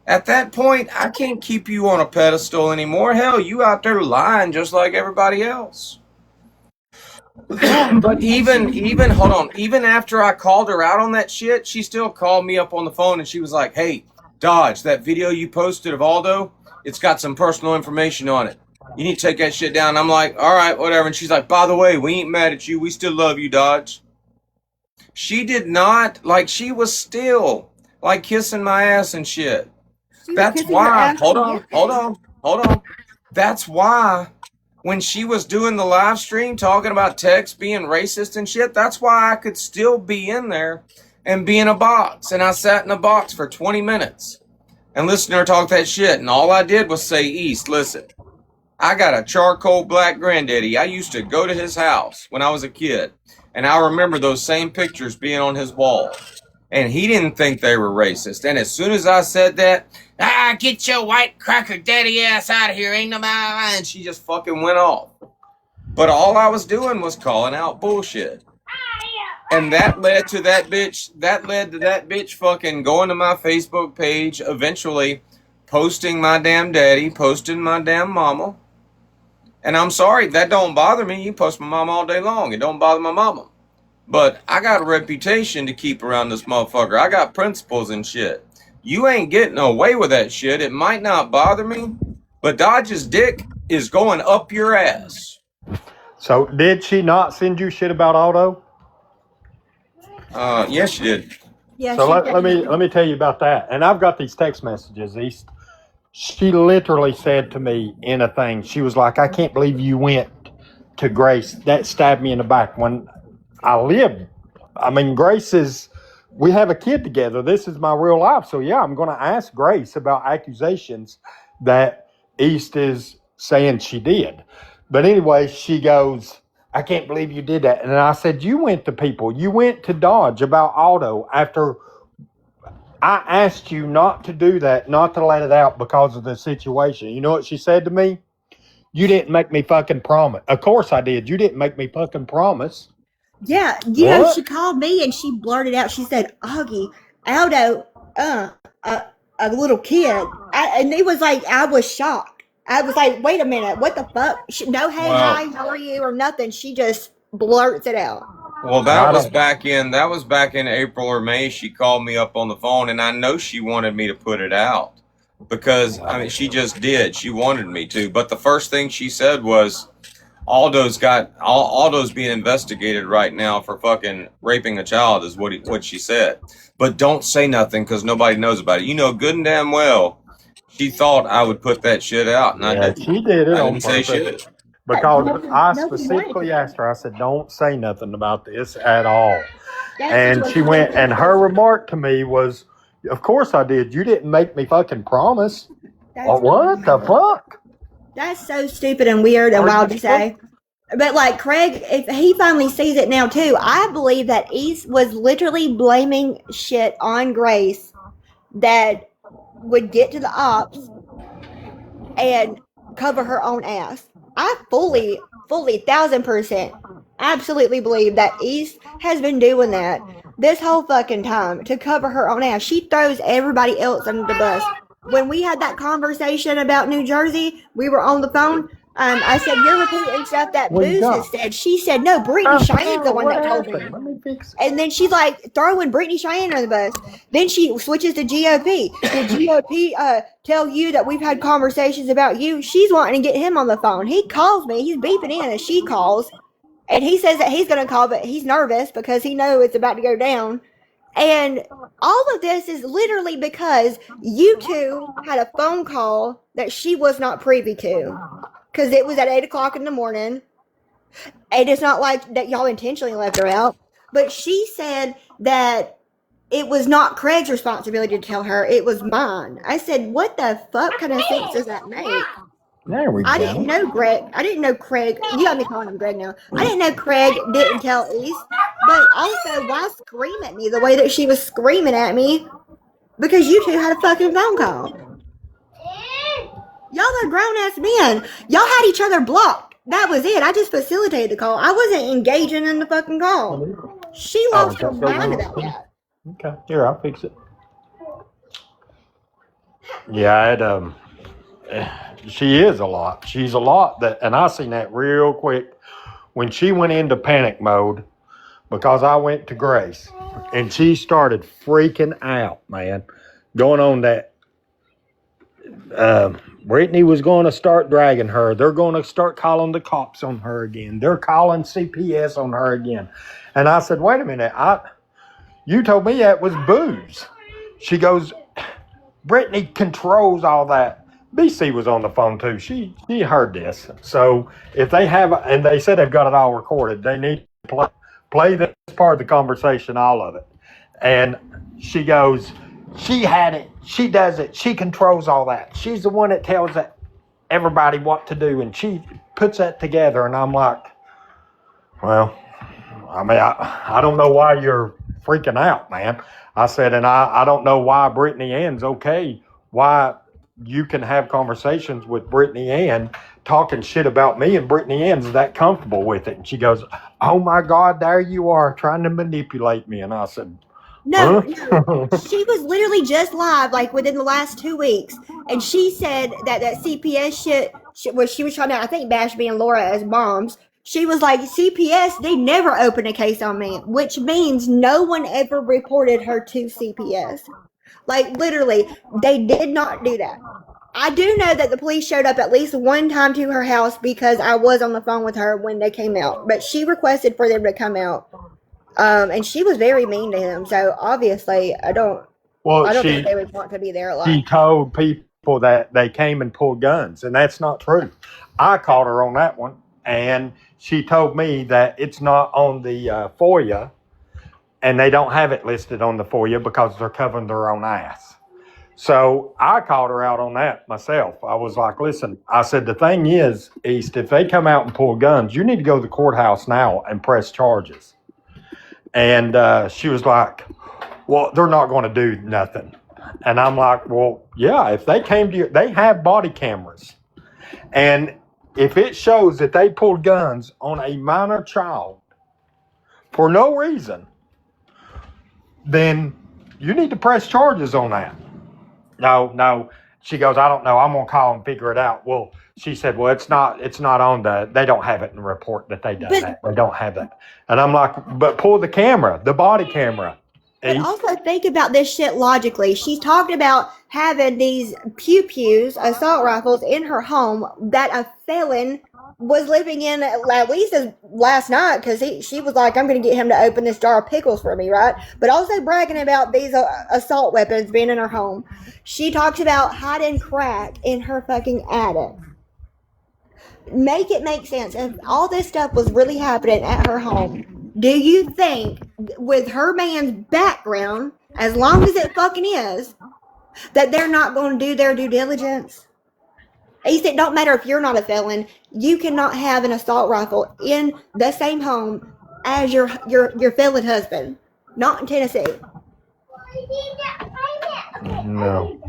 At that point, I can't keep you on a pedestal anymore. Hell, you out there lying just like everybody else. But even hold on, even after I called her out on that shit, she still called me up on the phone and she was like, hey, Dodge, that video you posted of Aldo, it's got some personal information on it. You need to take that shit down. I'm like, all right, whatever. And she's like, by the way, we ain't mad at you. We still love you, Dodge. She did not, like, she was still, like, kissing my ass and shit. That's why, hold on. That's why when she was doing the live stream talking about Tex being racist and shit, that's why I could still be in there and be in a box. And I sat in a box for 20 minutes and listened to her talk that shit. And all I did was say, East, listen, I got a charcoal black granddaddy. I used to go to his house when I was a kid. And I remember those same pictures being on his wall. And he didn't think they were racist. And as soon as I said that, get your white cracker daddy ass out of here. Ain't nobody. And she just fucking went off. But all I was doing was calling out bullshit. And that led to that bitch fucking going to my Facebook page, eventually posting my damn daddy, posting my damn mama. And I'm sorry, that don't bother me. You post my mama all day long. It don't bother my mama. But I got a reputation to keep around this motherfucker. I got principles and shit. You ain't getting away with that shit. It might not bother me, but Dodge's dick is going up your ass. So did she not send you shit about Aldo? Yes, she did. Yeah. So let me tell you about that. And I've got these text messages, East. She literally said to me in a thing, she was like, I can't believe you went to Grace. That stabbed me in the back when I lived. I mean, Grace is, we have a kid together. This is my real life. So yeah, I'm going to ask Grace about accusations that East is saying she did. But anyway, she goes, I can't believe you did that. And I said, you went to people. You went to Dodge about Aldo after I asked you not to do that, not to let it out because of the situation. You know what she said to me? You didn't make me fucking promise. Of course I did. You didn't make me fucking promise. Yeah, you know, she called me and she blurted out, she said, Augie, Aldo, a little kid. And it was like, I was shocked. I was like, wait a minute, what the fuck? No, hey, hi, how are you, or nothing. She just blurts it out. Well, that was back in April or May. She called me up on the phone, and I know she wanted me to put it out because, I mean, she just did. She wanted me to. But the first thing she said was, Aldo's being investigated right now for fucking raping a child is what she said. But don't say nothing because nobody knows about it. You know good and damn well she thought I would put that shit out, and I didn't. She did it I on didn't say purpose. shit. Because I specifically asked her, I said, don't say nothing about this at all. And she went, and her remark to me was, of course I did. You didn't make me fucking promise. What the fuck? That's so stupid and weird and wild to say. But like Craig, if he finally sees it now too, I believe that East was literally blaming shit on Grace that would get to the ops and cover her own ass. I fully 1000% absolutely believe that East has been doing that this whole fucking time to cover her own ass. She throws everybody else under the bus. When we had that conversation about New Jersey, we were on the phone. I said, you're repeating stuff that Booze has said. She said, no, Brittany Cheyenne's the one that told me. And then she's like throwing Brittany Cheyenne under the bus. Then she switches to GOP. Did GOP tell you that we've had conversations about you? She's wanting to get him on the phone. He calls me. He's beeping in and she calls. And he says that he's going to call, but he's nervous because he knows it's about to go down. And all of this is literally because you two had a phone call that she was not privy to. Because it was at 8 o'clock in the morning. And it's not like that y'all intentionally left her out. But she said that it was not Craig's responsibility to tell her. It was mine. I said, what the fuck kind of sense does that make? There we go. I didn't know Craig. You got me calling him Greg now. I didn't know Craig didn't tell East. But also, why scream at me the way that she was screaming at me? Because you two had a fucking phone call. Y'all are grown-ass men. Y'all had each other blocked. That was it. I just facilitated the call. I wasn't engaging in the fucking call. She lost her mind about that. Okay, here, I'll fix it. Yeah, she is a lot. She's a lot, and I seen that real quick when she went into panic mode because I went to Grace, and she started freaking out, man, going on that. Brittany was going to start dragging her. They're going to start calling the cops on her again. They're calling CPS on her again. And I said, wait a minute. You told me that was booze. She goes, Brittany controls all that. BC was on the phone too. She heard this. So if they have, and they said they've got it all recorded, they need to play this part of the conversation, all of it. And she goes, she had it. She does it. She controls all that. She's the one that tells everybody what to do, and she puts that together. And I'm like, well, I mean, I don't know why you're freaking out, man. I said, and I don't know why Brittany Ann's okay. Why you can have conversations with Brittany Ann talking shit about me, and Brittany Ann's that comfortable with it. And she goes, oh my God, there you are trying to manipulate me. And I said, No, huh? no. She was literally just live, like within the last 2 weeks, and she said that CPS shit, where she was trying to, I think, bash me and Laura as moms. She was like, CPS, they never opened a case on me, which means no one ever reported her to CPS. Like, literally, they did not do that. I do know that the police showed up at least one time to her house because I was on the phone with her when they came out, but she requested for them to come out. And she was very mean to him. So obviously, I don't think they would want to be there alive. She told people that they came and pulled guns, and that's not true. I called her on that one, and she told me that it's not on the FOIA, and they don't have it listed on the FOIA because they're covering their own ass. So I called her out on that myself. I was like, listen, I said, the thing is, East, if they come out and pull guns, you need to go to the courthouse now and press charges. And she was like, well, they're not going to do nothing. And I'm like, well, yeah, if they came to you, they have body cameras. And if it shows that they pulled guns on a minor child for no reason, then you need to press charges on that. No. She goes, I don't know. I'm going to call and figure it out. Well, she said, well, it's not on they don't have it in the report that they done that. They don't have that. And I'm like, but pull the camera, the body camera. But also think about this shit logically. She's talking about having these pew-pews, assault rifles, in her home that a felon was living in at least last night, because she was like, I'm going to get him to open this jar of pickles for me, right? But also bragging about these assault weapons being in her home. She talks about hiding crack in her fucking attic. Make it make sense. If all this stuff was really happening at her home, do you think, with her man's background, as long as it fucking is, that they're not going to do their due diligence? He said, it don't matter if you're not a felon, you cannot have an assault rifle in the same home as your felon husband. Not in Tennessee. No.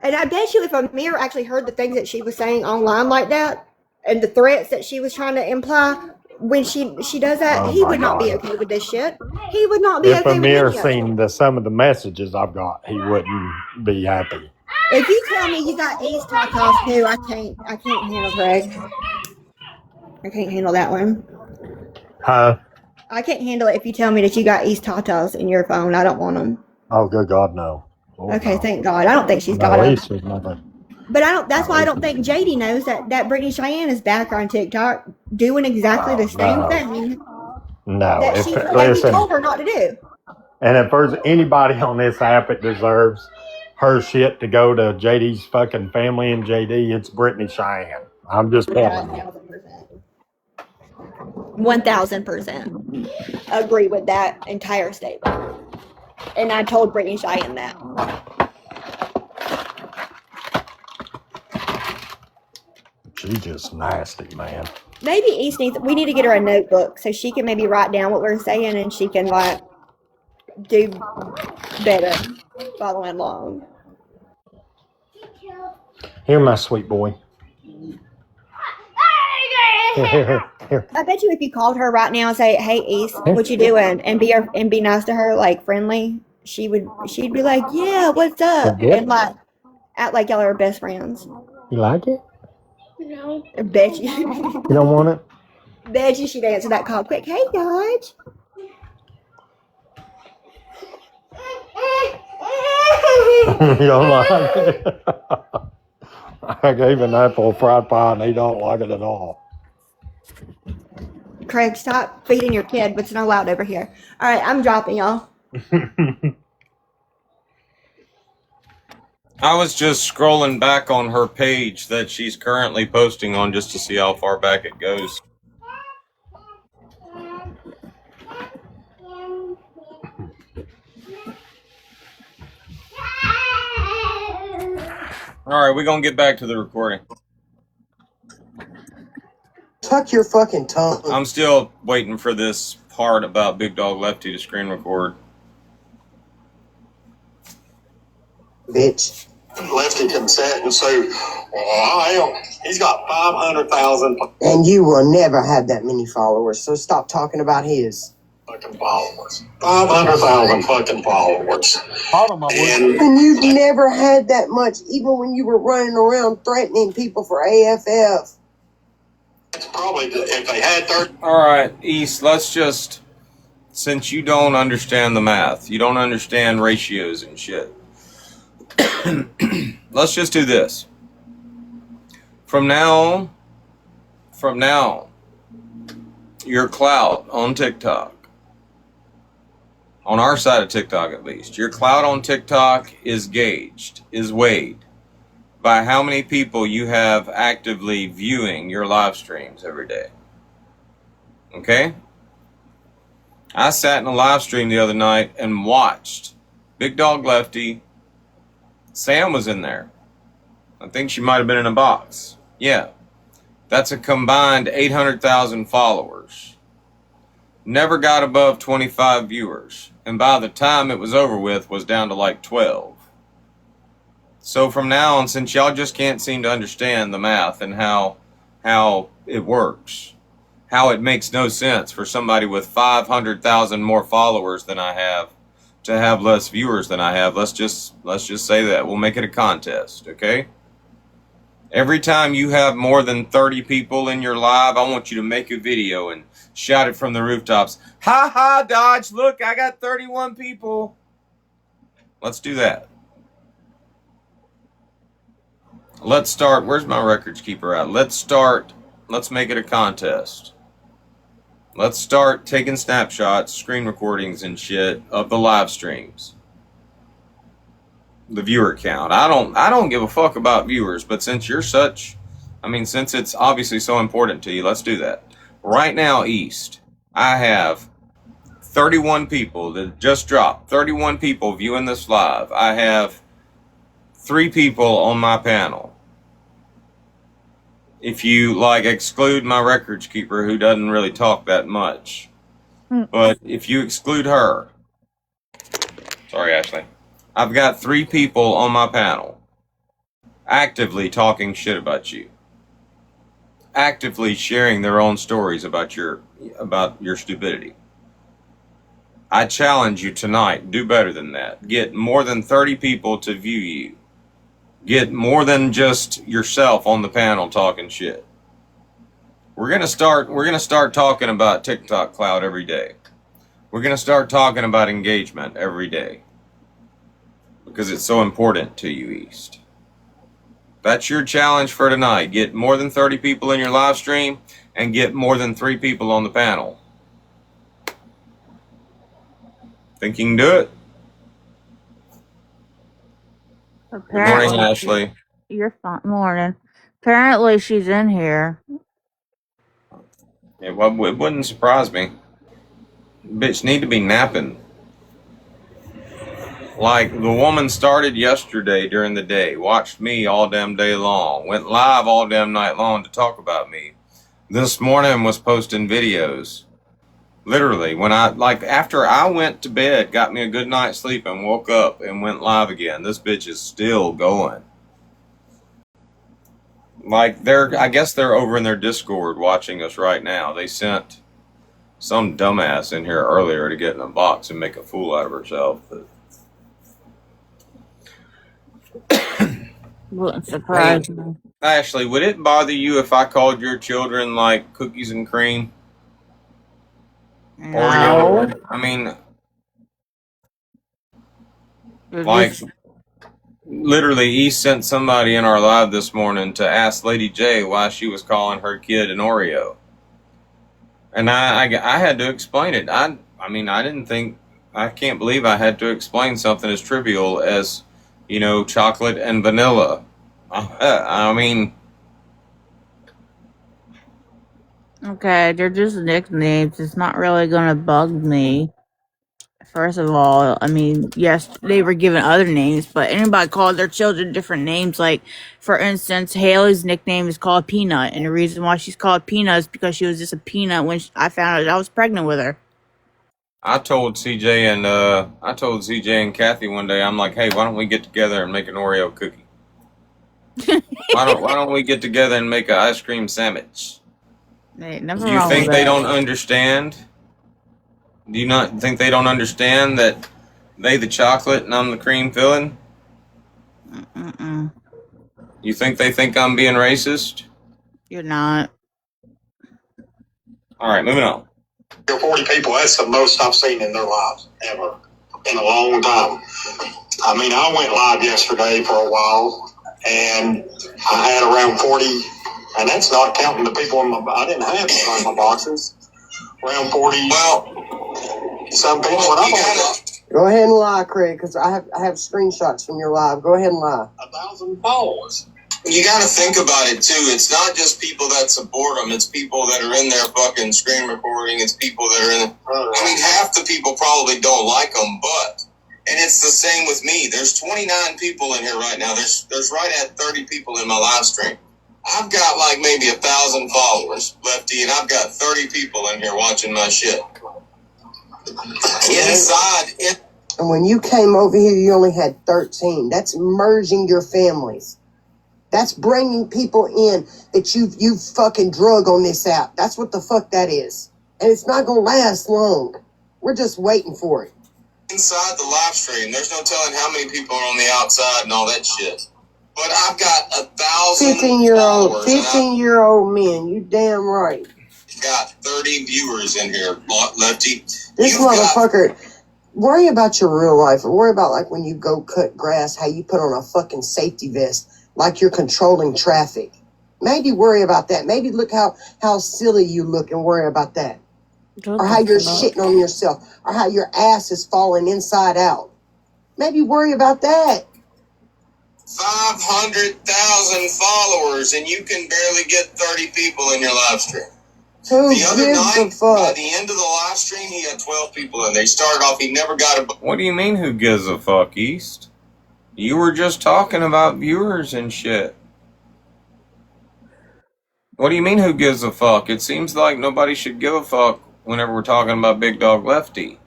And I bet you if Amir actually heard the things that she was saying online like that, and the threats that she was trying to imply when she does that, he would not be okay with this shit. He would not be if okay Amir with any of it. seen some of the messages I've got, he wouldn't be happy. If you tell me you got East Tatas too, I can't handle Greg. I can't handle that one. Huh? I can't handle it if you tell me that you got East Tatas in your phone. I don't want them. Oh, good God, no. Oh, Okay, no. thank God. I don't think she's No, got East them. is nothing. But that's why I don't think JD knows that Brittany Cheyenne is back on TikTok doing exactly the same no. thing No. that he told her not to do. And if there's anybody on this app that deserves her shit to go to JD's fucking family and JD, it's Brittany Cheyenne. I'm just telling you. 1000% agree with that entire statement. And I told Brittany Cheyenne that. She's just nasty, man. Maybe East we need to get her a notebook so she can maybe write down what we're saying and she can like do better following along. Here, my sweet boy. Here. I bet you if you called her right now and say, "Hey East, what you doing?" and be nice to her, like friendly, she'd be like, "Yeah, what's up?" Yeah. And like act like y'all are best friends. You like it? No. I bet you. You don't want it? Bet you she'd answer that call quick. Hey, Dodge. You don't like it? I gave an apple fried pie and he don't like it at all. Craig, stop feeding your kid. It's not allowed over here. All right, I'm dropping y'all. I was just scrolling back on her page that she's currently posting on just to see how far back it goes. All right, we're going to get back to the recording. Tuck your fucking tongue. I'm still waiting for this part about Big Dog Lefty to screen record. Bitch. Lefty can sit and say, he's got 500,000 And you will never have that many followers, so stop talking about his. fucking followers. 500,000 fucking followers. And you've never had that much, even when you were running around threatening people for AFF. It's probably, if they had 30. All right, East, let's just, since you don't understand the math, you don't understand ratios and shit, let's just do this. From now on, your clout on TikTok, on our side of TikTok at least, your clout on TikTok is gauged, is weighed by how many people you have actively viewing your live streams every day. Okay? I sat in a live stream the other night and watched Big Dog Lefty. Sam was in there. I think she might have been in a box. Yeah. That's a combined 800,000 followers. Never got above 25 viewers. And by the time it was over with, was down to like 12. So from now on, since y'all just can't seem to understand the math and how it works, how it makes no sense for somebody with 500,000 more followers than I have to have less viewers than I have, let's just say that. We'll make it a contest, okay? Every time you have more than 30 people in your live, I want you to make a video and shout it from the rooftops. Ha ha, Dodge, look, I got 31 people. Let's do that. Let's start. Where's my records keeper at? Let's make it a contest. Let's start taking snapshots, screen recordings and shit of the live streams. The viewer count. I don't give a fuck about viewers, but since you're since it's obviously so important to you, let's do that. Right now, East, I have 31 people that just dropped. 31 people viewing this live. I have 3 people on my panel. If you exclude my records keeper who doesn't really talk that much. But if you exclude her, sorry, Ashley, I've got 3 people on my panel actively talking shit about you. Actively sharing their own stories about your stupidity. I challenge you tonight, do better than that. Get more than 30 people to view you. Get more than just yourself on the panel talking shit. We're gonna start talking about TikTok cloud every day. We're gonna start talking about engagement every day. Because it's so important to you, East. That's your challenge for tonight. Get more than 30 people in your live stream and get more than 3 people on the panel. Think you can do it? Good morning, Ashley. You're fine. Morning. Apparently she's in here. It wouldn't surprise me. Bitch need to be napping. Like, the woman started yesterday during the day, watched me all damn day long, went live all damn night long to talk about me. This morning was posting videos. Literally, when after I went to bed, got me a good night's sleep and woke up and went live again, this bitch is still going. I guess they're over in their Discord watching us right now. They sent some dumbass in here earlier to get in a box and make a fool out of herself. Wouldn't surprise me. Ashley, would it bother you if I called your children like cookies and cream? No. Oreo? I mean, Literally, he sent somebody in our live this morning to ask Lady J why she was calling her kid an Oreo. And I had to explain it. I can't believe I had to explain something as trivial as, chocolate and vanilla. I mean... Okay, they're just nicknames. It's not really gonna bug me. First of all, I mean, yes, they were given other names, but anybody called their children different names. Like, for instance, Haley's nickname is called Peanut, and the reason why she's called Peanut is because she was just a peanut when I found out I was pregnant with her. I told CJ and Kathy one day, I'm like, hey, why don't we get together and make an Oreo cookie? Why don't we get together and make an ice cream sandwich? Hey, never Do you wrong think with they that. don't understand? Do you not think they don't understand that they the chocolate and I'm the cream filling? Mm-mm. You think they think I'm being racist? You're not. All right, moving on. 40 people, that's the most I've seen in their lives ever in a long time. I mean, I went live yesterday for a while and I had around 40, and that's not counting the people I didn't have in my boxes. Around 40. Well, some people, when I'm on, Go ahead and lie, Craig, because I have screenshots from your live. Go ahead and lie. 1,000 followers. You got to think about it too. It's not just people that support them. It's people that are in there fucking screen recording. It's people that are in. I mean, half the people probably don't like them, and it's the same with me. There's 29 people in here right now. There's right at 30 people in my live stream. I've got like maybe 1,000 followers, Lefty, and I've got 30 people in here watching my shit. Inside. And when you came over here, you only had 13. That's merging your families. That's bringing people in that you've fucking drug on this app. That's what the fuck that is. And it's not going to last long. We're just waiting for it. Inside the live stream, there's no telling how many people are on the outside and all that shit. But I've got 1,000 15-year-old men. You damn right. Got 30 viewers in here, Lefty. This motherfucker... Worry about your real life, or worry about like when you go cut grass, how you put on a fucking safety vest, like you're controlling traffic. Maybe worry about that. Maybe look how silly you look and worry about that. Or how you're shitting on yourself, or how your ass is falling inside out. Maybe worry about that. 500,000 followers, and you can barely get 30 people in your live stream. Who the other gives night, a fuck? by the end of the live stream, he had 12 people in there. He started off, he never got a... What do you mean, who gives a fuck, East? You were just talking about viewers and shit. What do you mean, who gives a fuck? It seems like nobody should give a fuck whenever we're talking about Big Dog Lefty.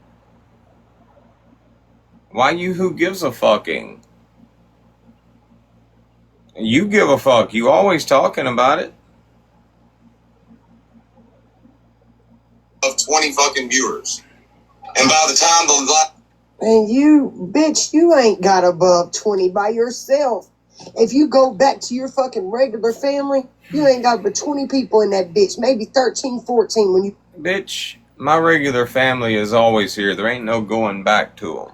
Why you who gives a fucking? You give a fuck. You always talking about it. Of 20 fucking viewers. And by the time the... And you, bitch, you ain't got above 20 by yourself. If you go back to your fucking regular family, you ain't got but 20 people in that bitch. Maybe 13, 14 when you... Bitch, my regular family is always here. There ain't no going back to them.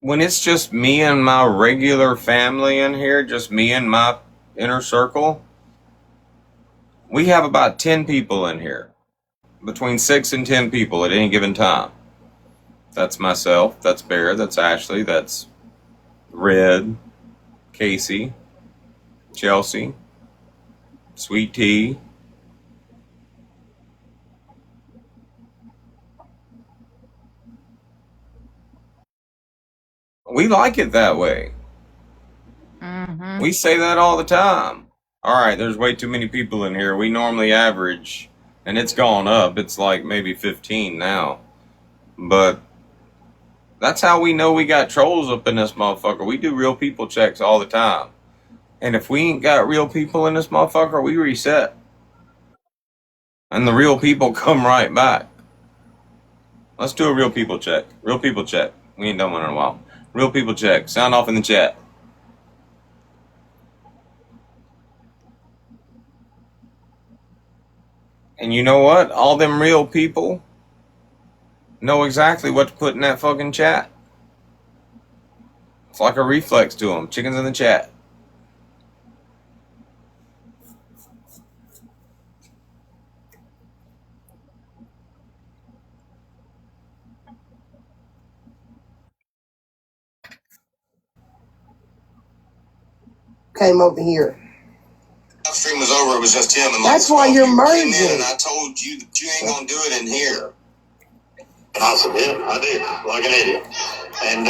When it's just me and my regular family in here, just me and my inner circle, we have about 10 people in here. Between 6 and 10 people at any given time. That's myself, that's Bear, that's Ashley, that's Red, Casey, Chelsea, Sweet Tea. We like it that way. Mm-hmm. We say that all the time. Alright, there's way too many people in here. We normally average, and it's gone up. It's like maybe 15 now. But that's how we know we got trolls up in this motherfucker. We do real people checks all the time. And if we ain't got real people in this motherfucker, we reset. And the real people come right back. Let's do a real people check. Real people check. We ain't done one in a while. Real people check. Sound off in the chat. And you know what? All them real people know exactly what to put in that fucking chat. It's like a reflex to them. Chickens in the chat. Came over here. Live stream was over. It was just him. And That's why you're merging. And I told you that you ain't gonna do it in here. And I said, yeah, I did, like an idiot. And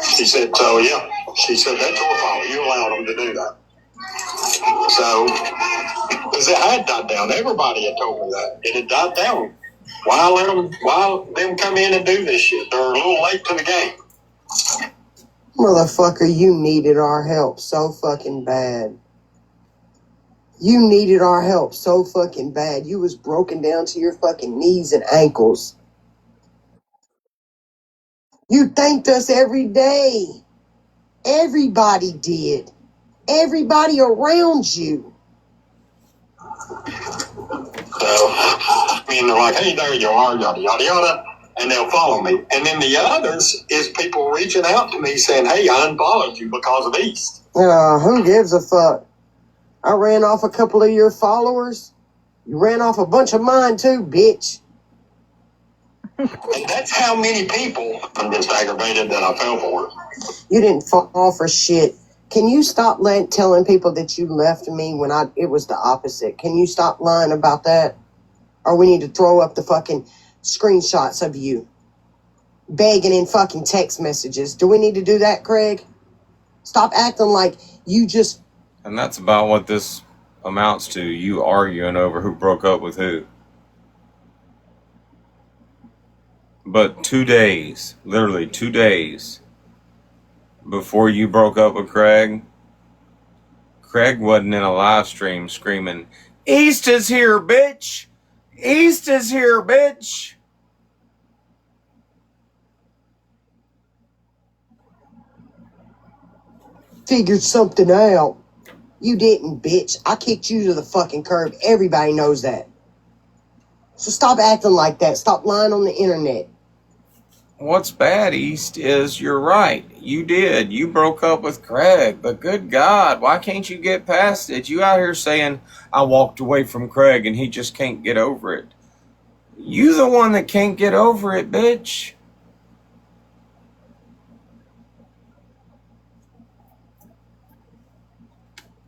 she said, so yeah. She said, that's your fault. You allowed them to do that. So, because it had died down. Everybody had told me that. It had died down. Why them come in and do this shit? They're a little late to the game. Motherfucker, you needed our help so fucking bad. You needed our help so fucking bad. You was broken down to your fucking knees and ankles. You thanked us every day. Everybody did. Everybody around you. So, I mean, they're like, hey, there you are, yada, yada, yada. And they'll follow me. And then the others is people reaching out to me saying, hey, I unfollowed you because of East. Who gives a fuck? I ran off a couple of your followers. You ran off a bunch of mine too, bitch. And that's how many people. I'm just aggravated that I fell for it. You didn't fall for shit. Can you stop telling people that you left me when it was the opposite? Can you stop lying about that? Or we need to throw up the fucking screenshots of you begging in fucking text messages. Do we need to do that, Craig? Stop acting like you just... And that's about what this amounts to. You arguing over who broke up with who. But 2 days, literally 2 days before you broke up with Craig, Craig wasn't in a live stream screaming, East is here, bitch! East is here, bitch! Figured something out. You didn't, bitch. I kicked you to the fucking curb. Everybody knows that. So stop acting like that. Stop lying on the internet. What's bad, East, is you're right. You did. You broke up with Craig. But good God, why can't you get past it? You out here saying, I walked away from Craig and he just can't get over it. You the one that can't get over it, bitch.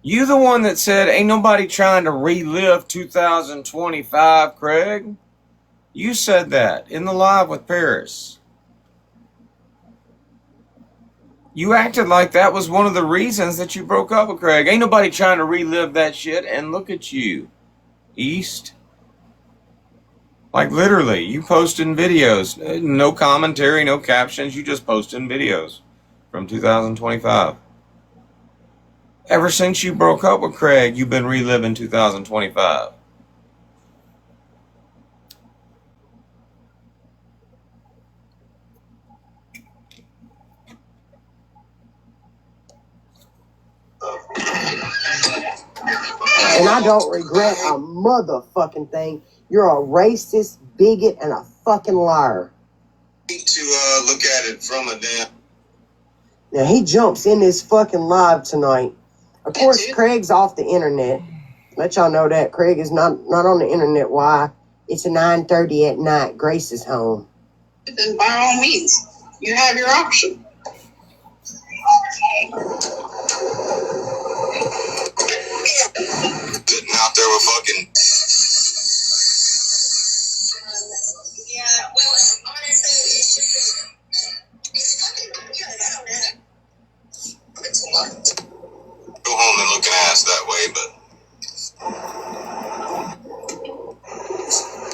You the one that said, ain't nobody trying to relive 2025, Craig. You said that in the live with Paris. You acted like that was one of the reasons that you broke up with Craig. Ain't nobody trying to relive that shit. And look at you, East. Like literally, you posting videos. No commentary, no captions. You just posting videos from 2025. Ever since you broke up with Craig, you've been reliving 2025. And I don't regret a motherfucking thing. You're a racist, bigot, and a fucking liar. To look at it from a damn... Now, he jumps in this fucking live tonight. Of course, Craig's off the internet. Let y'all know that. Craig is not on the internet. Why? It's 9:30 at night. Grace is home. Then by all means, you have your option. Sitting out there with fucking... Yeah, well, honestly, it's fucking good. I don't know. Go home and looking ass that way, but...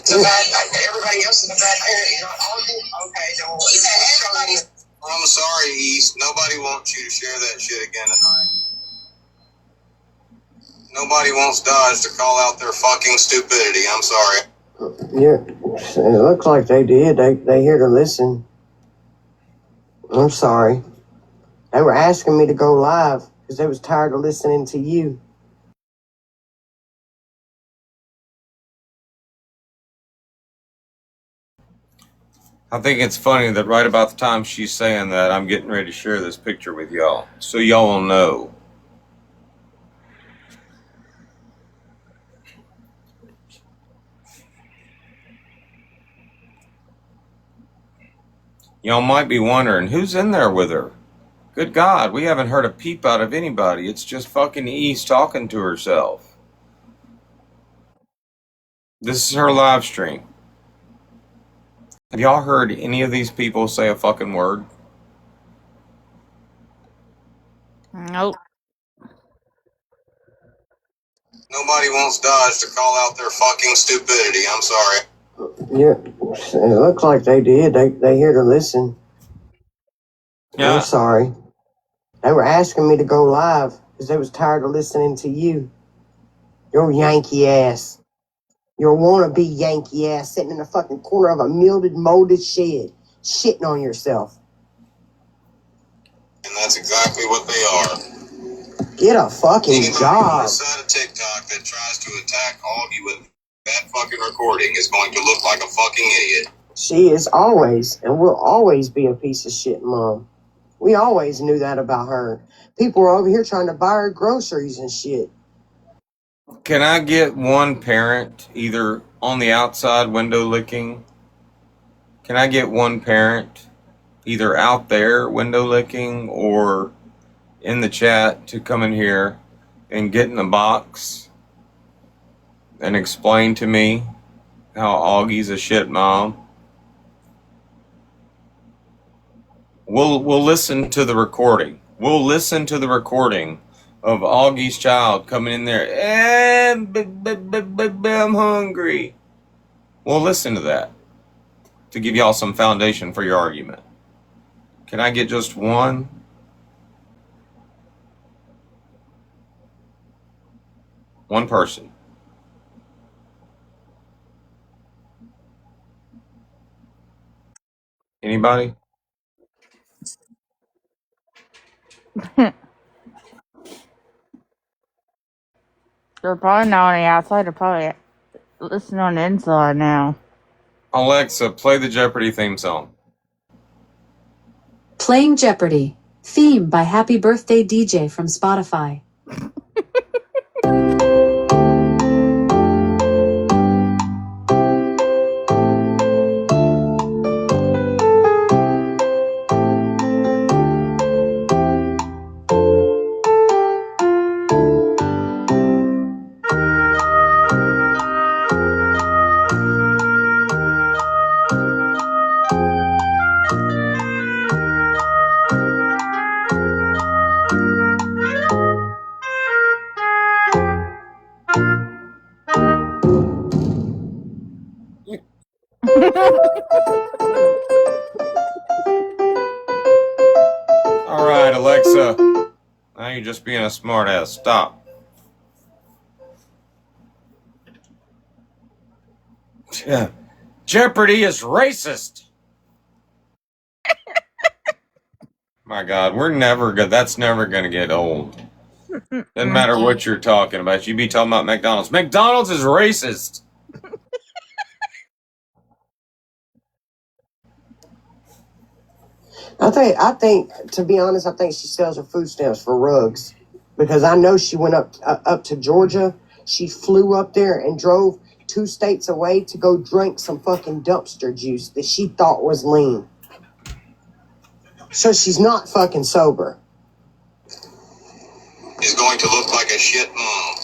So everybody else is a bad parent. You're not all good. Okay, don't worry. I'm sorry, East. Nobody wants you to share that shit again tonight. Nobody wants Dodge to call out their fucking stupidity. I'm sorry. Yeah, it looks like they did. They here to listen. I'm sorry. They were asking me to go live because they was tired of listening to you. I think it's funny that right about the time she's saying that, I'm getting ready to share this picture with y'all, so y'all will know. Y'all might be wondering, who's in there with her? Good God, we haven't heard a peep out of anybody. It's just fucking Ease talking to herself. This is her live stream. Have y'all heard any of these people say a fucking word? Nope. Nobody wants Dodge to call out their fucking stupidity. I'm sorry. Yeah, it looks like they did. They here to listen. Yeah. I'm sorry. They were asking me to go live because they was tired of listening to you. Your Yankee ass. Your wannabe Yankee ass sitting in the fucking corner of a mildred, molded shed, shitting on yourself. And that's exactly what they are. Get a fucking Anybody on job. the side of TikTok that tries to attack Augie with that fucking recording is going to look like a fucking idiot. She is always and will always be a piece of shit mom. We always knew that about her. People were over here trying to buy her groceries and shit. Can I get one parent either on the outside window licking? Can I get one parent either out there window licking or in the chat to come in here and get in the box and explain to me how Augie's a shit mom? We'll listen to the recording. We'll listen to the recording of Augie's child coming in there. I'm hungry. We'll listen to that to give y'all some foundation for your argument. Can I get just one? One person. Anybody? They're probably not on the outside. They're probably listening on the inside now. Alexa, play the Jeopardy theme song. Playing Jeopardy! Theme by Happy Birthday DJ from Spotify. All right, Alexa. Now you're just being a smartass. Stop. Jeopardy is racist. My God, we're never good. That's never gonna get old. Doesn't matter what you're talking about. You be talking about McDonald's. McDonald's is racist. I think, to be honest, I think she sells her food stamps for rugs, because I know she went up to Georgia. She flew up there and drove 2 states away to go drink some fucking dumpster juice that she thought was lean. So she's not fucking sober. Is going to look like a shit mom.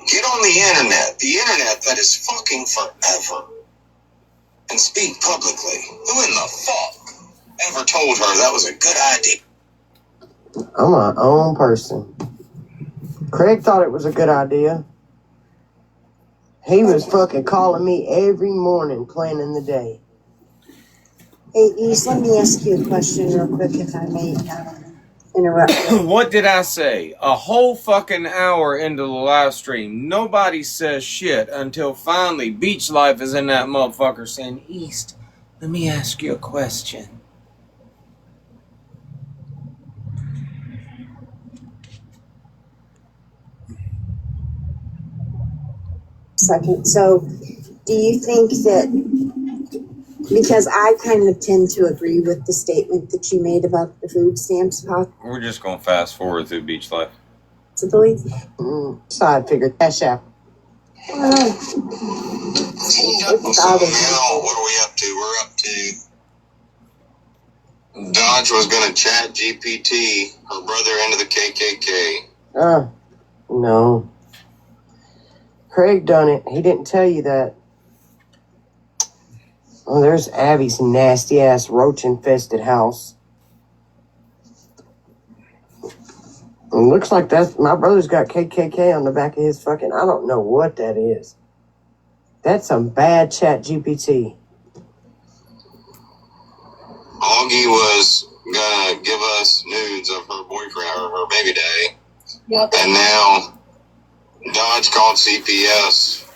Get on the internet that is fucking forever, and speak publicly. Who in the fuck ever told her that was a good idea? I'm my own person. Craig thought it was a good idea. He was fucking calling me every morning, planning the day. Hey, East, let me ask you a question real quick, if I may interrupt. What did I say? A whole fucking hour into the live stream, nobody says shit until finally Beach Life is in that motherfucker saying, East, let me ask you a question. second. So, do you think that, because I kind of tend to agree with the statement that you made about the food stamps We're just gonna fast forward through Beach Life. possibly? Side figure, cash out. So now, what are we up to? We're up to Dodge was going to chat GPT her brother into the KKK. No. Craig done it. He didn't tell you that. Oh, there's Abby's nasty ass roach infested house. It looks like that's my brother's got KKK on the back of his fucking. I don't know what that is. That's some bad chat GPT. Augie was gonna give us nudes of her boyfriend or her baby daddy. Yep. And now Dodge called CPS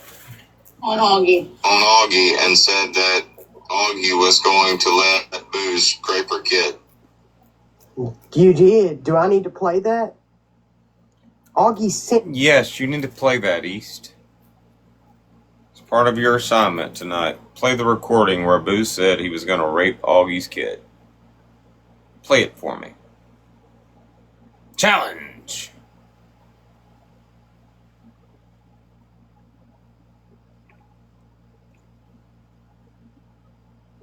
on Augie and said that Augie was going to let Booze scrape her kid. You did. Do I need to play that? Augie sent. Yes, you need to play that, East. It's part of your assignment tonight. Play the recording where Booze said he was going to rape Augie's kid. Play it for me. Challenge!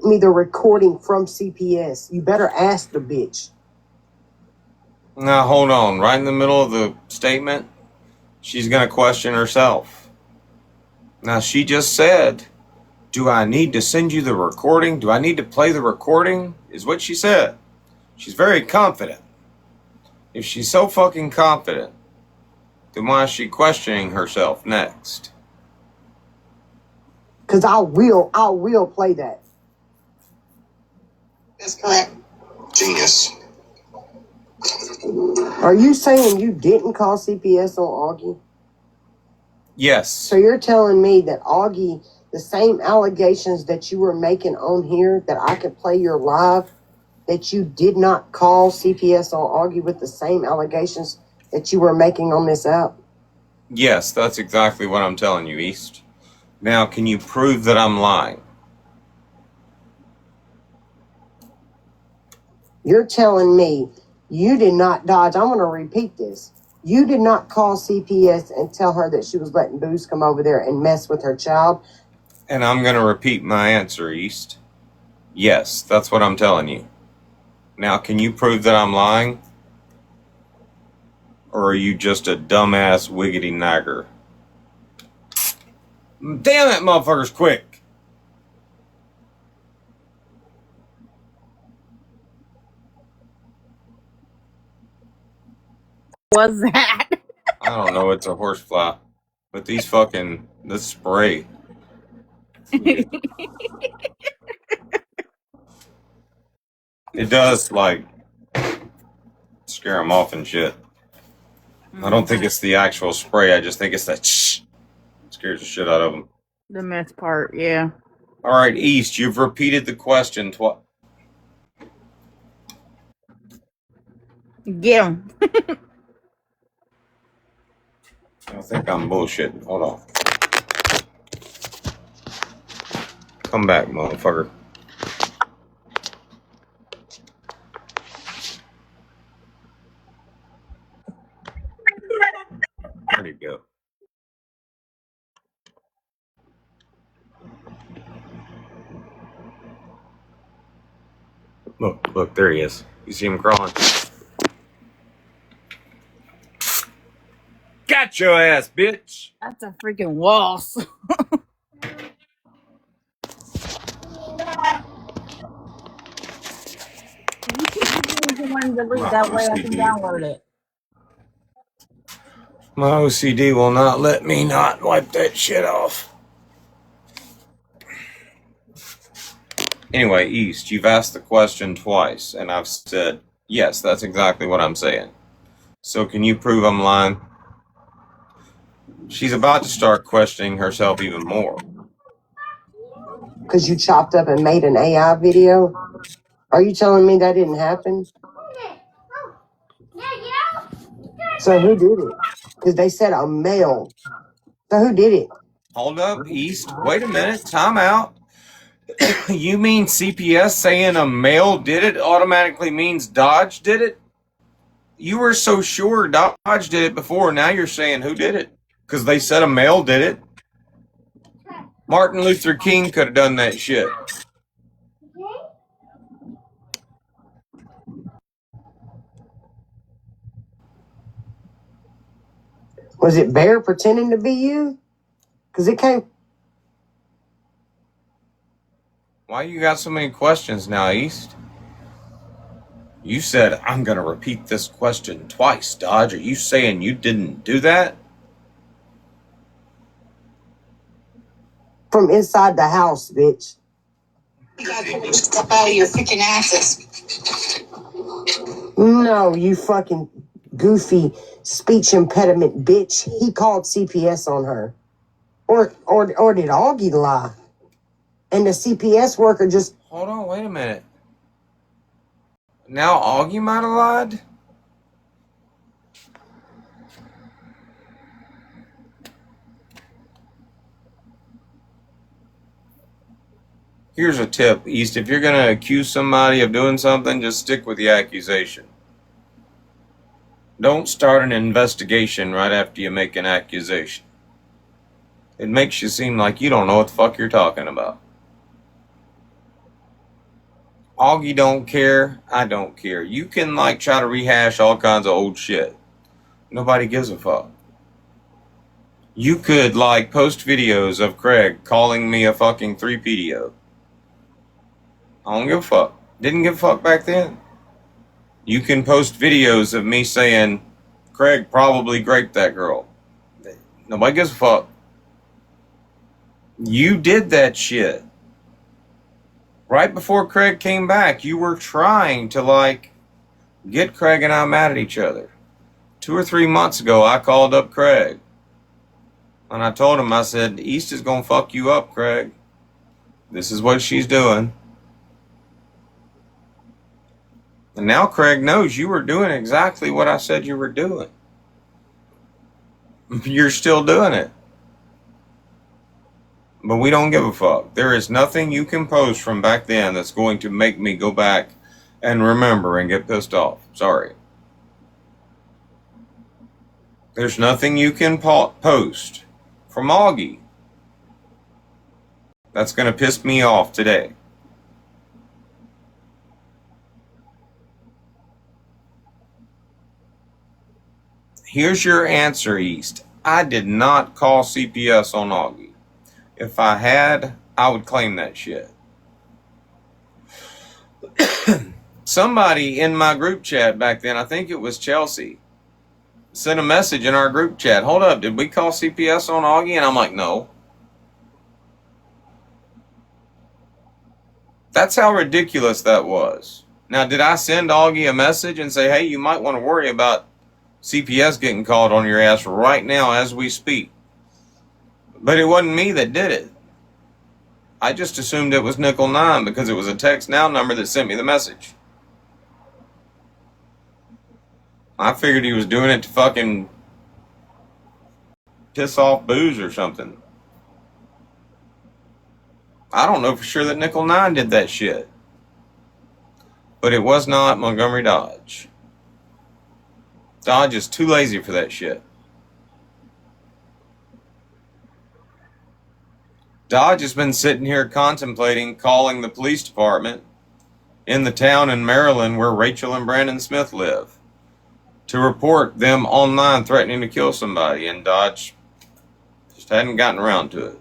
Me the recording from CPS. You better ask the bitch. Now, hold on. Right in the middle of the statement, she's going to question herself. Now, she just said, do I need to send you the recording? Do I need to play the recording? Is what she said. She's very confident. If she's so fucking confident, then why is she questioning herself next? Because I will play that. That's correct. Genius. Are you saying you didn't call CPS on Augie? Yes. So you're telling me that Augie, the same allegations that you were making on here, that I could play your live, that you did not call CPS on Augie with the same allegations that you were making on this app? Yes, that's exactly what I'm telling you, East. Now, can you prove that I'm lying? You're telling me you did not, Dodge, I'm going to repeat this. You did not call CPS and tell her that she was letting Booze come over there and mess with her child. And I'm going to repeat my answer, East. Yes, that's what I'm telling you. Now, can you prove that I'm lying? Or are you just a dumbass wiggity nagger? Damn it, motherfuckers, quick! What's that? I don't know, it's a horsefly. But these fucking, this spray. It does, like, scare them off and shit. I don't think it's the actual spray, I just think it's that shh. It scares the shit out of them. The mess part, yeah. Alright, East, you've repeated the question twice. Get him. I think I'm bullshitting. Hold on. Come back, motherfucker. Where'd he go? Look, there he is. You see him crawling? Got your ass, bitch! That's a freaking waltz. That way I can download it. My OCD will not let me not wipe that shit off. Anyway, East, you've asked the question twice, and I've said, yes, that's exactly what I'm saying. So can you prove I'm lying? She's about to start questioning herself even more. Because you chopped up and made an AI video? Are you telling me that didn't happen? So who did it? Because they said a male. So who did it? Hold up, East. Wait a minute. Time out. You mean CPS saying a male did it automatically means Dodge did it? You were so sure Dodge did it before. Now you're saying who did it? Because they said a male did it. Martin Luther King could have done that shit. Was it Bear pretending to be you? Because it came. Why you got so many questions now, East? You said, I'm going to repeat this question twice, Dodge. Are you saying you didn't do that? From inside the house, bitch. You gotta pull this stuff out of your freaking asses. No, you fucking goofy speech impediment bitch. He called CPS on her. Or did Augie lie? And the CPS worker just... Hold on, wait a minute. Now Augie might have lied? Here's a tip, East. If you're going to accuse somebody of doing something, just stick with the accusation. Don't start an investigation right after you make an accusation. It makes you seem like you don't know what the fuck you're talking about. Augie don't care. I don't care. You can try to rehash all kinds of old shit. Nobody gives a fuck. You could post videos of Craig calling me a fucking 3PDO. I don't give a fuck. Didn't give a fuck back then. You can post videos of me saying Craig probably raped that girl. Nobody gives a fuck. You did that shit. Right before Craig came back, you were trying to get Craig and I mad at each other. 2 or 3 months ago, I called up Craig. And I told him, I said, East is going to fuck you up, Craig. This is what she's doing. And now Craig knows you were doing exactly what I said you were doing. You're still doing it. But we don't give a fuck. There is nothing you can post from back then that's going to make me go back and remember and get pissed off. Sorry. There's nothing you can post from Augie that's going to piss me off today. Here's your answer, East. I did not call CPS on Augie. If I had, I would claim that shit. Somebody in my group chat back then, I think it was Chelsea, sent a message in our group chat. Hold up, did we call CPS on Augie? And I'm like, no. That's how ridiculous that was. Now, did I send Augie a message and say, hey, you might want to worry about CPS getting called on your ass right now as we speak? But it wasn't me that did it. I just assumed it was Nickel 9 because it was a text now number that sent me the message. I figured he was doing it to fucking piss off Booze or something. I don't know for sure that Nickel 9 did that shit. But it was not Montgomery Dodge. Dodge is too lazy for that shit. Dodge has been sitting here contemplating calling the police department in the town in Maryland where Rachel and Brandon Smith live to report them online threatening to kill somebody, and Dodge just hadn't gotten around to it.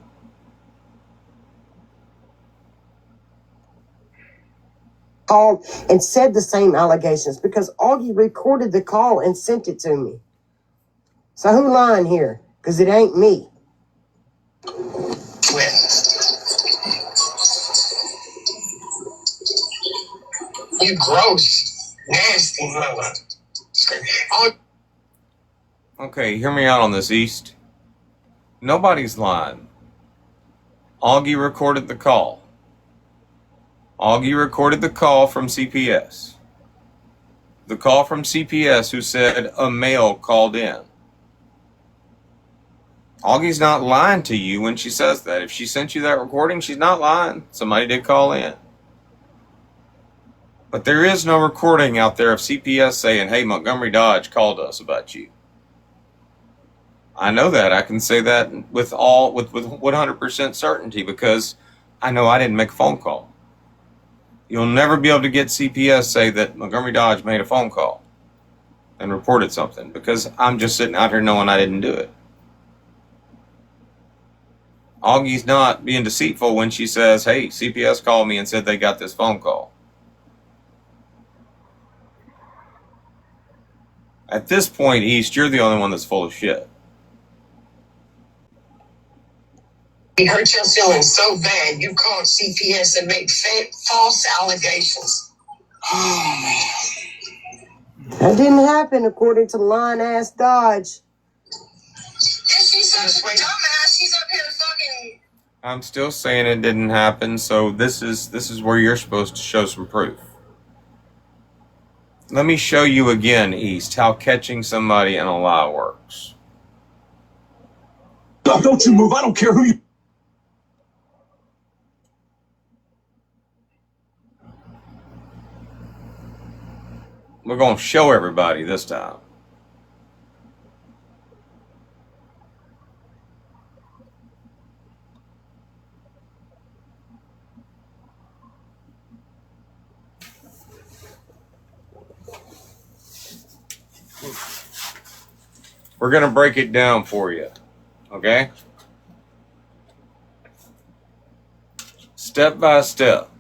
Called and said the same allegations because Augie recorded the call and sent it to me. So who lying here? Because it ain't me. You gross, nasty mother. Okay, hear me out on this, East. Nobody's lying. Augie recorded the call. Augie recorded the call from CPS. The call from CPS who said a male called in. Augie's not lying to you when she says that. If she sent you that recording, she's not lying. Somebody did call in. But there is no recording out there of CPS saying, hey, Montgomery Dodge called us about you. I know that. I can say that with 100% certainty because I know I didn't make a phone call. You'll never be able to get CPS say that Montgomery Dodge made a phone call and reported something because I'm just sitting out here knowing I didn't do it. Augie's not being deceitful when she says, hey, CPS called me and said they got this phone call. At this point, East, you're the only one that's full of shit. It hurt your feelings so bad you called CPS and made false allegations. Oh, man. That didn't happen according to lying-ass Dodge. She's such a dumbass. She's up here fucking... I'm still saying it didn't happen, so this is where you're supposed to show some proof. Let me show you again, East, how catching somebody in a lie works. Don't you move. I don't care who you... We're going to show everybody this time. We're going to break it down for you, okay? Step by step,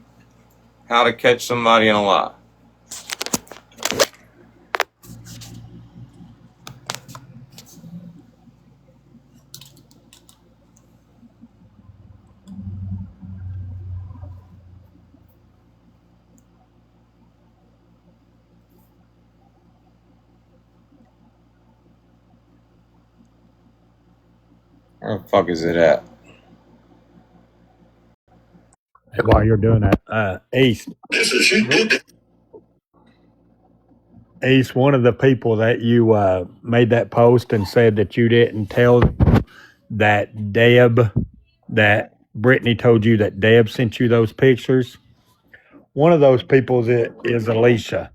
how to catch somebody in a lie. Where the fuck is it at? While you're doing that, East. Ace, one of the people that you made that post and said that you didn't tell that that Brittany told you that Deb sent you those pictures. One of those people is Alicia.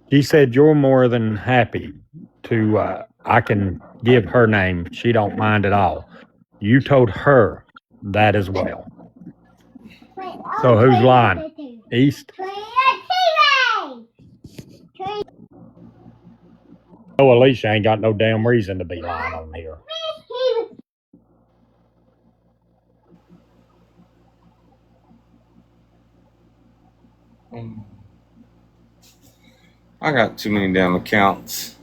She said you're more than happy to, I can give her name. She don't mind at all. You told her that as well. So who's lying? East? Oh, Alicia ain't got no damn reason to be lying on here. I got too many damn accounts.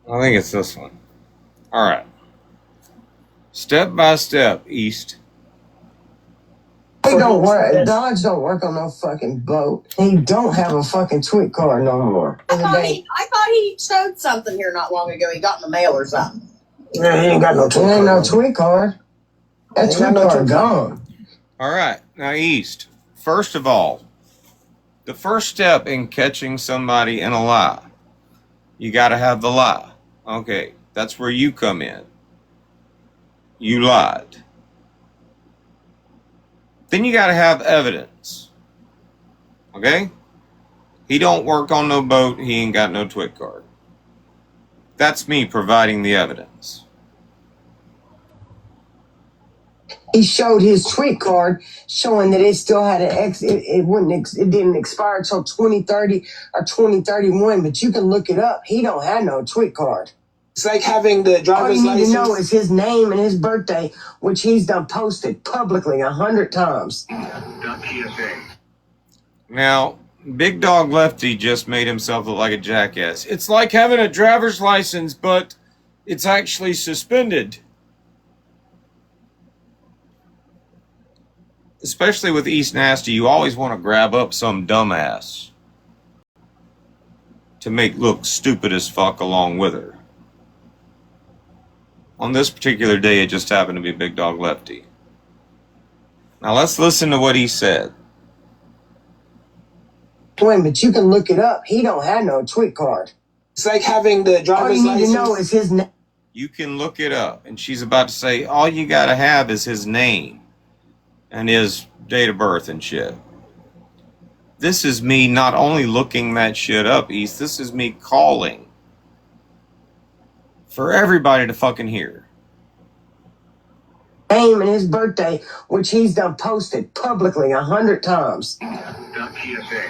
I think it's this one. All right. Step by step, East. He don't work. Dodge don't work on no fucking boat. He don't have a fucking tweet card no more. I thought he showed something here not long ago. He got in the mail or something. Yeah, he ain't got no tweet card. Ain't no tweet card. That tweet card gone. All right. Now, East, first of all, the first step in catching somebody in a lie, you got to have the lie. Okay, that's where you come in. You lied. Then you got to have evidence. Okay? He don't work on no boat. He ain't got no twit card. That's me providing the evidence. He showed his tweet card showing that it still had an it didn't expire until 2030 or 2031, but you can look it up. He don't have no tweet card. It's like having the driver's license. All you need to know is his name and his birthday, which he's done posted publicly 100 times. Now, Big Dog Lefty just made himself look like a jackass. It's like having a driver's license, but it's actually suspended. Especially with East Nasty, you always want to grab up some dumbass to make look stupid as fuck along with her. On this particular day, it just happened to be Big Dog Lefty. Now let's listen to what he said. Wait, but you can look it up. He don't have no tweet card. It's like having the All driver's you need license. to know is his name. You can look it up. And she's about to say, all you gotta have is his name and his date of birth and shit. This is me not only looking that shit up, East, this is me calling for everybody to fucking hear. Name and his birthday, which he's done posted publicly 100 times. .tsa.dhs.gov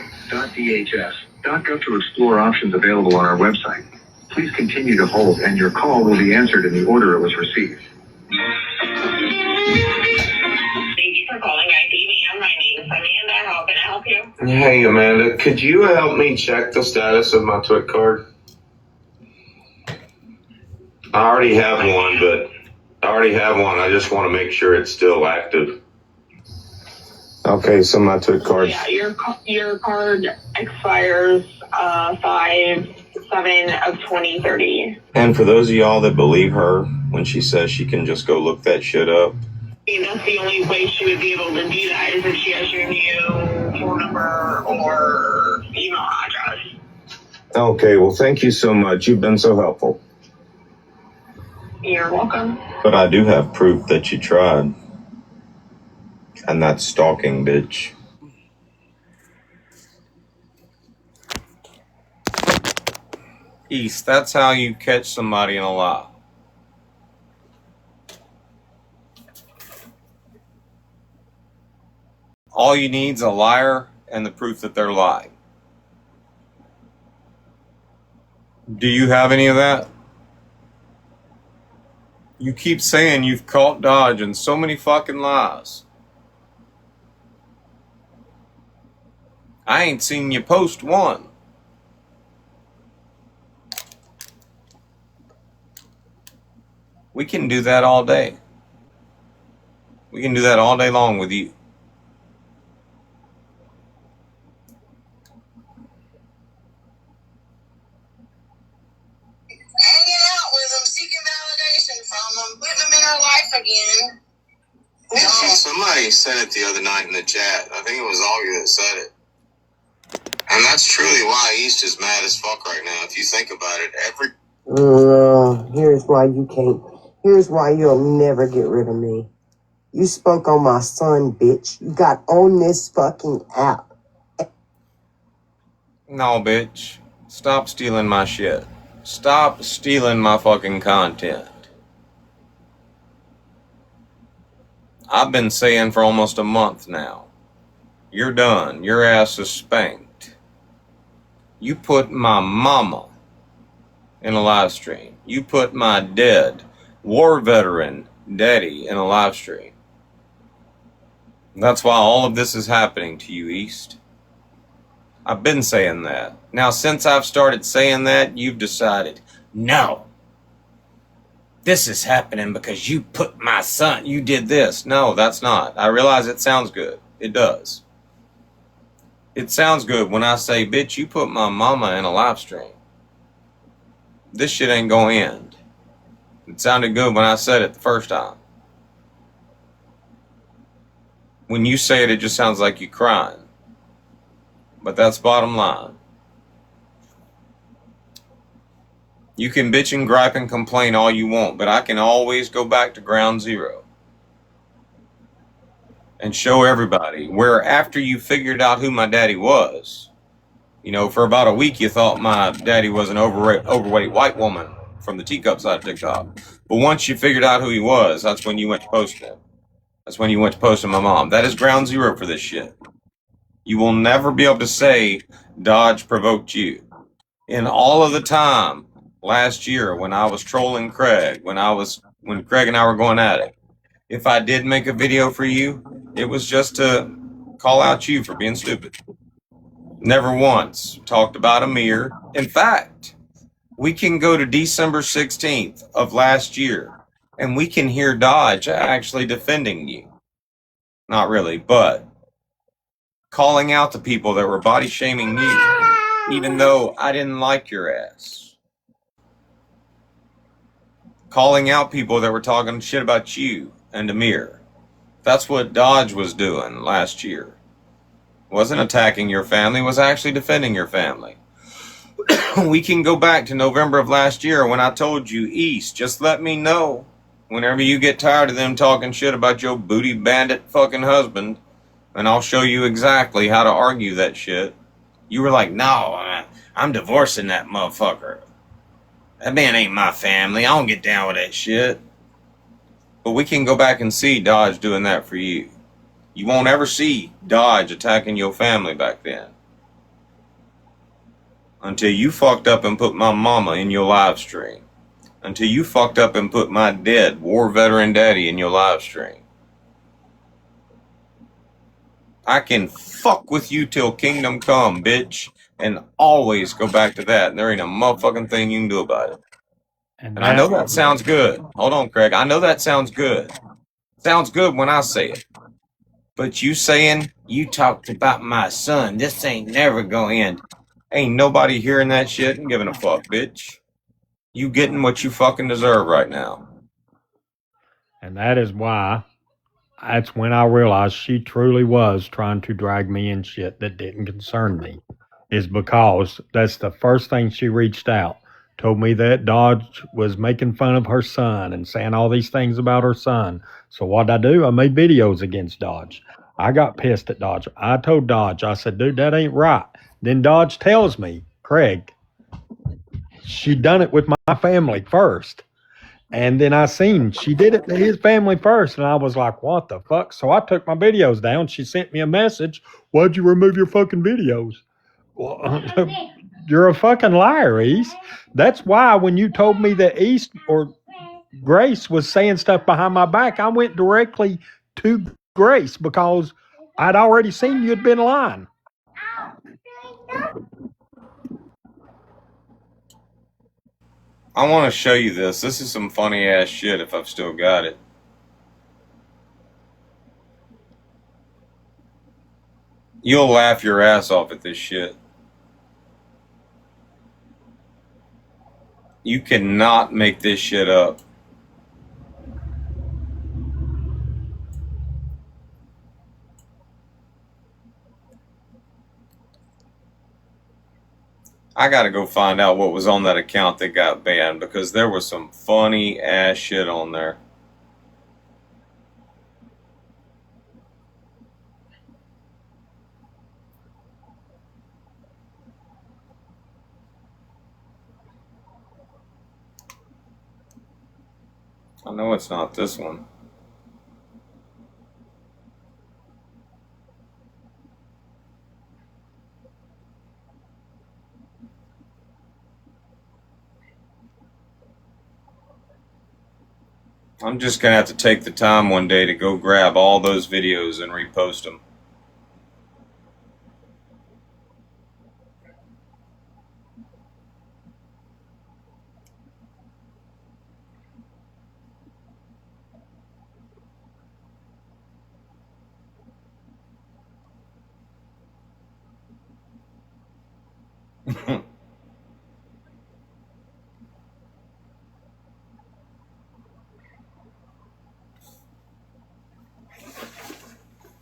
to explore options available on our website. Please continue to hold, and your call will be answered in the order it was received. Thank you for calling IDVM. My name is Amanda. How can I help you? Hey, Amanda, could you help me check the status of my TWIC card? I already have one. I just want to make sure it's still active. Okay, so my TWIC card. Yeah, your card expires 5/7/2030. And for those of y'all that believe her when she says she can just go look that shit up, That's the only way she would be able to do that is if she has your new phone number or email address. okay, well, thank you so much. You've been so helpful. You're welcome. But I do have proof that you tried. And that's stalking, bitch. East, that's how you catch somebody in a lie. All you need's a liar and the proof that they're lying. Do you have any of that? You keep saying you've caught Dodge in so many fucking lies. I ain't seen you post one. We can do that all day. We can do that all day long with you. Hanging out with them, seeking validation from them, putting them in her life again. Somebody said it the other night in the chat. I think it was Augie that said it. And that's truly why East is mad as fuck right now. If you think about it, Here's why you can't. Here's why you'll never get rid of me. You spoke on my son, bitch. You got on this fucking app. No, bitch. Stop stealing my shit. Stop stealing my fucking content. I've been saying for almost a month now. You're done. Your ass is spanked. You put my mama in a live stream. You put my dead war veteran daddy in a live stream. That's why all of this is happening to you, East. I've been saying that. Now, since I've started saying that, you've decided, no, this is happening because you put my son, you did this. No, that's not. I realize it sounds good. It does. It sounds good when I say, bitch, you put my mama in a live stream. This shit ain't gonna end. It sounded good when I said it the first time. When you say it, it just sounds like you crying. But that's bottom line. You can bitch and gripe and complain all you want, but I can always go back to ground zero and show everybody where after you figured out who my daddy was, you know, for about a week you thought my daddy was an overweight white woman from the teacup side of TikTok. But once you figured out who he was, that's when you went to post him. That's when you went to posting my mom. That is ground zero for this shit. You will never be able to say Dodge provoked you. In all of the time last year when I was trolling Craig, when Craig and I were going at it, if I did make a video for you, it was just to call out you for being stupid. Never once talked about Amir. In fact, we can go to December 16th of last year and we can hear Dodge actually defending you. Not really, but calling out the people that were body shaming you, even though I didn't like your ass. Calling out people that were talking shit about you and Amir. That's what Dodge was doing last year. Wasn't attacking your family, was actually defending your family. We can go back to November of last year when I told you, East, just let me know whenever you get tired of them talking shit about your booty bandit fucking husband, and I'll show you exactly how to argue that shit. You were like, no, I'm divorcing that motherfucker. That man ain't my family. I don't get down with that shit. But we can go back and see Dodge doing that for you. You won't ever see Dodge attacking your family back then. Until you fucked up and put my mama in your live stream. Until you fucked up and put my dead war veteran daddy in your live stream. I can fuck with you till kingdom come, bitch. And always go back to that. And there ain't a motherfucking thing you can do about it. And I know that sounds good. Hold on, Craig. I know that sounds good. Sounds good when I say it. But you saying, you talked about my son. This ain't never gonna end. Ain't nobody hearing that shit and giving a fuck, bitch. You getting what you fucking deserve right now. And that is why, that's when I realized she truly was trying to drag me in shit that didn't concern me. Is because that's the first thing she reached out. Told me that Dodge was making fun of her son and saying all these things about her son. So what I do? I made videos against Dodge. I got pissed at Dodge. I told Dodge, I said, dude, that ain't right. Then Dodge tells me, Craig, she done it with my family first. And then I seen she did it to his family first. And I was like, what the fuck? So I took my videos down. She sent me a message. Why'd you remove your fucking videos? Well, you're a fucking liar, East. That's why when you told me that East or Grace was saying stuff behind my back, I went directly to Grace because I'd already seen you'd been lying. I want to show you this. This is some funny ass shit if I've still got it. You'll laugh your ass off at this shit. You cannot make this shit up. I gotta go find out what was on that account that got banned because there was some funny ass shit on there. I know it's not this one. I'm just gonna have to take the time one day to go grab all those videos and repost them.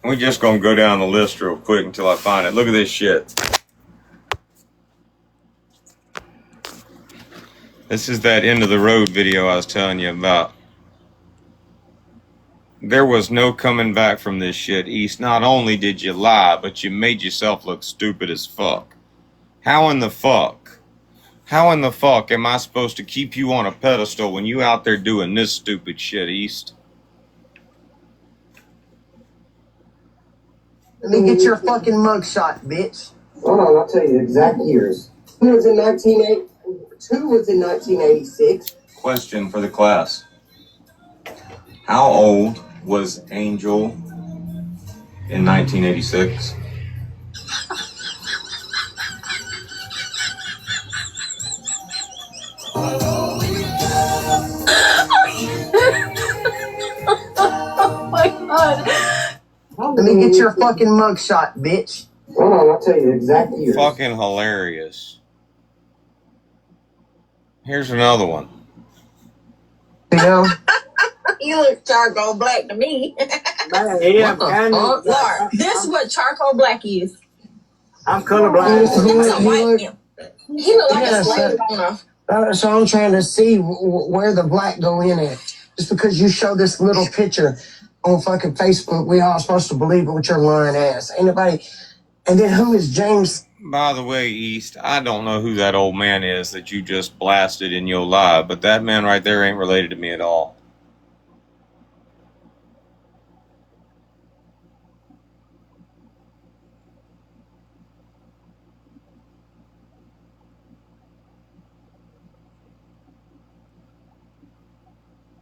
We're just gonna go down the list real quick until I find it. Look at this shit. This is that end of the road video I was telling you about. There was no coming back from this shit, East. Not only did you lie, but you made yourself look stupid as fuck. How in the fuck? How in the fuck am I supposed to keep you on a pedestal when you out there doing this stupid shit, East? Let me get your fucking mugshot, bitch. Hold on, I'll tell you the exact years. Two was in 1986. Question for the class. How old was Angel in 1986? Oh my god. Let me get your fucking mugshot, bitch. Hold on, I'll tell you the exact years. Fucking hilarious. Here's another one. You know, You look charcoal black to me. Yeah, What the kinda. fuck? Laura, this is what charcoal black is. I'm colorblind. He look like a slave owner. So I'm trying to see where the black go in at. Just because you show this little picture on fucking Facebook, we all supposed to believe it with your lying ass. Anybody? And then who is James? By the way, East, I don't know who that old man is that you just blasted in your live, but that man right there ain't related to me at all.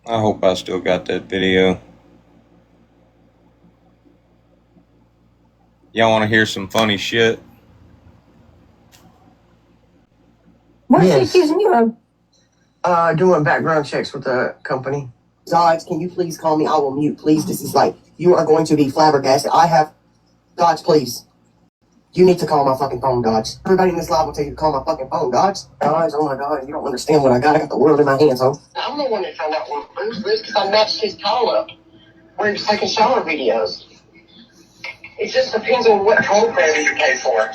I hope I still got that video. Y'all want to hear some funny shit? What's she accusing you of? Doing background checks with the company. Dodge, can you please call me? I will mute, please. This is like, you are going to be flabbergasted. Dodge, please. You need to call my fucking phone, Dodge. Everybody in this live will tell you to call my fucking phone, Dodge. Dodge, oh my God, you don't understand what I got. I got the world in my hands, huh? I'm the one that found out where Bruce lives because I matched his call up where he was taking shower videos. It just depends on what program you pay for.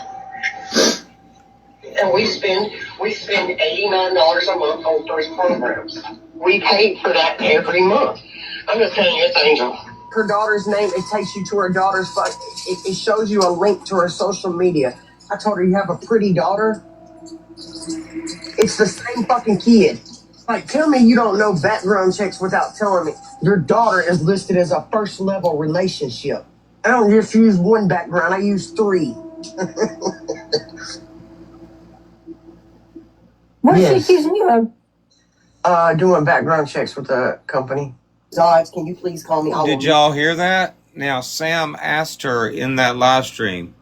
And we spend $89 a month on 3 programs. We pay for that every month. I'm just telling you, it's Angel. Her daughter's name, it takes you to her daughter's, it shows you a link to her social media. I told her, you have a pretty daughter. It's the same fucking kid. Like, tell me you don't know background checks without telling me. Your daughter is listed as a first level relationship. I don't just use one background, I use 3. What's she accusing you of? Doing background checks with the company. Dodge, can you please call me? Did y'all hear that? Now, Sam asked her in that live stream,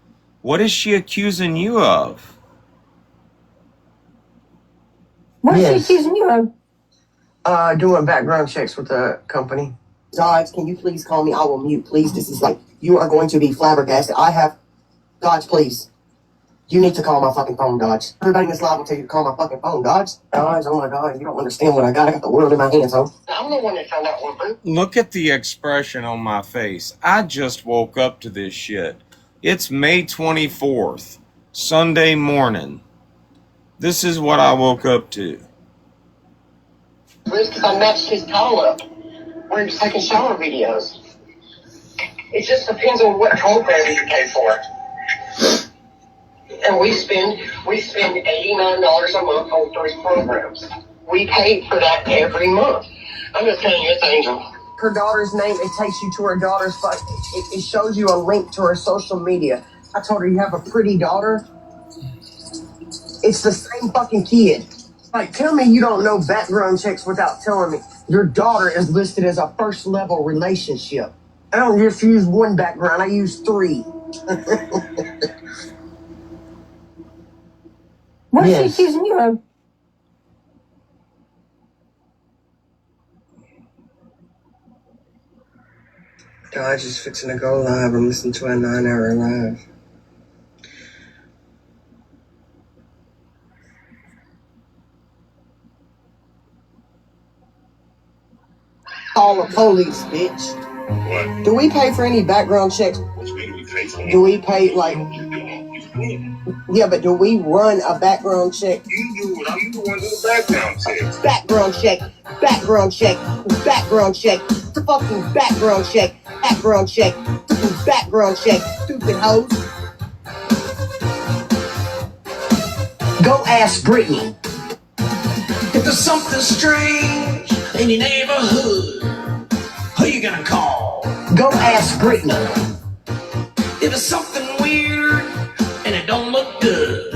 what is she accusing you of? What's she accusing you of? Doing background checks with the company. Dodge, can you please call me? I will mute, please. This is like, you are going to be flabbergasted. Dodge, please. You need to call my fucking phone, Dodge. Everybody in this live will tell you to call my fucking phone, Dodge. Dodge, oh my God, you don't understand what I got. I got the world in my hands, huh? I'm the one that found out what. Look at the expression on my face. I just woke up to this shit. It's May 24th, Sunday morning. This is what I woke up to. Because I matched his call up where he was taking shower videos. It just depends on what program you pay for. And we spend $89 a month on 3 programs. We pay for that every month. I'm just telling you, it's Angel. Her daughter's name, it takes you to her daughter's, it shows you a link to her social media. I told her, you have a pretty daughter. It's the same fucking kid. Like, tell me you don't know background checks without telling me. Your daughter is listed as a first level relationship. I don't just use one background, I use 3. What's she accusing you of? Dodge is fixing to go live. I'm listening to a 9-hour live. Call the police, bitch. What? Do we pay for any background checks? What you mean we pay for? Do we pay, like... Yeah, but do we run a background check? You do it. I'm the one who do the background checks. Background check. Background check. Background check. Fucking background check. Background check. Background check. Stupid hoes. Go ask Brittany. If there's something strange in your neighborhood, who you gonna call? Go ask Brittany. If there's something weird and it don't look good,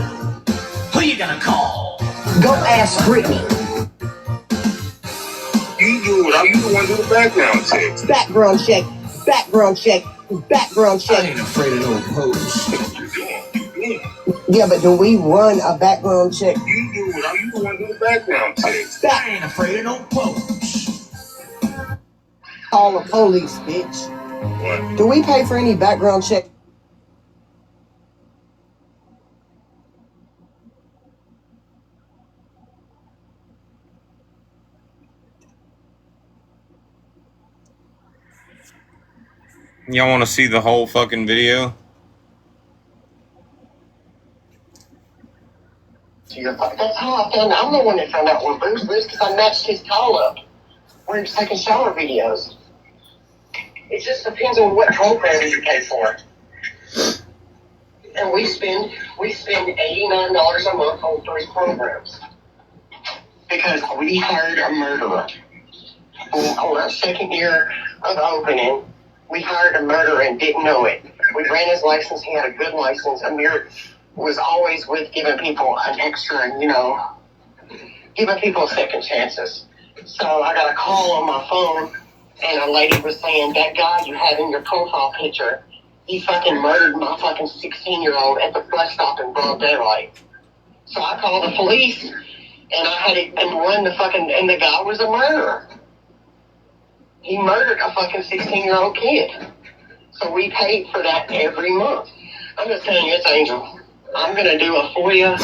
who you gonna call? Go ask Brittany. You do it. I'm the one who do the background checks. Background check. Background check. Background check. I ain't afraid of no hoes. Yeah, but do we run a background check? You do it. I'm the one who do the background checks. I ain't afraid of no folks. Call the police, bitch. What? Do we pay for any background check? Y'all want to see the whole fucking video? That's how I found out. I'm the one that found out where Bruce lives because I matched his call up where he was taking shower videos. It just depends on what program you pay for. And we spend $89 a month on 3 programs because we hired a murderer. On our second year of opening, we hired a murderer and didn't know it. We ran his license. He had a good license. Amir was always with giving people an extra, giving people second chances. So I got a call on my phone, and a lady was saying, that guy you have in your profile picture, he fucking murdered my fucking 16-year-old at the bus stop in broad daylight. So I called the police, and I had it and run and the guy was a murderer. He murdered a fucking 16-year-old kid. So we paid for that every month. I'm just telling you, it's Angel. I'm going to do a FOIA.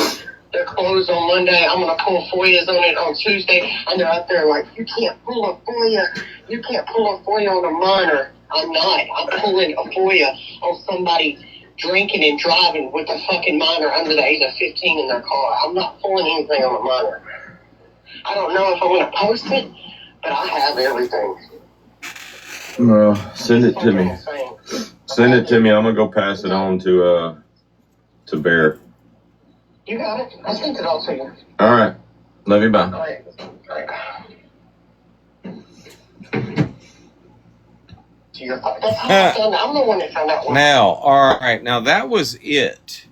They're closed on Monday. I'm going to pull FOIAs on it on Tuesday. And they're out there like, you can't pull a FOIA. You can't pull a FOIA on a minor. I'm not. I'm pulling a FOIA on somebody drinking and driving with a fucking minor under the age of 15 in their car. I'm not pulling anything on a minor. I don't know if I'm going to post it, but I have everything. Send it to me. Send it to me. I'm gonna go pass it on to Bear. You got it. I sent it all to you. All right. Love you. Bye. All right. That's how I found out. I'm the one that found out. Now, all right. Now that was it.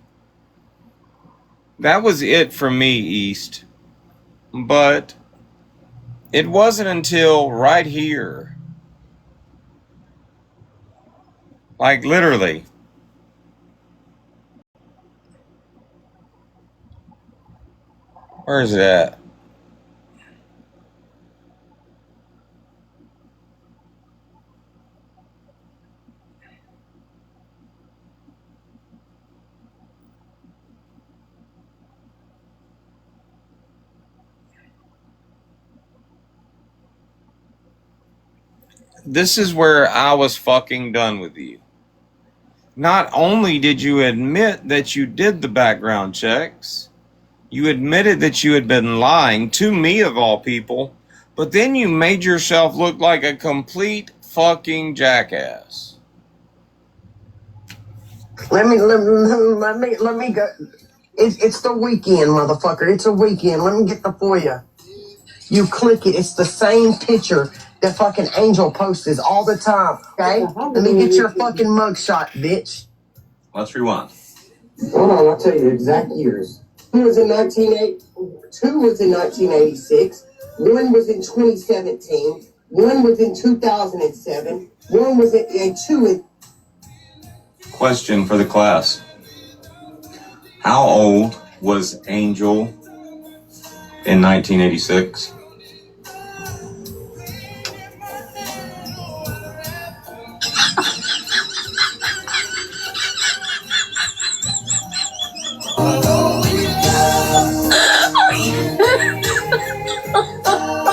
That was it from me, East. But it wasn't until right here. Like literally. Where is it at? This is where I was fucking done with you. Not only did you admit that you did the background checks, you admitted that you had been lying to me of all people, but then you made yourself look like a complete fucking jackass. Let me go. It's the weekend, motherfucker. It's a weekend. Let me get the FOIA. You click it. It's the same picture that fucking Angel posts all the time. Okay? Let me get your fucking mugshot, bitch. Let's rewind. Hold on, I'll tell you the exact years. Two was in 1986. One was in 2017. One was in 2007. One was in two. Question for the class. How old was Angel in 1986?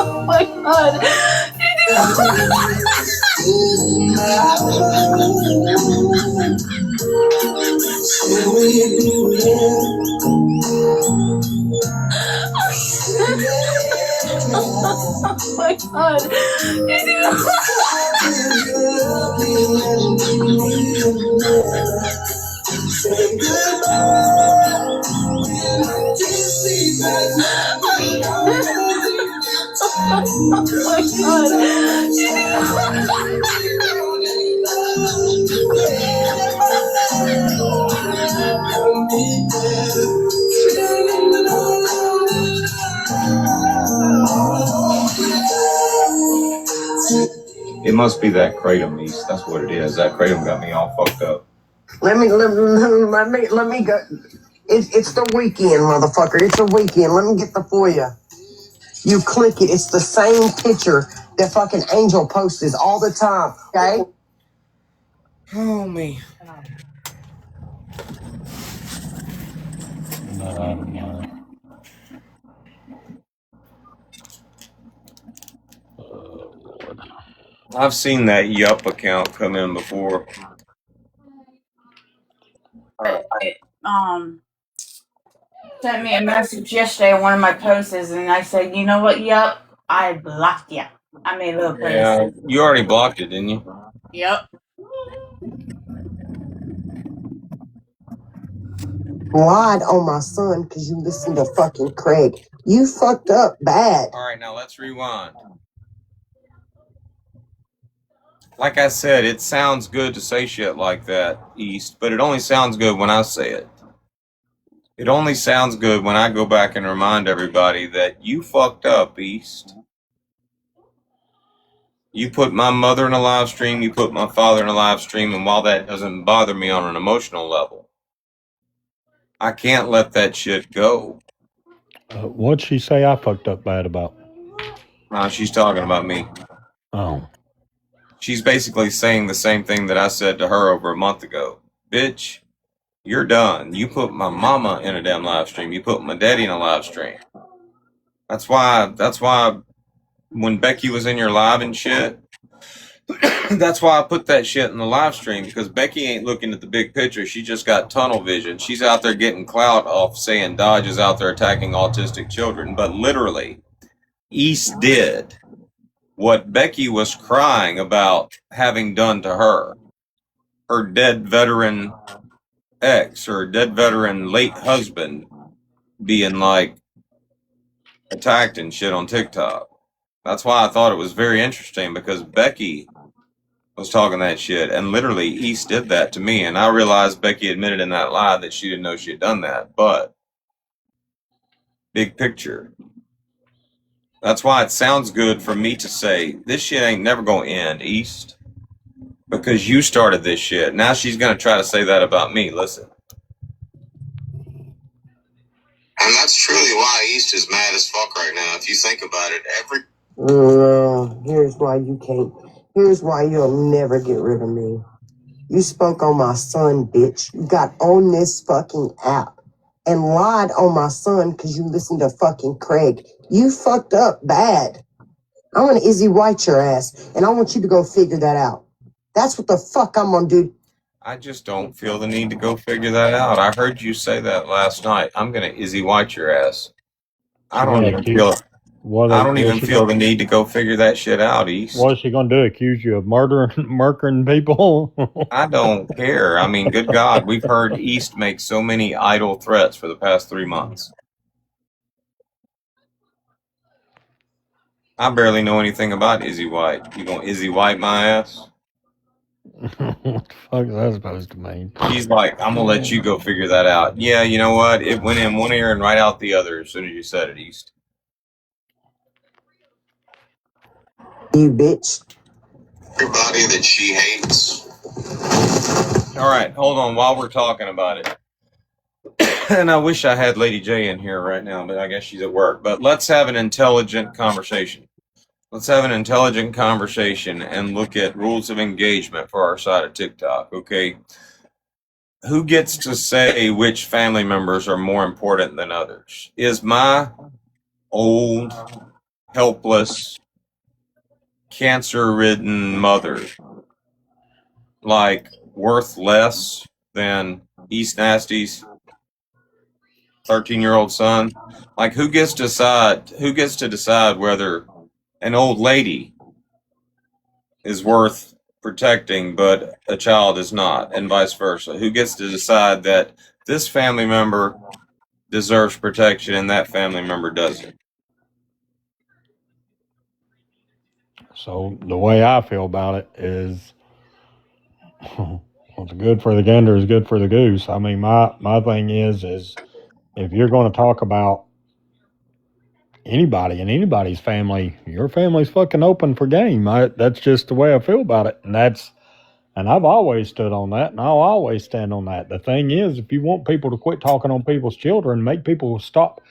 Oh my god. Oh my god. It must be that kratom, East. That's what it is. That kratom got me all fucked up. Let me go. It's the weekend, motherfucker. It's a weekend. Let me get the FOIA. You click it. It's the same picture that fucking Angel posts all the time. Okay? Oh, me. I've seen that Yup account come in before. Sent me a message yesterday on one of my posts, and I said, you know what? Yup, I blocked you. I made a little post. Yeah, you already blocked it, didn't you? Yep. Lied on my son because you listened to fucking Craig. You fucked up bad. All right, now let's rewind. Like I said, it sounds good to say shit like that, East, but it only sounds good when I say it. It only sounds good when I go back and remind everybody that you fucked up, East. You put my mother in a live stream, you put my father in a live stream, and while that doesn't bother me on an emotional level, I can't let that shit go. What'd she say I fucked up bad about? She's talking about me. Oh. She's basically saying the same thing that I said to her over a month ago. Bitch, you're done. You put my mama in a damn live stream. You put my daddy in a live stream. That's why when Becky was in your live and shit, that's why I put that shit in the live stream, because Becky ain't looking at the big picture. She just got tunnel vision. She's out there getting clout off saying Dodge is out there attacking autistic children. But literally, East did what Becky was crying about having done to her. Her dead veteran ex, or dead veteran late husband, being like attacked and shit on TikTok. That's why I thought it was very interesting, because Becky was talking that shit, and literally East did that to me, and I realized Becky admitted in that lie that she didn't know she had done that. But big picture, that's why it sounds good for me to say this shit ain't never gonna end, East, because you started this shit. Now she's gonna try to say that about me. Listen. And that's truly why East is mad as fuck right now. If you think about it, Here's why you can't. Here's why you'll never get rid of me. You spoke on my son, bitch. You got on this fucking app and lied on my son because you listened to fucking Craig. You fucked up bad. I'm gonna Izzy White your ass, and I want you to go figure that out. That's what the fuck I'm gonna do. I just don't feel the need to go figure that out. I heard you say that last night. I'm gonna Izzy White your ass. I don't even feel the need to go figure that shit out, East. What is she gonna do? Accuse you of murdering people? I don't care. I mean, good God, we've heard East make so many idle threats for the past 3 months. I barely know anything about Izzy White. You gonna Izzy White my ass? What the fuck is that supposed to mean? She's like, I'm gonna let you go figure that out. Yeah, you know what? It went in one ear and right out the other as soon as you said it, East. You bitch. everybody that she hates. All right, hold on while we're talking about it. And I wish I had Lady J in here right now, but I guess she's at work. But let's have an intelligent conversation. Let's have an intelligent conversation and look at rules of engagement for our side of TikTok, okay? Who gets to say which family members are more important than others? Is my old, helpless, cancer-ridden mother like worth less than East Nasty's 13-year-old son? Like, who gets to decide whether an old lady is worth protecting but a child is not, and vice versa? Who gets to decide that this family member deserves protection and that family member doesn't? So the way I feel about it is, what's good for the gander is good for the goose. I mean, my thing is if you're going to talk about anybody in anybody's family, your family's fucking open for game. That's just the way I feel about it. And I've always stood on that, and I'll always stand on that. The thing is, if you want people to quit talking on people's children, make people stop,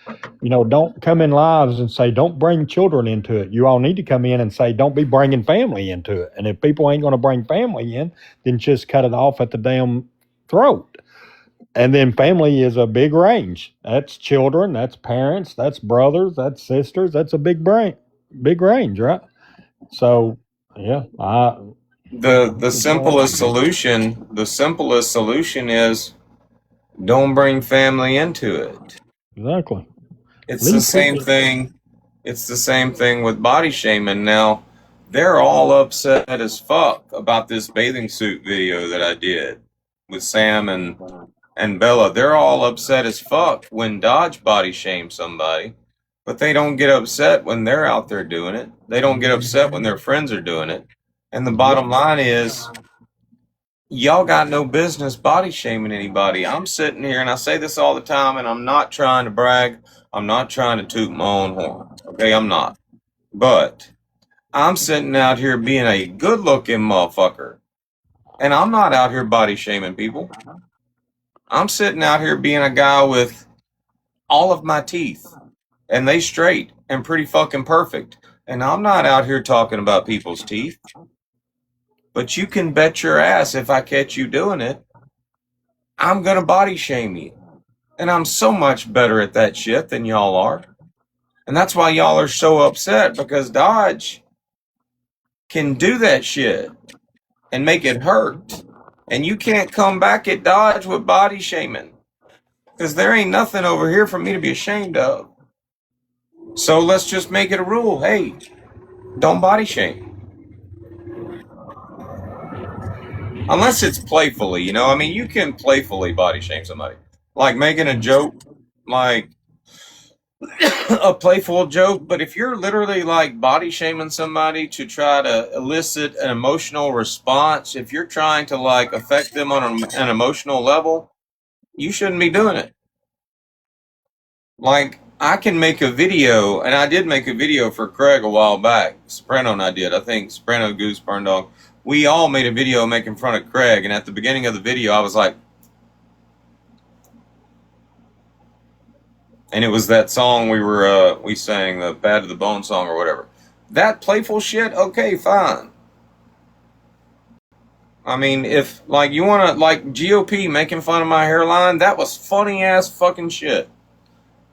don't come in lives and say, don't bring children into it. You all need to come in and say, don't be bringing family into it. And if people ain't going to bring family in, then just cut it off at the damn throat. And then family is a big range. That's children, that's parents, that's brothers, that's sisters. That's a big range, right? So Yeah, The simplest solution is don't bring family into it. exactly. It's the same thing. It's the same thing with body shaming. Now, they're all upset as fuck about this bathing suit video that I did with Sam and Bella. They're all upset as fuck when Dodge body shames somebody, but they don't get upset when they're out there doing it. They don't get upset when their friends are doing it. And the bottom line is, y'all got no business body shaming anybody. I'm sitting here and I say this all the time, and I'm not trying to brag. I'm not trying to toot my own horn. Okay, I'm not. But I'm sitting out here being a good looking motherfucker. And I'm not out here body shaming people. I'm sitting out here being a guy with all of my teeth. And they straight and pretty fucking perfect. And I'm not out here talking about people's teeth. But you can bet your ass if I catch you doing it, I'm gonna body shame you. And I'm so much better at that shit than y'all are. And that's why y'all are so upset, because Dodge can do that shit and make it hurt. And you can't come back at Dodge with body shaming, because there ain't nothing over here for me to be ashamed of. So let's just make it a rule. Hey, don't body shame. Unless it's playfully, you know? I mean, you can playfully body shame somebody. Like making a joke, like a playful joke. But if you're literally like body shaming somebody to try to elicit an emotional response, if you're trying to like affect them on an emotional level, you shouldn't be doing it. Like, I can make a video, and I did make a video for Craig a while back. Soprano and I did. I think Soprano, Goose, Burn Dog. We all made a video making fun of Craig, and at the beginning of the video, I was like, and it was that song we sang, the Bad to the Bone song or whatever. That playful shit, okay, fine. I mean, if, like, you want to, like, GOP making fun of my hairline, that was funny ass fucking shit.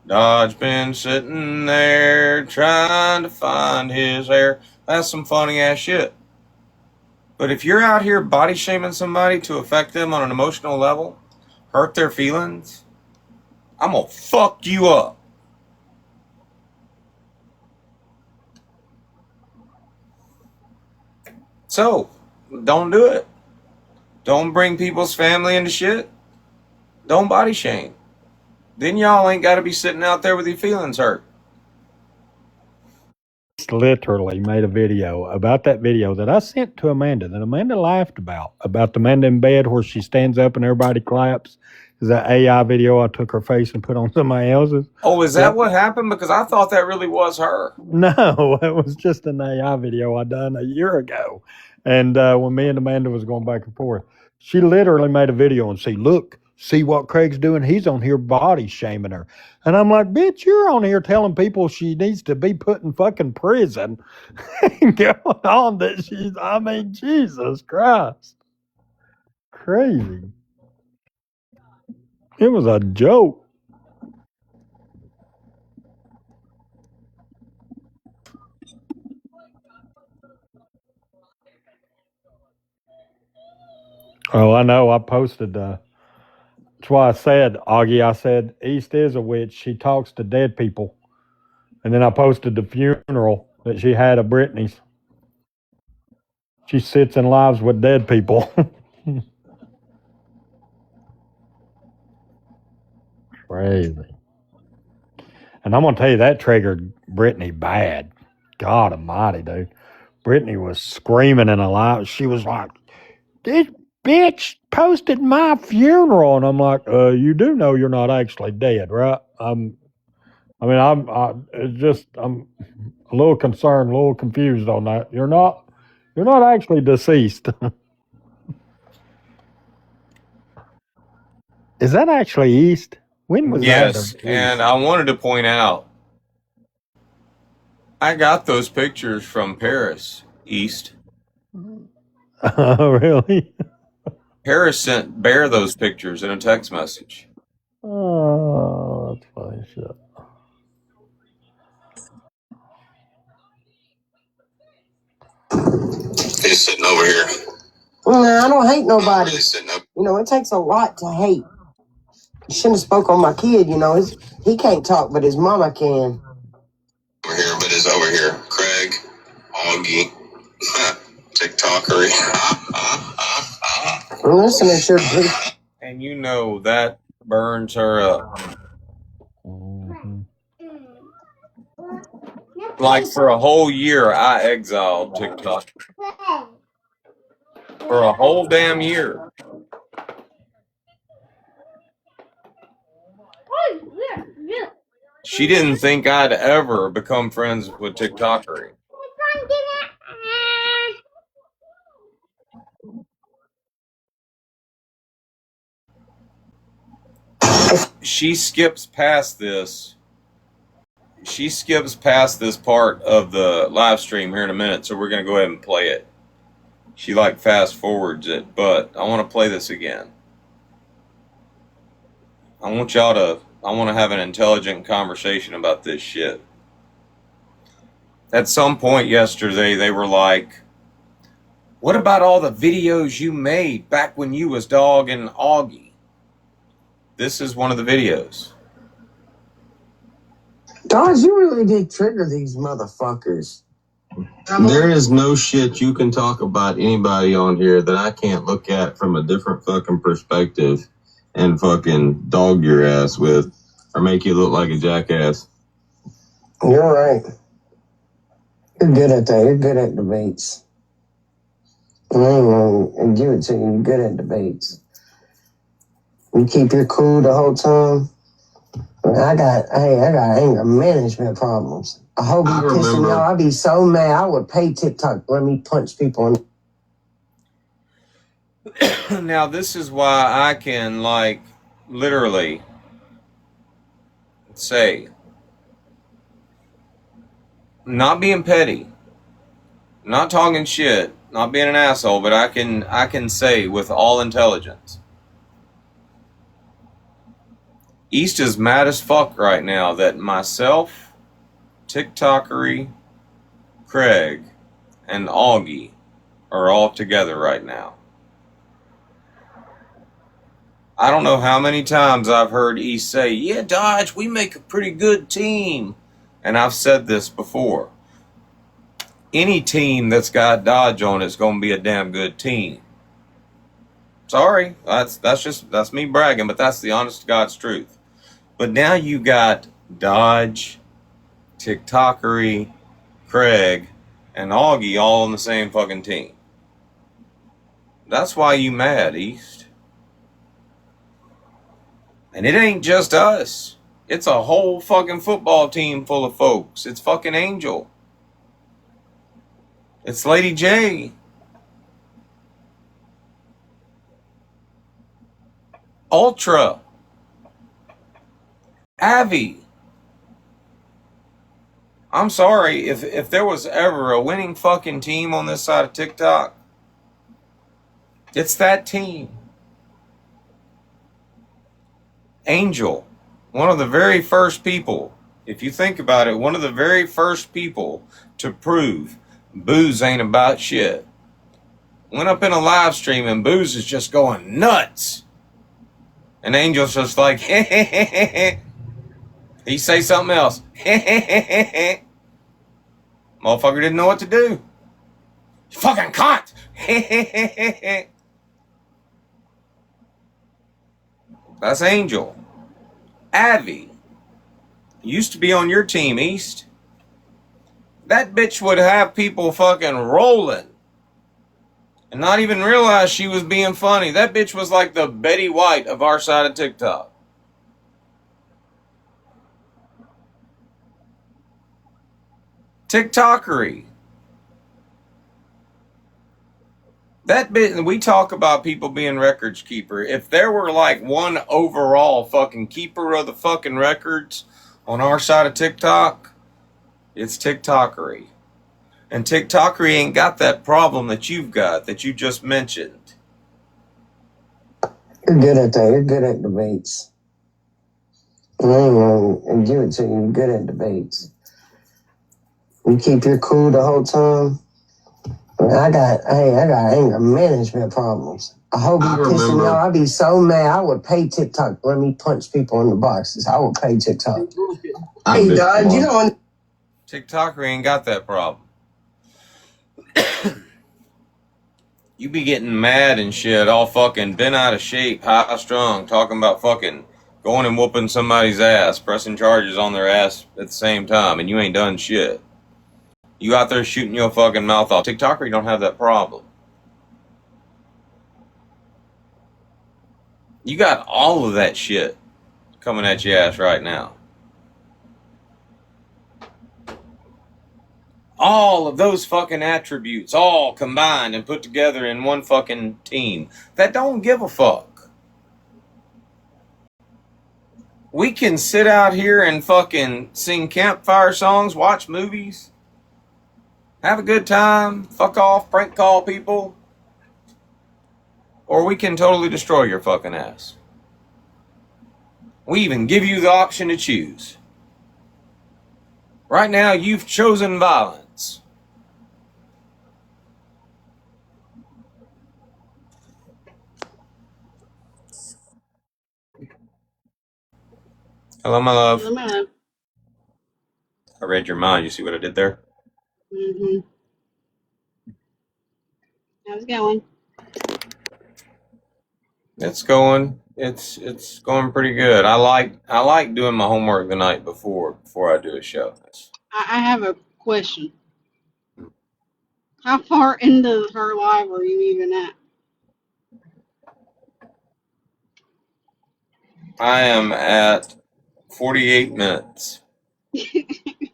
Dodge been sitting there trying to find his hair. That's some funny ass shit. But if you're out here body shaming somebody to affect them on an emotional level, hurt their feelings, I'm gonna fuck you up. So, don't do it. Don't bring people's family into shit. Don't body shame. Then y'all ain't gotta be sitting out there with your feelings hurt. Literally made a video about that video that I sent to Amanda that Amanda laughed about the Amanda in bed where she stands up and everybody claps. Is that AI video I took her face and put on somebody else's? Oh, is that what happened? Because I thought that really was her. No, it was just an AI video I done a year ago. And when me and Amanda was going back and forth, she literally made a video and see what Craig's doing. He's on here body shaming her. And I'm like, bitch, you're on here telling people she needs to be put in fucking prison. Going on that Jesus Christ. Crazy. It was a joke. Oh, I know. I posted that's why I said, Augie, I said, East is a witch. She talks to dead people. And then I posted the funeral that she had of Brittany's. She sits in lives with dead people. Crazy. And I'm going to tell you, that triggered Brittany bad. God almighty, dude. Brittany was screaming in a live. She was like, this bitch posted my funeral. And I'm like, you do know you're not actually dead, right? I'm a little concerned, a little confused on that. You're not actually deceased. Is that actually East? When was that? Yes, and I wanted to point out, I got those pictures from Paris, East. Oh, really? Paris sent Bear those pictures in a text message. Oh, that's funny shit. He's sitting over here. Nah, I don't hate nobody. He's sitting up. You know, it takes a lot to hate. You shouldn't have spoke on my kid, you know. He can't talk, but his mama can. Over here, but it's over here. Craig, Augie, TikTokery. Listen at your... And you know that burns her up. Like for a whole year, I exiled TikTok. For a whole damn year. She didn't think I'd ever become friends with TikTokery. She skips past this. She skips past this part of the live stream here in a minute, so we're going to go ahead and play it. She like fast forwards it, but I want to play this again. I want to have an intelligent conversation about this shit. At some point yesterday, they were like, what about all the videos you made back when you was dogging Augie? This is one of the videos. Dodge, you really did trigger these motherfuckers. There is no shit you can talk about anybody on here that I can't look at from a different fucking perspective and fucking dog your ass with or make you look like a jackass. You're right. You're good at that. You're good at debates. I ain't gonna give it to you. You're good at debates. You keep your cool the whole time. I got anger management problems. I hope you pissing me off. I'd be so mad. I would pay TikTok to let me punch people. Now, this is why I can, like, literally say, not being petty, not talking shit, not being an asshole, but I can say with all intelligence, East is mad as fuck right now that myself, TikTokery, Craig, and Augie are all together right now. I don't know how many times I've heard East say, yeah, Dodge, we make a pretty good team. And I've said this before. Any team that's got Dodge on it's going to be a damn good team. Sorry, that's me bragging, but that's the honest to God's truth. But now you got Dodge, TikTokery, Craig, and Augie all on the same fucking team. That's why you mad, East. And it ain't just us. It's a whole fucking football team full of folks. It's fucking Angel. It's Lady J. Ultra. Avi. I'm sorry, if there was ever a winning fucking team on this side of TikTok, it's that team. Angel, one of the very first people, if you think about it, one of the very first people to prove booze ain't about shit. Went up in a live stream and booze is just going nuts. And Angel's just like, he say something else. Motherfucker didn't know what to do. You fucking cunt. That's Angel. Avi used to be on your team, East. That bitch would have people fucking rolling and not even realize she was being funny. That bitch was like the Betty White of our side of TikTok. TikTokery. That bit, we talk about people being records keeper. If there were like one overall fucking keeper of the fucking records on our side of TikTok, it's TikTokery. And TikTokery ain't got that problem that you've got, that you just mentioned. You're good at that. You're good at debates. I ain't gonna give it to you. You're good at debates. You keep your cool the whole time. I got anger management problems. I hope you pissing me off. I'd be so mad. I would pay TikTok. Let me punch people in the boxes. I would pay TikTok. Hey, Dodge, you don't. TikToker ain't got that problem. You be getting mad and shit, all fucking bent out of shape, high strung, talking about fucking going and whooping somebody's ass, pressing charges on their ass at the same time, and you ain't done shit. You out there shooting your fucking mouth off. TikToker, you don't have that problem. You got all of that shit coming at your ass right now. All of those fucking attributes, all combined and put together in one fucking team that don't give a fuck. We can sit out here and fucking sing campfire songs, watch movies, have a good time, fuck off, prank call people, or we can totally destroy your fucking ass. We even give you the option to choose. Right now, you've chosen violence. Hello, my love. Hello, my love. I read your mind. You see what I did there? Mm-hmm. How's it going? It's going. It's going pretty good. I like doing my homework the night before I do a show. I have a question. How far into her live are you even at? I am at 48 minutes.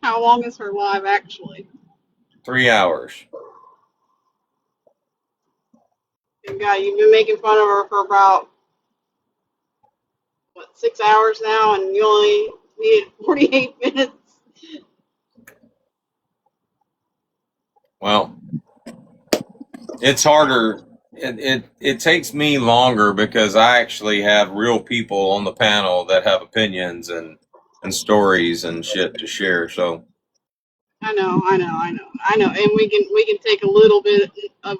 How long is her live actually? 3 hours. Good God, you've been making fun of her for about, 6 hours now, and you only needed 48 minutes? Well, it's harder. It takes me longer because I actually have real people on the panel that have opinions and stories and shit to share. So I know, and we can take a little bit of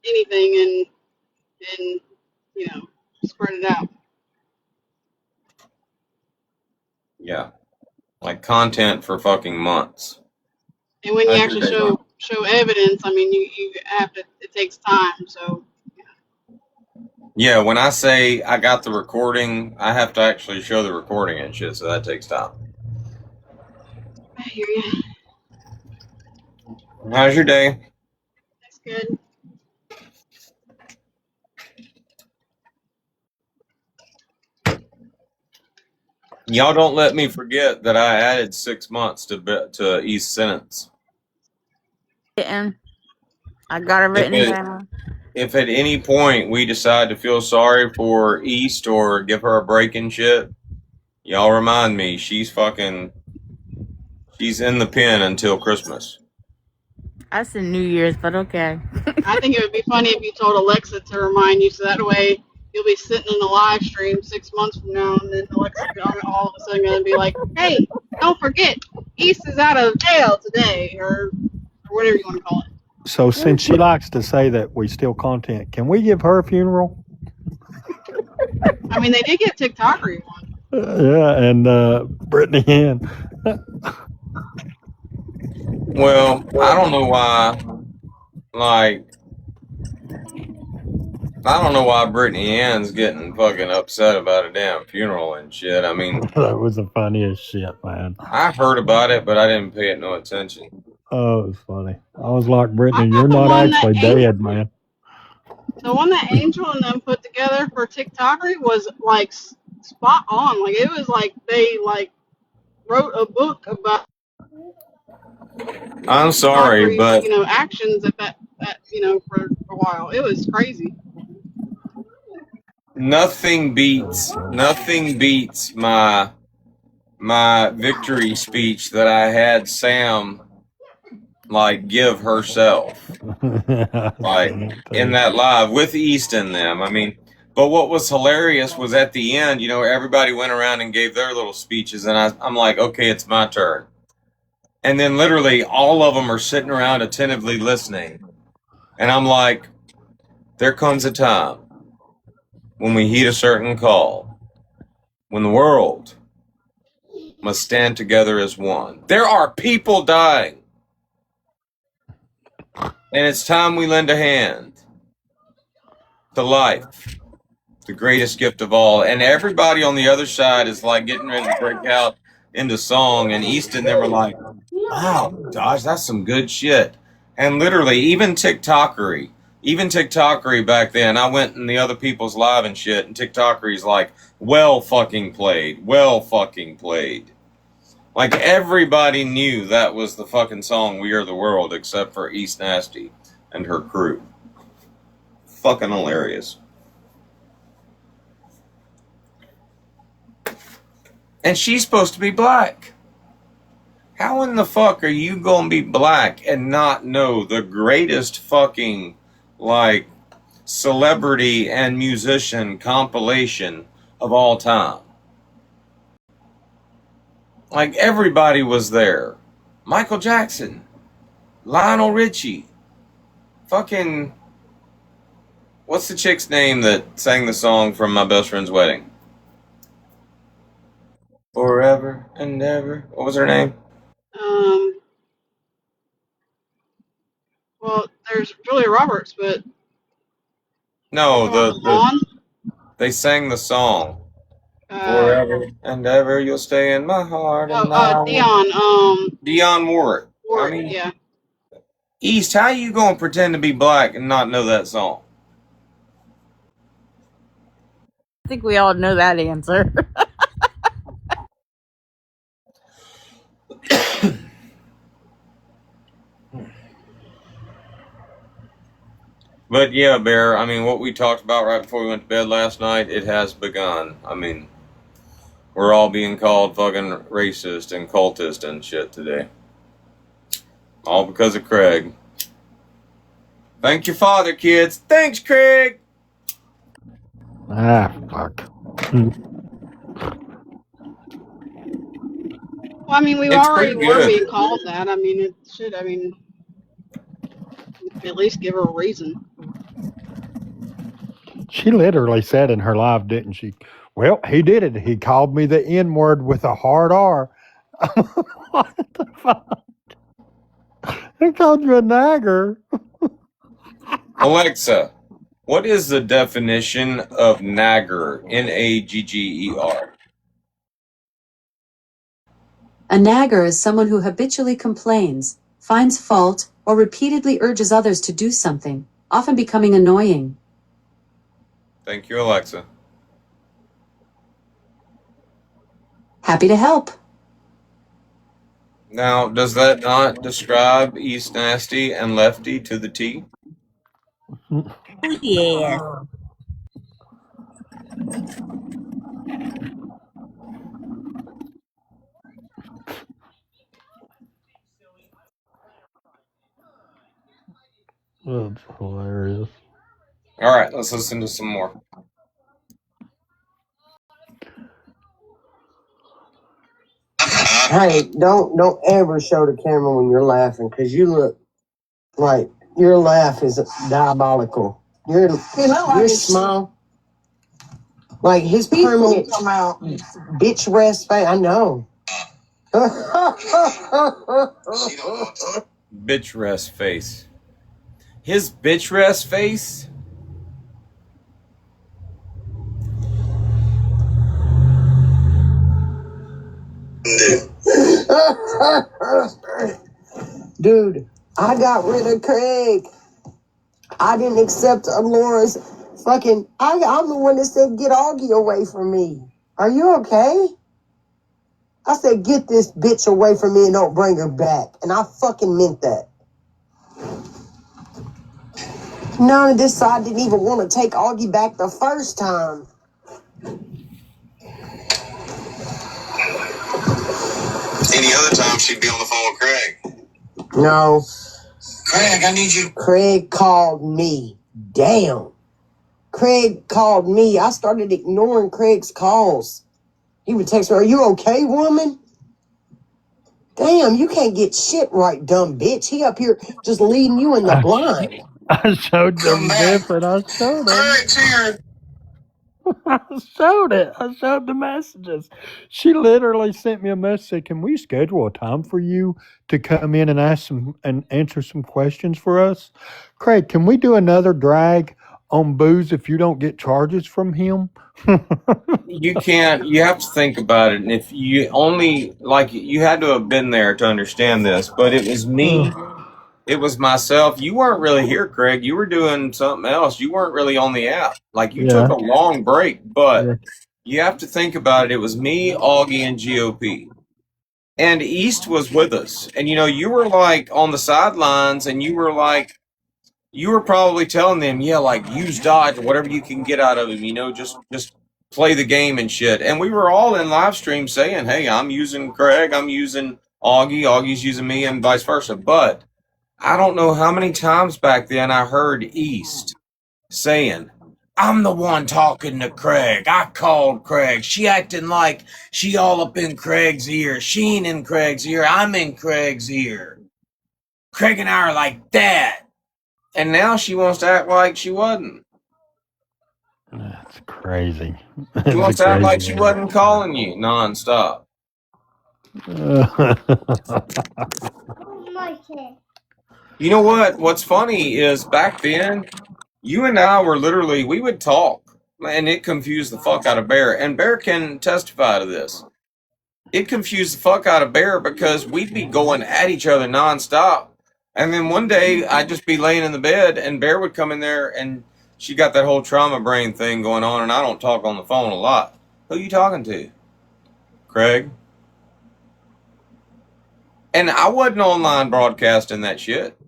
anything and spread it out. yeah, like content for fucking months. And when you actually show evidence, I mean, you have to. It takes time. So Yeah, when I say I got the recording, I have to actually show the recording and shit. So that takes time. I hear you. How's your day? That's good. Y'all don't let me forget that I added 6 months to East sentence. And I got it written down. If at any point we decide to feel sorry for East or give her a break and shit, y'all remind me she's in the pen until Christmas. That's in New Year's, but okay. I think it would be funny if you told Alexa to remind you, so that way you'll be sitting in the live stream 6 months from now, and then Alexa's all of a sudden going to be like, "Hey, don't forget, East is out of jail today," or whatever you want to call it. So since she likes to say that we steal content, can we give her a funeral? I mean, they did get TikToker one. Yeah, and Brittany Ann. Well, I don't know why. I don't know why Brittany Ann's getting fucking upset about a damn funeral and shit. I mean, That was the funniest shit, man. I heard about it, but I didn't pay it no attention. Oh, it was funny. I was like, Brittany, you're not actually dead, man. The one that Angel and them put together for TikToker was like spot on. Like it was like they wrote a book about. I'm sorry, but actions at that for a while. It was crazy. nothing beats my victory speech that I had Sam give herself in that live with East in them. I mean, but what was hilarious was at the end, everybody went around and gave their little speeches, and I'm like, okay, it's my turn. And then literally all of them are sitting around attentively listening. And I'm like, there comes a time when we heed a certain call, when the world must stand together as one. There are people dying. And it's time we lend a hand to life, the greatest gift of all. And everybody on the other side is like getting ready to break out into song. And East and them are like, wow, Dodge, that's some good shit. And literally, even TikTokery back then, I went in the other people's live and shit, and TikTokery's like, well fucking played. Like, everybody knew that was the fucking song We Are the World, except for East Nasty and her crew. Fucking hilarious. And she's supposed to be black. How in the fuck are you gonna be black and not know the greatest fucking, like, celebrity and musician compilation of all time? Like, everybody was there. Michael Jackson, Lionel Richie, fucking, what's the chick's name that sang the song from My Best Friend's Wedding? Forever and ever. What was her name? Well, there's Julia Roberts, but No, they sang the song. Forever and ever you'll stay in my heart. And Dionne Warwick. I mean, yeah. East, how you gonna pretend to be black and not know that song? I think we all know that answer. But yeah, Bear, I mean, what we talked about right before we went to bed last night, it has begun. I mean, we're all being called fucking racist and cultist and shit today. All because of Craig. Thank your father, kids. Thanks, Craig. Ah, fuck. Well, I mean, we already were being called that. I mean, it should, at least give her a reason. She literally said in her live, didn't she? Well, he did it. He called me the N-word with a hard R. What the fuck? He called you a nagger. Alexa, what is the definition of nagger? N-A-G-G-E-R. A nagger is someone who habitually complains, finds fault, or repeatedly urges others to do something, often becoming annoying. Thank you, Alexa. Happy to help. Now, does that not describe East Nasty and Lefty to the T? Oh, yeah. That's hilarious. All right, let's listen to some more. Hey, don't ever show the camera when you're laughing, because you look like your laugh is diabolical. Your smile, like his permanent bitch rest face. I know. Bitch rest face. His bitch rest face? Dude, I got rid of Craig. I didn't accept Laura's fucking. I'm the one that said get Augie away from me. Are you okay? I said get this bitch away from me and don't bring her back, and I fucking meant that. None of this side didn't even want to take Augie back the first time. Any other time she'd be on the phone with Craig. No. Craig, I need you. Craig called me. Damn. Craig called me. I started ignoring Craig's calls. He would text me, "Are you okay, woman?" Damn, you can't get shit right, dumb bitch. He up here just leading you in the blind. I showed them different. I showed them. Eric's here. I showed it. I showed the messages. She literally sent me a message saying, "Can we schedule a time for you to come in and ask some and answer some questions for us?" Craig, can we do another drag on booze if you don't get charges from him? You can't. You have to think about it. And if you only, like, you had to have been there to understand this, but it was me. It was myself. You weren't really here, Craig. You were doing something else. You weren't really on the app. Like, you took a long break, but you have to think about it. It was me, Augie, and GOP. And East was with us. And, you know, you were, like, on the sidelines, and you were, like, you were probably telling them, yeah, like, use dodge or whatever you can get out of him, you know, just play the game and shit. And we were all in live stream saying, hey, I'm using Craig, I'm using Augie, Augie's using me, and vice versa. But I don't know how many times back then I heard East saying, I'm the one talking to Craig. I called Craig. She acting like she all up in Craig's ear. She ain't in Craig's ear. I'm in Craig's ear. Craig and I are like that. And now she wants to act like she wasn't. That's crazy. She wants to act like she wasn't calling you nonstop. You know what? What's funny is back then, you and I were literally, we would talk, and it confused the fuck out of Bear. And Bear can testify to this. It confused the fuck out of Bear because we'd be going at each other nonstop. And then one day, I'd just be laying in the bed, and Bear would come in there, and she got that whole trauma brain thing going on, and I don't talk on the phone a lot. Who you talking to? Craig? And I wasn't online broadcasting that shit.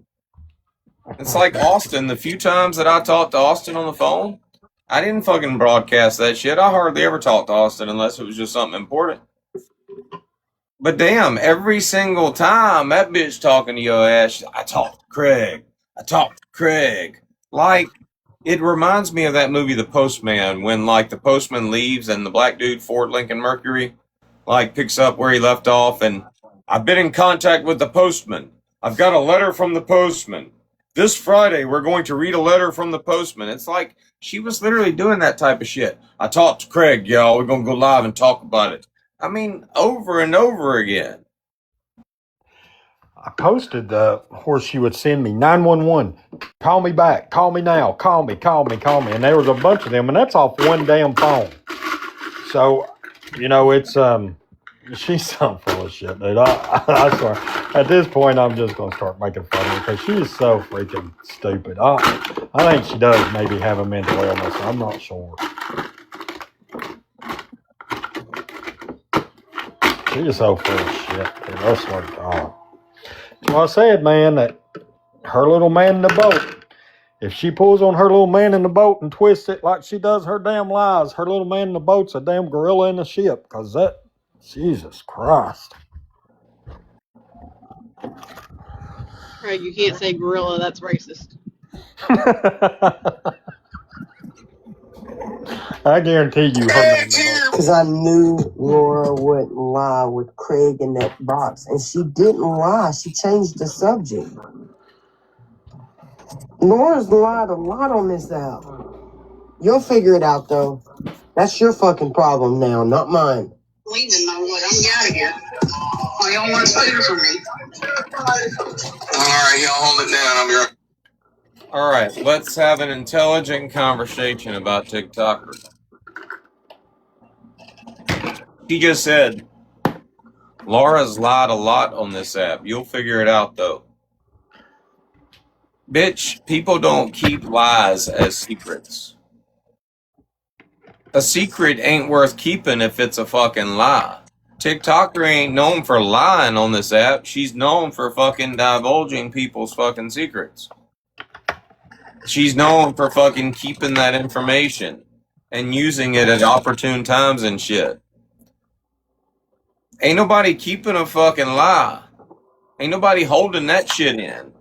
It's like Austin. The few times that I talked to Austin on the phone, I didn't fucking broadcast that shit. I hardly ever talked to Austin unless it was just something important. But damn, every single time that bitch talking to your ass, I talked to Craig. I talked to Craig. Like, it reminds me of that movie, The Postman, when, like, the postman leaves and the black dude, Ford Lincoln Mercury, like, picks up where he left off, and I've been in contact with the postman. I've got a letter from the postman. This Friday, we're going to read a letter from the postman. It's like, she was literally doing that type of shit. I talked to Craig, y'all. We're going to go live and talk about it. I mean, over and over again. I posted where she would send me 911. Call me back. Call me now. Call me. And there was a bunch of them, and that's off one damn phone. So, you know, it's she's so full of shit, dude. I swear. At this point, I'm just gonna start making fun of her because she's so freaking stupid. I think she does maybe have a mental illness. I'm not sure. She's so full of shit, dude. I swear to God. So I said, man, that her little man in the boat, if she pulls on her little man in the boat and twists it like she does her damn lies, her little man in the boat's a damn gorilla in the ship. Because that, Jesus Christ. Craig, you can't say gorilla. That's racist. I guarantee you her because I knew Laura wouldn't lie with Craig in that box, and she didn't lie. She changed the subject. Laura's lied a lot on this app. You'll figure it out, though. That's your fucking problem now, not mine. We didn't know what I'm out of here. Oh, y'all want to say this for me? All right, y'all hold it down. I'll be right. All right, let's have an intelligent conversation about TikTok. He just said, Laura's lied a lot on this app. You'll figure it out, though. Bitch, people don't keep lies as secrets. A secret ain't worth keeping if it's a fucking lie. TikToker ain't known for lying on this app. She's known for fucking divulging people's fucking secrets. She's known for fucking keeping that information and using it at opportune times and shit. Ain't nobody keeping a fucking lie. Ain't nobody holding that shit in.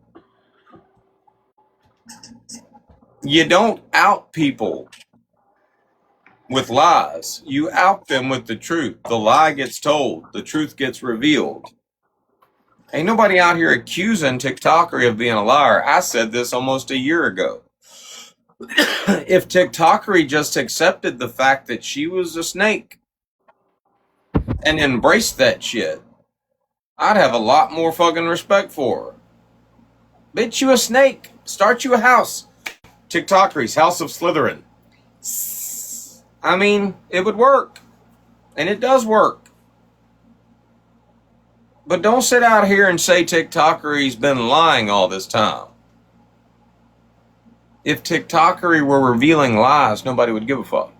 You don't out people with lies. You out them with the truth. The lie gets told. The truth gets revealed. Ain't nobody out here accusing TikTokery of being a liar. I said this almost a year ago. If TikTokery just accepted the fact that she was a snake and embraced that shit, I'd have a lot more fucking respect for her. Bitch, you a snake. Start you a house. TikTokery's House of Slytherin. I mean, it would work. And it does work. But don't sit out here and say TikTokery's been lying all this time. If TikTokery were revealing lies, nobody would give a fuck.